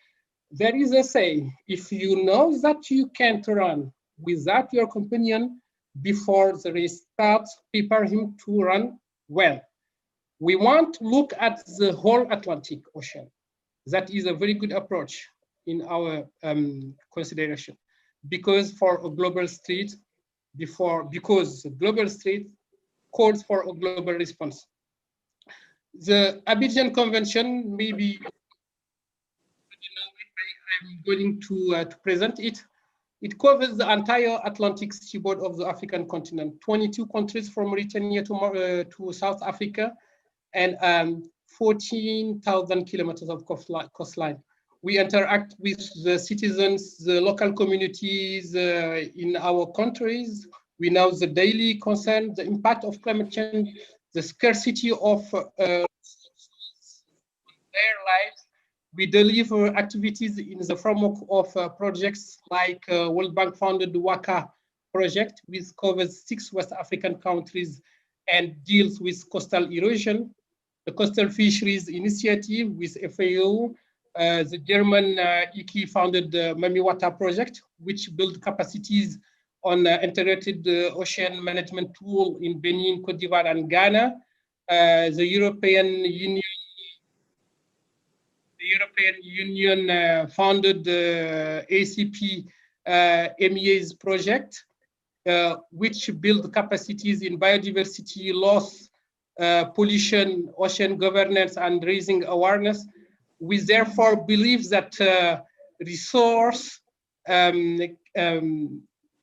There is a saying, if you know that you can't run without your companion, before the race starts, prepare him to run well. We want to look at the whole Atlantic Ocean. That is a very good approach in our consideration, because for a global street, because the global street calls for a global response. The Abidjan Convention, maybe I'm going to present it. It covers the entire Atlantic seaboard of the African continent, 22 countries from Mauritania to South Africa, and 14,000 kilometers of coastline. We interact with the citizens, the local communities in our countries. We know the daily concern, the impact of climate change, the scarcity of their lives. We deliver activities in the framework of projects like World Bank funded WACA project, which covers 6 West African countries and deals with coastal erosion. The Coastal Fisheries Initiative with FAO, the German IKI funded Mami Water project, which build capacities on integrated ocean management tool in Benin, Cote d'Ivoire, and Ghana. The European Union founded ACP MEA's project, which build capacities in biodiversity loss, pollution, ocean governance, and raising awareness. We therefore believe that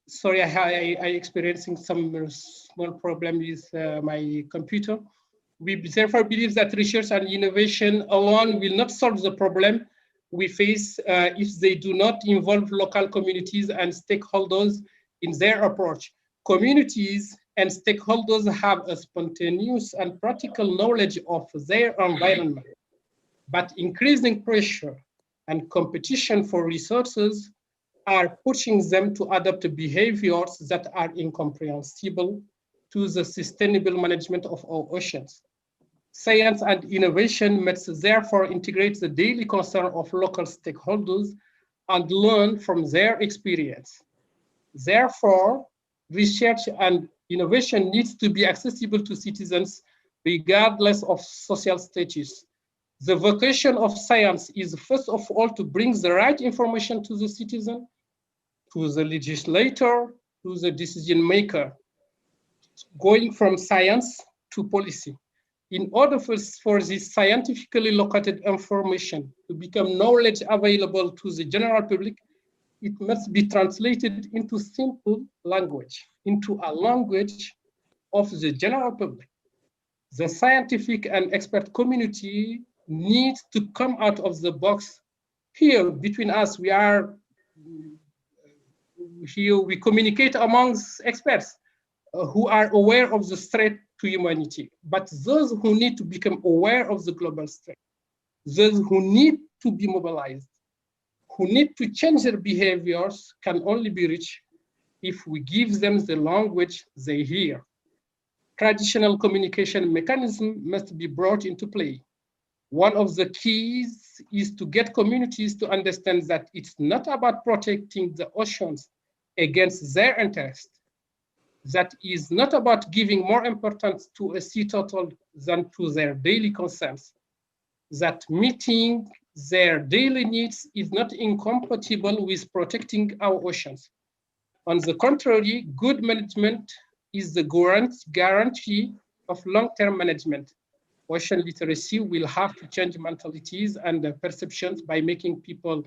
sorry, I experiencing some small problem with my computer. We therefore believe that research and innovation alone will not solve the problem we face if they do not involve local communities and stakeholders in their approach. Communities and stakeholders have a spontaneous and practical knowledge of their environment, but increasing pressure and competition for resources are pushing them to adopt behaviors that are incomprehensible to the sustainable management of our oceans. Science and innovation must therefore integrate the daily concern of local stakeholders and learn from their experience. Therefore, research and innovation needs to be accessible to citizens regardless of social status. The vocation of science is first of all to bring the right information to the citizen, to the legislator, to the decision maker, going from science to policy. In order for this scientifically located information to become knowledge available to the general public, it must be translated into simple language, into a language of the general public. The scientific and expert community needs to come out of the box. Here, between us, we communicate amongst experts who are aware of the threat to humanity, but those who need to become aware of the global threat, those who need to be mobilized, who need to change their behaviors can only be reached if we give them the language they hear. Traditional communication mechanism must be brought into play. One of the keys is to get communities to understand that it's not about protecting the oceans against their interest. That is not about giving more importance to a sea turtle than to their daily concerns. That meeting their daily needs is not incompatible with protecting our oceans. On the contrary, good management is the guarantee of long-term management. Ocean literacy will have to change mentalities and perceptions by making people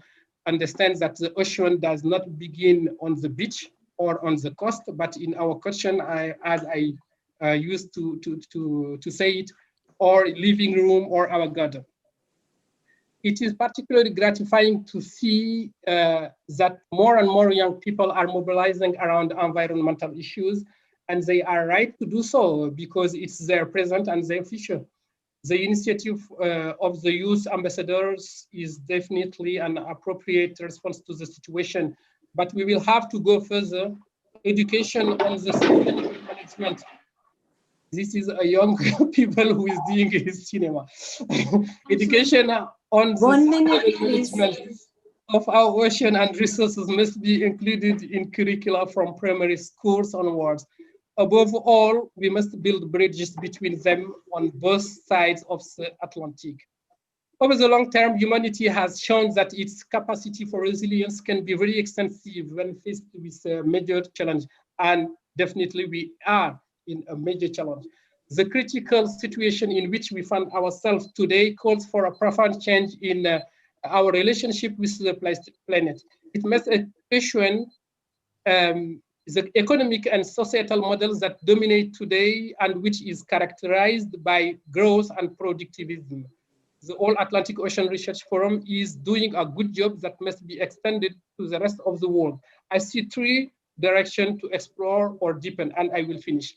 understand that the ocean does not begin on the beach or on the coast, but in our question, as I used to say it, or living room or our garden. It is particularly gratifying to see that more and more young people are mobilizing around environmental issues, and they are right to do so because it's their present and their future. The initiative of the youth ambassadors is definitely an appropriate response to the situation, but we will have to go further. Education on the sustainable management. This is a young people who is doing his cinema. Education on 1 minute, please. Management. of our ocean and resources must be included in curricula from primary schools onwards. Above all, we must build bridges between them on both sides of the Atlantic. Over the long term, humanity has shown that its capacity for resilience can be very extensive when faced with a major challenge, and definitely we are in a major challenge. The critical situation in which we find ourselves today calls for a profound change in our relationship with the planet. It must question the economic and societal models that dominate today and which is characterized by growth and productivism. The All Atlantic Ocean Research Forum is doing a good job that must be extended to the rest of the world. I see three directions to explore or deepen, and I will finish.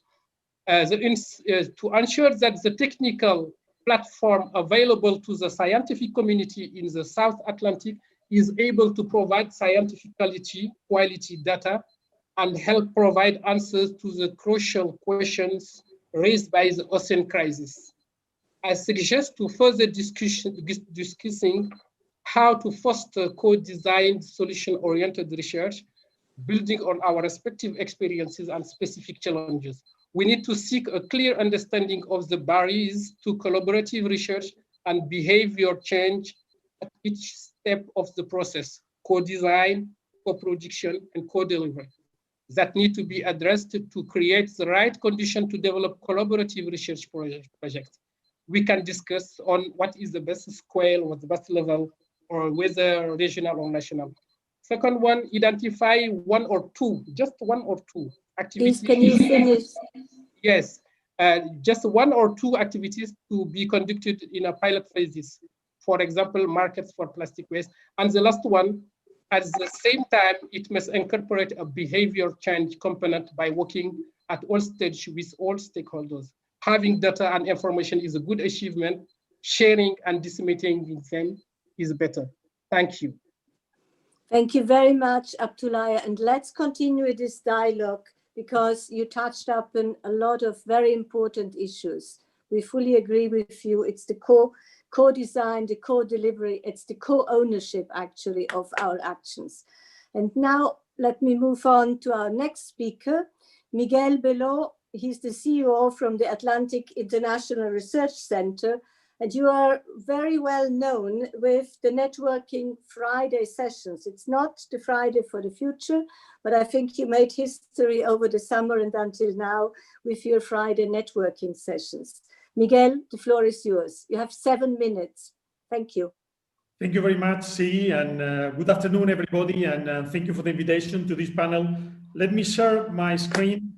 To ensure that the technical platform available to the scientific community in the South Atlantic is able to provide scientific quality data and help provide answers to the crucial questions raised by the ocean crisis. I suggest to further discussing how to foster co-designed solution-oriented research, building on our respective experiences and specific challenges. We need to seek a clear understanding of the barriers to collaborative research and behavior change at each step of the process, co-design, co-production, and co-delivery, that need to be addressed to create the right condition to develop collaborative research projects. We can discuss on what is the best scale, what the best level, or whether regional or national. Second one, identify one or two, just one or two activities. Please, can you finish? Yes, just one or two activities to be conducted in a pilot phases. For example, markets for plastic waste. And the last one, at the same time, it must incorporate a behavior change component by working at all stages with all stakeholders. Having data and information is a good achievement. Sharing and disseminating them is better. Thank you. Thank you very much, Abdoulaye. And let's continue this dialogue because you touched up on a lot of very important issues. We fully agree with you. It's the co-design, the co-delivery, it's the co-ownership actually of our actions. And now let me move on to our next speaker, Miguel Bello. He's the CEO from the Atlantic International Research Center, and you are very well known with the Networking Friday sessions. It's not the Friday for the future, but I think you made history over the summer and until now with your Friday networking sessions. Miguel, the floor is yours. You have 7 minutes. Thank you. Thank you very much, Siggy, and good afternoon, everybody, and thank you for the invitation to this panel. Let me share my screen,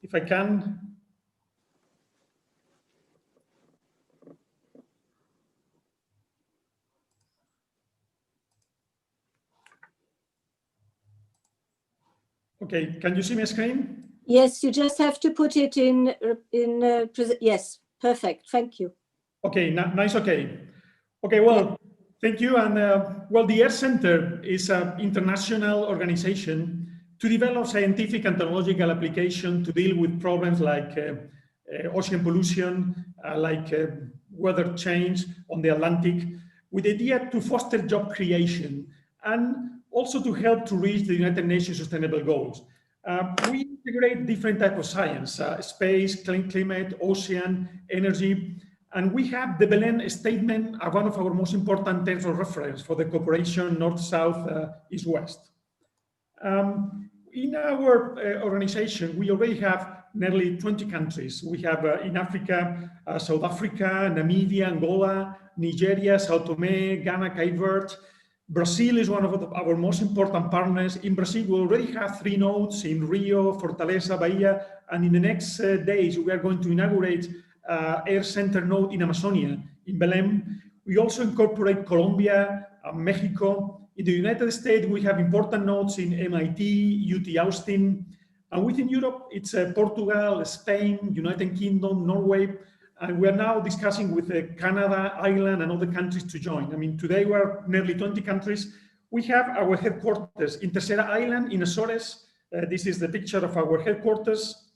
if I can. Okay, can you see my screen? Yes, you just have to put it in yes, perfect, thank you. Okay, nice, okay. Okay, well, thank you. And well, the Earth Center is an international organization to develop scientific and technological application to deal with problems like ocean pollution, weather change on the Atlantic, with the idea to foster job creation and also to help to reach the United Nations Sustainable Goals. We integrate different types of science, space, climate, ocean, energy, and we have the Belém Statement, one of our most important terms of reference for the cooperation North-South, East-West. In our organization, we already have nearly 20 countries. We have in Africa, South Africa, Namibia, Angola, Nigeria, Sao Tome, Ghana, Cape Verde. Brazil is one of our most important partners. In Brazil, we already have 3 nodes in Rio, Fortaleza, Bahia, and in the next days, we are going to inaugurate Air Center node in Amazonia, in Belém. We also incorporate Colombia, Mexico. In the United States, we have important nodes in MIT, UT Austin. And within Europe, it's Portugal, Spain, United Kingdom, Norway. And we are now discussing with Canada, Ireland, and other countries to join. I mean, today we're nearly 20 countries. We have our headquarters in Terceira Island in Azores. This is the picture of our headquarters.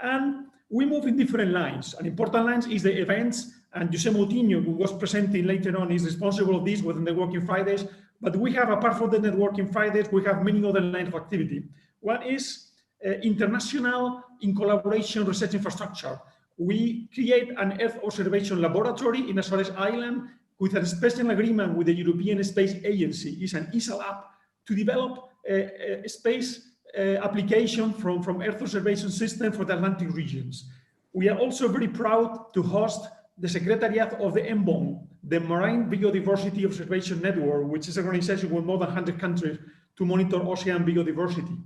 And we move in different lines. An important line is the events and José Moutinho, who was presenting later on, is responsible of this within the Networking Fridays. But we have, apart from the Networking Fridays, we have many other lines of activity. One is international in collaboration research infrastructure. We create an Earth observation laboratory in Azores Island with a special agreement with the European Space Agency. It's an ESA lab to develop a space application from Earth observation system for the Atlantic regions. We are also very proud to host the Secretariat of the MBON, the Marine Biodiversity Observation Network, which is an organization with more than 100 countries to monitor ocean biodiversity.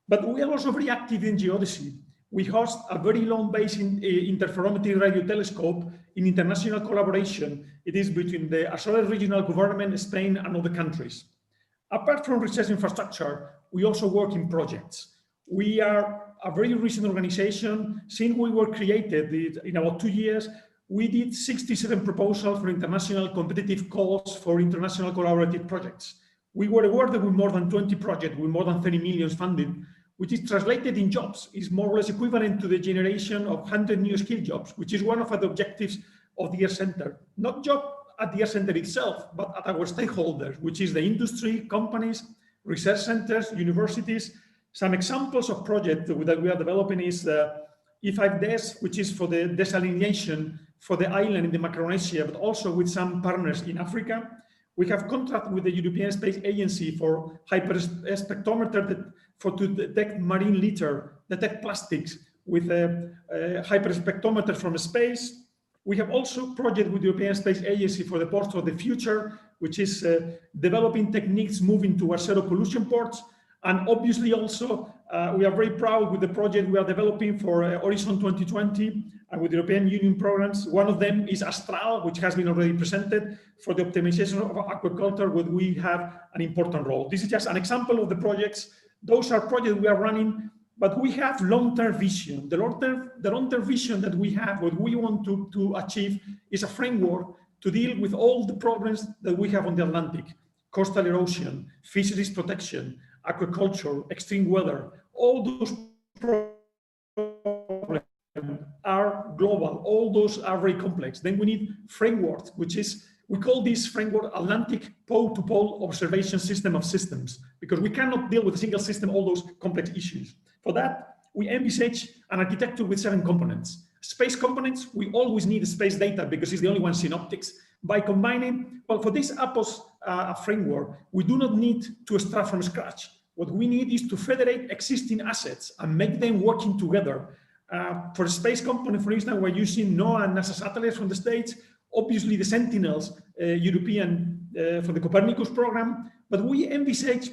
But we are also very active in geodesy. We host a very long-based interferometry radio telescope in international collaboration. It is between the Azores regional government, Spain, and other countries. Apart from research infrastructure, we also work in projects. We are a very recent organization. Since we were created in about 2 years, we did 67 proposals for international competitive calls for international collaborative projects. We were awarded with more than 20 projects with more than 30 million funded, which is translated in jobs, is more or less equivalent to the generation of 100 new skill jobs, which is one of the objectives of the Earth Center. Not job at the Earth Center itself, but at our stakeholders, which is the industry, companies, research centers, universities. Some examples of projects that we are developing is E5DES, which is for the desalination for the island in the Micronesia, but also with some partners in Africa. We have contract with the European Space Agency for hyperspectrometer to detect marine litter, detect plastics with a hyperspectrometer from space. We have also project with the European Space Agency for the ports of the future, which is developing techniques moving towards zero pollution ports. And obviously also, we are very proud with the project we are developing for Horizon 2020 and with European Union programs. One of them is Astral, which has been already presented for the optimization of aquaculture, where we have an important role. This is just an example of the projects. Those are projects we are running, but we have long-term vision. The long-term vision that we have, what we want to achieve, is a framework to deal with all the problems that we have on the Atlantic: coastal erosion, fisheries protection, aquaculture, extreme weather. All those problems are global. All those are very complex. Then we need frameworks, which is, we call this framework Atlantic pole-to-pole observation system of systems, because we cannot deal with a single system, all those complex issues. For that, we envisage an architecture with 7 components. Space components, we always need space data because it's the only one synoptics. By combining, well, for this APOS framework, we do not need to start from scratch. What we need is to federate existing assets and make them working together. For a space component, for instance, we're using NOAA and NASA satellites from the States, obviously the Sentinels, European for the Copernicus program, but we envisage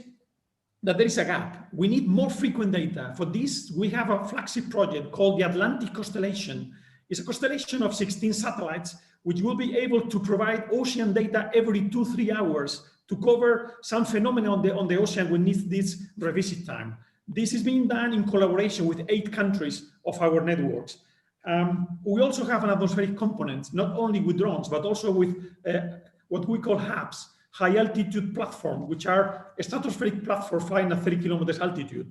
that there is a gap. We need more frequent data. For this, we have a flagship project called the Atlantic Constellation. It's a constellation of 16 satellites, which will be able to provide ocean data every 2-3 hours to cover some phenomena on the ocean we need this revisit time. This is being done in collaboration with 8 countries of our networks. We also have an atmospheric component, not only with drones, but also with what we call HAPS, high altitude platform, which are a stratospheric platform flying at 30 kilometers altitude.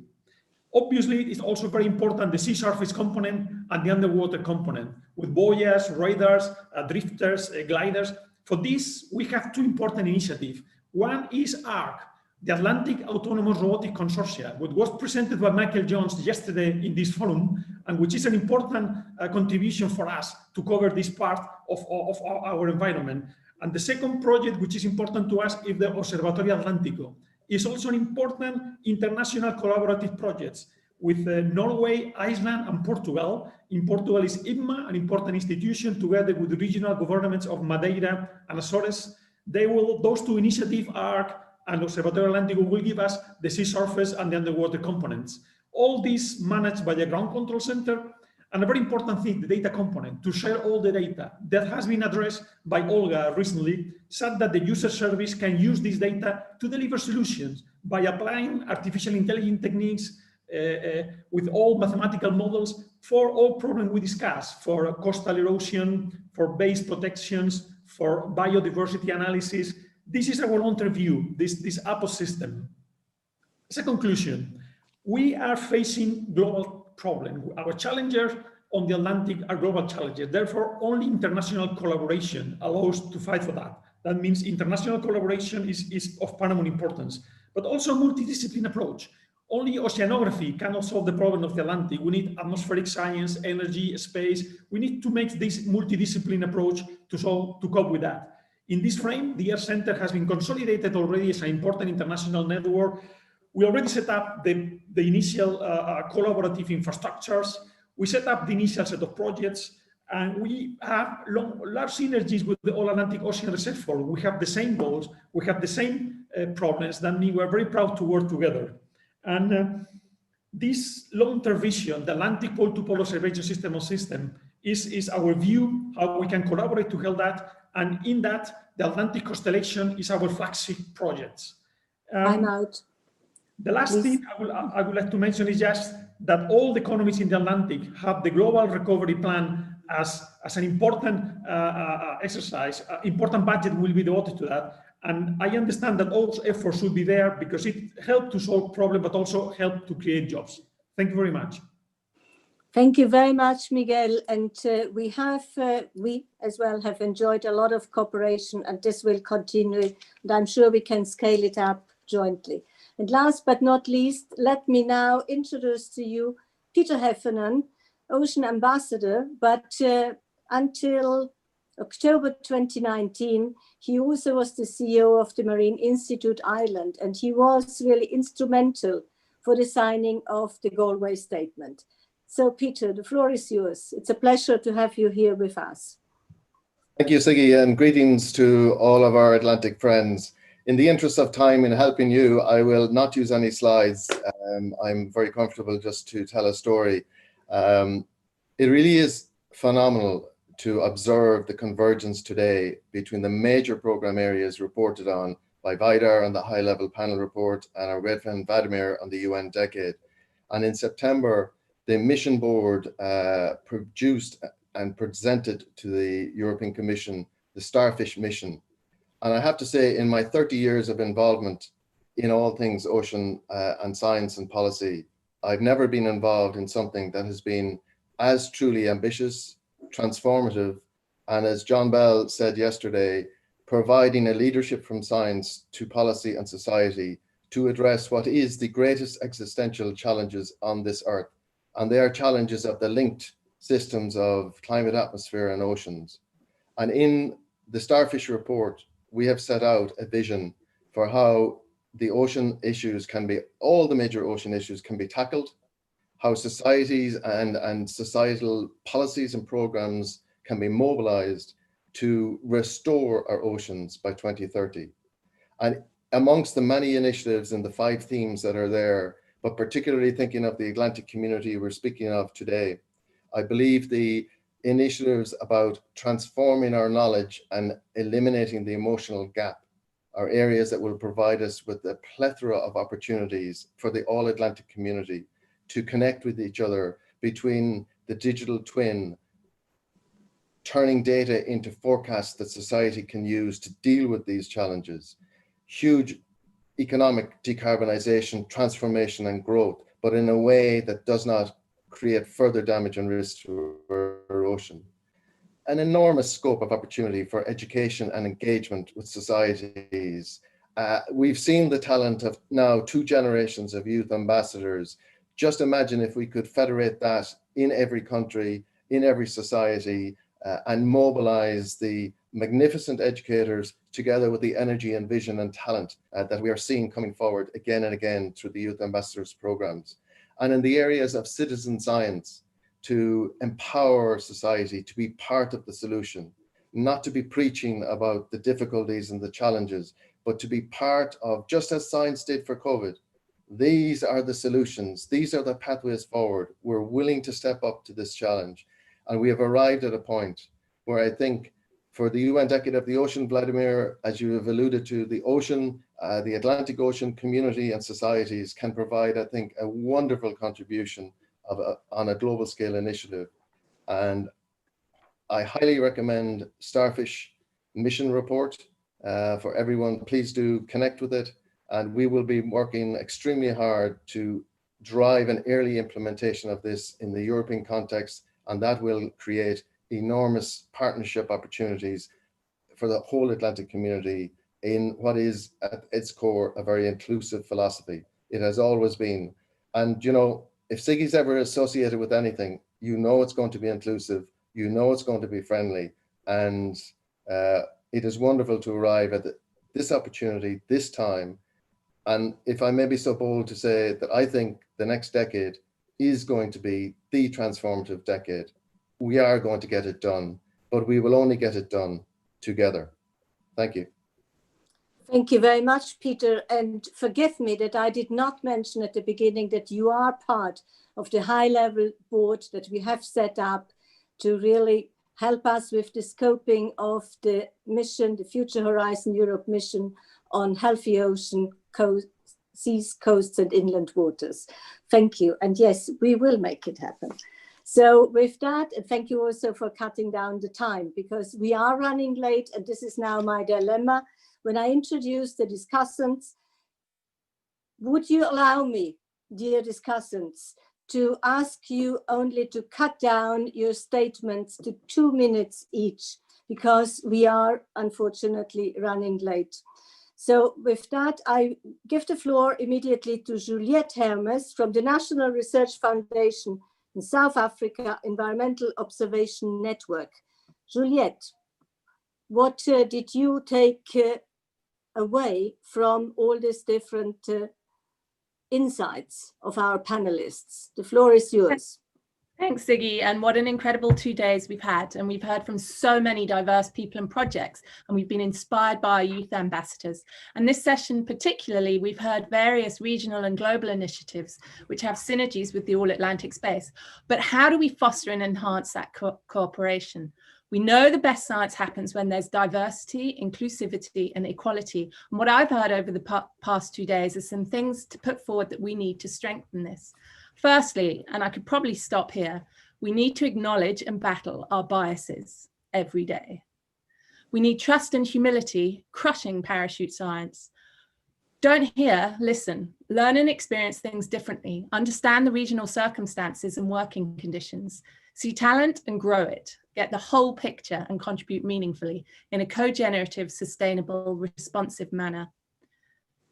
Obviously, it's also very important, the sea surface component and the underwater component, with buoys, radars, drifters, gliders. For this, we have 2 important initiatives. One is ARC, the Atlantic Autonomous Robotic Consortia, which was presented by Michael Jones yesterday in this forum, and which is an important contribution for us to cover this part of our environment. And the second project, which is important to us, is the Observatorio Atlántico. It's also an important international collaborative project with Norway, Iceland, and Portugal. In Portugal is IPMA, an important institution, together with the regional governments of Madeira and Azores. Those 2 initiatives, ARC and Observatorio Atlántico, will give us the sea surface and the underwater components. All this managed by the ground control center. And a very important thing, the data component, to share all the data that has been addressed by Olga recently, so that the user service can use this data to deliver solutions by applying artificial intelligence techniques with all mathematical models for all problems we discussed, for coastal erosion, for base protections, for biodiversity analysis. This is our long-term view, this APOS system. As a conclusion, we are facing global problem. Our challenger on the Atlantic are global challenges. Therefore, only international collaboration allows to fight for that. That means international collaboration is of paramount importance, but also a multidisciplinary approach. Only oceanography cannot solve the problem of the Atlantic. We need atmospheric science, energy, space. We need to make this multidisciplinary approach to cope with that. In this frame, the Earth Center has been consolidated already as an important international network. We already set up the initial collaborative infrastructures. We set up the initial set of projects, and we have large synergies with the All-Atlantic Ocean Research Forum. We have the same goals, we have the same problems. That means we're very proud to work together. And this long-term vision, the Atlantic pole-to-pole observation system is our view, how we can collaborate to help that. And in that, the Atlantic Constellation is our flagship project. I'm out. The last thing I would like to mention is just that all the economies in the Atlantic have the global recovery plan as an important exercise. Important budget will be devoted to that. And I understand that all efforts should be there because it helps to solve problems, but also help to create jobs. Thank you very much. Thank you very much, Miguel. And we as well have enjoyed a lot of cooperation, and this will continue. And I'm sure we can scale it up jointly. And last but not least, let me now introduce to you Peter Heffernan, Ocean Ambassador, but until October 2019, he also was the CEO of the Marine Institute Ireland, and he was really instrumental for the signing of the Galway Statement. So Peter, the floor is yours. It's a pleasure to have you here with us. Thank you, Siggy, and greetings to all of our Atlantic friends. In the interest of time in helping you, I will not use any slides. I'm very comfortable just to tell a story. It really is phenomenal to observe the convergence today between the major program areas reported on by Vidar on the high-level panel report and our great friend Vladimir on the UN decade. And in September, the mission board produced and presented to the European Commission the Starfish mission. And I have to say, in my 30 years of involvement in all things ocean and science and policy, I've never been involved in something that has been as truly ambitious, transformative, and as John Bell said yesterday, providing a leadership from science to policy and society to address what is the greatest existential challenges on this earth. And they are challenges of the linked systems of climate, atmosphere, and oceans. And in the Starfish report, we have set out a vision for how the ocean issues can be, all the major ocean issues can be tackled, how societies and societal policies and programs can be mobilized to restore our oceans by 2030. And amongst the many initiatives and the 5 themes that are there, but particularly thinking of the Atlantic community we're speaking of today, I believe the initiatives about transforming our knowledge and eliminating the emotional gap are areas that will provide us with a plethora of opportunities for the all Atlantic community to connect with each other between the digital twin, turning data into forecasts that society can use to deal with these challenges, huge economic decarbonization, transformation and growth, but in a way that does not create further damage and risk to our ocean. An enormous scope of opportunity for education and engagement with societies. We've seen the talent of now 2 generations of youth ambassadors. Just imagine if we could federate that in every country, in every society, and mobilize the magnificent educators together with the energy and vision and talent that we are seeing coming forward again and again through the Youth Ambassadors programs. And in the areas of citizen science, to empower society to be part of the solution, not to be preaching about the difficulties and the challenges, but to be part of, just as science did for COVID, these are the solutions, these are the pathways forward. We're willing to step up to this challenge. And we have arrived at a point where I think for the UN Decade of the Ocean, Vladimir, as you have alluded to, the ocean, the Atlantic Ocean community and societies can provide, I think, a wonderful contribution on a global scale initiative. And I highly recommend Starfish mission report for everyone. Please do connect with it. And we will be working extremely hard to drive an early implementation of this in the European context And that will create enormous partnership opportunities for the whole Atlantic community in what is at its core a very inclusive philosophy. It has always been. And you know, if Siggy's ever associated with anything, you know it's going to be inclusive, you know it's going to be friendly, and it is wonderful to arrive at this opportunity, this time. And if I may be so bold to say that I think the next decade is going to be the transformative decade. We are going to get it done, but we will only get it done together. Thank you. Thank you very much, Peter. And forgive me that I did not mention at the beginning that you are part of the high-level board that we have set up to really help us with the scoping of the mission, the Future Horizon Europe mission on healthy ocean, seas, coasts, and inland waters. Thank you. And yes, we will make it happen. So with that, and thank you also for cutting down the time, because we are running late, and this is now my dilemma. When I introduce the discussants, would you allow me, dear discussants, to ask you only to cut down your statements to 2 minutes each, because we are unfortunately running late. So with that, I give the floor immediately to Juliette Hermes from the National Research Foundation in South Africa Environmental Observation Network. Juliette, what did you take away from all these different insights of our panelists? The floor is yours. Thanks, Siggy, and what an incredible 2 days we've had. And we've heard from so many diverse people and projects, and we've been inspired by our youth ambassadors. And this session particularly, we've heard various regional and global initiatives which have synergies with the All-Atlantic space. But how do we foster and enhance that cooperation? We know the best science happens when there's diversity, inclusivity, and equality. And what I've heard over the past 2 days is some things to put forward that we need to strengthen this. Firstly, and I could probably stop here, we need to acknowledge and battle our biases every day. We need trust and humility, crushing parachute science. Don't hear, listen, learn and experience things differently, understand the regional circumstances and working conditions, see talent and grow it, get the whole picture and contribute meaningfully in a co-generative, sustainable, responsive manner.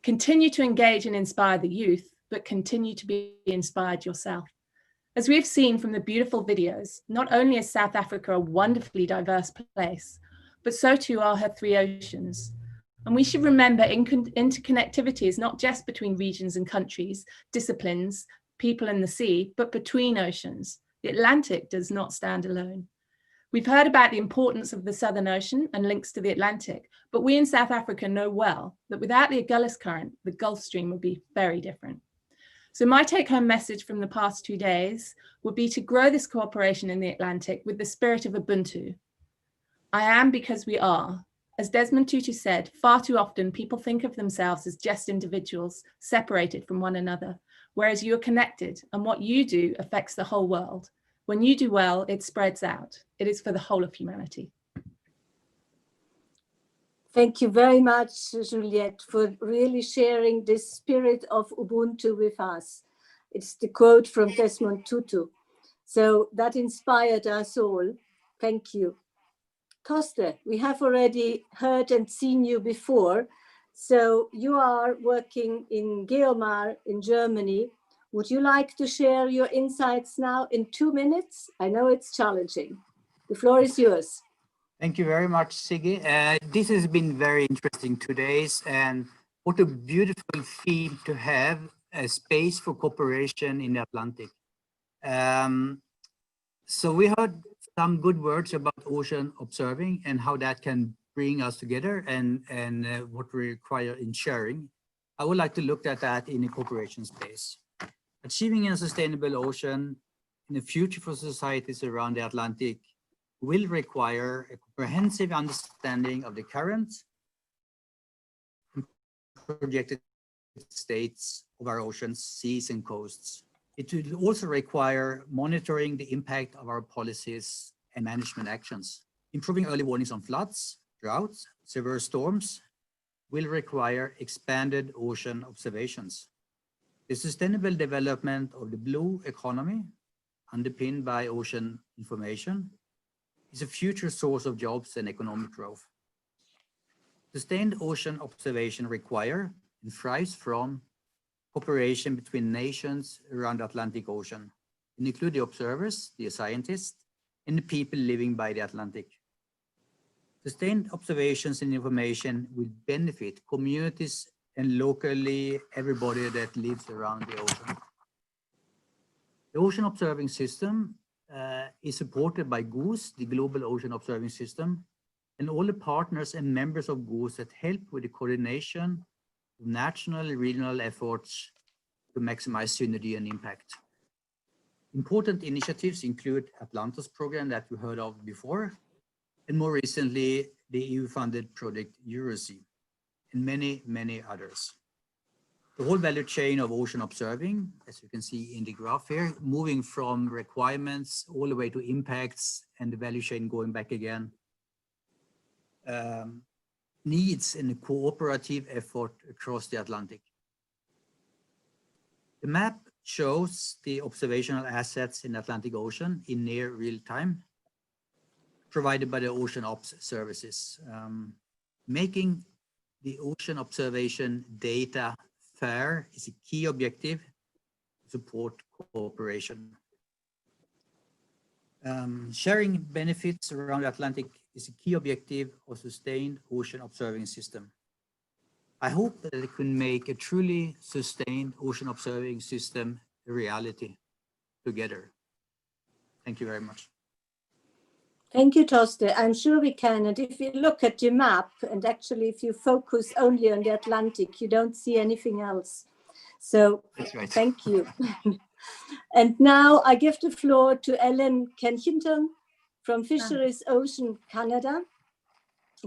Continue to engage and inspire the youth, but continue to be inspired yourself. As we've seen from the beautiful videos, not only is South Africa a wonderfully diverse place, but so too are her 3 oceans. And we should remember interconnectivity is not just between regions and countries, disciplines, people in the sea, but between oceans. The Atlantic does not stand alone. We've heard about the importance of the Southern Ocean and links to the Atlantic, but we in South Africa know well that without the Agulhas Current, the Gulf Stream would be very different. So my take-home message from the past 2 days would be to grow this cooperation in the Atlantic with the spirit of Ubuntu. I am because we are. As Desmond Tutu said, far too often people think of themselves as just individuals separated from one another, whereas you are connected and what you do affects the whole world. When you do well, it spreads out. It is for the whole of humanity. Thank you very much, Juliette, for really sharing this spirit of Ubuntu with us. It's the quote from Desmond Tutu. So that inspired us all. Thank you. Coste, we have already heard and seen you before. So you are working in Geomar in Germany. Would you like to share your insights now in 2 minutes? I know it's challenging. The floor is yours. Thank you very much, Siggy. This has been very interesting 2 days, and what a beautiful theme to have a space for cooperation in the Atlantic. So we heard some good words about ocean observing and how that can bring us together and what we require in sharing. I would like to look at that in a cooperation space. Achieving a sustainable ocean in the future for societies around the Atlantic will require a comprehensive understanding of the current and projected states of our oceans, seas, and coasts. It will also require monitoring the impact of our policies and management actions. Improving early warnings on floods, droughts, severe storms will require expanded ocean observations. The sustainable development of the blue economy underpinned by ocean information, is a future source of jobs and economic growth. Sustained ocean observation require and thrives from cooperation between nations around the Atlantic Ocean, and include the observers, the scientists, and the people living by the Atlantic. Sustained observations and information will benefit communities and locally everybody that lives around the ocean. The ocean observing system is supported by GOOS, the Global Ocean Observing System, and all the partners and members of GOOS that help with the coordination of national and regional efforts to maximize synergy and impact. Important initiatives include Atlantis program that we heard of before, and more recently, the EU-funded project EuroSea, and many, many others. The whole value chain of ocean observing, as you can see in the graph here, moving from requirements all the way to impacts and the value chain going back again, needs a cooperative effort across the Atlantic. The map shows the observational assets in the Atlantic Ocean in near real time, provided by the Ocean Ops services, making the ocean observation data fair is a key objective to support cooperation. Sharing benefits around the Atlantic is a key objective of sustained ocean observing system. I hope that it can make a truly sustained ocean observing system a reality together. Thank you very much. Thank you, Torsten. I'm sure we can. And if you look at your map, and actually if you focus only on the Atlantic, you don't see anything else. So that's right. Thank you. And now I give the floor to Ellen Kensington from Fisheries Ocean Canada,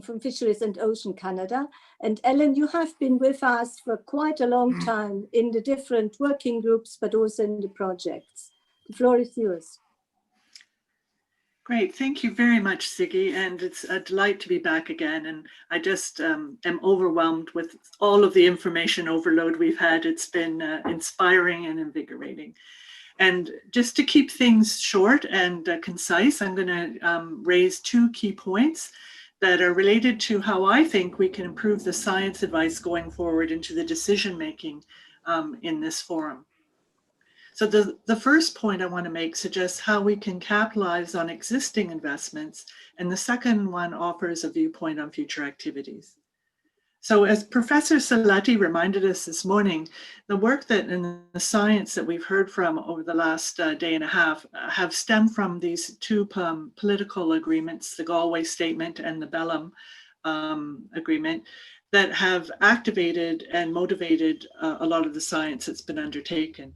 from Fisheries and Ocean Canada. And Ellen, you have been with us for quite a long time in the different working groups, but also in the projects. The floor is yours. Great, thank you very much, Siggy, and it's a delight to be back again. And I just am overwhelmed with all of the information overload we've had. It's been inspiring and invigorating. And just to keep things short and concise, I'm going to raise two key points that are related to how I think we can improve the science advice going forward into the decision-making in this forum. So the first point I want to make suggests how we can capitalize on existing investments, and the second one offers a viewpoint on future activities. So as Professor Saletti reminded us this morning, the work that and the science that we've heard from over the last day and a half have stemmed from these two political agreements, the Galway Statement and the Belém Agreement, that have activated and motivated a lot of the science that's been undertaken.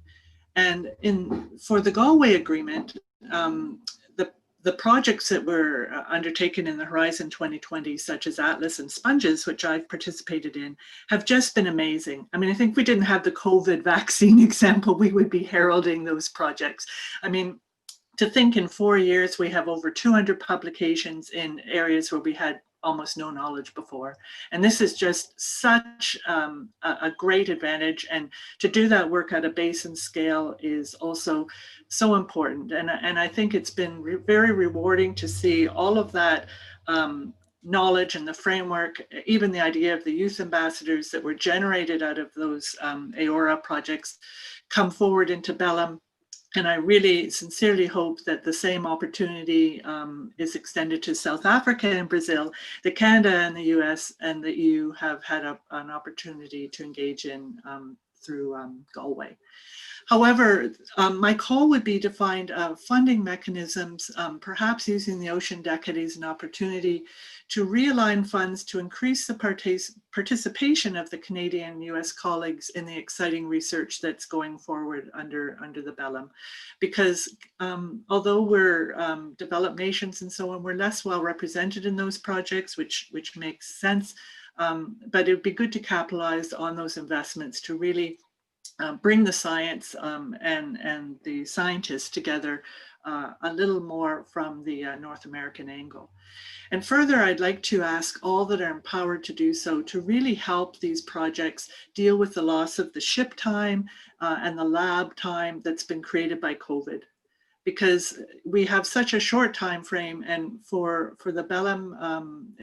And for the Galway Agreement, the projects that were undertaken in the Horizon 2020, such as Atlas and Sponges, which I've participated in, have just been amazing. I mean, I think if we didn't have the COVID vaccine example, we would be heralding those projects. I mean, to think in 4 years, we have over 200 publications in areas where we had almost no knowledge before. And this is just such a great advantage. And to do that work at a basin scale is also so important. And I think it's been very rewarding to see all of that knowledge and the framework, even the idea of the youth ambassadors that were generated out of those AORA projects come forward into Belém. And I really sincerely hope that the same opportunity is extended to South Africa and Brazil, that Canada and the US and the EU have had an opportunity to engage in through Galway. However, my call would be to find funding mechanisms, perhaps using the Ocean Decade as an opportunity to realign funds to increase the participation of the Canadian and US colleagues in the exciting research that's going forward under the Belém. Because although we're developed nations and so on, we're less well represented in those projects, which makes sense. But it would be good to capitalize on those investments to really bring the science and the scientists together a little more from the North American angle. And further, I'd like to ask all that are empowered to do so to really help these projects deal with the loss of the ship time and the lab time that's been created by COVID. because we have such a short time frame, and for the Belém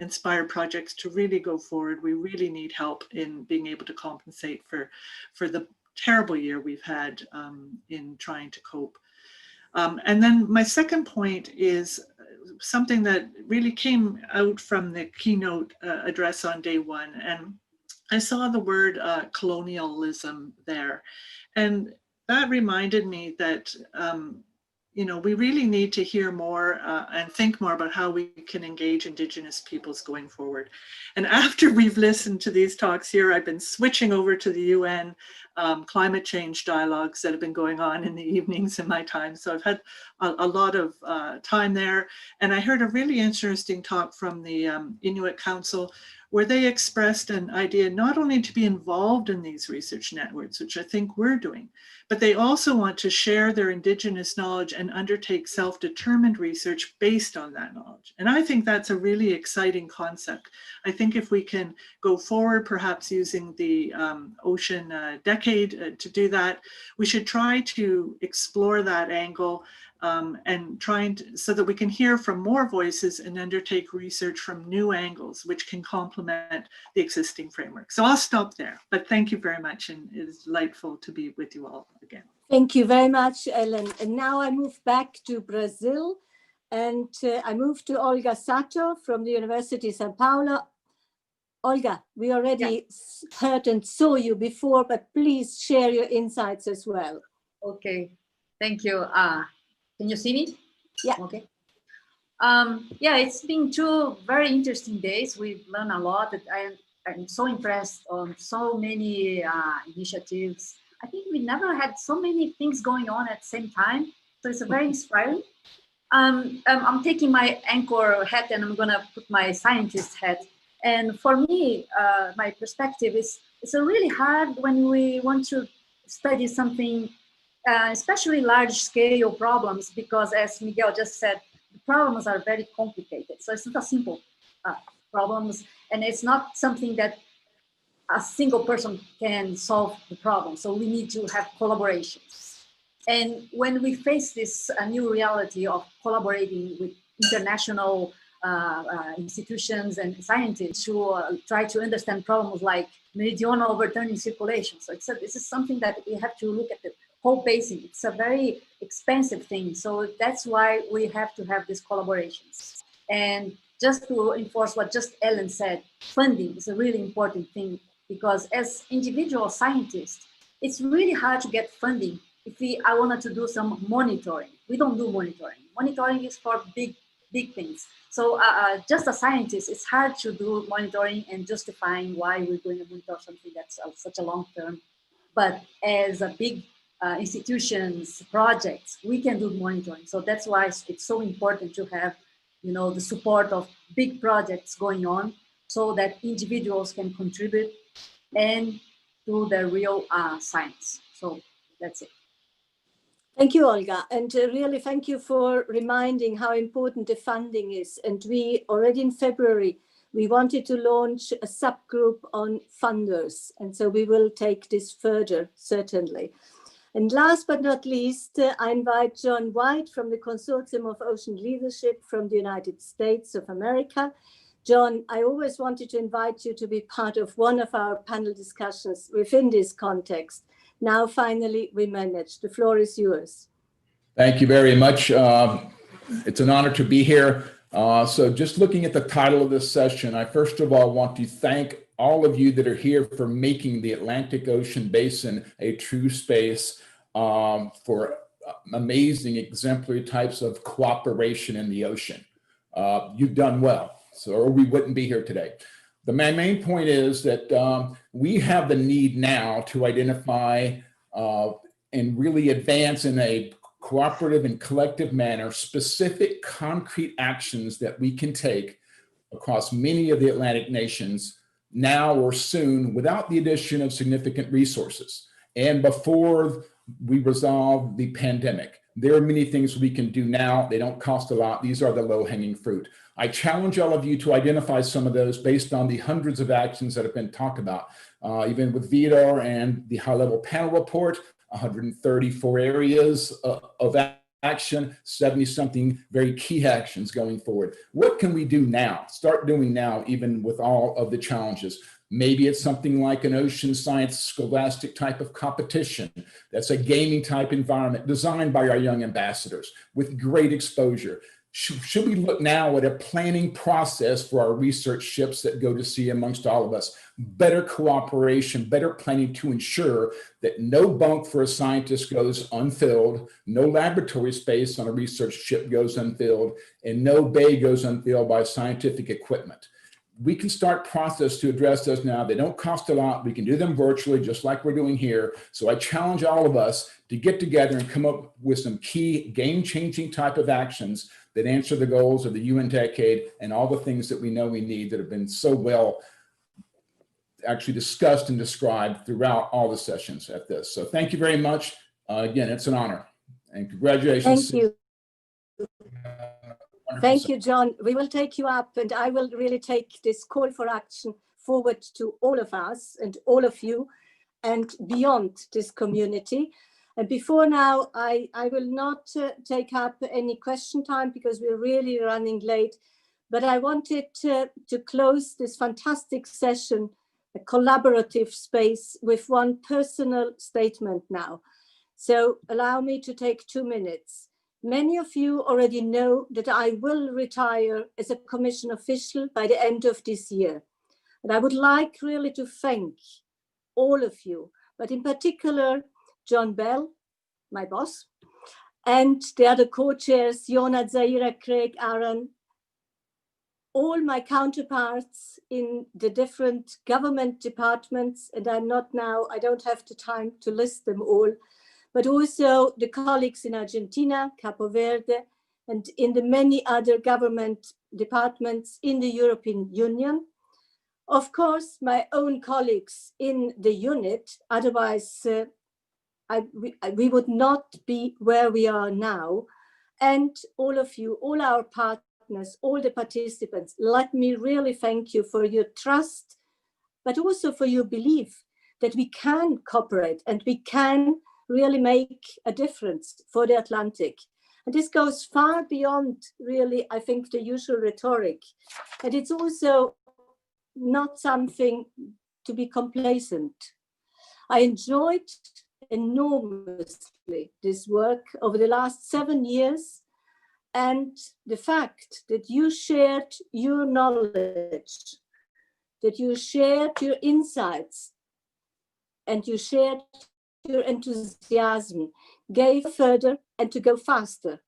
inspired projects to really go forward, we really need help in being able to compensate for the terrible year we've had in trying to cope. And then my second point is something that really came out from the keynote address on day one, and I saw the word colonialism there, and that reminded me that you know, we really need to hear more and think more about how we can engage Indigenous peoples going forward. And after we've listened to these talks here, I've been switching over to the UN climate change dialogues that have been going on in the evenings in my time. So I've had a lot of time there. And I heard a really interesting talk from the Inuit Council, where they expressed an idea not only to be involved in these research networks, which I think we're doing, but they also want to share their Indigenous knowledge and undertake self-determined research based on that knowledge. And I think that's a really exciting concept. I think if we can go forward, perhaps using the Ocean Decade to do that, we should try to explore that angle and trying to, so that we can hear from more voices and undertake research from new angles, which can complement the existing framework. So I'll stop there, but thank you very much, and it is delightful to be with you all again. Thank you very much, Ellen. And now I move back to Brazil, and I move to Olga Sato from the University of Sao Paulo. Olga, we already heard and saw you before, but please share your insights as well. Okay, thank you. Can you see me? Yeah. Okay. Yeah, it's been 2 very interesting days. We've learned a lot. I'm so impressed on so many initiatives. I think we never had so many things going on at the same time. So it's very inspiring. I'm taking my anchor hat and I'm gonna put my scientist hat. And for me, my perspective is, it's a really hard when we want to study something, especially large-scale problems, because as Miguel just said, the problems are very complicated. So it's not a simple problems, and it's not something that a single person can solve the problem. So we need to have collaborations. And when we face this new reality of collaborating with international institutions and scientists who try to understand problems like meridional overturning circulation. So this is something that we have to look at the whole basin. It's a very expensive thing. So that's why we have to have these collaborations. And just to enforce what just Ellen said, funding is a really important thing, because as individual scientists, it's really hard to get funding if I wanted to do some monitoring. We don't do monitoring. Monitoring is for big things. So just a scientist, it's hard to do monitoring and justifying why we're going to monitor something that's such a long term. But as a big institutions, projects, we can do monitoring. So that's why it's so important to have, you know, the support of big projects going on, so that individuals can contribute and do the real science. So that's it. Thank you, Olga. And really thank you for reminding how important the funding is. And we already in February, we wanted to launch a subgroup on funders. And so we will take this further, certainly. And last but not least, I invite John White from the Consortium of Ocean Leadership from the United States of America. John, I always wanted to invite you to be part of one of our panel discussions within this context. Now, finally, we managed. The floor is yours. Thank you very much. It's an honor to be here. So just looking at the title of this session, I first of all want to thank all of you that are here for making the Atlantic Ocean Basin a true space for amazing exemplary types of cooperation in the ocean. You've done well, or we wouldn't be here today. My main point is that we have the need now to identify and really advance in a cooperative and collective manner specific concrete actions that we can take across many of the Atlantic nations now or soon without the addition of significant resources. And before we resolve the pandemic, there are many things we can do now. They don't cost a lot. These are the low-hanging fruit. I challenge all of you to identify some of those based on the hundreds of actions that have been talked about, even with VIDAR and the high-level panel report, 134 areas of action, 70-something very key actions going forward. What can we do now? Start doing now, even with all of the challenges. Maybe it's something like an ocean science scholastic type of competition. That's a gaming type environment designed by our young ambassadors with great exposure. Should we look now at a planning process for our research ships that go to sea amongst all of us? Better cooperation, better planning to ensure that no bunk for a scientist goes unfilled, no laboratory space on a research ship goes unfilled, and no bay goes unfilled by scientific equipment. We can start process to address those now. They don't cost a lot. We can do them virtually, just like we're doing here. So I challenge all of us to get together and come up with some key game-changing type of actions that answer the goals of the UN decade and all the things that we know we need that have been so well actually discussed and described throughout all the sessions at this. So thank you very much. Again, it's an honor and congratulations. Thank you. Thank you, John. We will take you up, and I will really take this call for action forward to all of us and all of you and beyond this community. And before now, I will not take up any question time because we're really running late, but I wanted to close this fantastic session, a collaborative space, with one personal statement now. So allow me to take 2 minutes. Many of you already know that I will retire as a commission official by the end of this year. And I would like really to thank all of you, but in particular, John Bell, my boss, and the other co-chairs, Yona, Zaira, Craig, Aaron, all my counterparts in the different government departments, and I don't have the time to list them all, but also the colleagues in Argentina, Capo Verde, and in the many other government departments in the European Union. Of course, my own colleagues in the unit, otherwise we would not be where we are now. And all of you, all our partners, all the participants, let me really thank you for your trust, but also for your belief that we can cooperate and we can really make a difference for the Atlantic. And this goes far beyond really, I think, the usual rhetoric. And it's also not something to be complacent. I enjoyed enormously this work over the last 7 years, and the fact that you shared your knowledge, that you shared your insights, and you shared your enthusiasm, gave further and to go faster.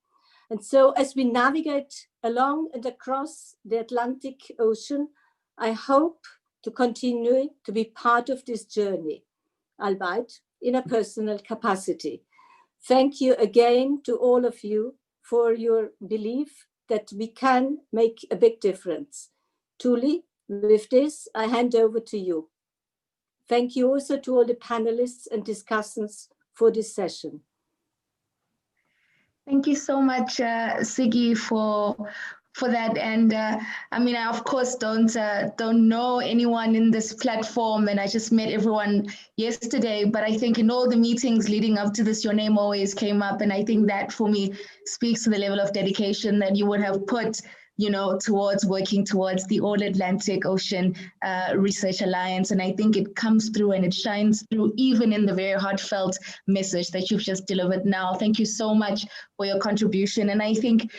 And so as we navigate along and across the Atlantic Ocean, I hope to continue to be part of this journey, albeit in a personal capacity. Thank you again to all of you for your belief that we can make a big difference. Tuli, with this, I hand over to you. Thank you also to all the panelists and discussants for this session. Thank you so much, Siggy, for that. And I mean, I of course don't know anyone in this platform, and I just met everyone yesterday. But I think in all the meetings leading up to this, your name always came up, and I think that for me speaks to the level of dedication that you would have put, you know, towards working towards the All Atlantic Ocean Research Alliance. And I think it comes through and it shines through even in the very heartfelt message that you've just delivered now. Thank you so much for your contribution. And I think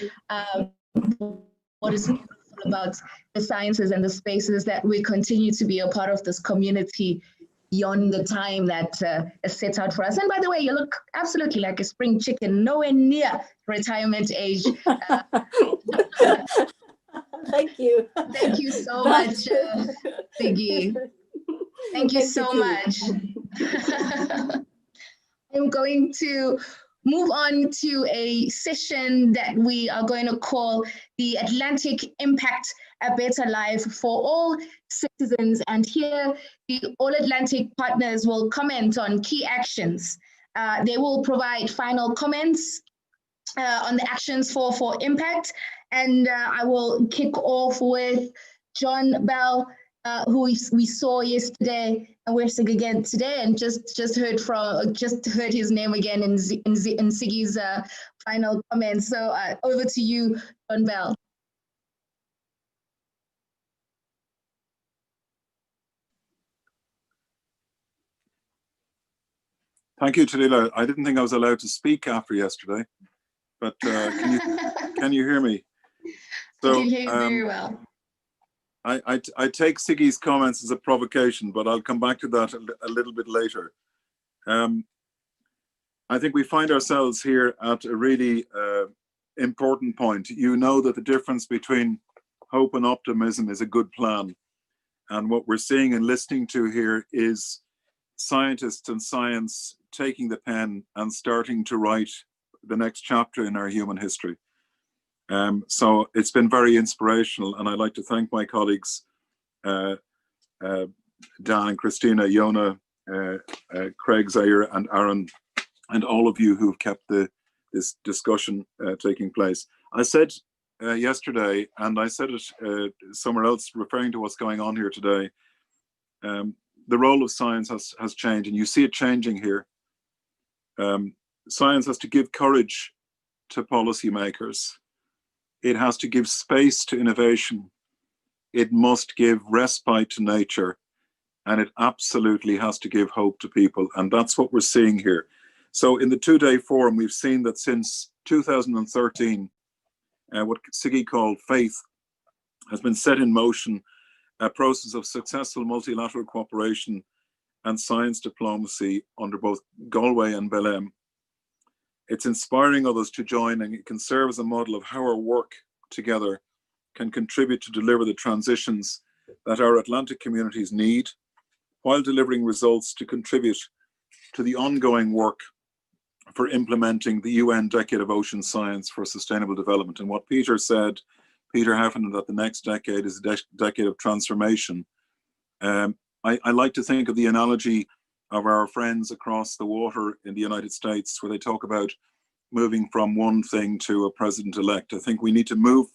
what is beautiful about the sciences and the spaces that we continue to be a part of this community beyond the time that is set out for us. And by the way, you look absolutely like a spring chicken, nowhere near retirement age. Thank you. Thank you so much, Siggy. Thank you so much. I'm going to move on to a session that we are going to call the Atlantic Impact a Better Life for All Citizens. And here, the All Atlantic partners will comment on key actions. They will provide final comments on the actions for impact. And I will kick off with John Bell, who we saw yesterday, and we're seeing again today, and just heard his name again in Siggy's final comments. So over to you, John Bell. Thank you, Talila. I didn't think I was allowed to speak after yesterday, but can you hear me? So, I can hear you very well. I take Siggy's comments as a provocation, but I'll come back to that a little bit later. I think we find ourselves here at a really important point. You know that the difference between hope and optimism is a good plan. And what we're seeing and listening to here is scientists and science taking the pen and starting to write the next chapter in our human history. So it's been very inspirational, and I'd like to thank my colleagues, Dan, Christina, Yona, Craig, Zaire, and Aaron, and all of you who've kept this discussion taking place. I said yesterday, and I said it somewhere else, referring to what's going on here today, the role of science has changed, and you see it changing here. Science has to give courage to policymakers. It has to give space to innovation. It must give respite to nature, and it absolutely has to give hope to people. And that's what we're seeing here. So in the two-day forum, we've seen that since 2013, what Siggy called faith has been set in motion, a process of successful multilateral cooperation and science diplomacy under both Galway and Belém. It's inspiring others to join, and it can serve as a model of how our work together can contribute to deliver the transitions that our Atlantic communities need, while delivering results to contribute to the ongoing work for implementing the UN Decade of Ocean Science for Sustainable Development. And what Peter said, Peter Heffernan, that the next decade is a decade of transformation. I like to think of the analogy of our friends across the water in the United States, where they talk about moving from one thing to a president-elect. I think we need to move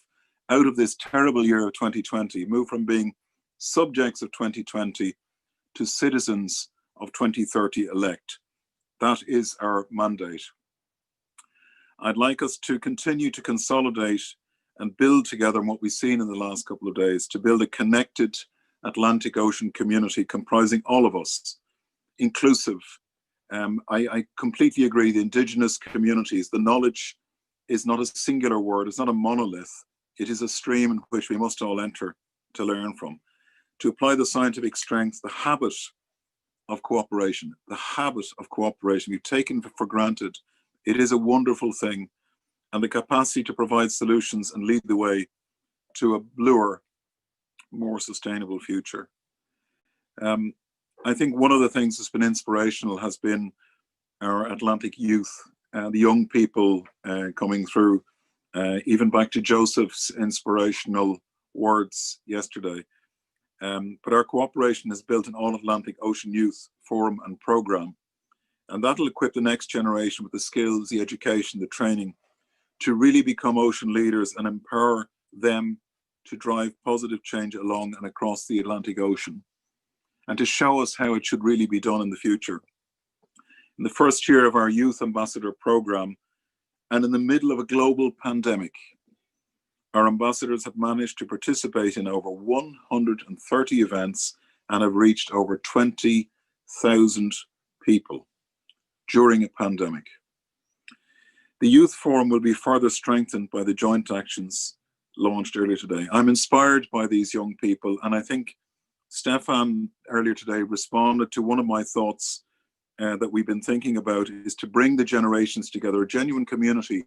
out of this terrible year of 2020, move from being subjects of 2020 to citizens of 2030 elect. That is our mandate. I'd like us to continue to consolidate and build together what we've seen in the last couple of days, to build a connected Atlantic Ocean community comprising all of us, inclusive. I completely agree, the indigenous communities, the knowledge is not a singular word, it's not a monolith, it is a stream in which we must all enter to learn from. To apply the scientific strength, the habit of cooperation, we've taken for granted. It is a wonderful thing, and the capacity to provide solutions and lead the way to a bluer, more sustainable future. I think one of the things that's been inspirational has been our Atlantic youth, the young people coming through, even back to Joseph's inspirational words yesterday. But our cooperation has built an All-Atlantic Ocean Youth Forum and Programme, and that'll equip the next generation with the skills, the education, the training to really become ocean leaders and empower them to drive positive change along and across the Atlantic Ocean, and to show us how it should really be done in the future. In the first year of our Youth Ambassador Programme, and in the middle of a global pandemic, our ambassadors have managed to participate in over 130 events and have reached over 20,000 people during a pandemic. The Youth Forum will be further strengthened by the joint actions launched earlier today. I'm inspired by these young people, and I think Stefan earlier today responded to one of my thoughts that we've been thinking about, is to bring the generations together. A genuine community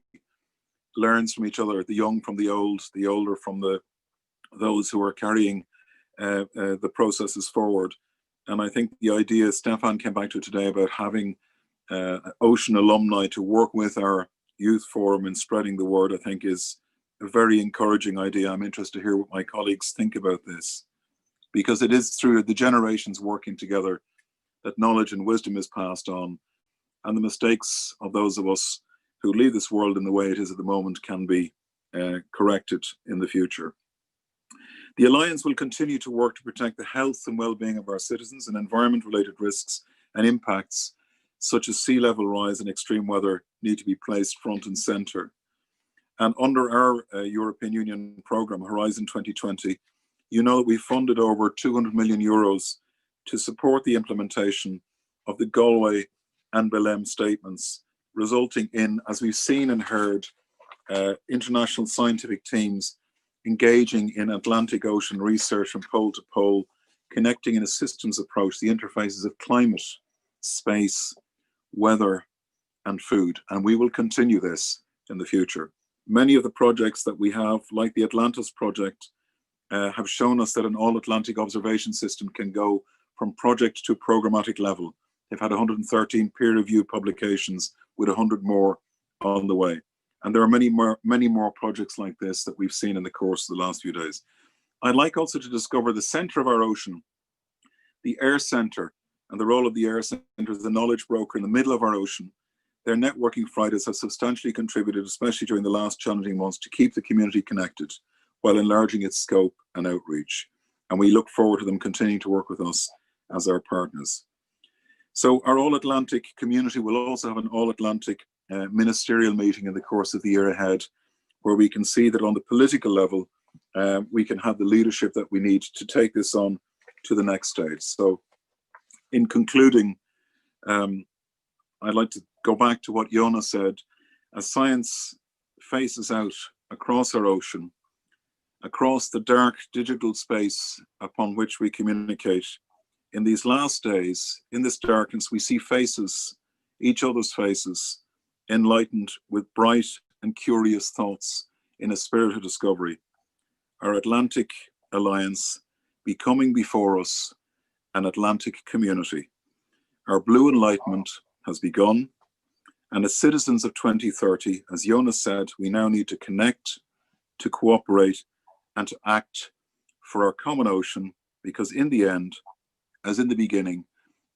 learns from each other, the young from the old, the older from those who are carrying the processes forward. And I think the idea Stefan came back to today about having ocean alumni to work with our youth forum in spreading the word, I think is a very encouraging idea. I'm interested to hear what my colleagues think about this, because it is through the generations working together that knowledge and wisdom is passed on, and the mistakes of those of us who leave this world in the way it is at the moment can be corrected in the future. The Alliance will continue to work to protect the health and well-being of our citizens and environment-related risks and impacts such as sea level rise and extreme weather, need to be placed front and center. And under our European Union program, Horizon 2020, you know that we funded over 200 million euros to support the implementation of the Galway and Belém statements, resulting in, as we've seen and heard, international scientific teams engaging in Atlantic Ocean research from pole to pole, connecting in a systems approach the interfaces of climate, space, weather, and food. And we will continue this in the future. Many of the projects that we have, like the Atlantis project, have shown us that an all-Atlantic observation system can go from project to programmatic level. They've had 113 peer-reviewed publications with 100 more on the way. And there are many more projects like this that we've seen in the course of the last few days. I'd like also to discover the center of our ocean, the Air Center, and the role of the Air Center as the knowledge broker in the middle of our ocean. Their networking Fridays have substantially contributed, especially during the last challenging months, to keep the community connected while enlarging its scope and outreach. And we look forward to them continuing to work with us as our partners. So our All-Atlantic community will also have an All-Atlantic ministerial meeting in the course of the year ahead, where we can see that on the political level, we can have the leadership that we need to take this on to the next stage. So in concluding, I'd like to go back to what Jona said. As science faces out across our ocean, across the dark digital space upon which we communicate, in these last days, in this darkness, we see faces, each other's faces, enlightened with bright and curious thoughts in a spirit of discovery. Our Atlantic Alliance becoming before us an Atlantic community. Our blue enlightenment has begun, and as citizens of 2030, as Jonas said, we now need to connect, to cooperate, and to act for our common ocean, because in the end, as in the beginning,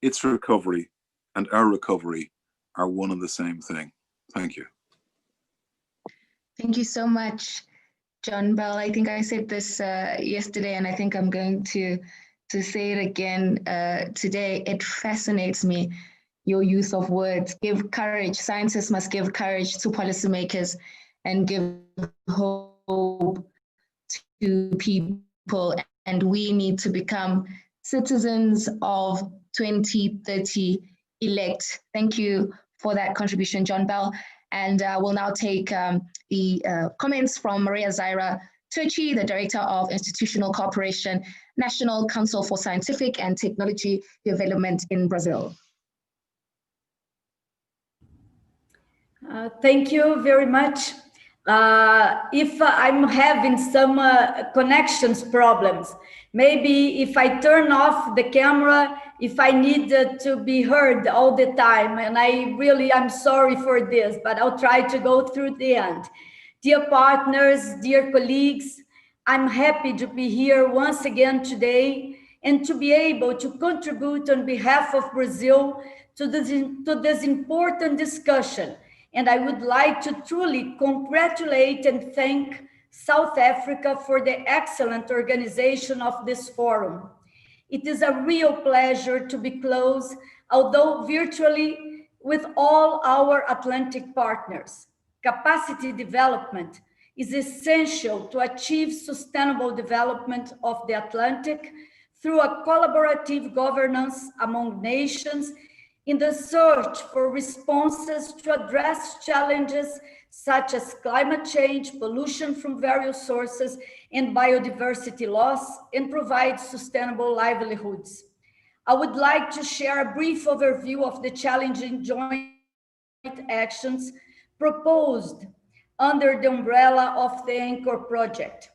its recovery and our recovery are one and the same thing. Thank you. Thank you so much, John Bell. I think I said this yesterday, and I think I'm going to say it again today. It fascinates me, your use of words. Give courage. Scientists must give courage to policymakers and give hope to people. And we need to become citizens of 2030 elect. Thank you for that contribution, John Bell. And we'll now take the comments from Maria Zaira Turchi, the Director of Institutional Cooperation, National Council for Scientific and Technology Development in Brazil. Thank you very much. If I'm having some connections problems, maybe if I turn off the camera, if I need to be heard all the time, and I'm sorry for this, but I'll try to go through the end. Dear partners, dear colleagues, I'm happy to be here once again today and to be able to contribute on behalf of Brazil to this important discussion. And I would like to truly congratulate and thank South Africa for the excellent organization of this forum. It is a real pleasure to be close, although virtually, with all our Atlantic partners. Capacity development is essential to achieve sustainable development of the Atlantic through a collaborative governance among nations in the search for responses to address challenges such as climate change, pollution from various sources, and biodiversity loss, and provide sustainable livelihoods. I would like to share a brief overview of the challenging joint actions proposed under the umbrella of the Anchor Project.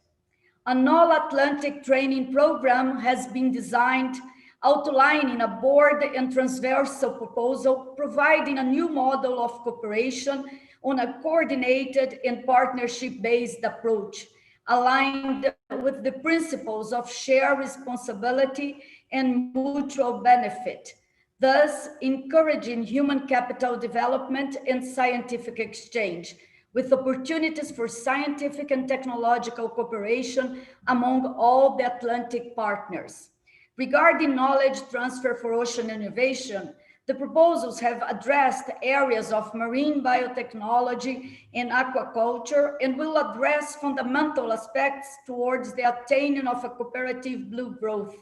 An all-Atlantic training program has been designed outlining a broad and transversal proposal, providing a new model of cooperation on a coordinated and partnership-based approach, aligned with the principles of shared responsibility and mutual benefit, thus encouraging human capital development and scientific exchange, with opportunities for scientific and technological cooperation among all the Atlantic partners. Regarding knowledge transfer for ocean innovation, The proposals have addressed areas of marine biotechnology and aquaculture and will address fundamental aspects towards the attaining of a cooperative blue growth.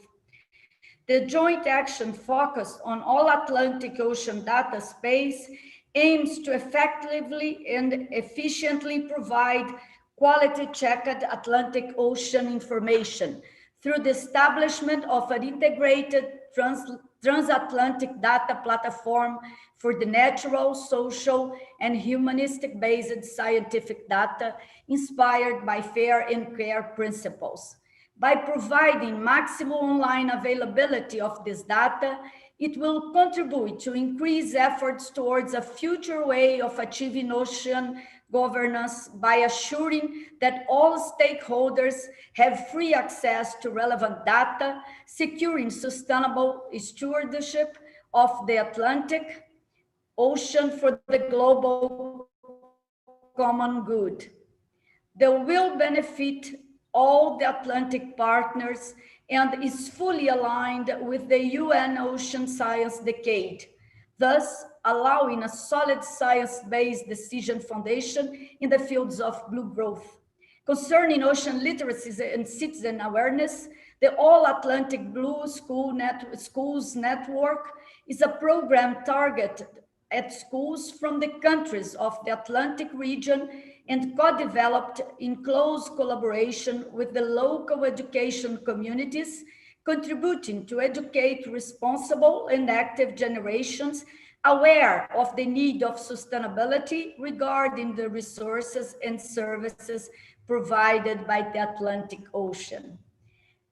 The joint action focused on all Atlantic Ocean data space aims to effectively and efficiently provide quality checked Atlantic Ocean information through the establishment of an integrated transatlantic data platform for the natural, social, and humanistic-based scientific data inspired by fair and care principles. By providing maximum online availability of this data, it will contribute to increase efforts towards a future way of achieving ocean governance by assuring that all stakeholders have free access to relevant data, securing sustainable stewardship of the Atlantic Ocean for the global common good. They will benefit all the Atlantic partners and is fully aligned with the UN Ocean Science Decade, thus allowing a solid science-based decision foundation in the fields of blue growth. Concerning ocean literacy and citizen awareness, the All Atlantic Blue Schools Network is a program targeted at schools from the countries of the Atlantic region and co-developed in close collaboration with the local education communities, contributing to educate responsible and active generations aware of the need of sustainability regarding the resources and services provided by the Atlantic Ocean.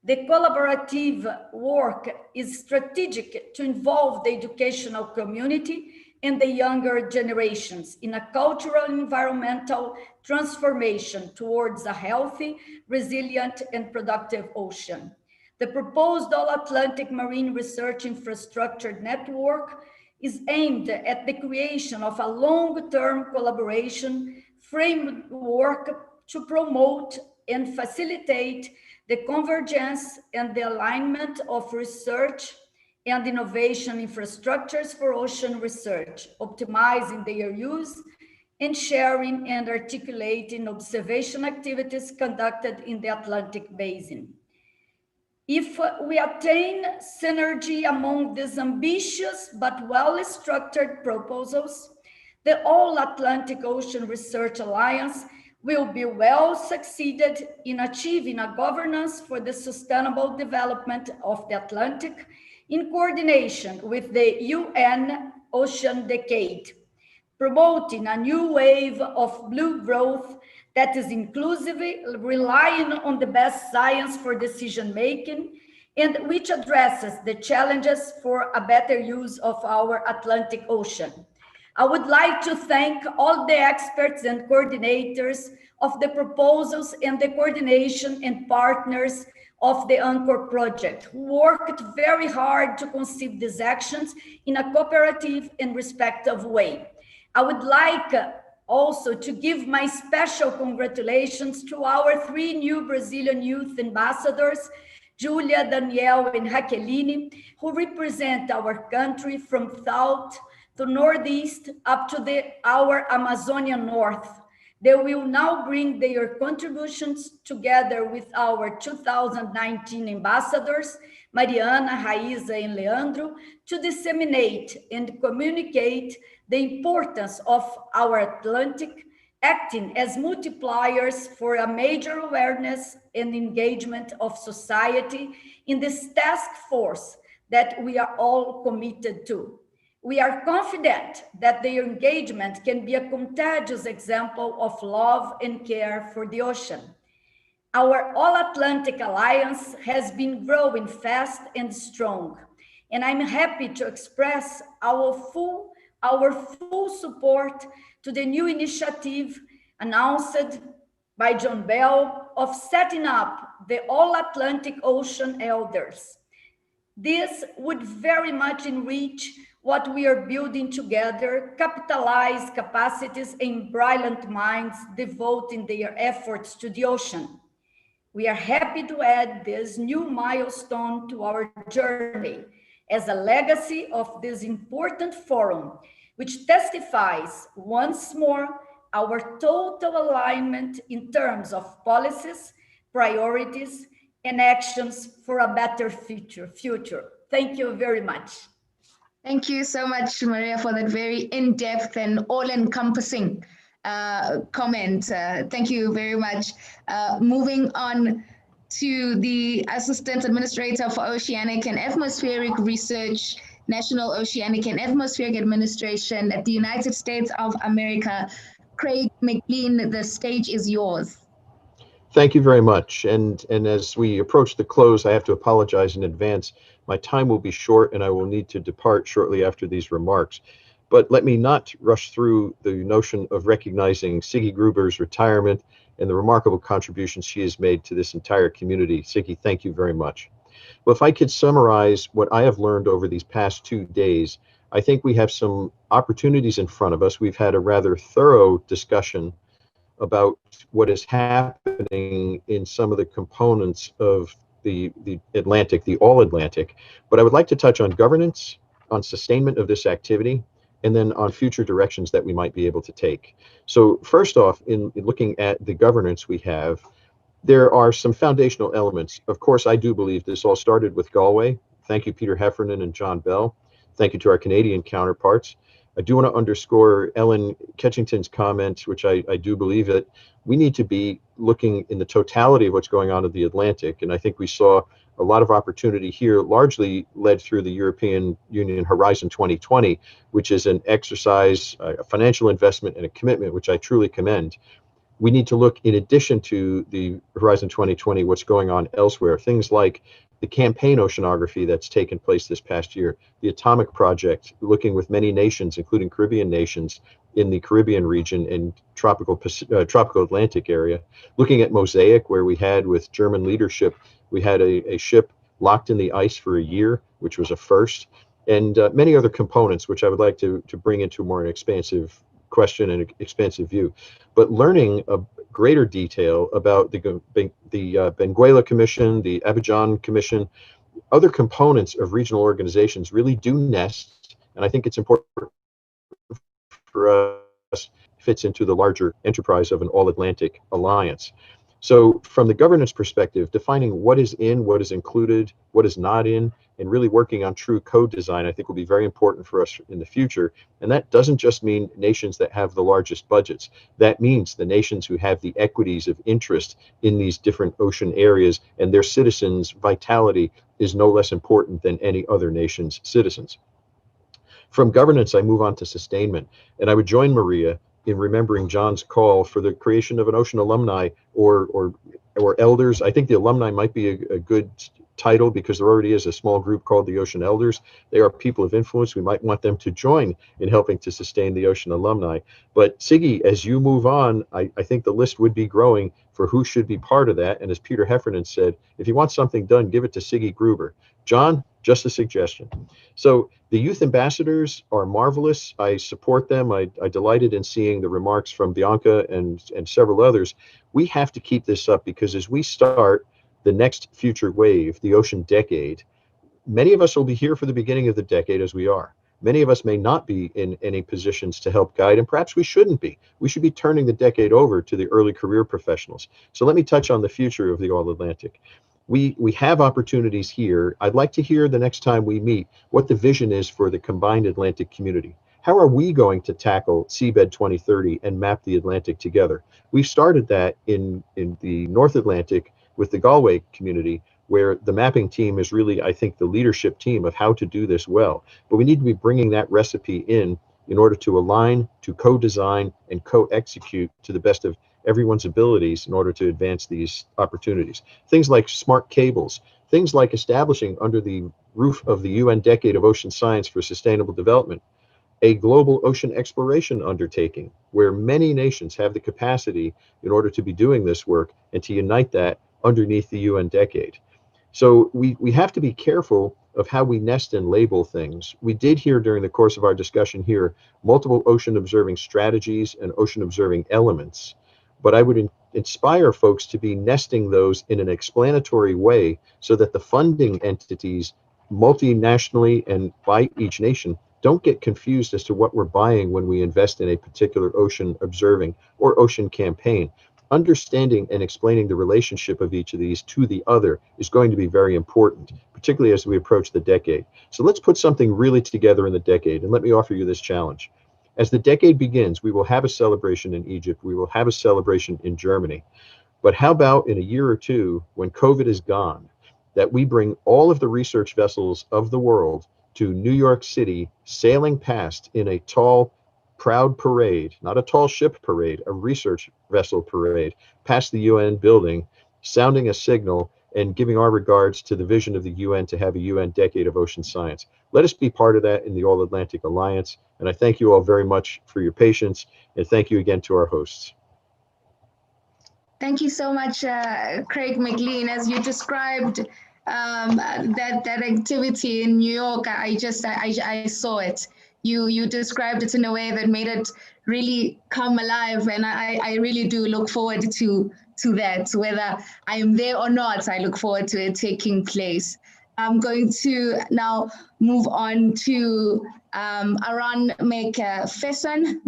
The collaborative work is strategic to involve the educational community and the younger generations in a cultural and environmental transformation towards a healthy, resilient, and productive ocean. The proposed All-Atlantic Marine Research Infrastructure Network is aimed at the creation of a long-term collaboration framework to promote and facilitate the convergence and the alignment of research and innovation infrastructures for ocean research, optimizing their use and sharing and articulating observation activities conducted in the Atlantic Basin. If we attain synergy among these ambitious but well-structured proposals, the All-Atlantic Ocean Research Alliance will be well succeeded in achieving a governance for the sustainable development of the Atlantic in coordination with the UN Ocean Decade, promoting a new wave of blue growth that is inclusive, relying on the best science for decision-making, and which addresses the challenges for a better use of our Atlantic Ocean. I would like to thank all the experts and coordinators of the proposals and the coordination and partners of the Anchor project, who worked very hard to conceive these actions in a cooperative and respectful way. I would like also to give my special congratulations to our 3 new Brazilian youth ambassadors, Julia, Danielle, and Raqueline, who represent our country from south to northeast up to our Amazonian north. They will now bring their contributions together with our 2019 ambassadors, Mariana, Raíza, and Leandro, to disseminate and communicate the importance of our Atlantic, acting as multipliers for a major awareness and engagement of society in this task force that we are all committed to. We are confident that their engagement can be a contagious example of love and care for the ocean. Our All-Atlantic Alliance has been growing fast and strong, and I'm happy to express our full support to the new initiative announced by John Bell of setting up the All-Atlantic Ocean Elders. This would very much enrich what we are building together, capitalize capacities and brilliant minds devoting their efforts to the ocean. We are happy to add this new milestone to our journey, as a legacy of this important forum, which testifies once more our total alignment in terms of policies, priorities, and actions for a better future. Thank you very much. Thank you so much, Maria, for that very in-depth and all-encompassing comment. Thank you very much. Moving on to the Assistant Administrator for Oceanic and Atmospheric Research, National Oceanic and Atmospheric Administration at the United States of America, Craig McLean, the stage is yours. Thank you very much. And as we approach the close, I have to apologize in advance. My time will be short and I will need to depart shortly after these remarks. But let me not rush through the notion of recognizing Siggy Gruber's retirement and the remarkable contributions she has made to this entire community. Siggy, thank you very much. Well, if I could summarize what I have learned over these past 2 days, I think we have some opportunities in front of us. We've had a rather thorough discussion about what is happening in some of the components of the Atlantic, the all Atlantic. But I would like to touch on governance, on sustainment of this activity, and then on future directions that we might be able to take. So first off, in looking at the governance we have, there are some foundational elements. Of course, I do believe this all started with Galway. Thank you, Peter Heffernan and John Bell. Thank you to our Canadian counterparts. I do want to underscore Ellen Ketchington's comment, which I do believe that we need to be looking in the totality of what's going on in the Atlantic. And I think we saw a lot of opportunity here, largely led through the European Union Horizon 2020, which is an exercise, a financial investment and a commitment, which I truly commend. We need to look, in addition to the Horizon 2020, what's going on elsewhere, things like the campaign oceanography that's taken place this past year, the Atomic Project, looking with many nations, including Caribbean nations in the Caribbean region and tropical Atlantic area, looking at Mosaic, where we had, with German leadership, we had a ship locked in the ice for a year, which was a first, and many other components, which I would like to bring into more an expansive question and expansive view. But learning a greater detail about the Benguela Commission, the Abidjan Commission, other components of regional organizations really do nest, and I think it's important for us, fits into the larger enterprise of an all-Atlantic alliance. So from the governance perspective, defining what is in, what is included, what is not in, and really working on true code design, I think will be very important for us in the future. And that doesn't just mean nations that have the largest budgets. That means the nations who have the equities of interest in these different ocean areas, and their citizens' vitality is no less important than any other nation's citizens. From governance, I move on to sustainment. And I would join Maria in remembering John's call for the creation of an ocean alumni or elders. I think the alumni might be a good title because there already is a small group called the Ocean Elders. They are people of influence. We might want them to join in helping to sustain the Ocean alumni. But Siggy, as you move on, I think the list would be growing for who should be part of that. And as Peter Heffernan said, if you want something done, give it to Siggy Gruber. John, just a suggestion. So the youth ambassadors are marvelous. I support them. I delighted in seeing the remarks from Bianca and several others. We have to keep this up because as we start the next future wave, the ocean decade, many of us will be here for the beginning of the decade as we are. Many of us may not be in any positions to help guide, and perhaps we shouldn't be. We should be turning the decade over to the early career professionals. So let me touch on the future of the All-Atlantic. We have opportunities here. I'd like to hear the next time we meet what the vision is for the combined Atlantic community. How are we going to tackle Seabed 2030 and map the Atlantic together? We've started that in the North Atlantic with the Galway community, where the mapping team is really, I think, the leadership team of how to do this well. But we need to be bringing that recipe in order to align, to co-design, and co-execute to the best of everyone's abilities in order to advance these opportunities. Things like smart cables, things like establishing under the roof of the UN Decade of Ocean Science for Sustainable Development, a global ocean exploration undertaking where many nations have the capacity in order to be doing this work and to unite that underneath the UN Decade. So we have to be careful of how we nest and label things. We did hear during the course of our discussion here multiple ocean observing strategies and ocean observing elements, but I would inspire folks to be nesting those in an explanatory way so that the funding entities multinationally and by each nation, don't get confused as to what we're buying when we invest in a particular ocean observing or ocean campaign. Understanding and explaining the relationship of each of these to the other is going to be very important, particularly as we approach the decade. So let's put something really together in the decade, and let me offer you this challenge. As the decade begins, we will have a celebration in Egypt, we will have a celebration in Germany, but how about in a year or two, when COVID is gone, that we bring all of the research vessels of the world to New York City, sailing past in a tall, proud parade, not a tall ship parade, a research vessel parade, past the UN building, sounding a signal and giving our regards to the vision of the UN to have a UN decade of ocean science. Let us be part of that in the All Atlantic Alliance. And I thank you all very much for your patience. And thank you again to our hosts. Thank you so much, Craig McLean. As you described that activity in New York, I saw it. You described it in a way that made it really come alive, and I really do look forward to that. Whether I am there or not, I look forward to it taking place. I'm going to now move on to Aran McPherson,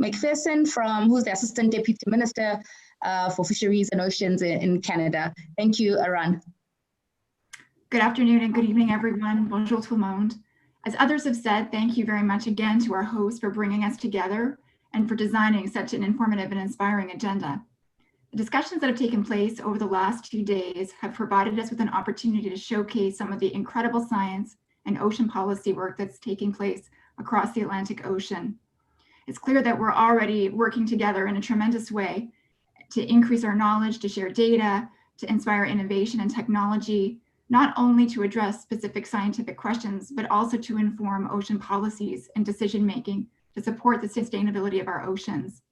who's the Assistant Deputy Minister for Fisheries and Oceans in Canada. Thank you, Aran. Good afternoon and good evening, everyone. Bonjour tout le monde. As others have said, thank you very much again to our host for bringing us together and for designing such an informative and inspiring agenda. The discussions that have taken place over the last 2 days have provided us with an opportunity to showcase some of the incredible science and ocean policy work that's taking place across the Atlantic Ocean. It's clear that we're already working together in a tremendous way to increase our knowledge, to share data, to inspire innovation and technology, not only to address specific scientific questions, but also to inform ocean policies and decision-making to support the sustainability of our oceans.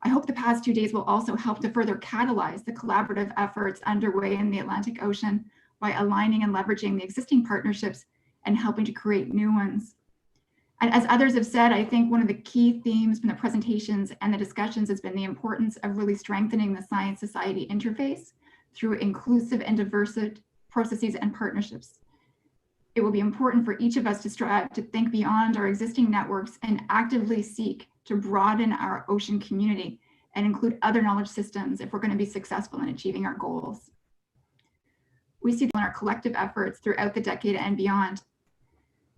I hope the past 2 days will also help to further catalyze the collaborative efforts underway in the Atlantic Ocean by aligning and leveraging the existing partnerships and helping to create new ones. And as others have said, I think one of the key themes from the presentations and the discussions has been the importance of really strengthening the science-society interface through inclusive and diverse processes and partnerships. It will be important for each of us to strive to think beyond our existing networks and actively seek to broaden our ocean community and include other knowledge systems if we're going to be successful in achieving our goals. We see that in our collective efforts throughout the decade and beyond.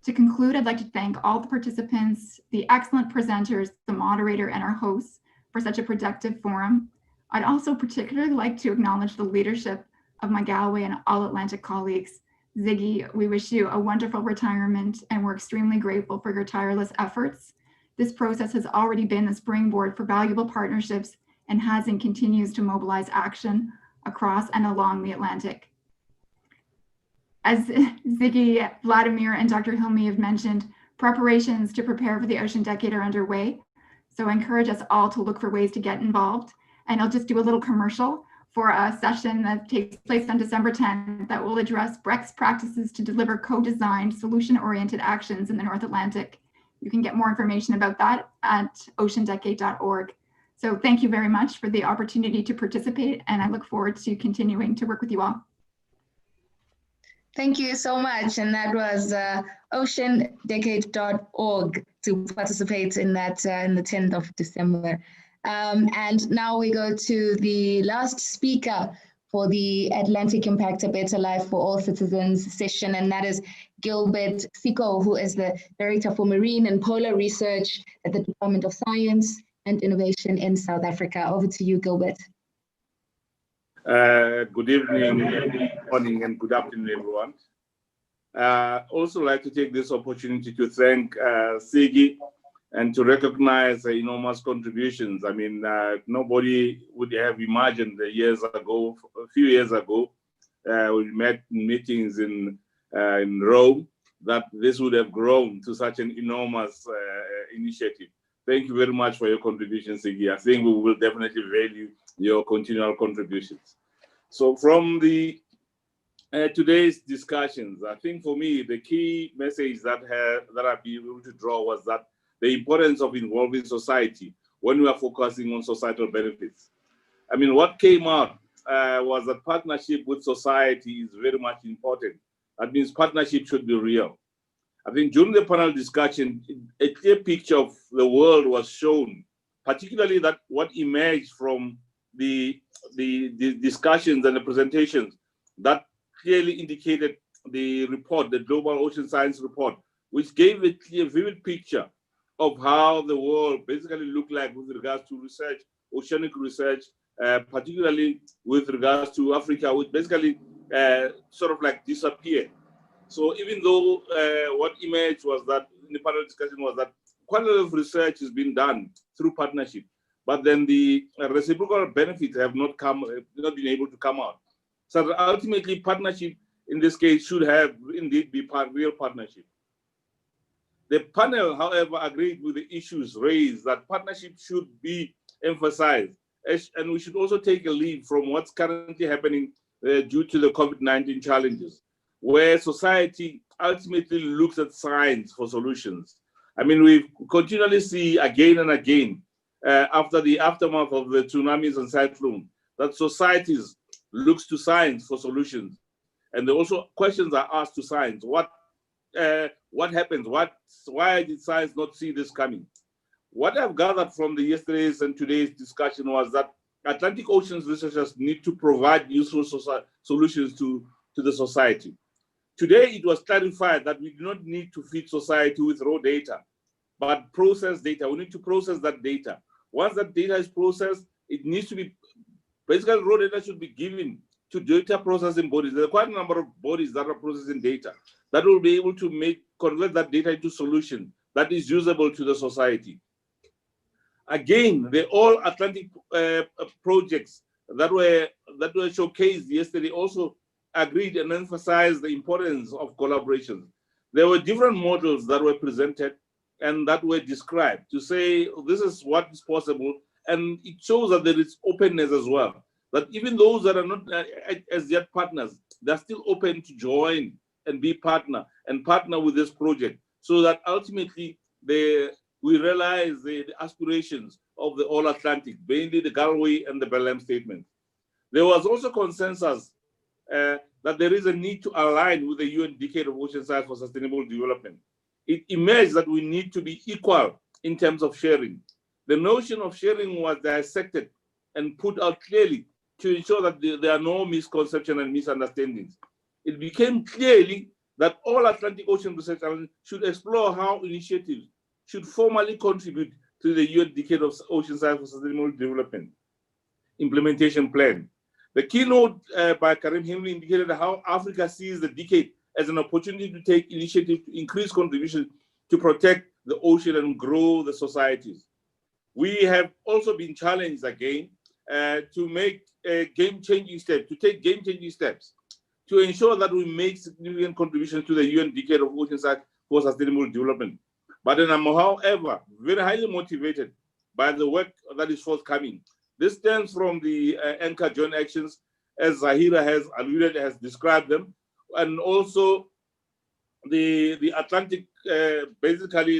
To conclude, I'd like to thank all the participants, the excellent presenters, the moderator, and our hosts for such a productive forum. I'd also particularly like to acknowledge the leadership of my Galway and All Atlantic colleagues. Ziggy, we wish you a wonderful retirement, and we're extremely grateful for your tireless efforts. This process has already been the springboard for valuable partnerships and has and continues to mobilize action across and along the Atlantic. As Ziggy, Vladimir, and Dr. Hilmi have mentioned, preparations to prepare for the Ocean Decade are underway. So I encourage us all to look for ways to get involved. And I'll just do a little commercial for a session that takes place on December 10th that will address best practices to deliver co-designed, solution-oriented actions in the North Atlantic. You can get more information about that at oceandecade.org. So thank you very much for the opportunity to participate, and I look forward to continuing to work with you all. Thank you so much. And that was oceandecade.org to participate in that in the 10th of December. And now we go to the last speaker for the Atlantic Impact, A Better Life for All Citizens session, and that is Gilbert Siko, who is the Director for Marine and Polar Research at the Department of Science and Innovation in South Africa. Over to you, Gilbert. Good evening, good morning, and good afternoon, everyone. Also like to take this opportunity to thank Sigi and to recognize the enormous contributions. I mean, nobody would have imagined a few years ago, we met in meetings in Rome, that this would have grown to such an enormous initiative. Thank you very much for your contributions, Sigi. I think we will definitely value your continual contributions. So from the today's discussions, I think for me, the key message that I've been able to draw was that the importance of involving society when we are focusing on societal benefits. I mean, what came out was that partnership with society is very much important That means partnership should be real. I think during the panel discussion, a clear picture of the world was shown, particularly that what emerged from the discussions and the presentations that clearly indicated the report, the Global Ocean Science Report, which gave a clear, vivid picture of how the world basically looked like with regards to research, oceanic research, particularly with regards to Africa, which basically sort of like disappeared. So even though what emerged was that in the panel discussion was that quite a lot of research is being done through partnership, but then the reciprocal benefits have not been able to come out. So ultimately, partnership in this case should have indeed be real partnership. The panel, however, agreed with the issues raised that partnership should be emphasized, and we should also take a lead from what's currently happening due to the COVID-19 challenges, where society ultimately looks at science for solutions. I mean, we continually see again and again, after the aftermath of the tsunamis and cyclones, that societies looks to science for solutions. And also questions are asked to science. What happens? Why did science not see this coming? What I've gathered from the yesterday's and today's discussion was that Atlantic Ocean's researchers need to provide useful solutions to the society. Today, it was clarified that we do not need to feed society with raw data, but process data. We need to process that data. Once that data is processed, it needs to be, basically raw data should be given to data processing bodies. There are quite a number of bodies that are processing data that will be able to convert that data into solution that is usable to the society. Again, the all Atlantic projects that were showcased yesterday also agreed and emphasized the importance of collaboration. There were different models that were presented and that were described to say this is what is possible, and it shows that there is openness as well. That even those that are not as yet partners, they're still open to join and be partner with this project, so that ultimately we realize the aspirations of the All Atlantic, mainly the Galway and the Belém statement. There was also consensus that there is a need to align with the UN Decade of Ocean Science for Sustainable Development. It emerged that we need to be equal in terms of sharing. The notion of sharing was dissected and put out clearly to ensure that there are no misconceptions and misunderstandings. It became clearly that all Atlantic Ocean research should explore how initiatives should formally contribute to the UN Decade of Ocean Science for Sustainable Development implementation plan. The keynote by Karim Himli indicated how Africa sees the decade as an opportunity to take initiative to increase contribution to protect the ocean and grow the societies. We have also been challenged again to make game-changing steps, to take game-changing steps to ensure that we make significant contributions to the UN Decade of Ocean Science for Sustainable Development. But then I'm, however, very highly motivated by the work that is forthcoming. This stems from the anchor joint actions, as Zahira has alluded, has described them, and also the Atlantic, basically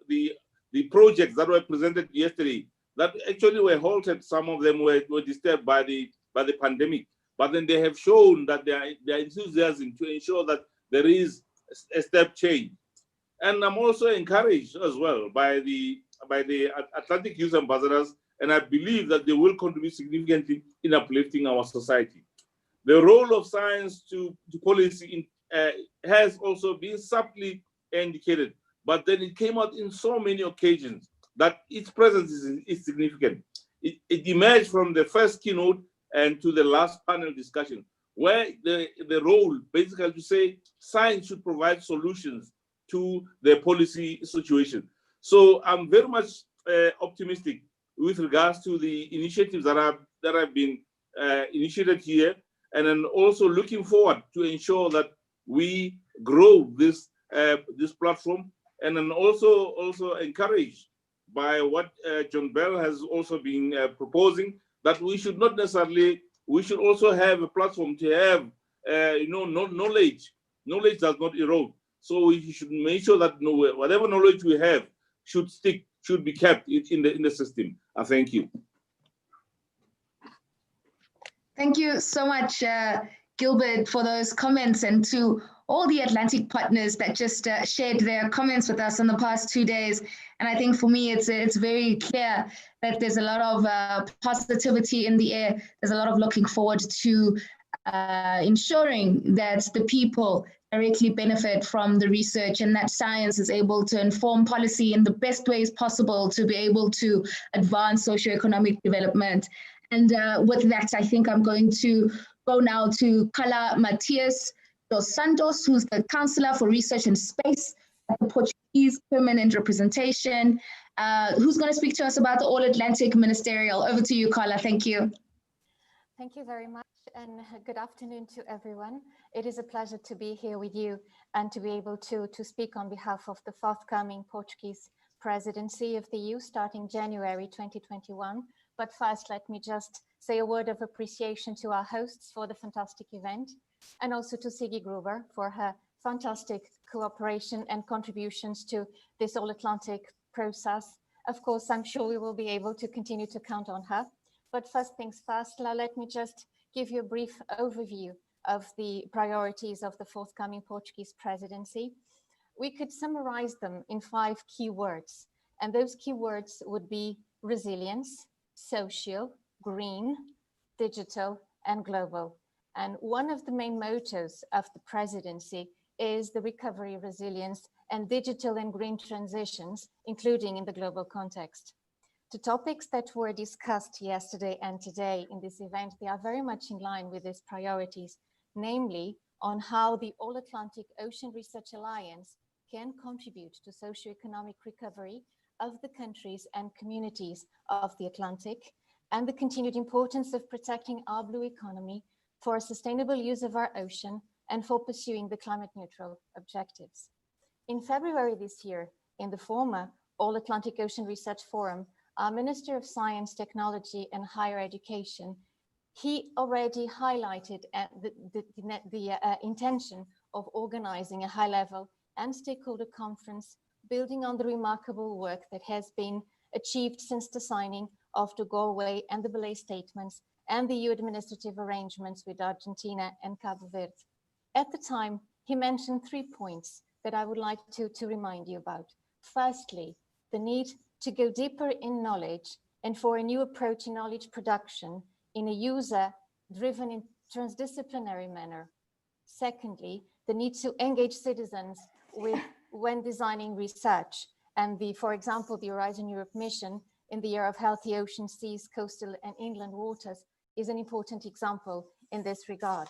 the projects that were presented yesterday that actually were halted. Some of them were disturbed by the pandemic, but then they have shown that their enthusiasm to ensure that there is a step change. And I'm also encouraged as well by the Atlantic Youth Ambassadors, and I believe that they will contribute significantly in uplifting our society. The role of science to policy has also been subtly indicated, but then it came out in so many occasions that its presence is significant. It emerged from the first keynote and to the last panel discussion, where the role basically to say science should provide solutions to the policy situation. So I'm very much optimistic with regards to the initiatives that have been initiated here, and then also looking forward to ensure that we grow this platform, and then also encouraged by what John Bell has also been proposing, that we should not necessarily, we should also have a platform to have knowledge. Knowledge does not erode. So we should make sure that whatever knowledge we have should stick, should be kept in the system. Thank you. Thank you so much, Gilbert, for those comments, and to all the Atlantic partners that just shared their comments with us in the past 2 days. And I think for me, it's very clear that there's a lot of positivity in the air. There's a lot of looking forward to ensuring that the people directly benefit from the research and that science is able to inform policy in the best ways possible to be able to advance socioeconomic development. And with that, I think I'm going to go now to Carla Matias dos Santos, who's the Counselor for Research in Space at the Portuguese Permanent Representation, who's going to speak to us about the All Atlantic Ministerial. Over to you, Carla. Thank you. Thank you very much, and good afternoon to everyone. It is a pleasure to be here with you and to be able to speak on behalf of the forthcoming Portuguese presidency of the EU starting January 2021. But first, let me just say a word of appreciation to our hosts for the fantastic event, and also to Sigi Gruber for her fantastic cooperation and contributions to this all-Atlantic process. Of course, I'm sure we will be able to continue to count on her. But first things first, let me just give you a brief overview of the priorities of the forthcoming Portuguese presidency. We could summarize them in 5 key words, and those key words would be resilience, social, green, digital, and global. And one of the main mottos of the presidency is the recovery, resilience, and digital and green transitions, including in the global context. The topics that were discussed yesterday and today in this event, they are very much in line with these priorities, namely on how the All-Atlantic Ocean Research Alliance can contribute to socioeconomic recovery of the countries and communities of the Atlantic, and the continued importance of protecting our blue economy for a sustainable use of our ocean and for pursuing the climate neutral objectives. In February this year, in the former All-Atlantic Ocean Research Forum, our Minister of Science, Technology and Higher Education, he already highlighted the intention of organizing a high-level and stakeholder conference building on the remarkable work that has been achieved since the signing of the Galway and the Belay statements and the EU administrative arrangements with Argentina and Cabo Verde. At the time, he mentioned 3 points that I would like to remind you about. Firstly, the need to go deeper in knowledge and for a new approach in knowledge production in a user-driven and transdisciplinary manner. Secondly, the need to engage citizens when designing research, and for example, the Horizon Europe mission in the Year of Healthy Oceans, Seas, Coastal and Inland Waters is an important example in this regard.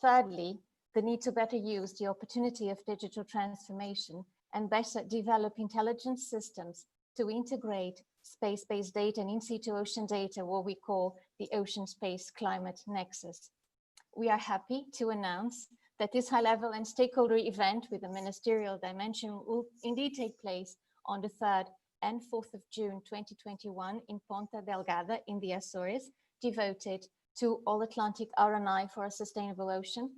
Thirdly, the need to better use the opportunity of digital transformation and better develop intelligence systems to integrate space-based data and in-situ ocean data, what we call the Ocean Space Climate Nexus. We are happy to announce that this high-level and stakeholder event with a ministerial dimension will indeed take place on the 3rd and 4th of June 2021 in Ponta Delgada in the Azores, devoted to All-Atlantic R&I for a Sustainable Ocean.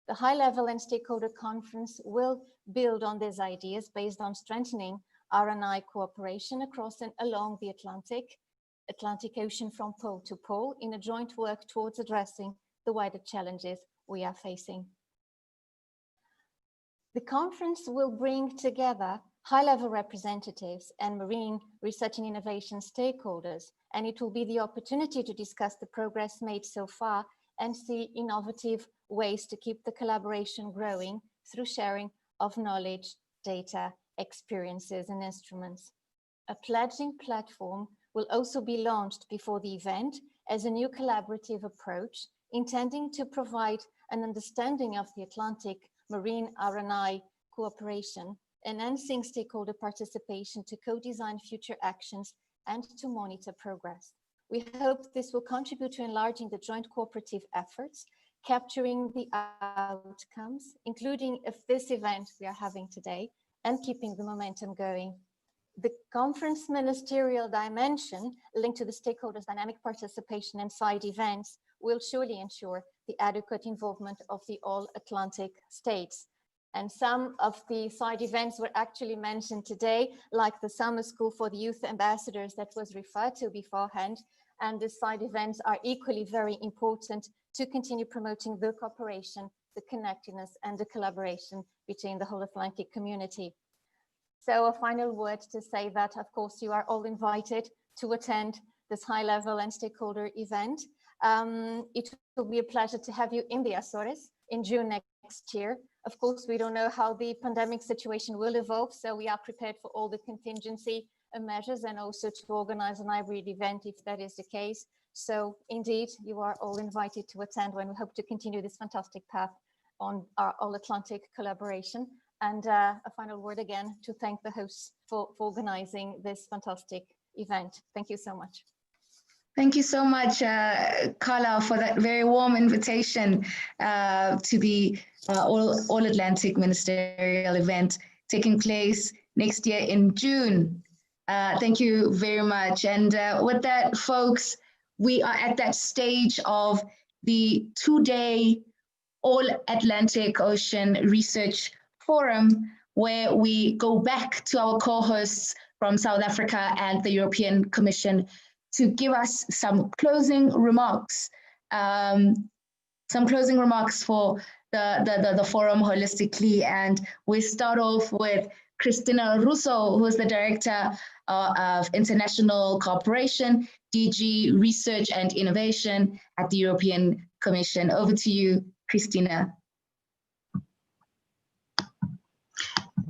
The high-level and stakeholder conference will build on these ideas based on strengthening R&I cooperation across and along the Atlantic Ocean from pole to pole in a joint work towards addressing the wider challenges we are facing. The conference will bring together high-level representatives and marine research and innovation stakeholders, and it will be the opportunity to discuss the progress made so far and see innovative ways to keep the collaboration growing through sharing of knowledge, data, experiences and instruments. A pledging platform will also be launched before the event as a new collaborative approach, intending to provide an understanding of the Atlantic marine R&I cooperation, enhancing stakeholder participation to co-design future actions and to monitor progress. We hope this will contribute to enlarging the joint cooperative efforts, capturing the outcomes, including of this event we are having today, and keeping the momentum going. The conference ministerial dimension linked to the stakeholders' dynamic participation and side events will surely ensure the adequate involvement of the all-Atlantic states. And some of the side events were actually mentioned today, like the summer school for the youth ambassadors that was referred to beforehand. And the side events are equally very important to continue promoting the cooperation the connectedness and the collaboration between the whole Atlantic community. So a final word to say that, of course, you are all invited to attend this high-level and stakeholder event. It will be a pleasure to have you in the Azores in June next year. Of course, we don't know how the pandemic situation will evolve, so we are prepared for all the contingency measures and also to organize an hybrid event if that is the case. So indeed, you are all invited to attend when we hope to continue this fantastic path on our all-Atlantic collaboration. And a final word again to thank the hosts for organizing this fantastic event. Thank you so much. Thank you so much, Carla, for that very warm invitation to the All Atlantic Ministerial event taking place next year in June. Thank you very much. And with that, folks, we are at that stage of the 2-day All Atlantic Ocean Research Forum, where we go back to our co-hosts from South Africa and the European Commission to give us some closing remarks, for the forum holistically. And we start off with Cristina Russo, who is the Director of International Cooperation, DG Research and Innovation at the European Commission. Over to you, Cristina.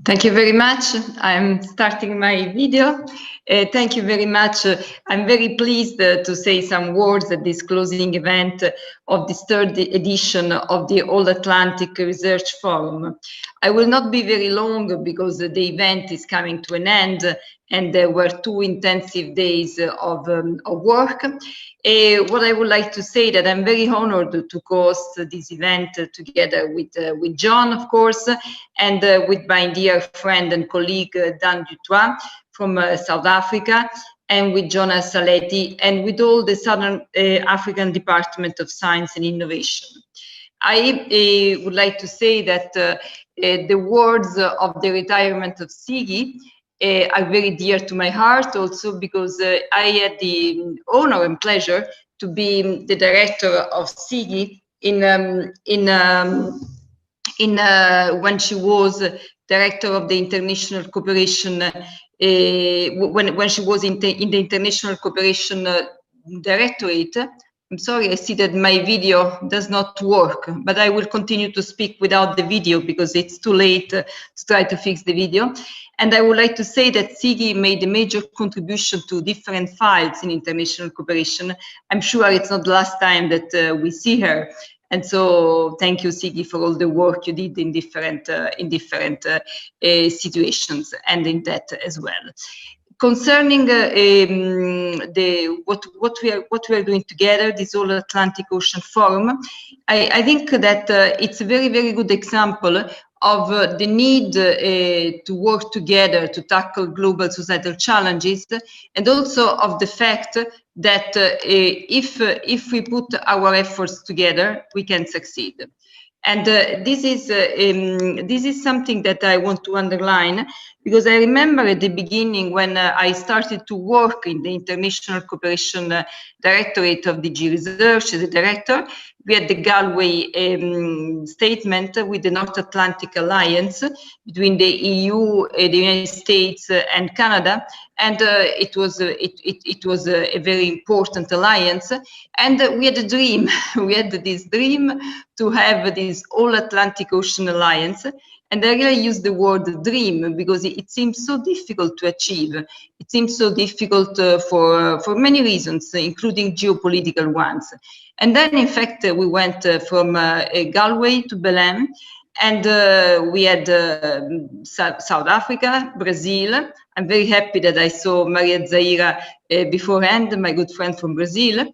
Thank you very much. I'm starting my video. Thank you very much. I'm very pleased to say some words at this closing event of this 3rd edition of the All Atlantic Research Forum. I will not be very long because the event is coming to an end and there were 2 intensive days of work. What I would like to say that I'm very honored to host this event together with John, of course, and with my dear friend and colleague Dan Dutoit from South Africa, and with Jonas Saletti, and with all the Southern African Department of Science and Innovation. I would like to say that the words of the retirement of Siggy are very dear to my heart, also because I had the honor and pleasure to be the director of Siggy when she was director of the international cooperation, when she was in the international cooperation directorate. I'm sorry, I see that my video does not work, but I will continue to speak without the video because it's too late to try to fix the video. And I would like to say that Siggy made a major contribution to different files in international cooperation. I'm sure it's not the last time that we see her. And so thank you, Siggy, for all the work you did in different situations and in that as well. Concerning what we are doing together, this All Atlantic Ocean Forum, I think that it's a very, very good example of the need to work together to tackle global societal challenges, and also of the fact that if we put our efforts together, we can succeed. And this is something that I want to underline, because I remember at the beginning when I started to work in the International Cooperation Directorate of DG Research as a director. We had the Galway statement with the North Atlantic Alliance between the EU, the United States and Canada, and it was a very important alliance. And we had a dream. We had this dream to have this All Atlantic Ocean Alliance. And I really use the word dream because it seems so difficult to achieve. It seems so difficult for many reasons, including geopolitical ones. And then, in fact, we went from Galway to Belém, and we had South Africa, Brazil. I'm very happy that I saw Maria Zaira beforehand, my good friend from Brazil.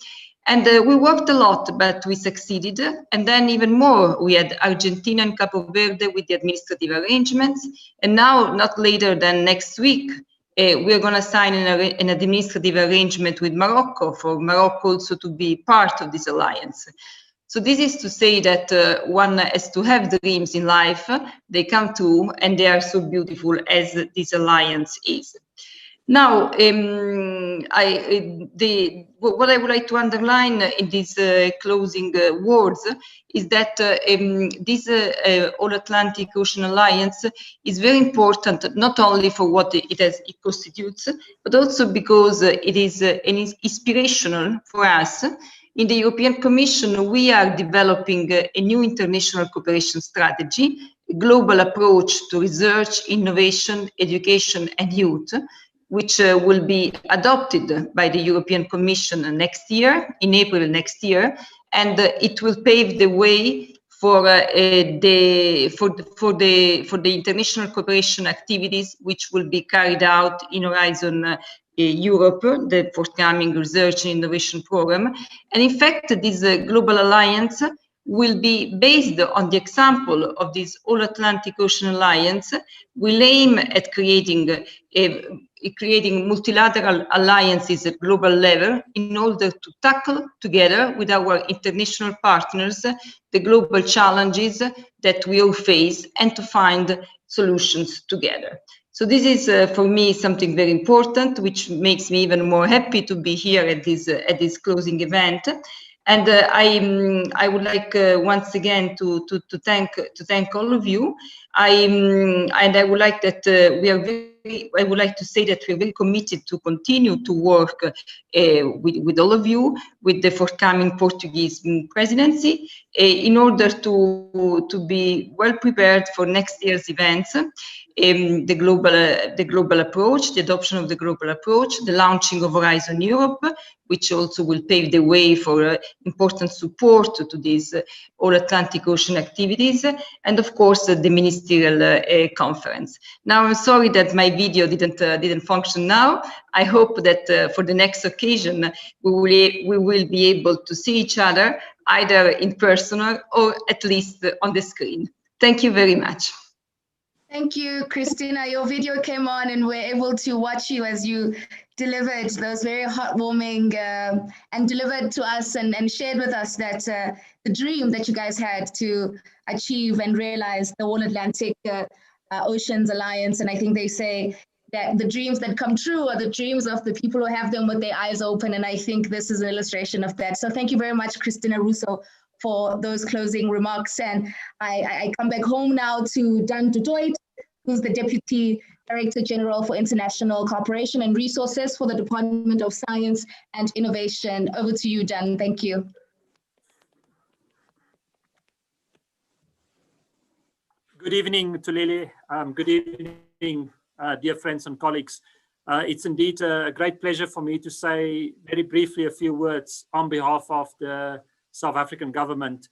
And we worked a lot, but we succeeded. And then even more, we had Argentina and Cape Verde with the administrative arrangements. And now, not later than next week, we're going to sign an administrative arrangement with Morocco, for Morocco also to be part of this alliance. So this is to say that one has to have dreams in life, they come true, and they are so beautiful as this alliance is. Now, what I would like to underline in these closing words is that this All-Atlantic Ocean Alliance is very important, not only for what it constitutes, but also because it is inspirational for us. In the European Commission, we are developing a new international cooperation strategy, a global approach to research, innovation, education, and youth, which will be adopted by the European Commission next year, in April next year, and it will pave the way for the international cooperation activities which will be carried out in Horizon Europe, the forthcoming research and innovation program. And in fact, this global alliance will be based on the example of this All-Atlantic Ocean Alliance, will aim at creating multilateral alliances at global level in order to tackle together with our international partners the global challenges that we all face and to find solutions together. So this is for me something very important, which makes me even more happy to be here at this closing event. And I would like once again to thank all of you. And I would like that I would like to say that we're very committed to continue to work with all of you, with the forthcoming Portuguese presidency, in order to be well prepared for next year's events. The global approach, the adoption of the global approach, the launching of Horizon Europe, which also will pave the way for important support to these all-Atlantic Ocean activities, and of course the ministerial conference. Now I'm sorry that my video didn't function now. I hope that for the next occasion we will be able to see each other either in person or at least on the screen. Thank you very much. Thank you, Christina. Your video came on and we're able to watch you as you delivered those very heartwarming and delivered to us and shared with us that the dream that you guys had to achieve and realize the All-Atlantic Oceans Alliance. And I think they say that the dreams that come true are the dreams of the people who have them with their eyes open. And I think this is an illustration of that. So thank you very much, Christina Russo, for those closing remarks. And I come back home now to Dan du Toit, who's the Deputy Director General for International Cooperation and Resources for the Department of Science and Innovation. Over to you, Dan. Thank you. Good evening, Tulele. Good evening, dear friends and colleagues. It's indeed a great pleasure for me to say very briefly a few words on behalf of the South African government.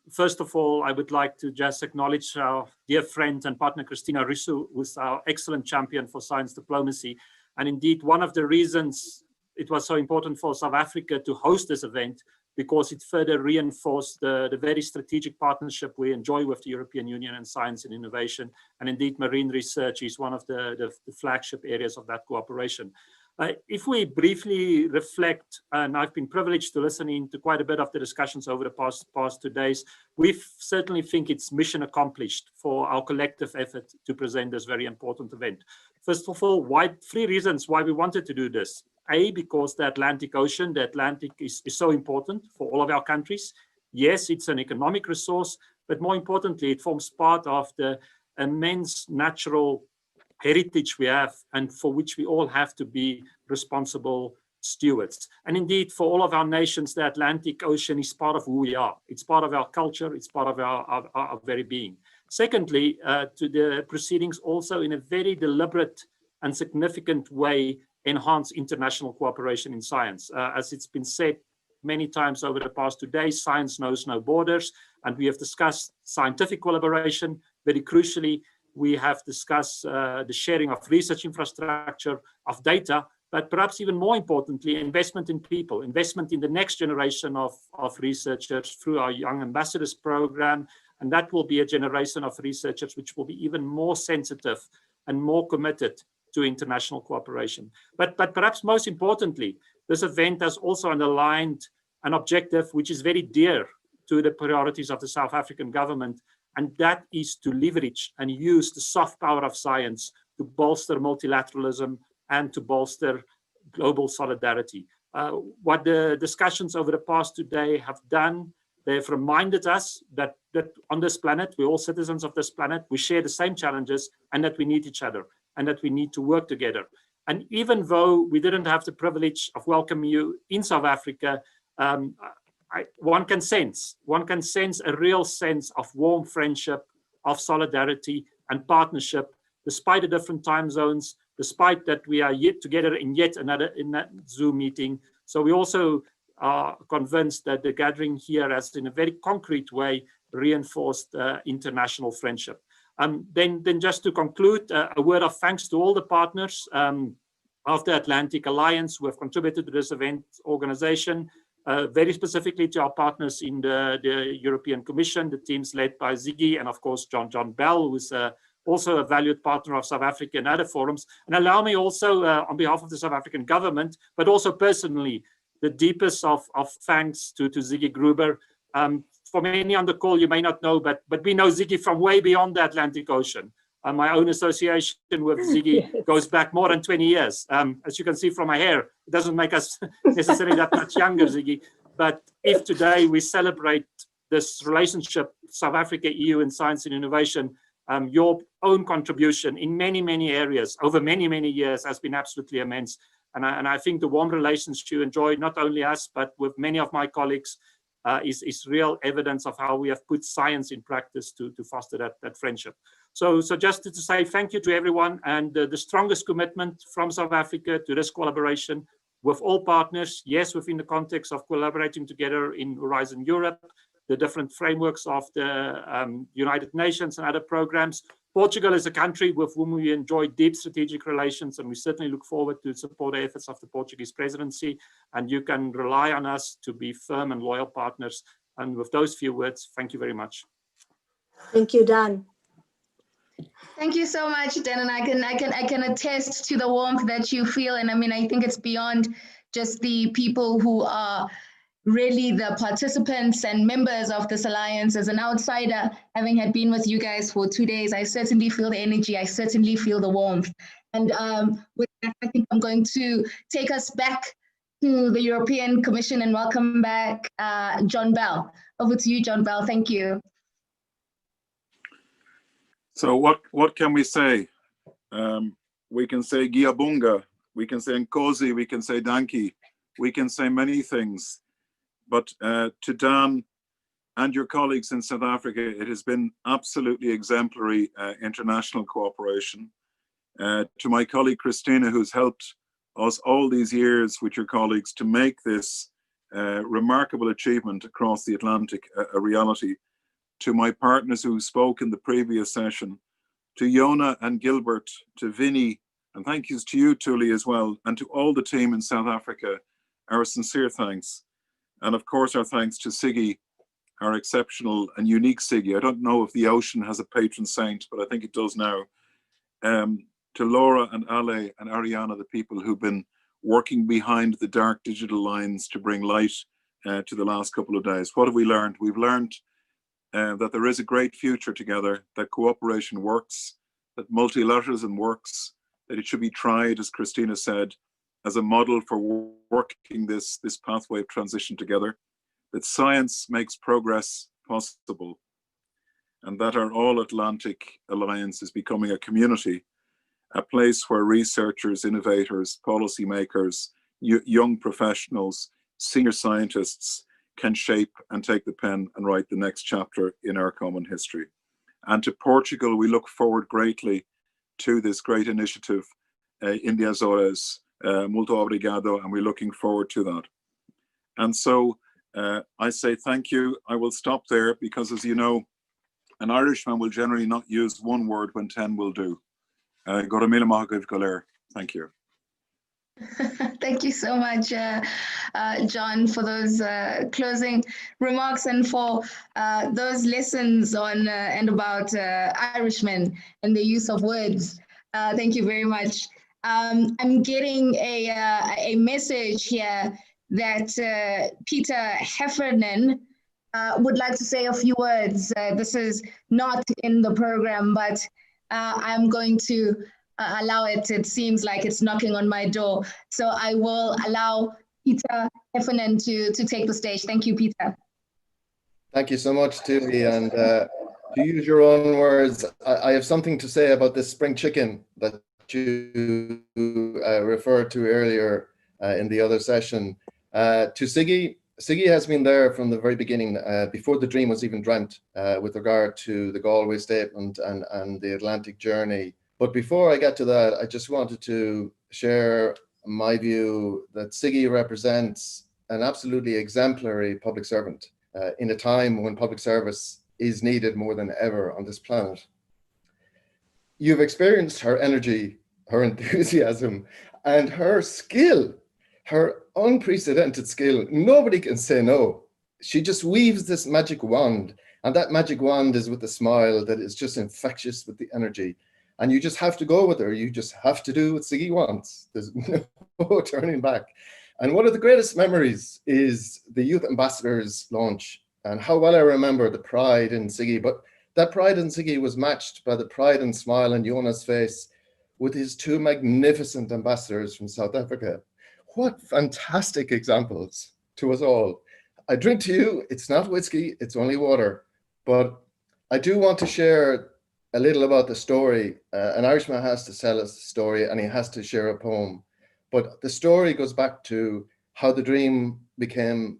First of all, I would like to just acknowledge our dear friend and partner, Christina Russo, who's our excellent champion for science diplomacy. And indeed, one of the reasons it was so important for South Africa to host this event, because it further reinforced the very strategic partnership we enjoy with the European Union in science and innovation. And indeed, marine research is one of the flagship areas of that cooperation. If we briefly reflect, and I've been privileged to listen in to quite a bit of the discussions over the past 2 days, we certainly think it's mission accomplished for our collective effort to present this very important event. First of all, three reasons why we wanted to do this. A, because the Atlantic Ocean, the Atlantic is so important for all of our countries. Yes, it's an economic resource, but more importantly, it forms part of the immense natural heritage we have and for which we all have to be responsible stewards. And indeed, for all of our nations, the Atlantic Ocean is part of who we are. It's part of our culture. It's part of our very being. Secondly, to the proceedings also in a very deliberate and significant way enhance international cooperation in science. As it's been said many times over the past 2 days, science knows no borders, and we have discussed scientific collaboration. Very crucially, we have discussed the sharing of research infrastructure, of data, but perhaps even more importantly, investment in people, investment in the next generation of researchers through our Young Ambassadors program. And that will be a generation of researchers which will be even more sensitive and more committed to international cooperation. But perhaps most importantly, this event has also underlined an objective which is very dear to the priorities of the South African government, and that is to leverage and use the soft power of science to bolster multilateralism and to bolster global solidarity. What the discussions over the past 2 days have done, they've reminded us that on this planet, we're all citizens of this planet, we share the same challenges, and that we need each other, and that we need to work together. And even though we didn't have the privilege of welcoming you in South Africa, one can sense a real sense of warm friendship, of solidarity and partnership, despite the different time zones, despite that we are yet together in yet another Zoom meeting. So we also are convinced that the gathering here has, in a very concrete way, reinforced international friendship. Then just to conclude, a word of thanks to all the partners of the Atlantic Alliance who have contributed to this event organization, very specifically to our partners in the European Commission, the teams led by Ziggy, and of course John Bell, who's also a valued partner of South Africa and other forums. And allow me also, on behalf of the South African government, but also personally, the deepest of thanks to Ziggy Gruber. For many on the call, you may not know, but we know Ziggy from way beyond the Atlantic Ocean. My own association with Ziggy goes back more than 20 years. As you can see from my hair, it doesn't make us necessarily that much younger, Ziggy. But if today we celebrate this relationship, South Africa, EU, and science and innovation, your own contribution in many, many areas over many, many years has been absolutely immense. And I think the warm relations you enjoy, not only us, but with many of my colleagues, is real evidence of how we have put science in practice to foster that friendship. So just to say thank you to everyone, and the strongest commitment from South Africa to this collaboration with all partners, yes, within the context of collaborating together in Horizon Europe, the different frameworks of the United Nations and other programs. Portugal is a country with whom we enjoy deep strategic relations, and we certainly look forward to support the efforts of the Portuguese presidency. And you can rely on us to be firm and loyal partners. And with those few words, thank you very much. Thank you, Dan. Thank you so much, Dan, and I can attest to the warmth that you feel. And I mean, I think it's beyond just the people who are really the participants and members of this alliance. As an outsider, having had been with you guys for 2 days, I certainly feel the energy, I certainly feel the warmth. And with that, I think I'm going to take us back to the European Commission and welcome back John Bell. Over to you, John Bell. Thank you. So what can we say? We can say Giabunga, we can say Nkosi, we can say Danki, we can say many things. But to Dan and your colleagues in South Africa, it has been absolutely exemplary international cooperation. To my colleague Christina, who's helped us all these years with your colleagues to make this remarkable achievement across the Atlantic a reality. To my partners who spoke in the previous session, to Yona and Gilbert, to Vinny, and thank yous to you, Tuli, as well, and to all the team in South Africa, our sincere thanks. And of course, our thanks to Siggy, our exceptional and unique Siggy. I don't know if the ocean has a patron saint, but I think it does now. To Laura and Ale and Ariana, the people who've been working behind the dark digital lines to bring light to the last couple of days. What have we learned? We've learned that there is a great future together, that cooperation works, that multilateralism works, that it should be tried, as Christina said, as a model for working this pathway of transition together, that science makes progress possible, and that our All-Atlantic Alliance is becoming a community, a place where researchers, innovators, policymakers, young professionals, senior scientists can shape and take the pen and write the next chapter in our common history. And to Portugal, we look forward greatly to this great initiative in the Azores. Muito obrigado, and we're looking forward to that. And so I say thank you. I will stop there because, as you know, an Irishman will generally not use one word when 10 will do. Thank you. Thank you so much, John, for those closing remarks and for those lessons on and about Irishmen and the use of words. Thank you very much. I'm getting a message here that Peter Heffernan would like to say a few words. This is not in the program, but I'm going to allow it. It seems like it's knocking on my door. So I will allow Peter Heffernan to take the stage. Thank you, Peter. Thank you so much, Tuli. And to use your own words, I have something to say about this spring chicken that you referred to earlier in the other session. To Siggy, Siggy has been there from the very beginning, before the dream was even dreamt, with regard to the Galway Statement and the Atlantic journey. But before I get to that, I just wanted to share my view that Siggy represents an absolutely exemplary public servant in a time when public service is needed more than ever on this planet. You've experienced her energy, her enthusiasm, and her skill, her unprecedented skill. Nobody can say no. She just weaves this magic wand, and that magic wand is with a smile that is just infectious with the energy. And you just have to go with her. You just have to do what Siggy wants. There's no turning back. And one of the greatest memories is the Youth Ambassadors launch, and how well I remember the pride in Siggy. But that pride in Siggy was matched by the pride and smile on Jonas' face with his two magnificent ambassadors from South Africa. What fantastic examples to us all. I drink to you, it's not whiskey, it's only water. But I do want to share a little about the story. An Irishman has to tell us the story, and he has to share a poem. But the story goes back to how the dream became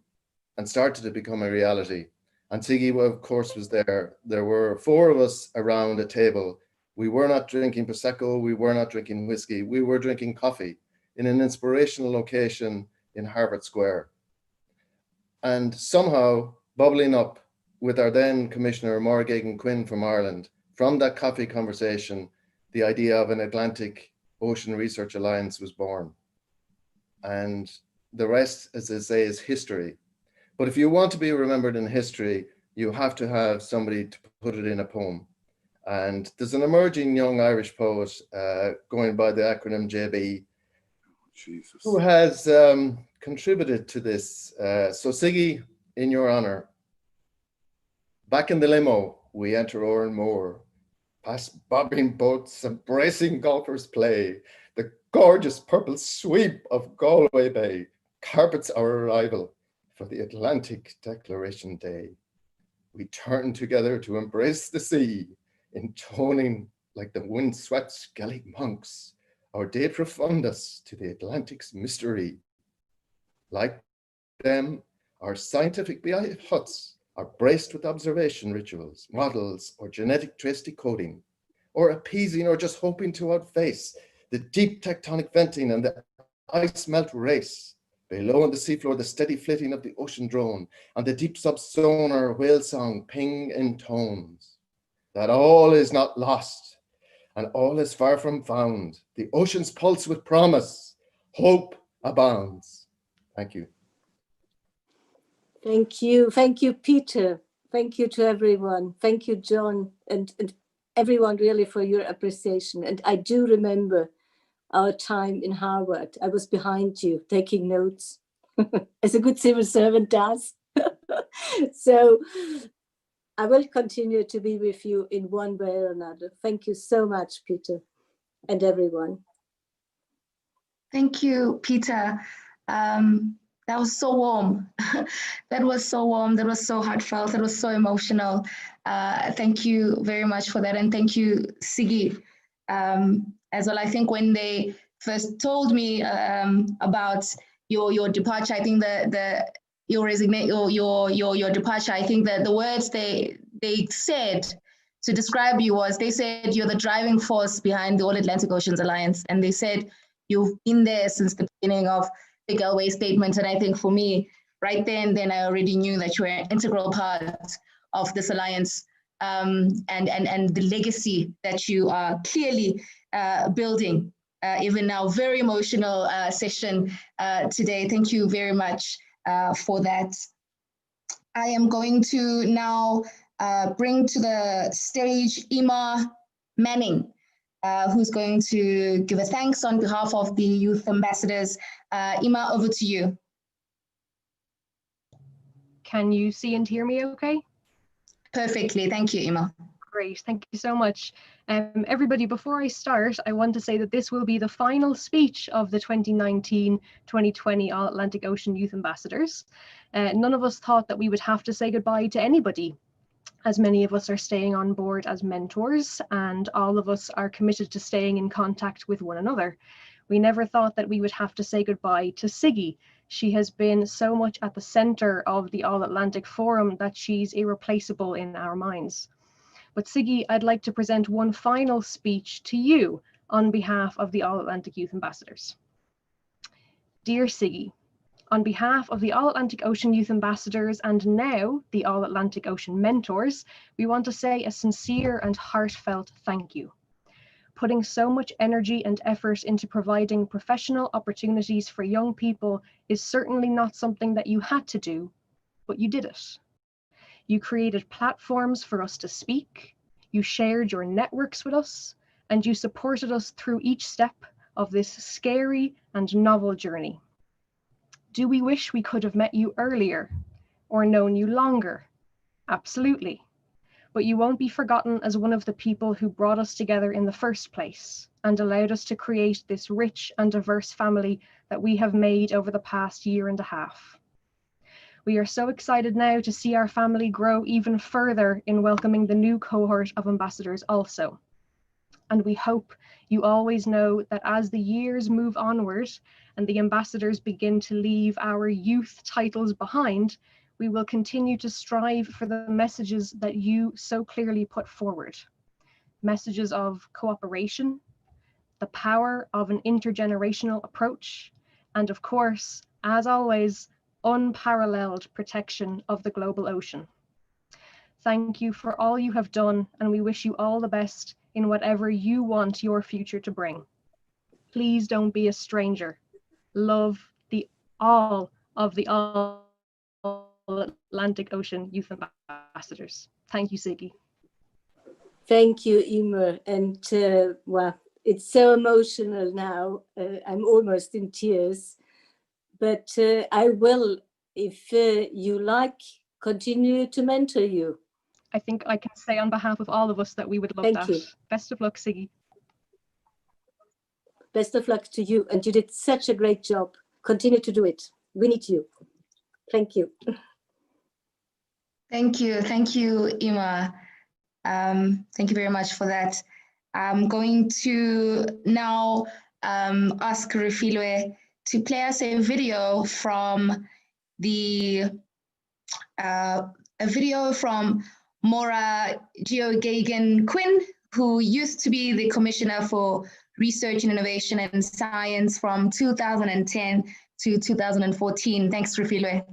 and started to become a reality. And Siggy, of course, was there. There were 4 of us around a table. We were not drinking Prosecco, we were not drinking whiskey, we were drinking coffee in an inspirational location in Harvard Square. And somehow, bubbling up with our then Commissioner, Maura Geoghegan-Quinn from Ireland, from that coffee conversation, the idea of an Atlantic Ocean Research Alliance was born. And the rest, as they say, is history. But if you want to be remembered in history, you have to have somebody to put it in a poem. And there's an emerging young Irish poet going by the acronym JB, who has contributed to this. So Siggy, in your honor, back in the limo, we enter Oran Moor, past bobbing boats and bracing golfers play. The gorgeous purple sweep of Galway Bay carpets our arrival for the Atlantic Declaration Day. We turn together to embrace the sea, intoning like the wind-swept Gaelic monks, our de profundus to the Atlantic's mystery. Like them, our scientific beehive huts are braced with observation rituals, models, or genetic trace decoding, or appeasing or just hoping to outface the deep tectonic venting and the ice melt race. Below on the seafloor, the steady flitting of the ocean drone and the deep sub-sonar whale song ping in tones. That all is not lost and all is far from found. The ocean's pulse with promise, hope abounds. Thank you. Thank you, Peter. Thank you to everyone. Thank you, John, and everyone really for your appreciation. And I do remember our time in Harvard. I was behind you taking notes, as a good civil servant does. So I will continue to be with you in one way or another. Thank you so much, Peter, and everyone. Thank you, Peter. That was so warm. That was so warm. That was so heartfelt. That was so emotional. Thank you very much for that. And thank you, Siggy, as well. I think when they first told me about your departure, I think your departure, I think that the words they said to describe you was, they said you're the driving force behind the All Atlantic Oceans Alliance. And they said you've been there since the beginning of the Galway Statement. And I think for me, right then I already knew that you were an integral part of this alliance, and the legacy that you are clearly building. Even now, very emotional session today. Thank you very much for that. I am going to now bring to the stage Emma Manning, who's going to give a thanks on behalf of the Youth Ambassadors. Emma, over to you. Can you see and hear me okay? Perfectly, thank you, Emma. Great, thank you so much. Everybody, before I start, I want to say that this will be the final speech of the 2019-2020 All-Atlantic Ocean Youth Ambassadors. None of us thought that we would have to say goodbye to anybody, as many of us are staying on board as mentors, and all of us are committed to staying in contact with one another. We never thought that we would have to say goodbye to Siggy. She has been so much at the center of the All-Atlantic Forum that she's irreplaceable in our minds. But Siggy, I'd like to present one final speech to you on behalf of the All-Atlantic Youth Ambassadors. Dear Siggy, on behalf of the All-Atlantic Ocean Youth Ambassadors and now the All-Atlantic Ocean Mentors, we want to say a sincere and heartfelt thank you. Putting so much energy and effort into providing professional opportunities for young people is certainly not something that you had to do, but you did it. You created platforms for us to speak, you shared your networks with us, and you supported us through each step of this scary and novel journey. Do we wish we could have met you earlier or known you longer? Absolutely. But you won't be forgotten as one of the people who brought us together in the first place and allowed us to create this rich and diverse family that we have made over the past year and a half. We are so excited now to see our family grow even further in welcoming the new cohort of ambassadors also. And we hope you always know that as the years move onward and the ambassadors begin to leave our youth titles behind, we will continue to strive for the messages that you so clearly put forward. Messages of cooperation, the power of an intergenerational approach, and of course, as always, unparalleled protection of the global ocean. Thank you for all you have done, and we wish you all the best in whatever you want your future to bring. Please don't be a stranger. Love all of the All-Atlantic Ocean Youth Ambassadors. Thank you, Siggy. Thank you, Emer. And well, it's so emotional now. I'm almost in tears. But I will, if you like, continue to mentor you. I think I can say on behalf of all of us that we would love that. Thank you. Best of luck, Siggy. Best of luck to you. And you did such a great job. Continue to do it. We need you. Thank you. Thank you, Ima. Thank you very much for that. I'm going to now ask Refilwe to play us a video from Maura Geoghegan Quinn, who used to be the Commissioner for Research and Innovation and Science from 2010 to 2014. Thanks, Refilwe.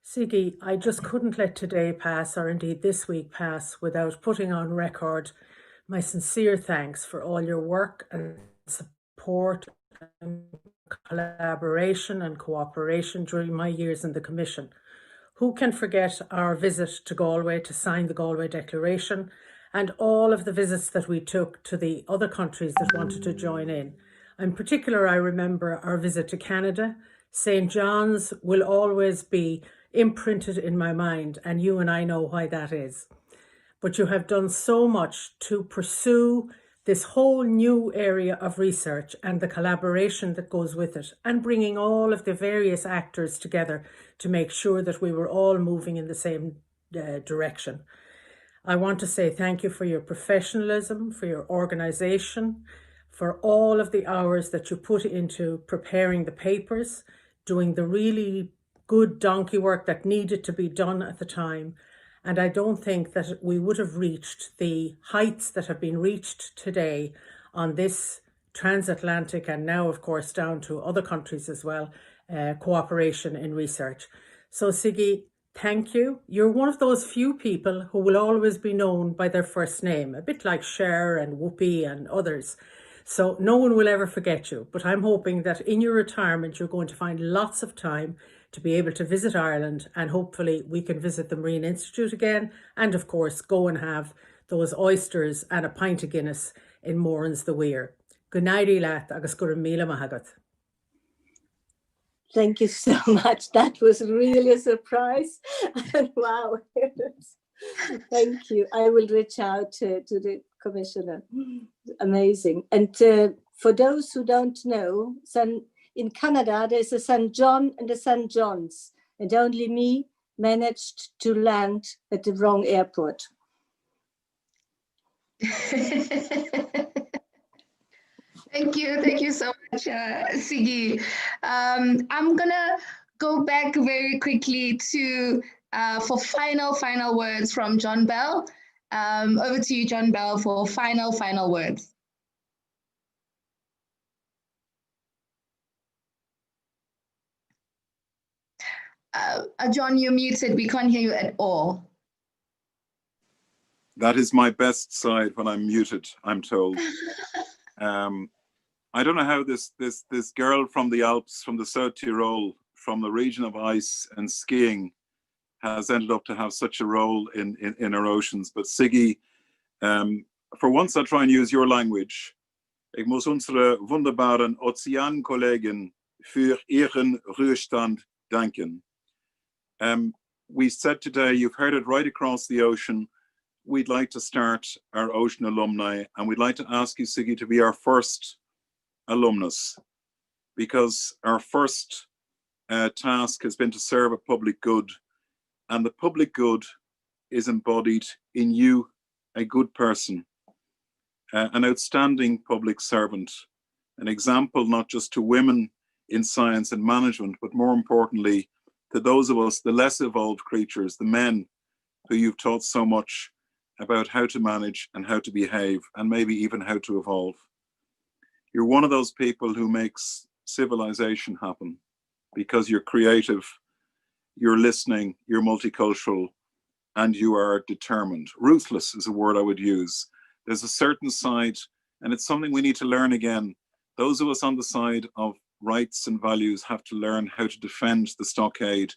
Siggy, I just couldn't let today pass, or indeed this week pass, without putting on record my sincere thanks for all your work and support and collaboration and cooperation during my years in the Commission. Who can forget our visit to Galway to sign the Galway Declaration and all of the visits that we took to the other countries that wanted to join in. In particular, I remember our visit to Canada. St. John's will always be imprinted in my mind, and you and I know why that is. But you have done so much to pursue this whole new area of research and the collaboration that goes with it, and bringing all of the various actors together to make sure that we were all moving in the same direction. I want to say thank you for your professionalism, for your organization, for all of the hours that you put into preparing the papers, doing the really good donkey work that needed to be done at the time. And I don't think that we would have reached the heights that have been reached today on this transatlantic, and now of course down to other countries as well, cooperation in research. So Siggy, thank you. You're one of those few people who will always be known by their first name, a bit like Cher and Whoopi and others. So no one will ever forget you, but I'm hoping that in your retirement, you're going to find lots of time to be able to visit Ireland, and hopefully we can visit the Marine Institute again, and of course go and have those oysters and a pint of Guinness in Moran's the Weir. Good night, Elat, agus gur míle mahagat. Thank you so much. That was really a surprise. Wow. Thank you. I will reach out to the commissioner. Amazing. And for those who don't know, in Canada, there's a St. John and a St. John's, and only me managed to land at the wrong airport. Thank you so much, Sigi. I'm gonna go back very quickly to for final words from John Bell. Over to you, John Bell, for final words. John, you're muted. We can't hear you at all. That is my best side when I'm muted, I'm told. I don't know how this girl from the Alps, from the South Tyrol, from the region of ice and skiing, has ended up to have such a role in our oceans. But Sigi, for once I'll try and use your language. Ik muss unsere wunderbaren Ozeankollegen für ihren Ruhestand danken. We said today, you've heard it right across the ocean, we'd like to start our ocean alumni, and we'd like to ask you, Sigi, to be our first alumnus, because our first task has been to serve a public good, and the public good is embodied in you, a good person, an outstanding public servant, an example not just to women in science and management, but more importantly, to those of us, the less evolved creatures, the men who you've taught so much about how to manage and how to behave, and maybe even how to evolve. You're one of those people who makes civilization happen because you're creative, you're listening, you're multicultural, and you are determined. Ruthless is a word I would use. There's a certain side, and it's something we need to learn again. Those of us on the side of rights and values have to learn how to defend the stockade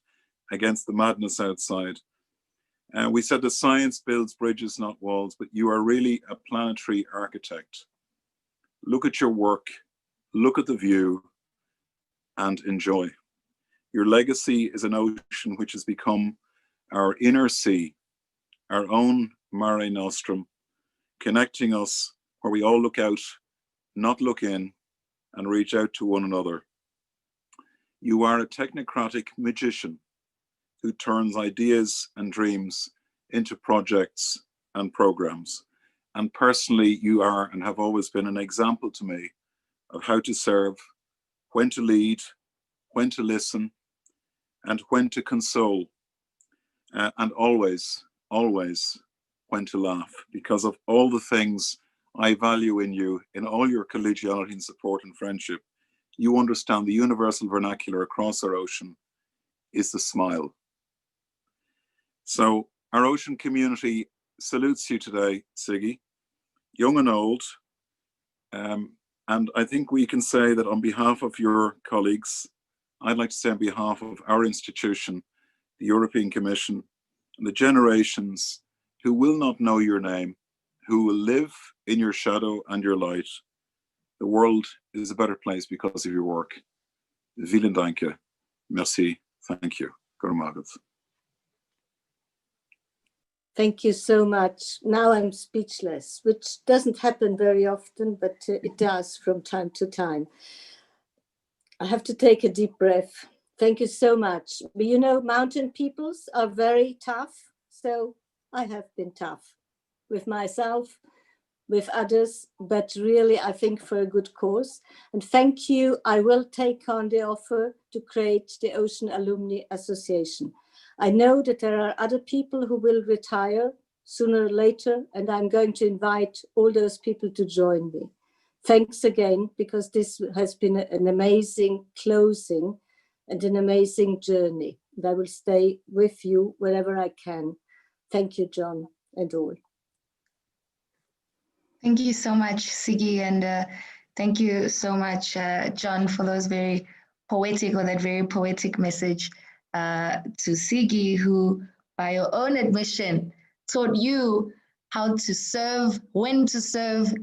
against the madness outside. We said that science builds bridges, not walls, but you are really a planetary architect. Look at your work, look at the view, and enjoy. Your legacy is an ocean which has become our inner sea, our own Mare Nostrum, connecting us where we all look out, not look in, and reach out to one another. You are a technocratic magician who turns ideas and dreams into projects and programs. And personally, you are and have always been an example to me of how to serve, when to lead, when to listen, and when to console, and always when to laugh, because of all the things I value in you, in all your collegiality and support and friendship. You understand the universal vernacular across our ocean is the smile. So our ocean community salutes you today, Sigi, young and old. And I think we can say that on behalf of your colleagues, I'd like to say on behalf of our institution, the European Commission, and the generations who will not know your name, who will live in your shadow and your light, the world is a better place because of your work. Vielen Dank. Merci. Thank you. Thank you so much. Now I'm speechless, which doesn't happen very often, but it does from time to time. I have to take a deep breath. Thank you so much. But you know, mountain peoples are very tough. So I have been tough with myself, with others, but really, I think for a good cause. And thank you. I will take on the offer to create the Ocean Alumni Association. I know that there are other people who will retire sooner or later, and I'm going to invite all those people to join me. Thanks again, because this has been an amazing closing and an amazing journey. And I will stay with you wherever I can. Thank you, John, and all. Thank you so much, Sigi, and thank you so much, John, for those very poetic, or that very poetic message to Sigi, who, by your own admission, taught you how to serve,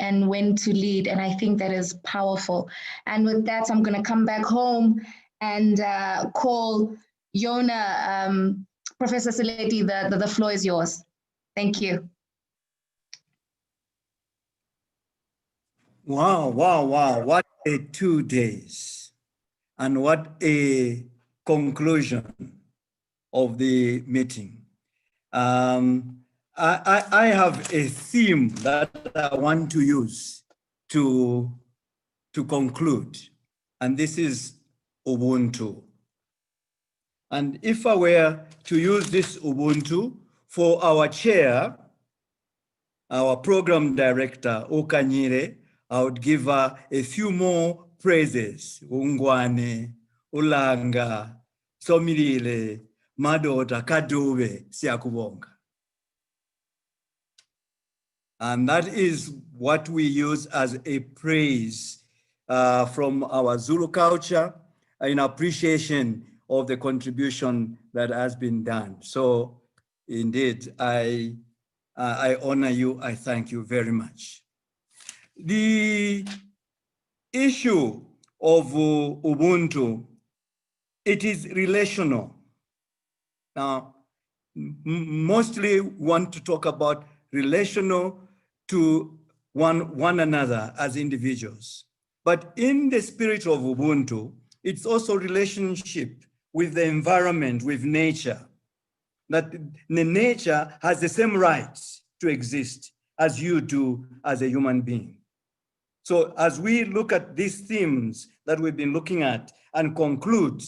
and when to lead. And I think that is powerful. And with that, I'm going to come back home and call Yona. Professor Seleti, the floor is yours. Thank you. Wow, wow, wow. What a 2 days. And what a conclusion of the meeting. I have a theme that I want to use to conclude, and this is Ubuntu. And if I were to use this Ubuntu for our chair, our program director, Okanyire, I would give her a few more praises. Ungwane, Ulanga, Somirile, Madota, Kadove, Siakubonga. And that is what we use as a praise from our Zulu culture in appreciation of the contribution that has been done. So indeed, I honor you, I thank you very much. The issue of Ubuntu, it is relational. Now, mostly want to talk about relational to one another as individuals. But in the spirit of Ubuntu, it's also relationship with the environment, with nature. That the nature has the same rights to exist as you do as a human being. So as we look at these themes that we've been looking at and conclude,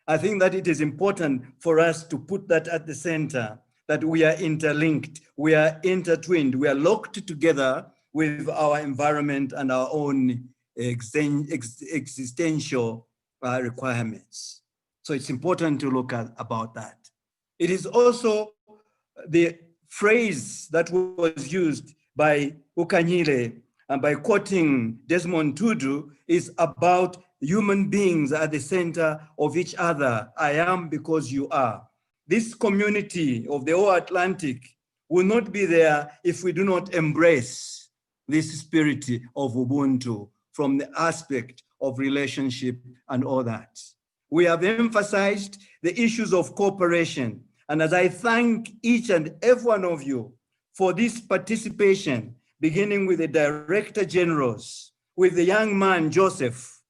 I think that it is important for us to put that at the center, that we are interlinked, we are intertwined, we are locked together with our environment and our own existential requirements. So it's important to look at about that. It is also the phrase that was used by Ukanyile and by quoting Desmond Tutu is about human beings at the center of each other. I am because you are. This community of the whole Atlantic will not be there if we do not embrace this spirit of Ubuntu from the aspect of relationship and all that. We have emphasized the issues of cooperation. And as I thank each and every one of you for this participation, beginning with the Director Generals, with the young man, Joseph,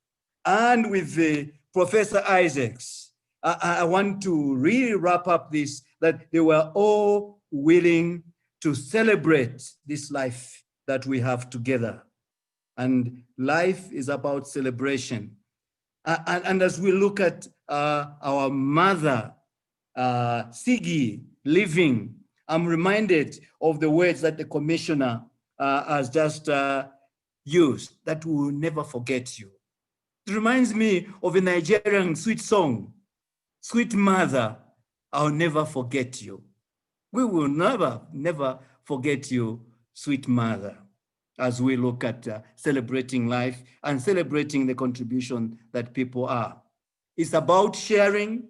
and with the Professor Isaacs, I want to really wrap up this, that they were all willing to celebrate this life that we have together. And life is about celebration. And as we look at our mother, Sigi, living, I'm reminded of the words that the commissioner has just used, that we will never forget you. It reminds me of a Nigerian sweet song, Sweet Mother, I'll never forget you. We will never forget you, sweet mother, as we look at celebrating life and celebrating the contribution that people are. It's about sharing.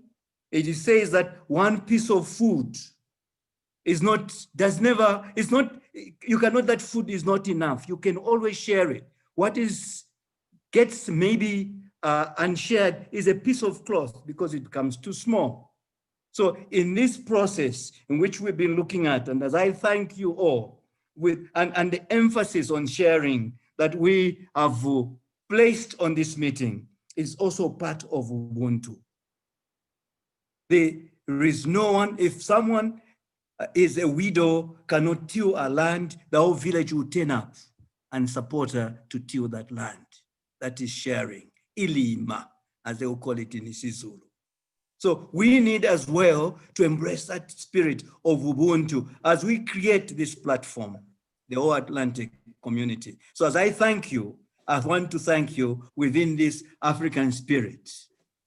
It says that one piece of food is not, you cannot, that food is not enough. You can always share it. What gets maybe unshared is a piece of cloth because it becomes too small. So in this process in which we've been looking at, and as I thank you all, and the emphasis on sharing that we have placed on this meeting is also part of Ubuntu. There is no one, if someone is a widow, cannot till a land, the whole village will turn up and support her to till that land. That is sharing, ilima, as they will call it in isiZulu. So we need as well to embrace that spirit of Ubuntu as we create this platform, the whole Atlantic community. So as I thank you, I want to thank you within this African spirit.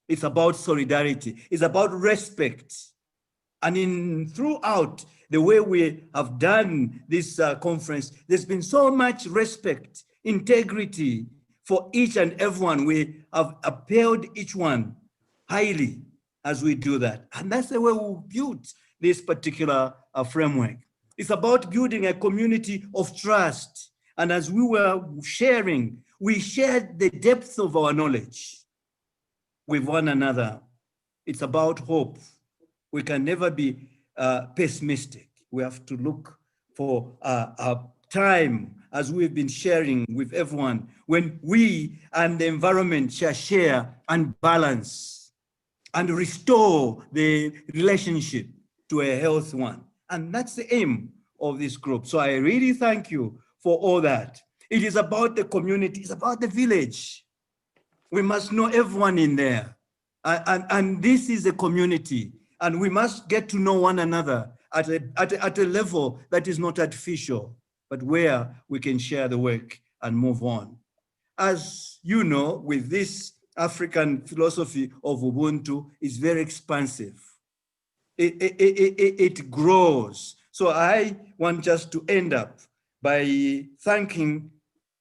It's about solidarity. It's about respect. And throughout the way we have done this conference, there's been so much respect, integrity for each and everyone. We have upheld each one highly as we do that. And that's the way we built this particular framework. It's about building a community of trust. And as we were sharing, we shared the depth of our knowledge. with one another. It's about hope. We can never be pessimistic. We have to look for a time, as we've been sharing with everyone, when we and the environment share and balance and restore the relationship to a healthy one. And that's the aim of this group. So I really thank you for all that. It is about the community, it's about the village. We must know everyone in there. And this is a community, and we must get to know one another at a level that is not artificial, but where we can share the work and move on. As you know, with this African philosophy of Ubuntu is very expansive. It grows. So I want just to end up by thanking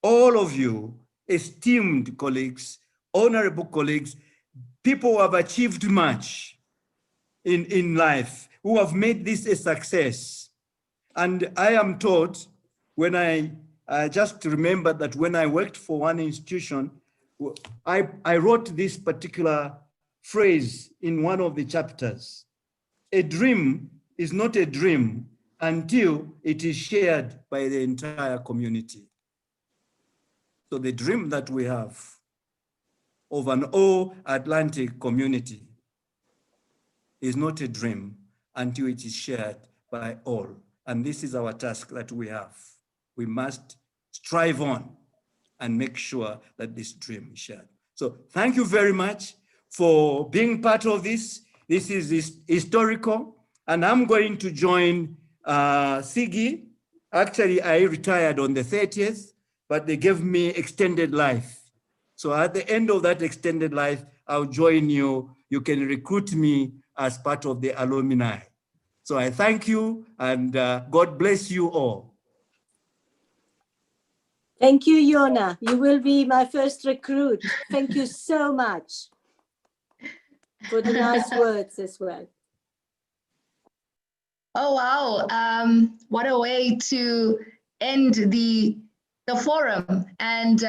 all of you, esteemed colleagues, honorable colleagues, people who have achieved much in life, who have made this a success. And I am taught, when I just remember that when I worked for one institution, I wrote this particular phrase in one of the chapters. A dream is not a dream until it is shared by the entire community. So the dream that we have of an all-Atlantic community is not a dream until it is shared by all. And this is our task that we have. We must strive on and make sure that this dream is shared. So thank you very much for being part of this. This is historical, and I'm going to join Sigi. Actually, I retired on the 30th, but they gave me extended life. So at the end of that extended life, I'll join you. You can recruit me as part of the alumni. So I thank you, and God bless you all. Thank you, Yona. You will be my first recruit. Thank you so much for the nice words as well. Oh, wow. What a way to end the forum. And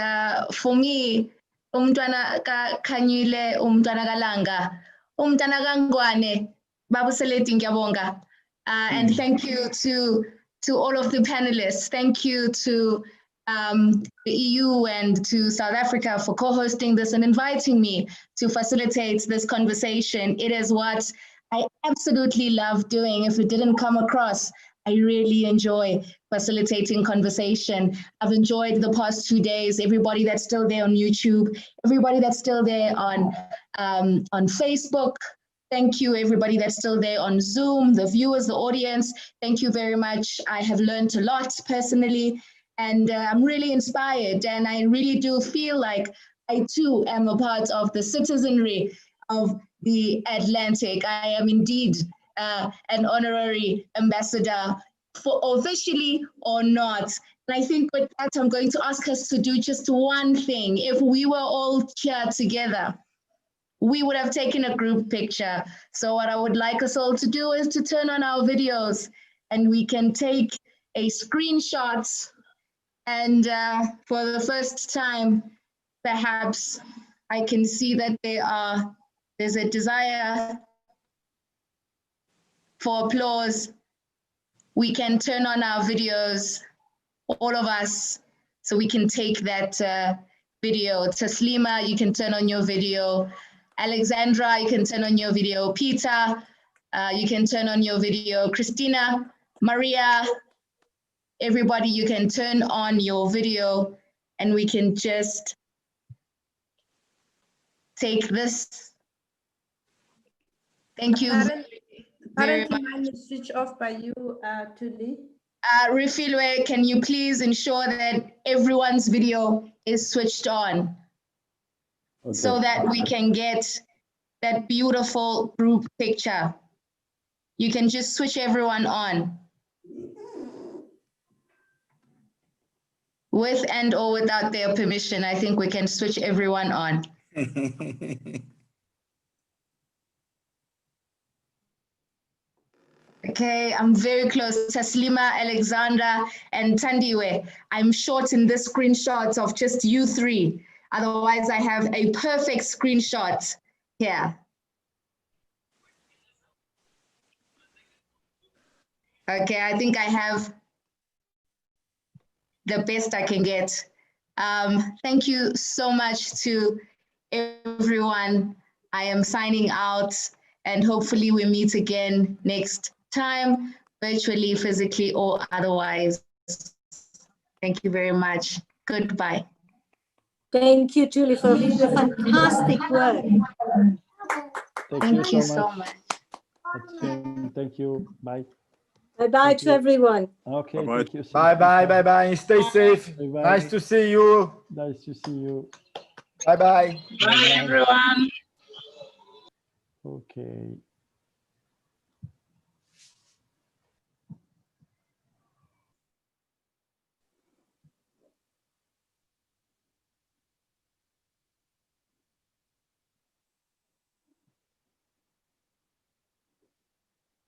for me, umntwana Khanyile, umntwana Kalanga, umntwana Kangwane, Babuseleti ngiyabonga. And thank you to all of the panelists. Thank you to the EU and to South Africa for co-hosting this and inviting me to facilitate this conversation. It is what I absolutely love doing. If it didn't come across, I really enjoy facilitating conversation. I've enjoyed the past 2 days, everybody that's still there on YouTube, everybody that's still there on Facebook. Thank you, everybody that's still there on Zoom, the viewers, the audience. Thank you very much. I have learned a lot personally, and I'm really inspired. And I really do feel like I too am a part of the citizenry of the Atlantic. I am indeed an honorary ambassador, for officially or not. And I think with that, I'm going to ask us to do just one thing. If we were all here together, we would have taken a group picture. So what I would like us all to do is to turn on our videos, and we can take a screenshot. And for the first time, perhaps I can see that there's a desire for applause. We can turn on our videos, all of us, so we can take that video. Taslima, you can turn on your video. Alexandra, you can turn on your video. Peter, you can turn on your video. Christina, Maria, everybody, you can turn on your video, and we can just take this. Thank you. Apparently mine is switched off by you, Tuli. Refilwe, can you please ensure that everyone's video is switched on? Okay. So that we can get that beautiful group picture. You can just switch everyone on. With and or without their permission, I think we can switch everyone on. Okay, I'm very close. Taslima, Alexandra, and Tandiwe. I'm short in this screenshot of just you three. Otherwise, I have a perfect screenshot. Yeah. Okay, I think I have the best I can get. Thank you so much to everyone. I am signing out, and hopefully we meet again next time, virtually, physically, or otherwise. Thank you very much. Goodbye. Thank you, Julie, for the fantastic work. Thank you so much. Thank you. Bye. Bye-bye to everyone. Okay, Bye-bye. thank you. Bye-bye, bye-bye. Stay safe. Bye-bye. Nice to see you. Nice to see you. Bye-bye. Bye, everyone. Okay.